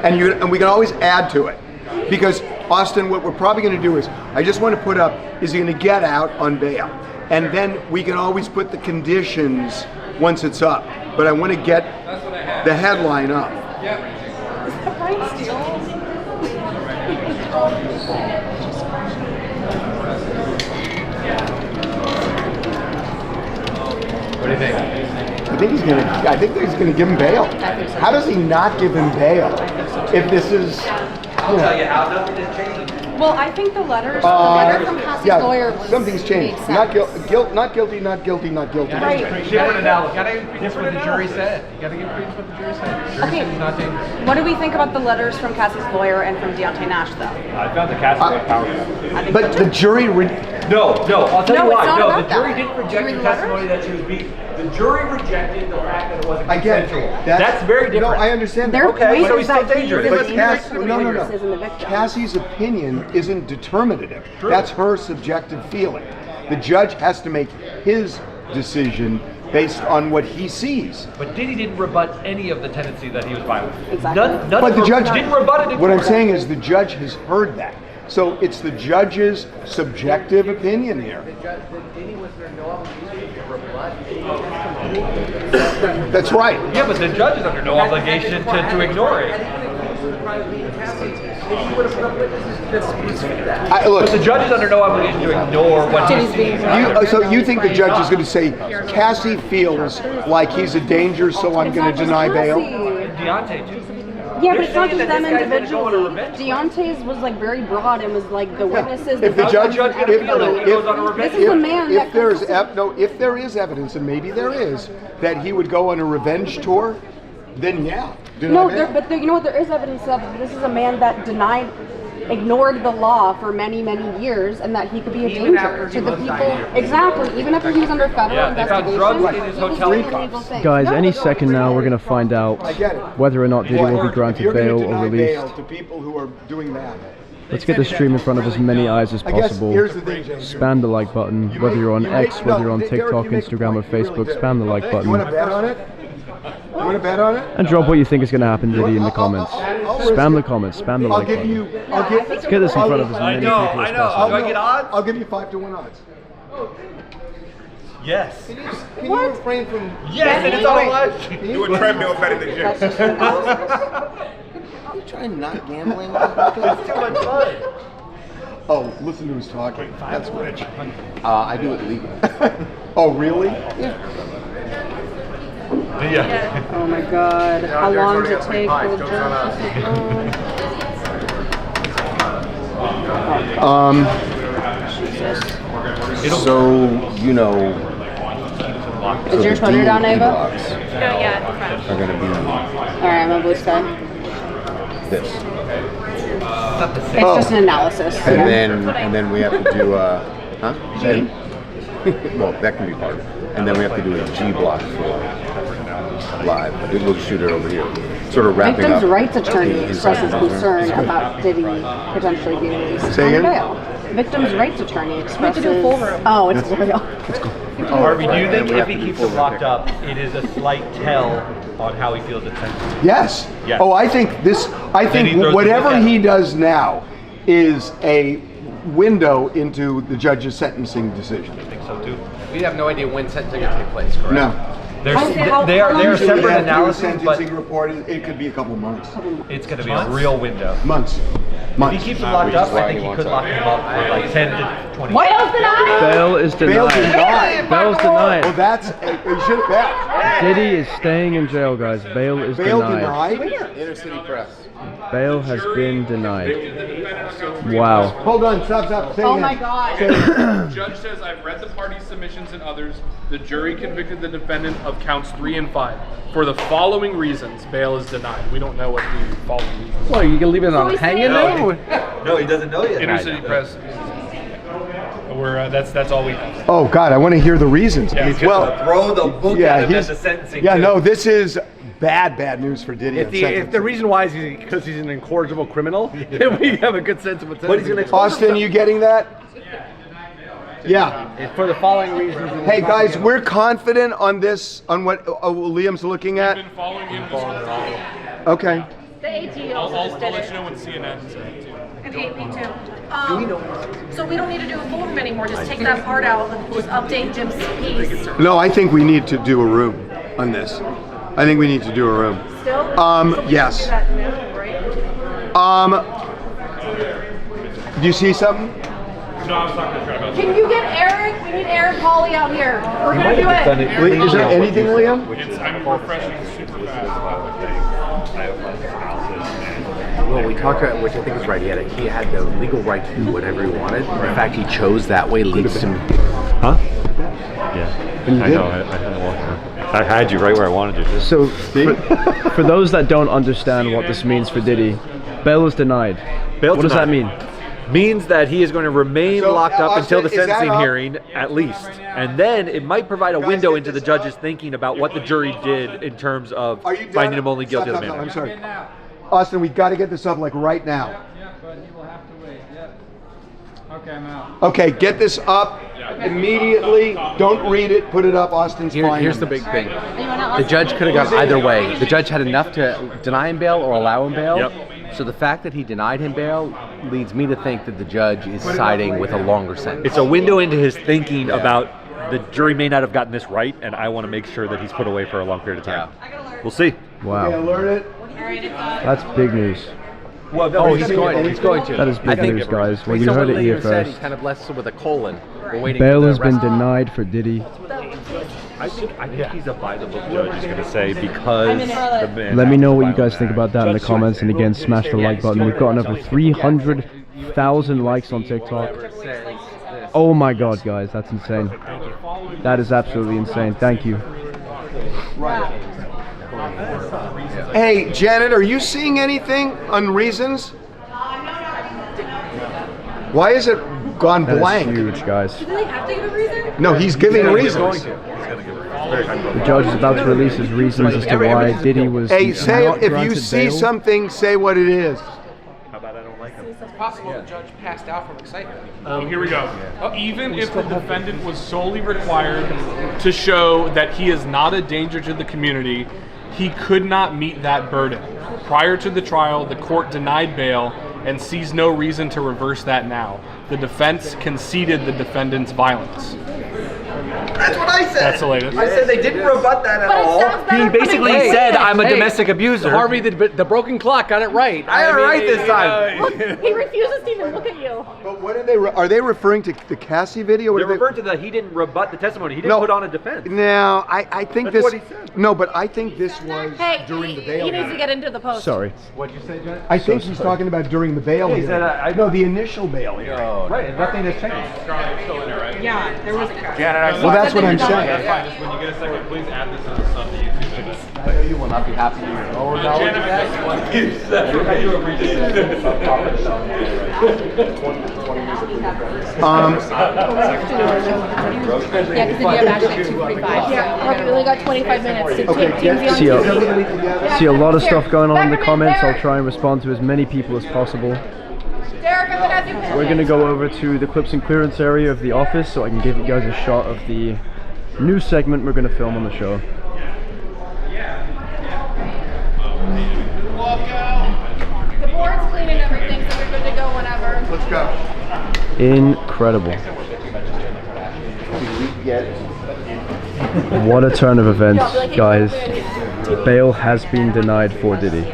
And we can always add to it. Because Austin, what we're probably going to do is, I just want to put up, is he going to get out on bail? And then we can always put the conditions once it's up. But I want to get the headline up. Is that Brian Steele? What do you think? I think he's gonna give him bail. How does he not give him bail? If this is, I'll tell you how nothing has changed. Well, I think the letter from Cassie's lawyer was something's changed. Not guilty, not guilty, not guilty. Right. Different analysis. Gotta give what the jury said. You gotta give credence what the jury said. The jury said he's not dangerous. What do we think about the letters from Cassie's lawyer and from Deontay Nash, though? I found the Cassie powerful. But the jury. No, I'll tell you why. It's not No, about the jury that. didn't reject the testimony that she was beat. The jury rejected the fact that it wasn't Again, consensual. That's very different. No, I understand that. Their Okay, point so is he's that still dangerous. he's But in Cass, the no. isn't the victim. Cassie's opinion isn't determinative. That's her subjective feeling. The judge has to make his decision based on what he sees. But Diddy didn't rebut any of the tendency that he was violent. Exactly. None But of the judge didn't rebut it. What I'm saying is the judge has heard that. So it's the judge's subjective opinion here. That's right. Yeah, but the judge is under no obligation to ignore it. Look, But the judge is under no obligation to ignore what he's seeing. so you think the judge is going to say, Cassie feels like he's a danger, so I'm going to deny bail? Deontay, too. Yeah, but it's not just them individually. Deontay's was like very broad and was like the witnesses. If the judge, this is a man that if there is evidence, and maybe there is, that he would go on a revenge tour, then yeah. No, you know what? There is evidence of this is a man that ignored the law for many, many years, and that he could be a danger to the people. Exactly. Even after he was under federal investigation. Guys, any second now we're going to find out whether or not Diddy will be granted bail or released. To people who are doing that. Let's get the stream in front of as many eyes as possible. Spam the like button, whether you're on X, whether you're on TikTok, Instagram, or Facebook. Spam the like button. You want to bet on it? You want to bet on it? And drop what you think is going to happen, Diddy, in the comments. Spam the comments, spam the like button. Let's get this in front of as many people as possible. Do I get odds? I'll give you 5-1 odds. Yes. Can you refrain from... Yes, and it's all odds. Do a treadmill better than Jim. Are you trying not gambling? It's too much fun. Oh, listen to who's talking. That's rich. I do it legally. Oh, really? Yeah. Oh my God. How long does it take for the judge? So, you know... Is your Twitter down, Ava? No, yeah. Are going to be... Alright, I'm on Blue Sky. This. It's just an analysis. And then we have to do well, that can be part of it. And then we have to do a G block for live. We'll shoot it over here. Sort of wrapping Victims' up. rights attorney expresses concern about Diddy potentially being released on bail. Victims' rights attorney expresses. Oh, it's real. Harvey, do you think if he keeps him locked up, it is a slight tell on how he feels at sentencing? Yes. Yes. Oh, I think whatever he does now is a window into the judge's sentencing decision. I think so too. We have no idea when sentencing will take place, correct? No. They are separate analysis, but sentencing report. It could be a couple months. it's going to be a real window. Months. If he keeps him locked up, I think he could lock him up for like 10 to 20 years. Bail is denied. Bail's denied. Well, that's you should have bet. Diddy is staying in jail, guys. Bail is denied. Inner City Press. Bail has been denied. Wow. Hold on, stop. Oh my God. The judge says, I've read the parties' submissions and others. The jury convicted the defendant of counts 3 and 5. For the following reasons, bail is denied. We don't know what the following reasons. Well, you can leave it on hanging now? No, he doesn't know yet. Inner City Press. That's all we have. Oh God, I want to hear the reasons. Yeah. Well, throw the book at him at the sentencing. Yeah, no, this is bad news for Diddy. If the reason why is because he's an incorrigible criminal, then we have a good sense of what's Austin, you getting that? Yeah. For the following reasons. Hey guys, we're confident on this, on what Liam's looking at. I've been following him this whole time. Okay. The AT I'll also let you know when CNN says too. Okay, me too. So we don't need to do a full room anymore. Just take that part out and just update Jim's piece. No, I think we need to do a room on this. I think we need to do a room. Still? Yes. Do you see something? No, I was talking to Trey about Can you get Eric? We need Eric Pauly out here. We're gonna do it. Is there anything, Liam? I'm refreshing super fast. Well, we talked about, which I think is right. He had the legal right to do whatever he wanted. The fact he chose that way leads to. Huh? Yeah. I know. I had you right where I wanted you. So, for those that don't understand what this means for Diddy, bail is denied. What does that mean? Means that he is going to remain locked up until the sentencing hearing, at least. And then it might provide a window into the judge's thinking about what the jury did in terms of finding him only guilty of the I'm sorry. Austin, we've got to get this up like right now. Yeah, but you will have to wait. Yeah. Okay, I'm out. Okay, get this up immediately. Don't read it. Put it up. Austin's fine. Here's the big thing. The judge could have gone either way. The judge had enough to deny him bail or allow him bail. Yep. So the fact that he denied him bail leads me to think that the judge is siding with a longer sentence. It's a window into his thinking about the jury may not have gotten this right, and I want to make sure that he's put away for a long period of time. We'll see. Wow. Okay, alert it. That's big news. Well, no, Oh, he's going. He's going to. That is big news, guys. Well, you heard it here said he first. kind of blessed with a colon. We're waiting Bail for the has been rest. denied for Diddy. I think he's a by the book judge is going to say because the man. Let me know what you guys think about that in the comments, and again, smash the like button. We've got another 300,000 likes on TikTok. Oh my god, guys, that's insane. That is absolutely insane. Thank you. Hey, Janet, are you seeing anything on reasons? Why is it gone That blank? is huge, guys. Do they have to give a reason? No, he's giving reasons. The judge is about to release his reasons as to why Diddy was Hey, say not if you granted see bail. something, say what it is. It's possible the judge passed out from excitement. Here we go. Even if the defendant was solely required to show that he is not a danger to the community, he could not meet that burden. Prior to the trial, the court denied bail and sees no reason to reverse that now. The defense conceded the defendant's violence. That's what I said. That's the latest. I said they didn't rebut that at all. He basically said, "I'm a domestic abuser." Harvey, the broken clock got it right. I got it right this time. Look, he refuses to even look at you. But what are they? Are they referring to the Cassie video? What They're are they? referring to the he didn't rebut the testimony. He didn't No. put on a defense. No, I think That's this. what he said. No, but I think this was Hey, during the bail. he needs to get into the post. Sorry. What'd you say, Jen? I think he's talking about during the bail. Yeah, he hearing. said, no, the initial bail hearing. Right, and nothing has changed. Yeah, there was a Janet, Well, that's what I'm saying. That's fine. Just when you get a second, please add this to the stuff that YouTube. I know you will not be happy to hear. Oh, no. Yeah, because then you have actually 2:45. Yeah, we only got 25 minutes to Okay, take TMZ on See TV. a lot of stuff going on in the comments. I'll try and respond to as many people as possible. Derek, I'm gonna have you. We're gonna go over to the clips and clearance area of the office so I can give you guys a shot of the new segment we're gonna film on the show. The board's cleaning everything, so we're good to go whenever. Let's go. Incredible. What a turn of events, guys. Bail has been denied for Diddy.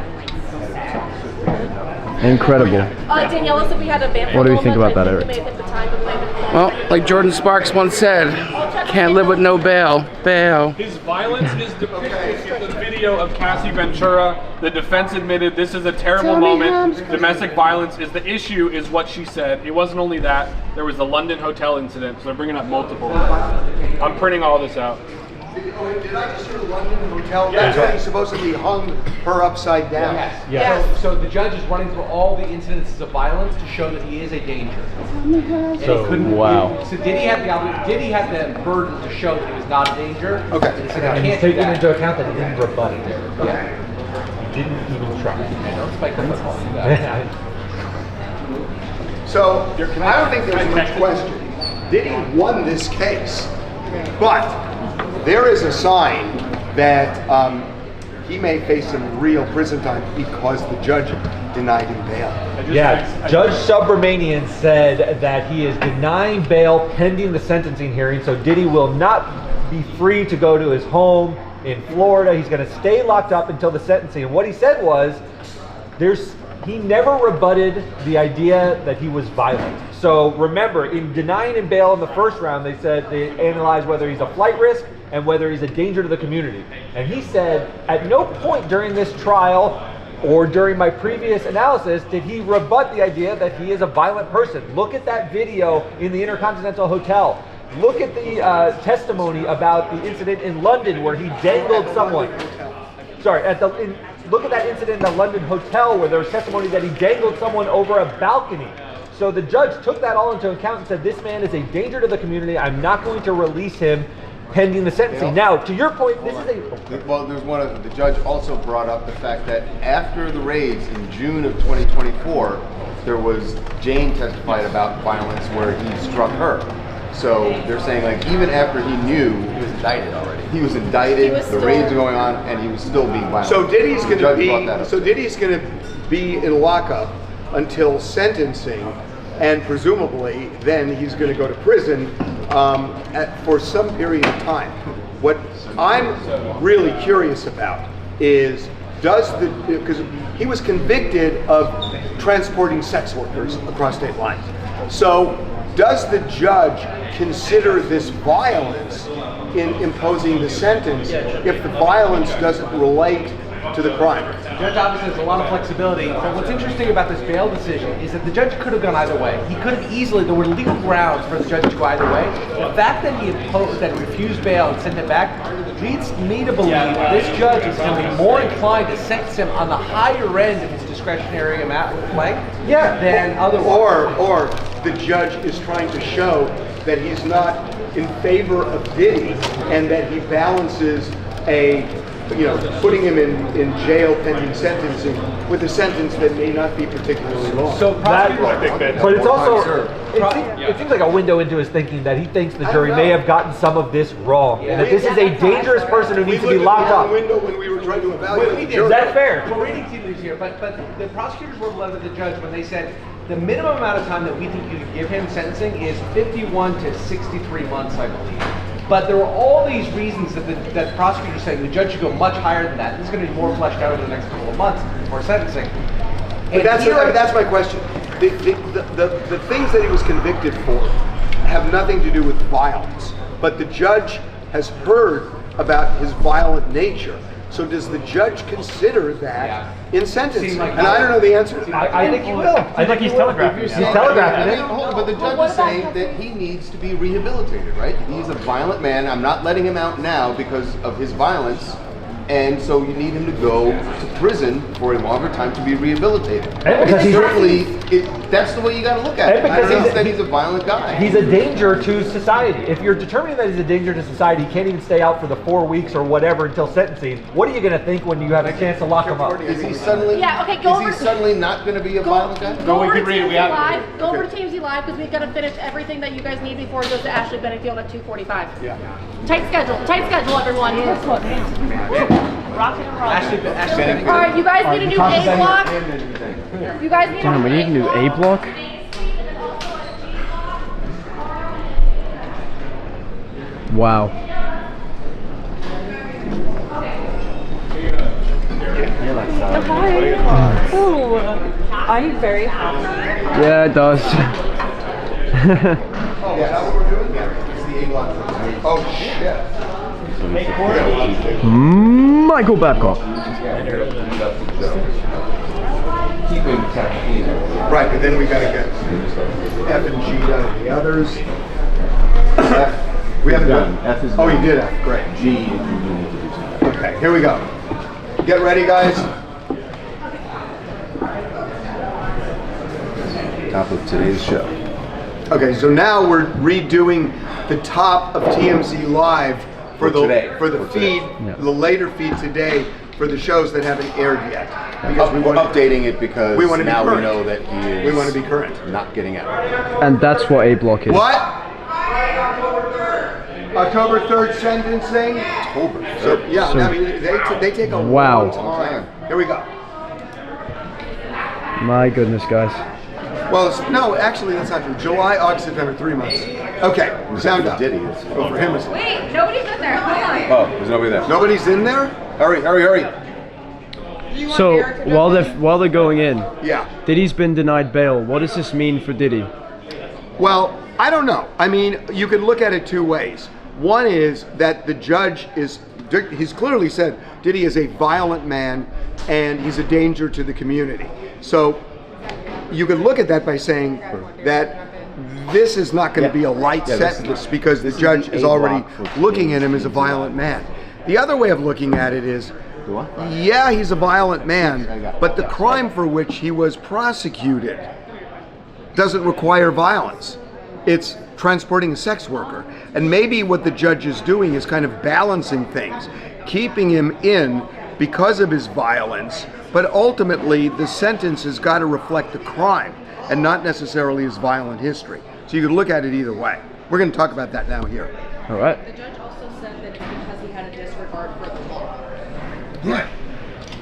Incredible. Daniela said we had a band. What do you think about that, Eric? Well, like Jordan Sparks once said, can't live with no bail. Bail. His violence is depicted in the video of Cassie Ventura. The defense admitted this is a terrible moment. Domestic violence is the issue, is what she said. It wasn't only that. There was the London hotel incident, so they're bringing up multiple. I'm printing all this out. Did I just hear London Hotel? That's when he supposedly hung her upside down. Yes. So the judge is running through all the incidences of violence to show that he is a danger. And he couldn't- wow. So Diddy had the burden to show that he was not a danger. Okay. And he said, I can't do that. into account that he didn't rebut it. Yeah. He didn't even try. Don't spike the football. Do that. So, I don't think there's much question. Diddy won this case, but there is a sign that he may face some real prison time because the judge denied him bail. Yeah, Judge Subramanian said that he is denying bail pending the sentencing hearing, so Diddy will not be free to go to his home in Florida. He's going to stay locked up until the sentencing. And what he said was, he never rebutted the idea that he was violent. So remember, in denying him bail in the first round, they said they analyzed whether he's a flight risk and whether he's a danger to the community. And he said, at no point during this trial or during my previous analysis did he rebut the idea that he is a violent person. Look at that video in the Intercontinental Hotel. Look at the testimony about the incident in London where he dangled someone. Sorry, look at that incident in the London hotel where there was testimony that he dangled someone over a balcony. So the judge took that all into account and said, this man is a danger to the community. I'm not going to release him pending the sentencing. Now, to your point, this is a... Well, there's one of the judge also brought up the fact that after the raids in June of 2024, there was Jane testified about violence where he struck her. So they're saying, like, even after he knew he was indicted already, the raids are going on, and he was still being violent. So Diddy's going to be Diddy's going to be in lockup until sentencing, and presumably then he's going to go to prison for some period of time. What I'm really curious about is because he was convicted of transporting sex workers across state lines. So does the judge consider this violence in imposing the sentence if the violence doesn't relate to the crime? The judge obviously has a lot of flexibility, but what's interesting about this bail decision is that the judge could have gone either way. He could have easily, there were legal grounds for the judge to go either way. The fact that he refused bail and sent it back leads me to believe this judge is going to be more inclined to sentence him on the higher end of his discretionary amount length than otherwise. Or the judge is trying to show that he's not in favor of Diddy and that he balances putting him in jail pending sentencing with a sentence that may not be particularly long. So but it's also, it seems like a window into his thinking that he thinks the jury may have gotten some of this wrong, and that this is a dangerous person who needs to be locked up. Window when we were trying to evaluate the jury. That's fair. We're reading tea leaves here, but the prosecutors were led with the judge when they said the minimum amount of time that we think you could give him sentencing is 51 to 63 months, I believe. But there were all these reasons that the prosecutors saying the judge should go much higher than that. This is going to be more fleshed out over the next couple of months for sentencing. But that's my question. The things that he was convicted for have nothing to do with violence. But the judge has heard about his violent nature. So does the judge consider that in sentencing? And I don't know the answer. I think he will. I think he's telegraphing. He's telegraphing it. But the judge is saying that he needs to be rehabilitated, right? He's a violent man. I'm not letting him out now because of his violence. And so you need him to go to prison for a longer time to be rehabilitated. Certainly, that's the way you got to look at it. Because he's a violent guy. He's a danger to society. If you're determining that he's a danger to society, he can't even stay out for the 4 weeks or whatever until sentencing. What are you going to think when you have a chance to lock him up? Is he suddenly? Is he suddenly not going to be a violent guy? Go over to TMZ Live. Go over to TMZ Live because we've got to finish everything that you guys need before it goes to Ashley Bennefield at 2:45. Yeah. Tight schedule, everyone. Rocket and roll. Ashley All right, you guys need a new A block. You guys need Damn, we need a new A block? Wow. Hi. Oh, are you very happy? Yeah, it does. Oh, yeah, that's what we're doing here. It's the A block. Oh, shit. Michael Babcock. Right, but then we got to get F and G done and the others. We haven't done F is oh, you did F. Great. G. Okay, here we go. Get ready, guys. Top of today's show. Okay, so now we're redoing the top of TMZ Live for the feed, the later feed today for the shows that haven't aired yet. Because we're updating it because we want to now be current. we know that he is. We want to be current. Not getting out. And that's what A block is. What? October 3rd sentencing. October 3rd. So, yeah, So- I mean they take a Wow. long time. Here we go. My goodness, guys. Well, no, actually that's not true. July, August, September, 3 months. Okay, sound up. Diddy. Oh, for him it's Wait, nobody's in there. Hold on. Oh, there's nobody there. Nobody's in there? Hurry, hurry, hurry. So while they're going in, Yeah. Diddy's been denied bail. What does this mean for Diddy? Well, I don't know. I mean, you can look at it two ways. One is that the judge he's clearly said Diddy is a violent man and he's a danger to the community. So you could look at that by saying that this is not going to be a light sentence because the judge is already looking at him as a violent man. The other way of looking at it is, yeah, he's a violent man, but the crime for which he was prosecuted doesn't require violence. It's transporting a sex worker. And maybe what the judge is doing is kind of balancing things, keeping him in because of his violence, but ultimately the sentence has got to reflect the crime and not necessarily his violent history. So you could look at it either way. We're going to talk about that now here. All right. The judge also said that it's because he had a disregard for the law. Yeah.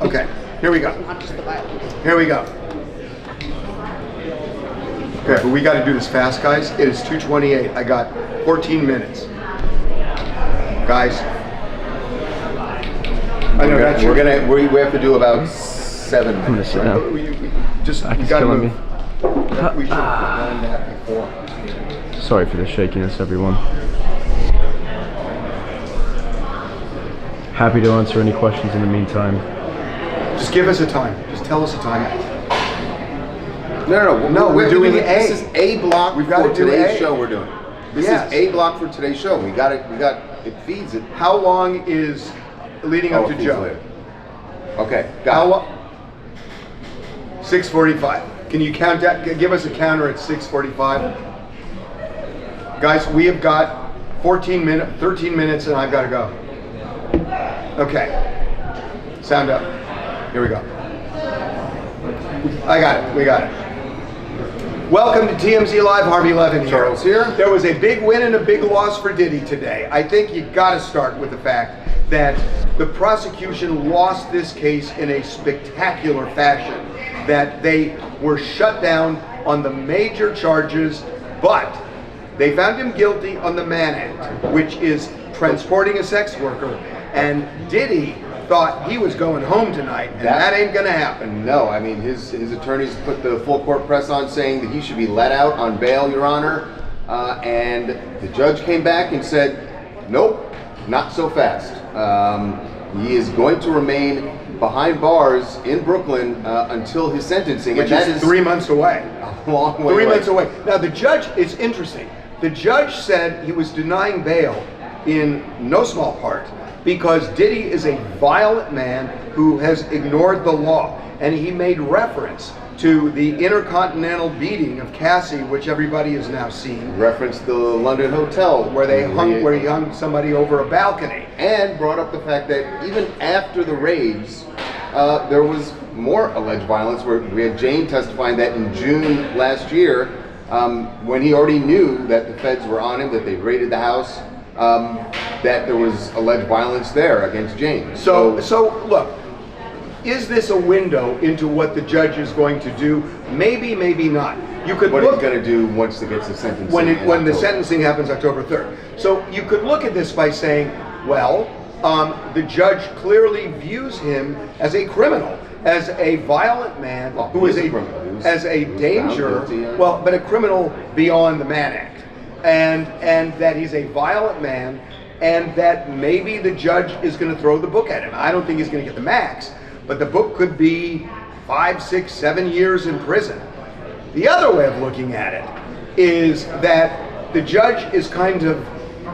Okay, here we go. Not just the violence. Here we go. Okay, but we got to do this fast, guys. It is 2:28. I got 14 minutes. Guys. I know that's we have to do about 7 minutes. I'm gonna sit down. Just Back you is gotta killing move. me. We should have done that before. Sorry for the shakiness, everyone. Happy to answer any questions in the meantime. Just give us a time. Just tell us a time. No, we're doing A. This is A block. We've got for to do today's A. show. We're doing. This Yes. is A block for today's show. We got it. It feeds it. How long is leading up Oh, to it feeds Joe? later. Okay, got it. 6:45. Can you count that? Give us a counter at 6:45. Guys, we have got 13 minutes, and I've got to go. Okay. Sound up. Here we go. I got it. We got it. Welcome to TMZ Live. Harvey Levin here. Charles here. There was a big win and a big loss for Diddy today. I think you got to start with the fact that the prosecution lost this case in a spectacular fashion. That they were shut down on the major charges, but they found him guilty on the Mann Act, which is transporting a sex worker. And Diddy thought he was going home tonight, and that ain't gonna happen. No, I mean his attorneys put the full court press on saying that he should be let out on bail, Your Honor, and the judge came back and said, nope, not so fast. He is going to remain behind bars in Brooklyn until his sentencing, Which and that is 3 months away. A long way 3 away. months away. Now the judge, it's interesting. The judge said he was denying bail in no small part because Diddy is a violent man who has ignored the law. And he made reference to the intercontinental beating of Cassie, which everybody has now seen. Referenced the London hotel where he hung somebody over a balcony. And brought up the fact that even after the raids, there was more alleged violence, where we had Jane testifying that in June last year, when he already knew that the feds were on him, that they raided the house, that there was alleged violence there against Jane. So look, is this a window into what the judge is going to do? Maybe, maybe not. You could what look he's going to do once it gets the sentencing. when the sentencing happens October 3rd. So you could look at this by saying, well, the judge clearly views him as a criminal, as a violent man who is as a danger, but a criminal beyond the Mann Act, and that he's a violent man, and that maybe the judge is going to throw the book at him. I don't think he's going to get the max, but the book could be 5, 6, 7 years in prison. The other way of looking at it is that the judge is kind of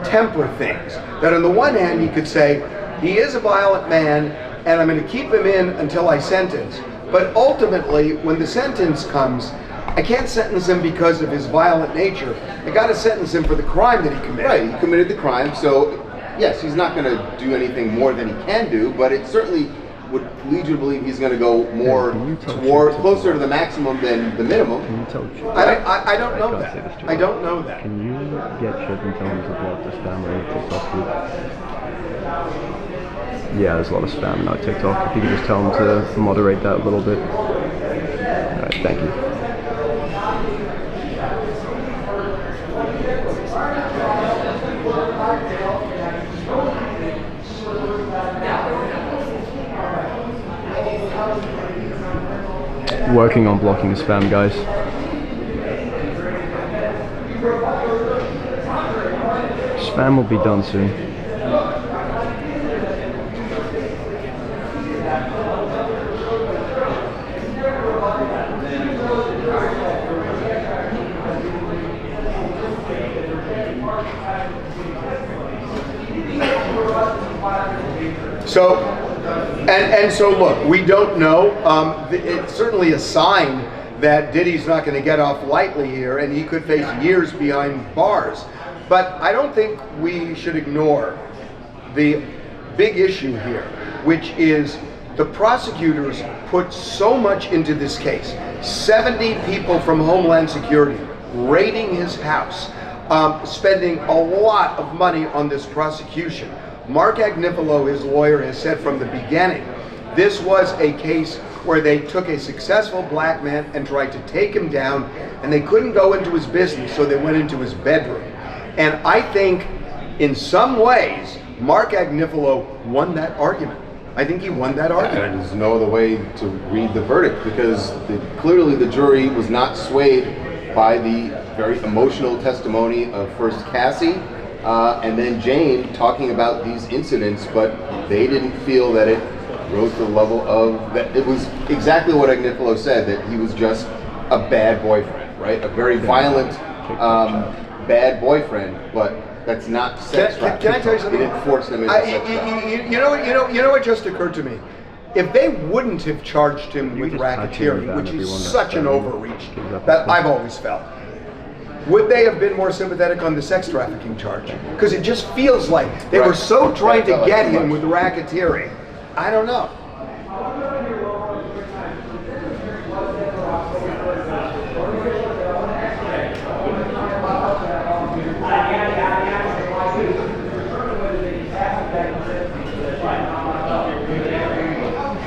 temper things. That on the one hand, he could say, he is a violent man, and I'm going to keep him in until I sentence. But ultimately, when the sentence comes, I can't sentence him because of his violent nature. I got to sentence him for the crime that he committed. Right, he committed the crime, so yes, he's not going to do anything more than he can do, but it certainly would lead you to believe he's going to go more closer to the maximum than the minimum. I don't know that. I don't know that. Can you get Chip and tell him to block the spam on the TikTok group? Yeah, there's a lot of spam in our TikTok. If you could just tell him to moderate that a little bit. Alright, thank you. Working on blocking the spam, guys. Spam will be done soon. So, and so look, we don't know. It's certainly a sign that Diddy's not going to get off lightly here, and he could face years behind bars. But I don't think we should ignore the big issue here, which is the prosecutors put so much into this case. 70 people from Homeland Security raiding his house, spending a lot of money on this prosecution. Mark Agnifilo, his lawyer, has said from the beginning, this was a case where they took a successful black man and tried to take him down, and they couldn't go into his business, so they went into his bedroom. And I think, in some ways, Mark Agnifilo won that argument. I think he won that argument. There's no other way to read the verdict because clearly the jury was not swayed by the very emotional testimony of first Cassie and then Jane talking about these incidents, but they didn't feel that it rose to the level of that. It was exactly what Agnifilo said, that he was just a bad boyfriend, right? A very violent, bad boyfriend, but that's not sex trafficking. Can I tell you something? He didn't force them into sex trafficking. You know what just occurred to me? If they wouldn't have charged him with racketeering, which is such an overreach that I've always felt, would they have been more sympathetic on the sex trafficking charge? Because it just feels like they were so trying to get him with racketeering. I don't know.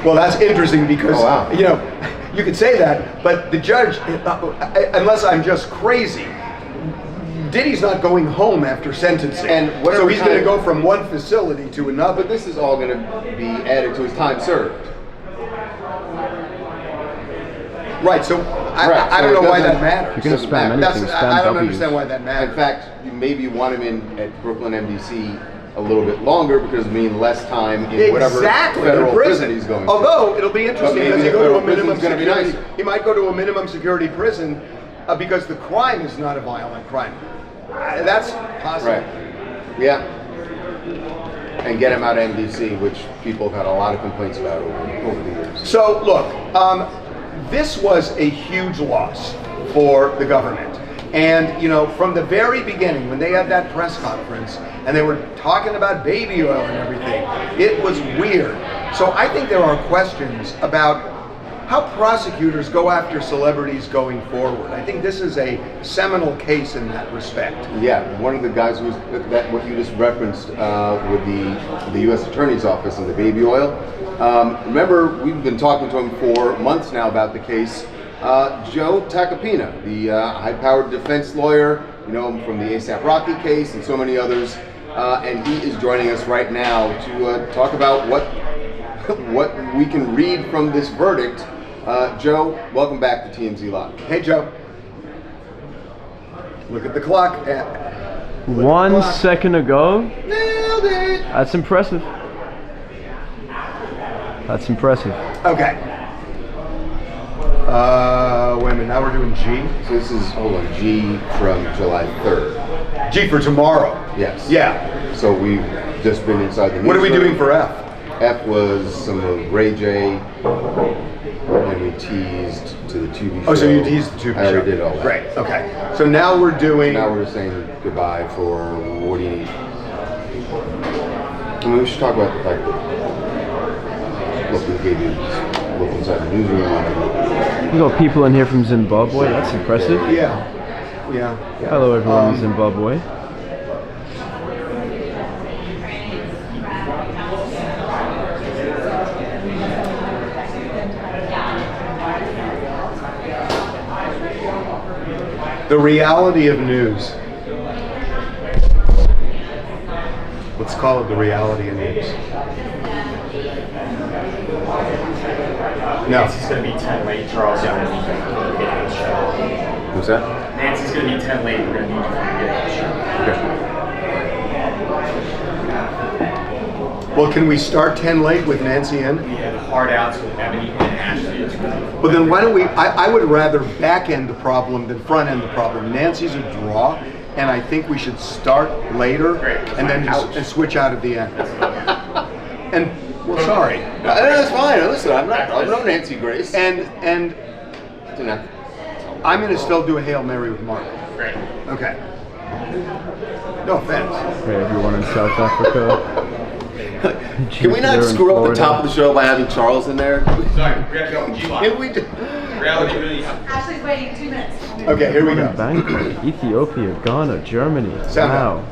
Well, that's interesting because, you know, you could say that, but the judge, unless I'm just crazy, Diddy's not going home after sentencing. And so he's going to go from one facility to another. But this is all going to be added to his time served. Right, so I don't know why that matters. If you're going to spam anything, spam I don't W's. understand why that matters. In fact, maybe you want him in at Brooklyn MDC a little bit longer because it means less time in whatever federal prison he's going to. Although it'll be interesting as he go to a minimum gonna be security. nicer. He might go to a minimum security prison because the crime is not a violent crime. That's possible. Right. Yeah. And get him out of MDC, which people have had a lot of complaints about over the years. So look, this was a huge loss for the government. And, you know, from the very beginning, when they had that press conference and they were talking about baby oil and everything, it was weird. So I think there are questions about how prosecutors go after celebrities going forward. I think this is a seminal case in that respect. Yeah, one of the guys who was, what you just referenced with the U.S. Attorney's Office and the baby oil. Remember, we've been talking to him for months now about the case. Joe Tacopina, the high-powered defense lawyer, you know him from the A$AP Rocky case and so many others, and he is joining us right now to talk about what we can read from this verdict. Joe, welcome back to TMZ Live. Hey, Joe. Look at the clock. 1 second ago. Nailed it. That's impressive. That's impressive. Okay. Wait a minute, now we're doing G? So this is, hold on, G from July 3rd. G for tomorrow? Yes. Yeah. So we've just been inside the newsroom. What are we doing for F? F was some of Ray J, and we teased to the Tubi show. Oh, so you teased the Tubi show. I already did all that. Great, okay. So now we're doing... Now we're saying goodbye for, what do you need? I mean, we should talk about the fact that, look, we gave you this look inside the newsroom. You got people in here from Zimbabwe. That's impressive. Yeah. Yeah. Hello, everyone in Zimbabwe. The reality of news. Let's call it the reality of news. No. Nancy's going to be 10 late, Charles. Yeah. What's that? Nancy's going to be 10 late. We're going to need you to get the show. Well, can we start 10 late with Nancy in? We have hard outs with Ebony and Ashley. Well, then why don't we, I would rather back end the problem than front end the problem. Nancy's a draw, and I think we should start later and then and switch out at the end. And, well, sorry. That's fine. Listen, I'm not Nancy Grace. And I'm going to still do a Hail Mary with Mark. Great. Okay. No offense. Hey, everyone in South Africa. Can we not screw up the top of the show by having Charles in there? Sorry, we have to go G-Live. Can we do? Reality really. Ashley's waiting 2 minutes. Okay, here we go. Bangkok, Ethiopia, Ghana, Germany. Wow.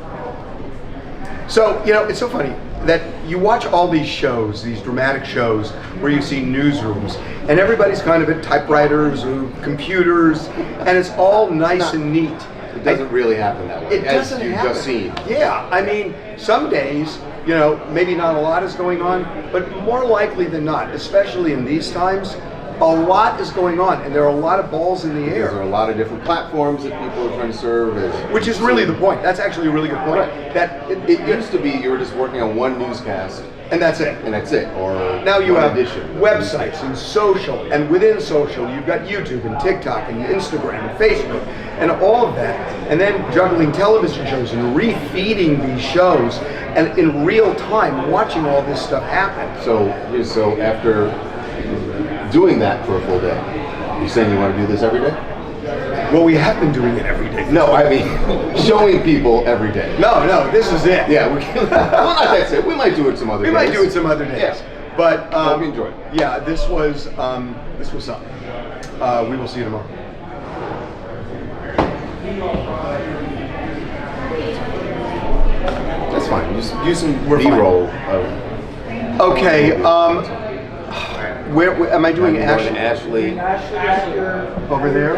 So, you know, it's so funny that you watch all these shows, these dramatic shows, where you see newsrooms, and everybody's kind of at typewriters or computers, and it's all nice and neat. It doesn't really happen that way. It doesn't as you've happen. just seen. Yeah, I mean, some days you know, maybe not a lot is going on, but more likely than not, especially in these times, a lot is going on, and there are a lot of balls in the air. There are a lot of different platforms that people are trying to serve. Which is really the point. That's actually a really good point. Right. That it used to be you were just working on one newscast. And that's it. And that's it. Or now you have edition. websites and social, and within social you've got YouTube and TikTok and Instagram and Facebook and all of that, and then juggling television shows and refeeding these shows and in real time watching all this stuff happen. So after doing that for a full day, you're saying you want to do this every day? Well, we have been doing it every day. No, I mean showing people every day. No, this is it. Yeah, well, not that's it. We might do it some other days. We might do it some other days. Yeah. But hope you enjoy it. Yeah, this was something. We will see you tomorrow. That's fine. Just use some B-roll. Okay. Where am I doing Ashley? Over there?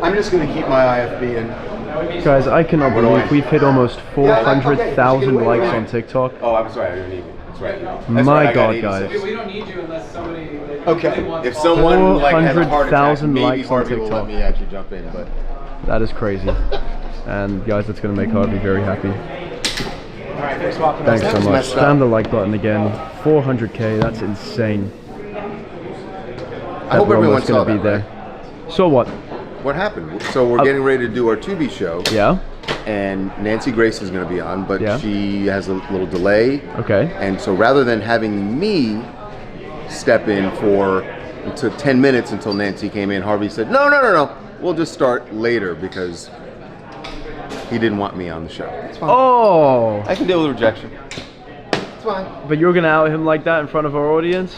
I'm just going to keep my IFB in. Guys, I cannot believe we've hit almost 400,000 likes on TikTok. Oh, I'm sorry, I didn't need you. That's right. My God, guys. We don't need you unless somebody. Okay. If someone like has a heart attack, 400,000 maybe likes on Harvey will TikTok. let me actually jump in, but that is crazy. And guys, that's going to make Harvey very happy. Alright, thanks for walking. Thanks so much. Spam the like button again. 400k, that's insane. I hope everyone saw gonna that, be there. right? So what? What happened? So we're getting ready to do our Tubi show. Yeah. And Nancy Grace is going to be on, but Yeah. she has a little delay. Okay. And so rather than having me step in for it took 10 minutes until Nancy came in, Harvey said, no. We'll just start later because he didn't want me on the show. It's fine. Oh. I can deal with rejection. It's fine. But you're gonna out him like that in front of our audience?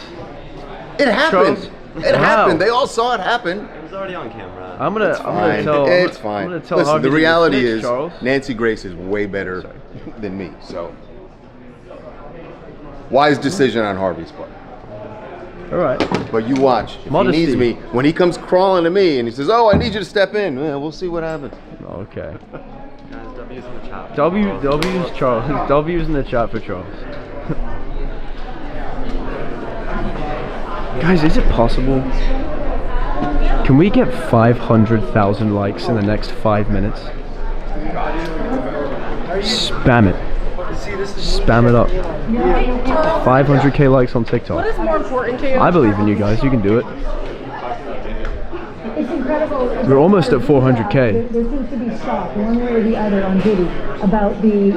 It happened. Charles? It Wow. happened. They all saw it happen. It was already on camera. I'm gonna tell. It's fine. I'm gonna tell Listen, Harvey the to reality snitch, is Charles. Nancy Grace is way better than me. So wise decision on Harvey's part. All right. But you watch. If Modesty. he needs me, when he comes crawling to me and he says, "Oh, I need you to step in," we'll see what happens. Okay. Guys, W's in the chat. W's Charles. W's in the chat for Charles. Guys, is it possible? Can we get 500,000 likes in the next 5 minutes? Spam it. Spam it up. 500k likes on TikTok. What is more important to you? I believe in you guys. You can do it. It's incredible. We're almost at 400k. There seems to be shock, one way or the other, on Diddy about the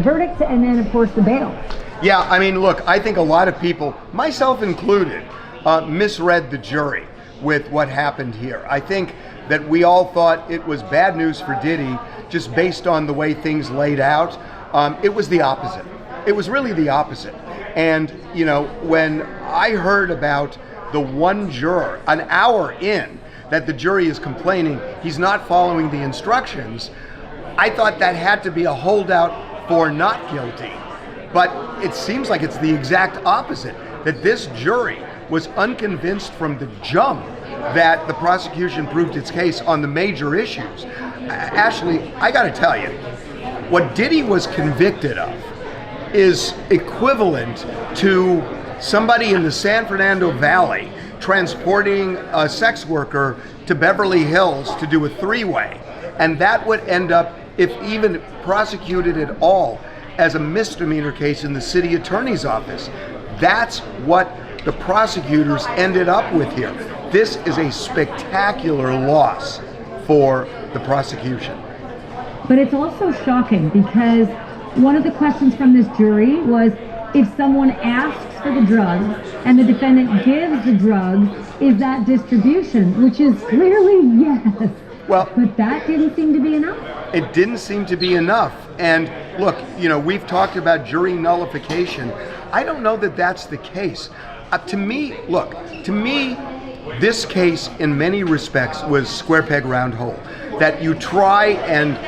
verdict and then, of course, the bail. Yeah, I mean, look, I think a lot of people, myself included, misread the jury with what happened here. I think that we all thought it was bad news for Diddy just based on the way things laid out. It was the opposite. It was really the opposite. And, you know, when I heard about the one juror, an hour in, that the jury is complaining he's not following the instructions, I thought that had to be a holdout for not guilty. But it seems like it's the exact opposite, that this jury was unconvinced from the jump that the prosecution proved its case on the major issues. Ashley, I gotta tell you, what Diddy was convicted of is equivalent to somebody in the San Fernando Valley transporting a sex worker to Beverly Hills to do a three-way. And that would end up, if even prosecuted at all, as a misdemeanor case in the city attorney's office. That's what the prosecutors ended up with here. This is a spectacular loss for the prosecution. But it's also shocking because one of the questions from this jury was, if someone asks for the drugs and the defendant gives the drugs, is that distribution? Which is clearly yes. Well, but that didn't seem to be enough. It didn't seem to be enough. And look, you know, we've talked about jury nullification. I don't know that that's the case. To me, this case in many respects was square peg round hole. That you try and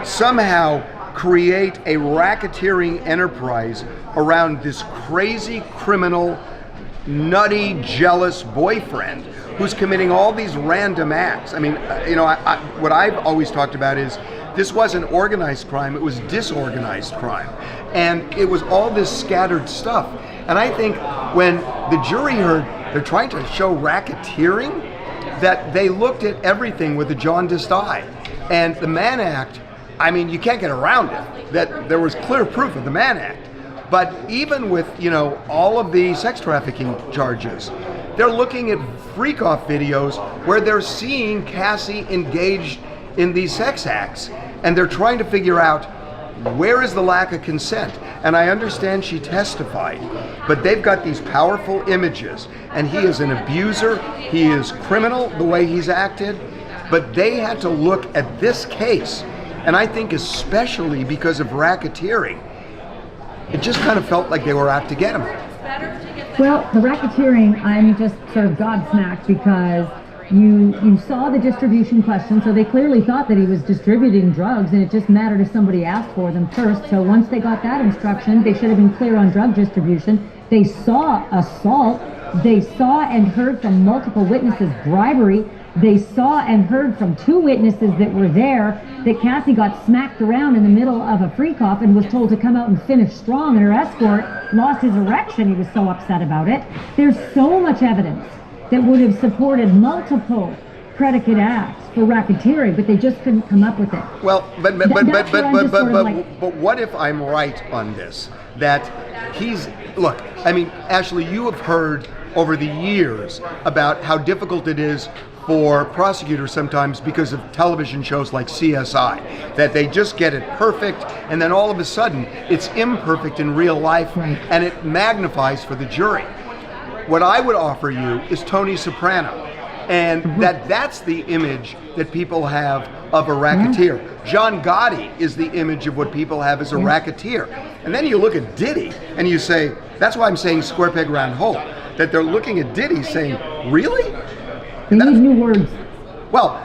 somehow create a racketeering enterprise around this crazy criminal, nutty, jealous boyfriend who's committing all these random acts. I mean, you know, what I've always talked about is This wasn't organized crime, it was disorganized crime. And it was all this scattered stuff. And I think when the jury heard they're trying to show racketeering, that they looked at everything with a jaundiced eye. And the Mann Act, I mean, you can't get around it, that there was clear proof of the Mann Act. But even with, you know, all of the sex trafficking charges, they're looking at freak-off videos where they're seeing Cassie engaged in these sex acts, and they're trying to figure out where is the lack of consent. And I understand she testified, but they've got these powerful images, and he is an abuser, he is criminal the way he's acted, but they had to look at this case, and I think especially because of racketeering, it just kind of felt like they were out to get him. Well, the racketeering, I'm just sort of gobsmacked because you saw the distribution question, so they clearly thought that he was distributing drugs, and it just mattered if somebody asked for them first. So once they got that instruction, they should have been clear on drug distribution. They saw assault. They saw and heard from multiple witnesses bribery. They saw and heard from 2 witnesses that were there that Cassie got smacked around in the middle of a freak-off and was told to come out and finish strong, and her escort lost his erection. He was so upset about it. There's so much evidence that would have supported multiple predicate acts for racketeering, but they just couldn't come up with it. Well, but what if I'm right on this? That he's, look, I mean, Ashley, you have heard over the years about how difficult it is for prosecutors sometimes because of television shows like CSI, that they just get it perfect, and then all of a sudden it's imperfect in real life, and it magnifies for the jury. What I would offer you is Tony Soprano, and that's the image that people have of a racketeer. John Gotti is the image of what people have as a racketeer. And then you look at Diddy and you say, that's why I'm saying square peg round hole, that they're looking at Diddy saying, really? They need new words. Well,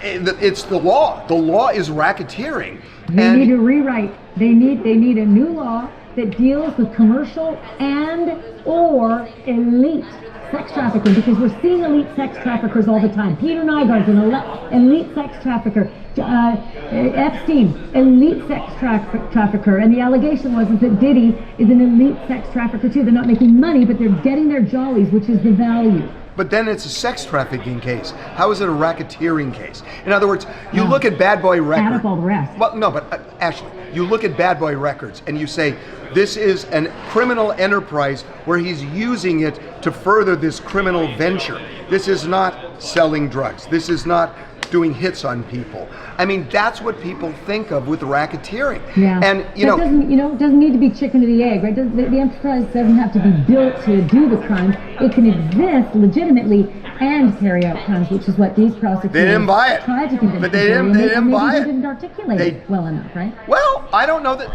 it's the law. The law is racketeering. They need a rewrite. They need a new law that deals with commercial and or elite sex trafficking, because we're seeing elite sex traffickers all the time. Peter Nygaard's an elite sex trafficker. Epstein, elite sex trafficker, and the allegation was that Diddy is an elite sex trafficker too. They're not making money, but they're getting their jollies, which is the value. But then it's a sex trafficking case. How is it a racketeering case? In other words, you look at Bad Boy Records. Add up all the rest. Well, no, but Ashley, you look at Bad Boy Records and you say, this is a criminal enterprise where he's using it to further this criminal venture. This is not selling drugs. This is not doing hits on people. I mean, that's what people think of with racketeering. Yeah. And doesn't need to be chicken or the egg, right? The enterprise doesn't have to be built to do the crimes. It can exist legitimately and carry out crimes, which is what these prosecutors they didn't buy it. Tried to convince but they didn't buy it. They didn't articulate it well enough, right? Well, I don't know that.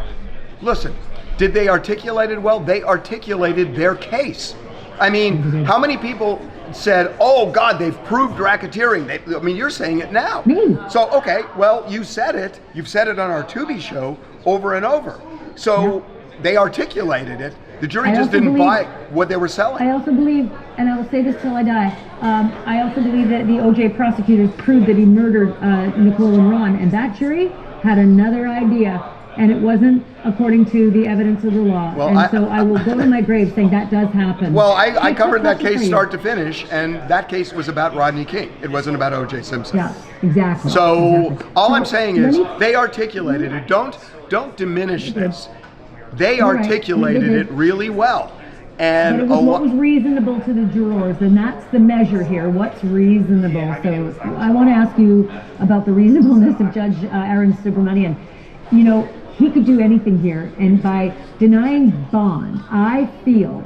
Listen, did they articulate it well? They articulated their case. I mean, how many people said, oh God, they've proved racketeering? I mean, you're saying it now. Me. So, okay, well, you said it. You've said it on our Tubi show over and over. So they articulated it. The jury just didn't buy what they were selling. I also believe, and I will say this till I die, I also believe that the OJ prosecutors proved that he murdered Nicole and Ron, and that jury had another idea. And it wasn't according to the evidence of the law. Well, I will go to my grave saying that does happen. Well, I covered that case start to finish, and that case was about Rodney King. It wasn't about O.J. Simpson. Yeah, exactly. So all I'm saying is they articulated it. Don't diminish this. They articulated it really well. And but it was what was reasonable to the jurors, and that's the measure here. What's reasonable? So I want to ask you about the reasonableness of Judge Aaron Subramanian. You know, he could do anything here, and by denying bond, I feel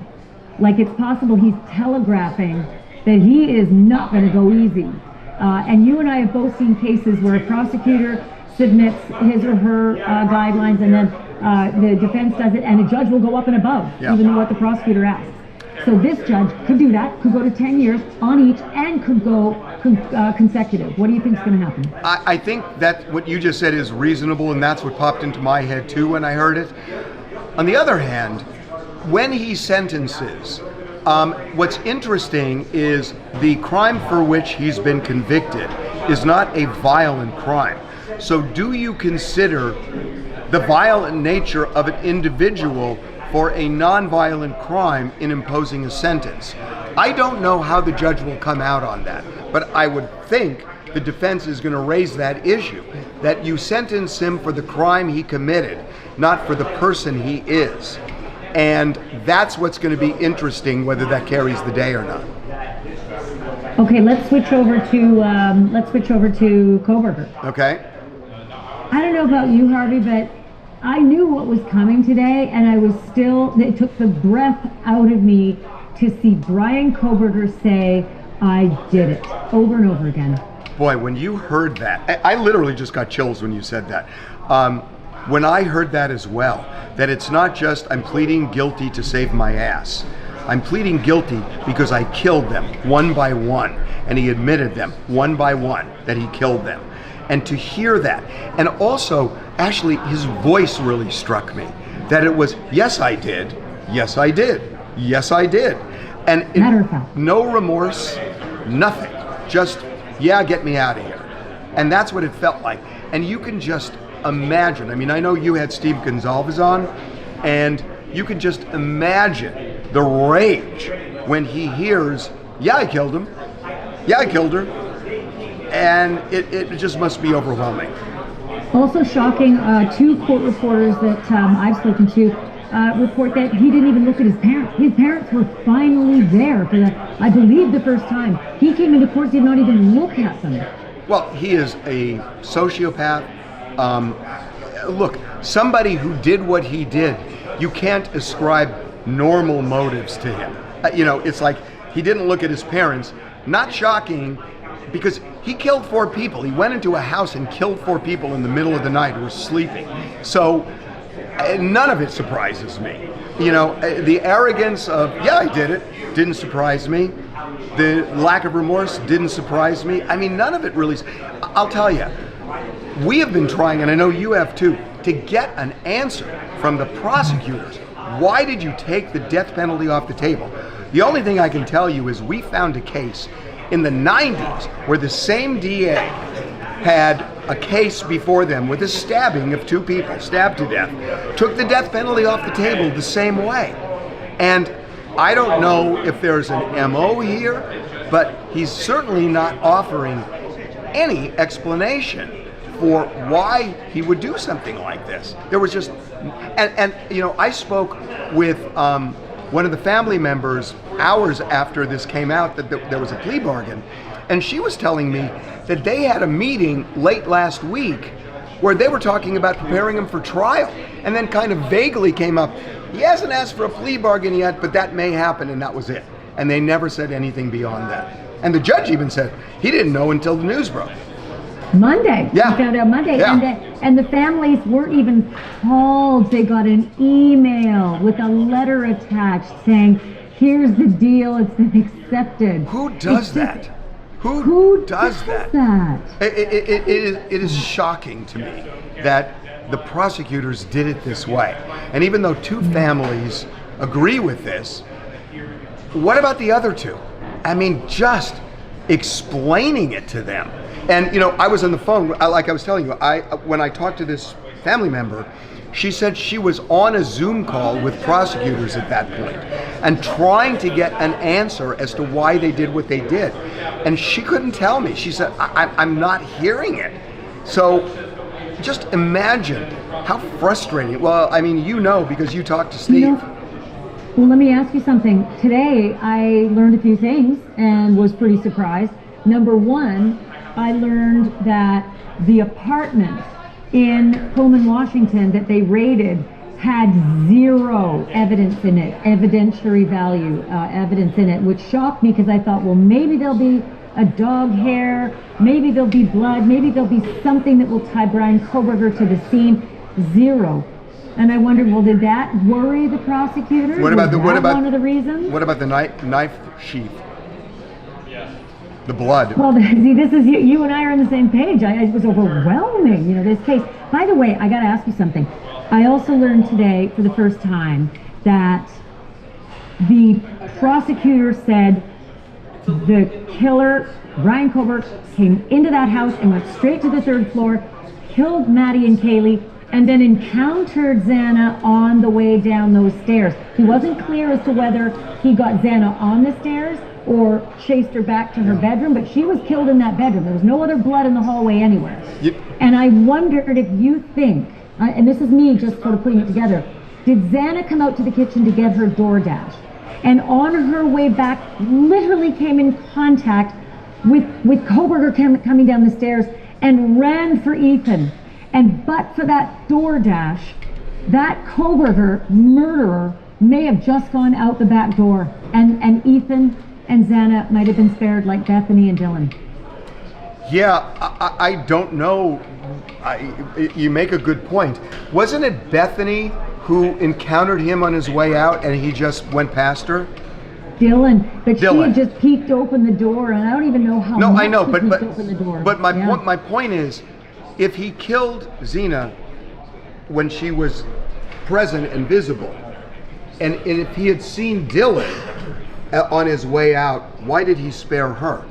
like it's possible he's telegraphing that he is not going to go easy. And you and I have both seen cases where a prosecutor submits his or her guidelines, and then the defense does it, and a judge will go up and above, even what the prosecutor asks. So this judge could do that, could go to 10 years on each, and could go consecutive. What do you think is going to happen? I think that what you just said is reasonable, and that's what popped into my head too when I heard it. On the other hand, when he sentences, what's interesting is the crime for which he's been convicted is not a violent crime. So do you consider the violent nature of an individual for a non-violent crime in imposing a sentence? I don't know how the judge will come out on that, but I would think the defense is going to raise that issue, that you sentence him for the crime he committed, not for the person he is. And that's what's going to be interesting, whether that carries the day or not. Okay, let's switch over to Coberger. Okay. I don't know about you, Harvey, but I knew what was coming today, and I was still, it took the breath out of me to see Brian Coberger say, "I did it," over and over again. Boy, when you heard that, I literally just got chills when you said that. When I heard that as well, that it's not just I'm pleading guilty to save my ass. I'm pleading guilty because I killed them one by one, and he admitted them one by one that he killed them. And to hear that, and also, actually, his voice really struck me, that it was, yes, I did, yes, I did, yes, I did. And no remorse, nothing, just, yeah, get me out of here. And that's what it felt like. And you can just imagine, I mean, I know you had Steve Gonsalves on, and you can just imagine the rage when he hears, yeah, I killed him, yeah, I killed her. And it just must be overwhelming. Also shocking, two court reporters that I've spoken to report that he didn't even look at his parents. His parents were finally there for I believe, the first time. He came into court, did not even look at them. Well, he is a sociopath. Look, somebody who did what he did, you can't ascribe normal motives to him. It's like he didn't look at his parents. Not shocking, because he killed 4 people. He went into a house and killed 4 people in the middle of the night who were sleeping. So none of it surprises me. The arrogance of, yeah, I did it, didn't surprise me. The lack of remorse didn't surprise me. I mean, none of it really. I'll tell you, we have been trying, and I know you have too, to get an answer from the prosecutors. Why did you take the death penalty off the table? The only thing I can tell you is we found a case in the 90s where the same DA had a case before them with a stabbing of 2 people, stabbed to death, took the death penalty off the table the same way. And I don't know if there's an MO here, but he's certainly not offering any explanation for why he would do something like this. There was just, and I spoke with one of the family members hours after this came out that there was a plea bargain, and she was telling me that they had a meeting late last week where they were talking about preparing him for trial, and then kind of vaguely came up, he hasn't asked for a plea bargain yet, but that may happen, and that was it. And they never said anything beyond that. And the judge even said he didn't know until the news broke. Monday. Yeah. We found out Monday. Yeah. And the families weren't even called. They got an email with a letter attached saying, here's the deal, it's been accepted. Who does that? Who does that? It is shocking to me that the prosecutors did it this way. And even though 2 families agree with this, what about the other 2? I mean, just explaining it to them. And I was on the phone, like I was telling you, when I talked to this family member, she said she was on a Zoom call with prosecutors at that point and trying to get an answer as to why they did what they did. And she couldn't tell me. She said, I'm not hearing it. So just imagine how frustrating. Well, I mean, because you talked to Steve. Well, let me ask you something. Today, I learned a few things and was pretty surprised. Number 1, I learned that the apartment in Pullman, Washington that they raided had 0 evidence in it, evidentiary value evidence in it, which shocked me because I thought, well, maybe there'll be a dog hair, maybe there'll be blood, maybe there'll be something that will tie Brian Coberger to the scene. 0. And I wondered, well, did that worry the prosecutors? What about one of the reasons? What about the knife sheath? The blood. Well, see, this is you and I are on the same page. It was overwhelming, this case. By the way, I got to ask you something. I also learned today for the first time that the prosecutor said the killer, Brian Coberger, came into that house and went straight to the 3rd floor, killed Maddie and Kaylee, and then encountered Xana on the way down those stairs. He wasn't clear as to whether he got Xana on the stairs or chased her back to her bedroom, but she was killed in that bedroom. There was no other blood in the hallway anywhere. Yep. And I wondered if you think, and this is me just sort of putting it together, did Xana come out to the kitchen to get her DoorDash? And on her way back, literally came in contact with Coberger coming down the stairs and ran for Ethan. And but for that DoorDash, that Coberger murderer may have just gone out the back door, and Ethan and Xana might have been spared like Bethany and Dylan. Yeah, I don't know. You make a good point. Wasn't it Bethany who encountered him on his way out and he just went past her? Dylan, but she had just peeked open the door, and I don't even know how. No, much I know, she but peeked open the door. my point is, if he killed Xena when she was present and visible, and if he had seen Dylan on his way out, why did he spare her?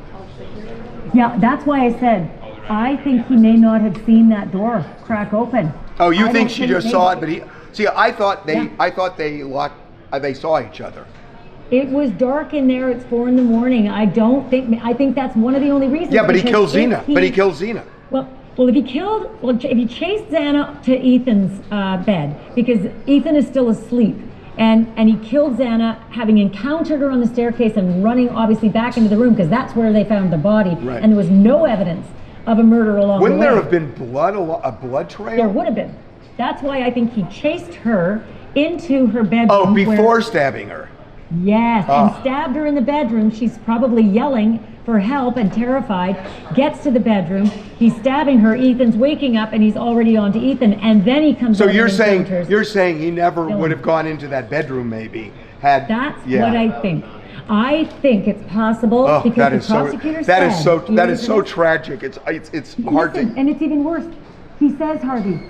Yeah, that's why I said I think he may not have seen that door crack open. Oh, you think she just saw it, but he? See, I thought they saw each other. It was dark in there. It's 4 a.m. I think that's one of the only reasons. Yeah, but he killed Xena. Well, if he chased Xana to Ethan's bed, because Ethan is still asleep, and he killed Xana, having encountered her on the staircase and running obviously back into the room, because that's where they found the body, right. And there was no evidence of a murder along Wouldn't the way. there have been a blood trail? There would have been. That's why I think he chased her into her bedroom. Oh, before stabbing her. Yes, and stabbed her in the bedroom. She's probably yelling for help and terrified. Gets to the bedroom. He's stabbing her. Ethan's waking up, and he's already on to Ethan. And then he comes. So out you're and saying he never would have gone into that bedroom? Maybe had. That's what I think. I think it's possible because the prosecutor said that is so tragic. It's hard to. And it's even worse. He says, Harvey,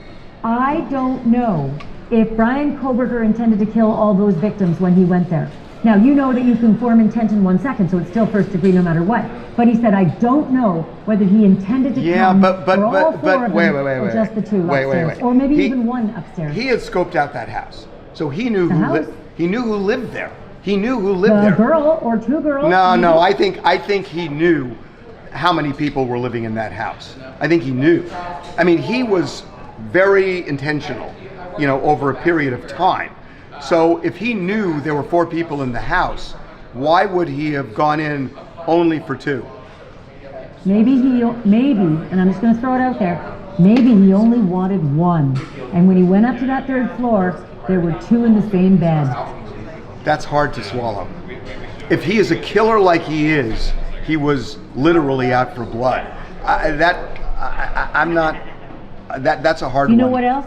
I don't know if Brian Coberger intended to kill all those victims when he went there. Now, you know that you can form intent in 1 second, so it's still first degree no matter what. But he said, I don't know whether he intended to kill all four of them, or just the two upstairs, or maybe even one upstairs. He had scoped out that house, so he knew who lived there. He knew who lived there. A girl or two girls. No. I think he knew how many people were living in that house. I think he knew. I mean, he was very intentional, over a period of time. So if he knew there were 4 people in the house, why would he have gone in only for 2? Maybe, and I'm just going to throw it out there, maybe he only wanted 1. And when he went up to that 3rd floor, there were 2 in the same bed. That's hard to swallow. If he is a killer like he is, he was literally out for blood. That's a hard one. You know what else?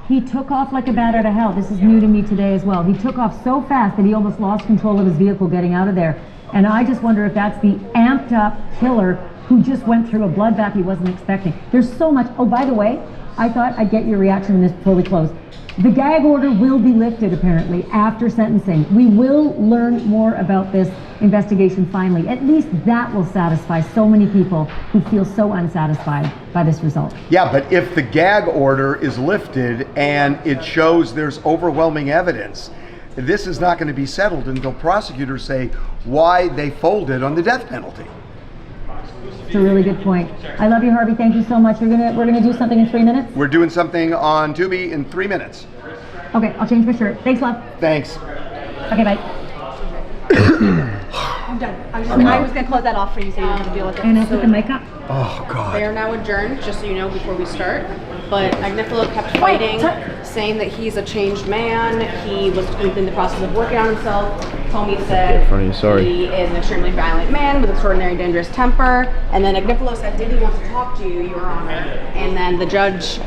He took off like a bat out of hell. This is new to me today as well. He took off so fast that he almost lost control of his vehicle getting out of there. And I just wonder if that's the amped up killer who just went through a bloodbath he wasn't expecting. There's so much. Oh, by the way, I thought I'd get your reaction on this before we close. The gag order will be lifted apparently after sentencing. We will learn more about this investigation finally. At least that will satisfy so many people who feel so unsatisfied by this result. Yeah, but if the gag order is lifted and it shows there's overwhelming evidence, this is not going to be settled until prosecutors say why they folded on the death penalty. It's a really good point. I love you, Harvey. Thank you so much. We're gonna do something in 3 minutes. We're doing something on Tubi in 3 minutes. Okay, I'll change my shirt. Thanks, love. Thanks. Okay, bye. I'm done. I was going to close that off for you so you don't have to deal with it. And I'll put the mic up. Oh, God. They are now adjourned, just so you know, before we start. But Agnifilo kept fighting, saying that he's a changed man. He was in the process of working on himself. Comey said he is an extremely violent man with extraordinary dangerous temper. And then Agnifilo said, Diddy wants to talk to you, Your Honor. And then the judge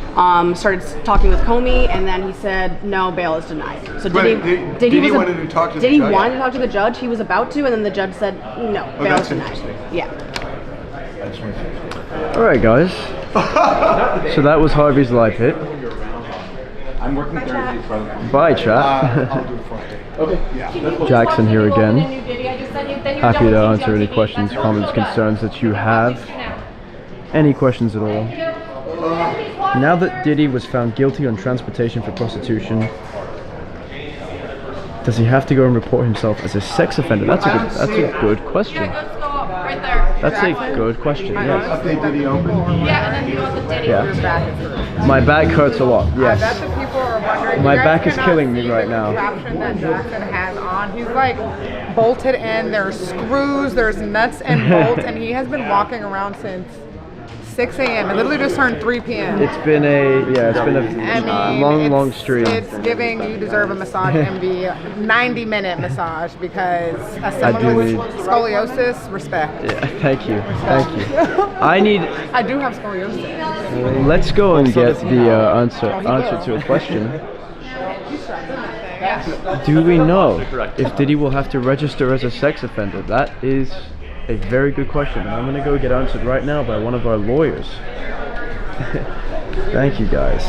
started talking with Comey, and then he said, no, bail is denied. So Diddy wanted to talk to the judge? Diddy wanted to talk to the judge. He was about to, and then the judge said, no, bail is denied. Yeah. Alright guys, so that was Harvey's live hit. I'm working Thursdays, brother. Bye chat. I'll do Friday. Okay. Yeah. Jackson here again. Happy to answer any questions, comments, concerns that you have. Any questions at all. Now that Diddy was found guilty on transportation for prostitution, does he have to go and report himself as a sex offender? That's a good question. Right there. That's a good question. Yes. Update Diddy open. Yeah, and then you want the Diddy. Yeah. My back hurts a lot. I bet Yes. the people are wondering. My you guys back is cannot killing me see right the now. contraption that Jackson has on. He's like bolted in. There's screws. There's nuts and bolts, and he has been walking around since 6 a.m. It literally just turned 3 p.m. It's been a long stream. It's giving you deserve a massage MV 90-minute massage because as someone with scoliosis, respect. Yeah, thank you. I do have scoliosis. Let's go and get the answer to a question. Do we know if Diddy will have to register as a sex offender? That is a very good question, and I'm going to go get answered right now by one of our lawyers. Thank you, guys.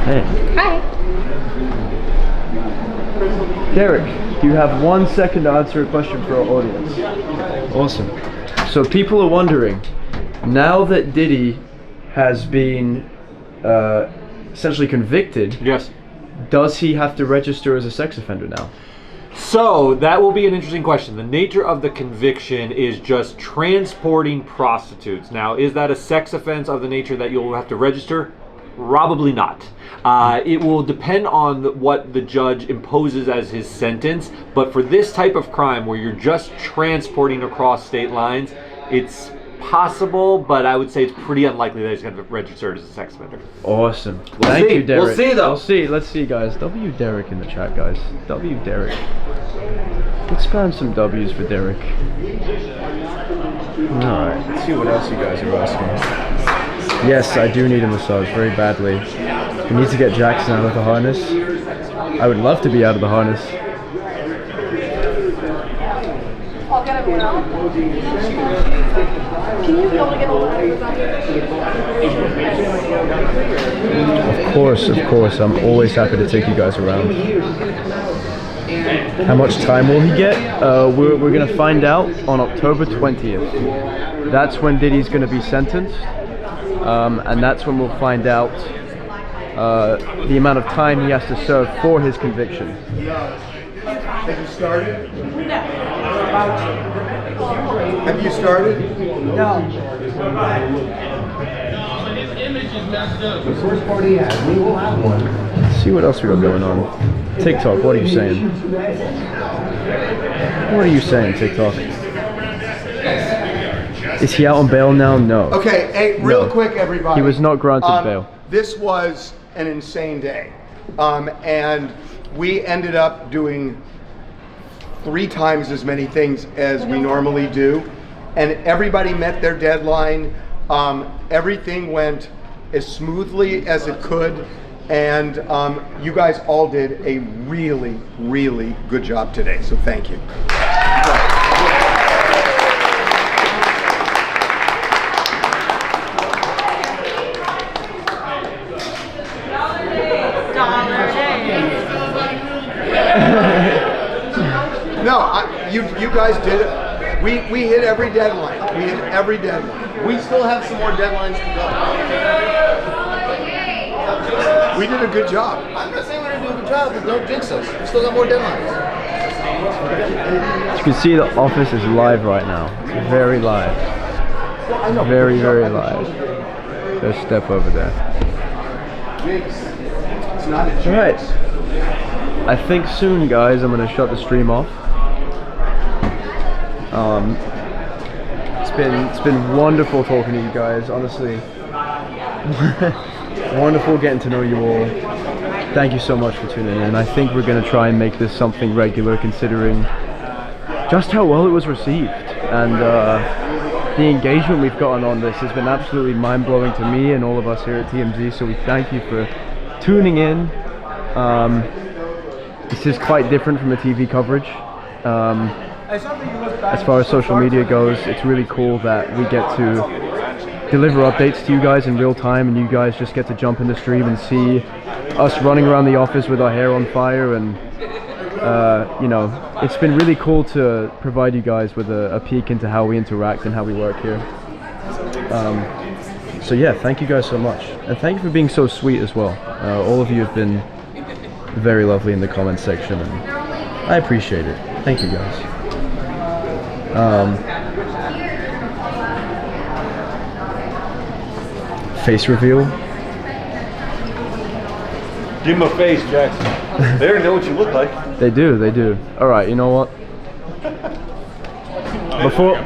Hey. Hi. Derek, do you have 1 second to answer a question for our audience? Awesome. So people are wondering, now that Diddy has been essentially convicted, yes, does he have to register as a sex offender now? So that will be an interesting question. The nature of the conviction is just transporting prostitutes. Now, is that a sex offense of the nature that you'll have to register? Probably not. It will depend on what the judge imposes as his sentence, but for this type of crime where you're just transporting across state lines, it's possible, but I would say it's pretty unlikely that he's going to be registered as a sex offender. Awesome. We'll Thank see. you, Derek. We'll see, though. We'll see. Let's see, guys. W Derek in the chat, guys. W Derek. Let's spam some W's for Derek. Alright. Let's see what else you guys are asking. Yes, I do need a massage very badly. We need to get Jackson out of the harness. I would love to be out of the harness. I'll get it now. Can you be able to get a little bit Of course. I'm always happy to take you guys around. How much time will he get? We're going to find out on October 20th. That's when Diddy's going to be sentenced. And that's when we'll find out the amount of time he has to serve for his conviction. Have you started? Have you started? No. The first party has. We will have one. Let's see what else we got going on. TikTok, what are you saying? What are you saying, TikTok? Is he out on bail now? No. Okay, hey, real quick, everybody. He was not granted bail. This was an insane day. And we ended up doing 3 times as many things as we normally do. And everybody met their deadline. Everything went as smoothly as it could. And you guys all did a really, really good job today. So thank you. No, you guys did it. We hit every deadline. We hit every deadline. We still have some more deadlines to go. We did a good job. I'm not saying we're gonna do a good job, but don't jinx us. We still got more deadlines. As you can see, the office is live right now. It's very live. Very, very live. There's Steph over there. It's not a Alright. I think soon, guys, I'm going to shut the stream off. It's been wonderful talking to you guys, honestly. Wonderful getting to know you all. Thank you so much for tuning in. I think we're going to try and make this something regular, considering just how well it was received. And the engagement we've gotten on this has been absolutely mind-blowing to me and all of us here at TMZ, so we thank you for tuning in. This is quite different from the TV coverage. As far as social media goes, it's really cool that we get to deliver updates to you guys in real time, and you guys just get to jump in the stream and see us running around the office with our hair on fire and you know, it's been really cool to provide you guys with a peek into how we interact and how we work here. So yeah, thank you guys so much, and thank you for being so sweet as well. All of you have been very lovely in the comment section, and I appreciate it. Thank you guys. Face reveal. Give him a face, Jackson. They already know what you look like. They do, they do. All right, you know what?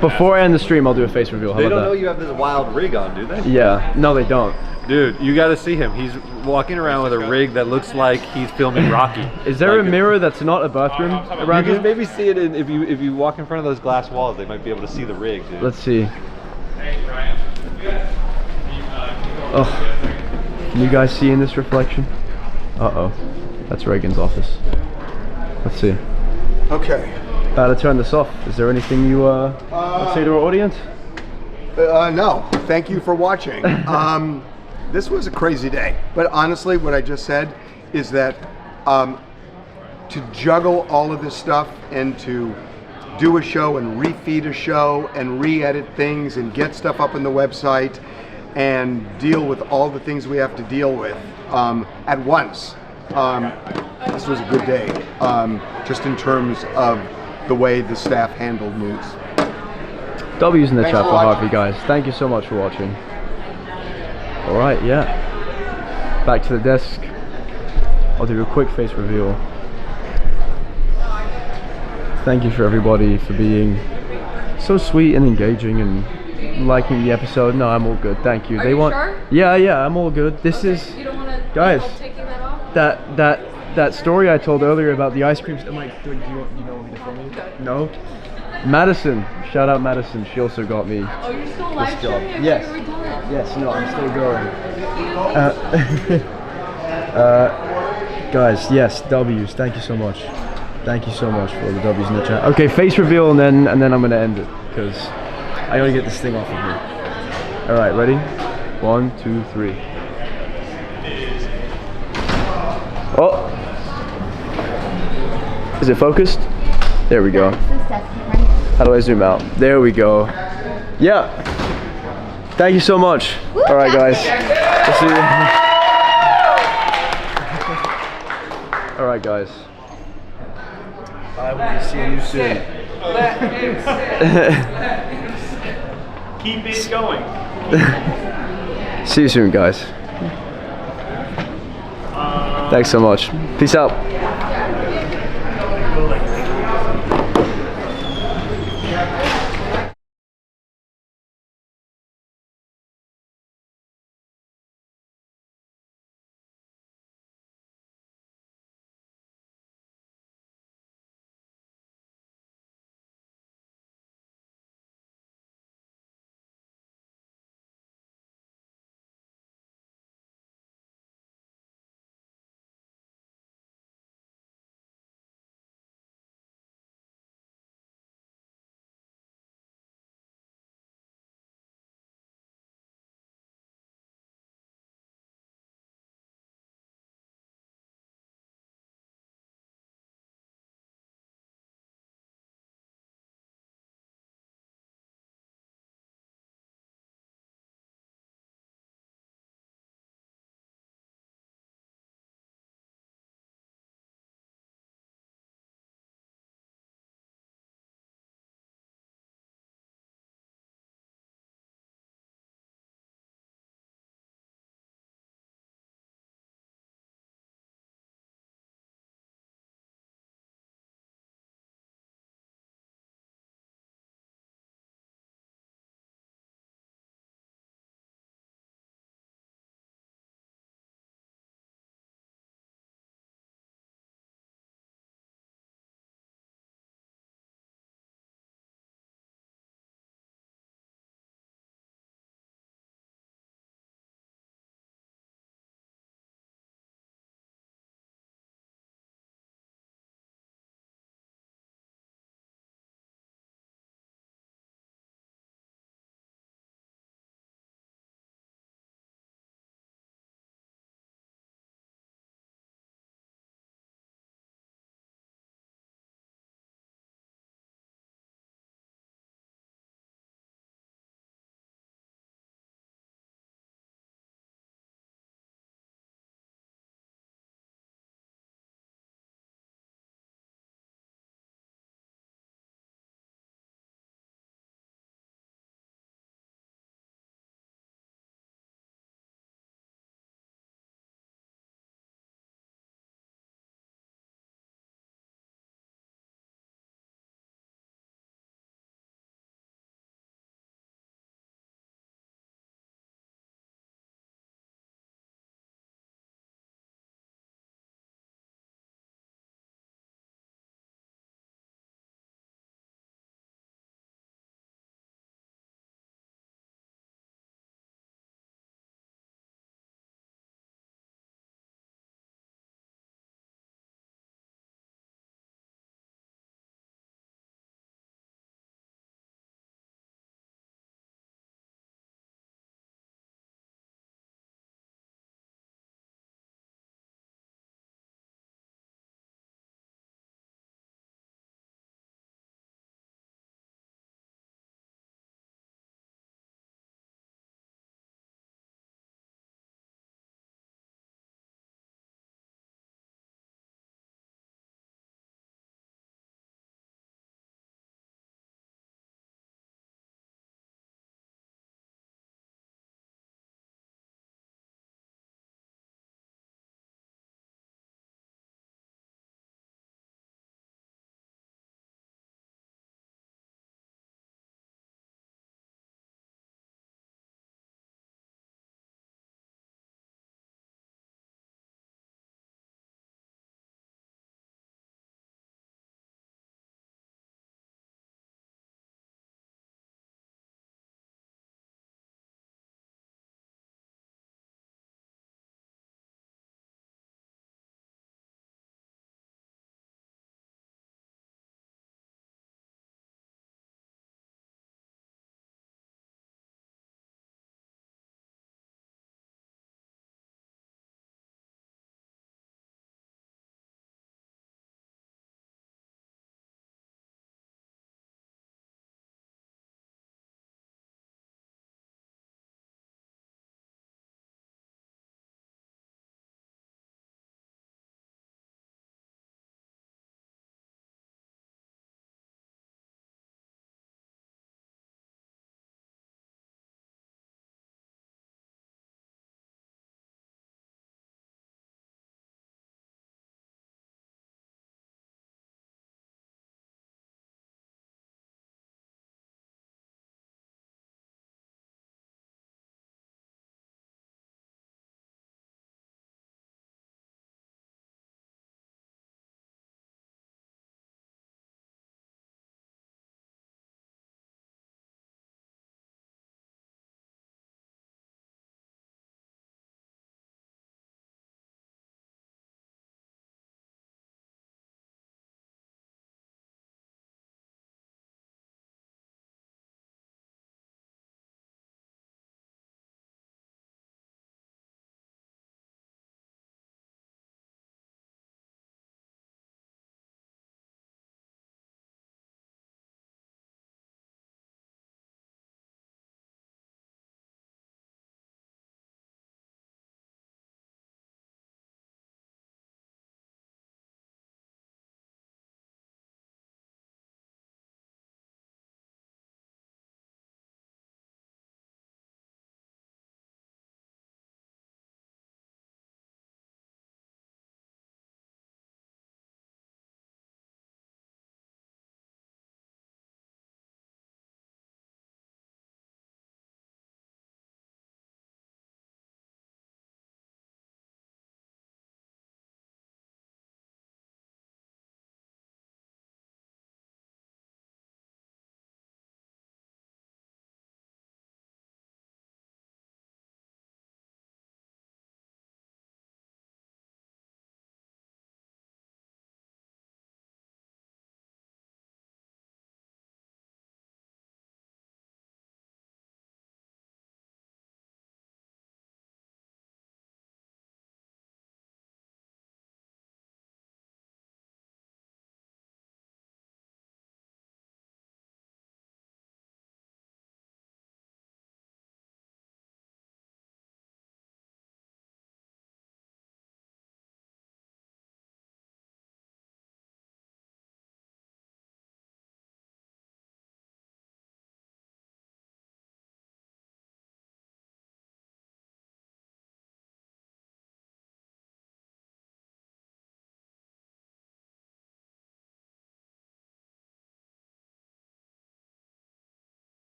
Before I end the stream, I'll do a face reveal. How They about don't that? know you have this wild rig on, do they? Yeah, no, they don't. Dude, you got to see him. He's walking around with a rig that looks like he's filming Rocky. Is there a mirror that's not a bathroom around You here? can maybe see it if you walk in front of those glass walls. They might be able to see the rig, dude. Let's see. Oh, can you guys see in this reflection? Uh-oh, that's Reagan's office. Let's see. Okay. About to turn this off. Is there anything you want to say to our audience? No. Thank you for watching. This was a crazy day. But honestly, what I just said is that to juggle all of this stuff and to do a show and refeed a show and re-edit things and get stuff up on the website and deal with all the things we have to deal with at once. This was a good day, just in terms of the way the staff handled news. W's in the Thanks chat for for watching. Harvey, guys. Thank you so much for watching. All right, yeah. Back to the desk. I'll do a quick face reveal. Thank you for everybody for being so sweet and engaging and liking the episode. No, I'm all good. Thank you. Are you sure? Yeah, I'm all good. This is, You don't want to guys. taking that off? That story I told earlier about the ice creams. I'm like, do you want me to film you? No. Madison, shout out Madison. She also got me. Oh, you're still this live job. streaming? I thought Yes. you were done. Yes. No, I'm still going. Guys, yes, W's. Thank you so much. Thank you so much for the W's in the chat. Okay, face reveal, and then I'm gonna end it because I gotta get this thing off of me. All right, ready? 1, 2, 3. Oh, is it focused? There we go. How do I zoom out? There we go. Yeah. Thank you so much. All right, guys. We'll see you. All right, guys. I will see you soon. Keep it going. See you soon, guys. Thanks so much. Peace out.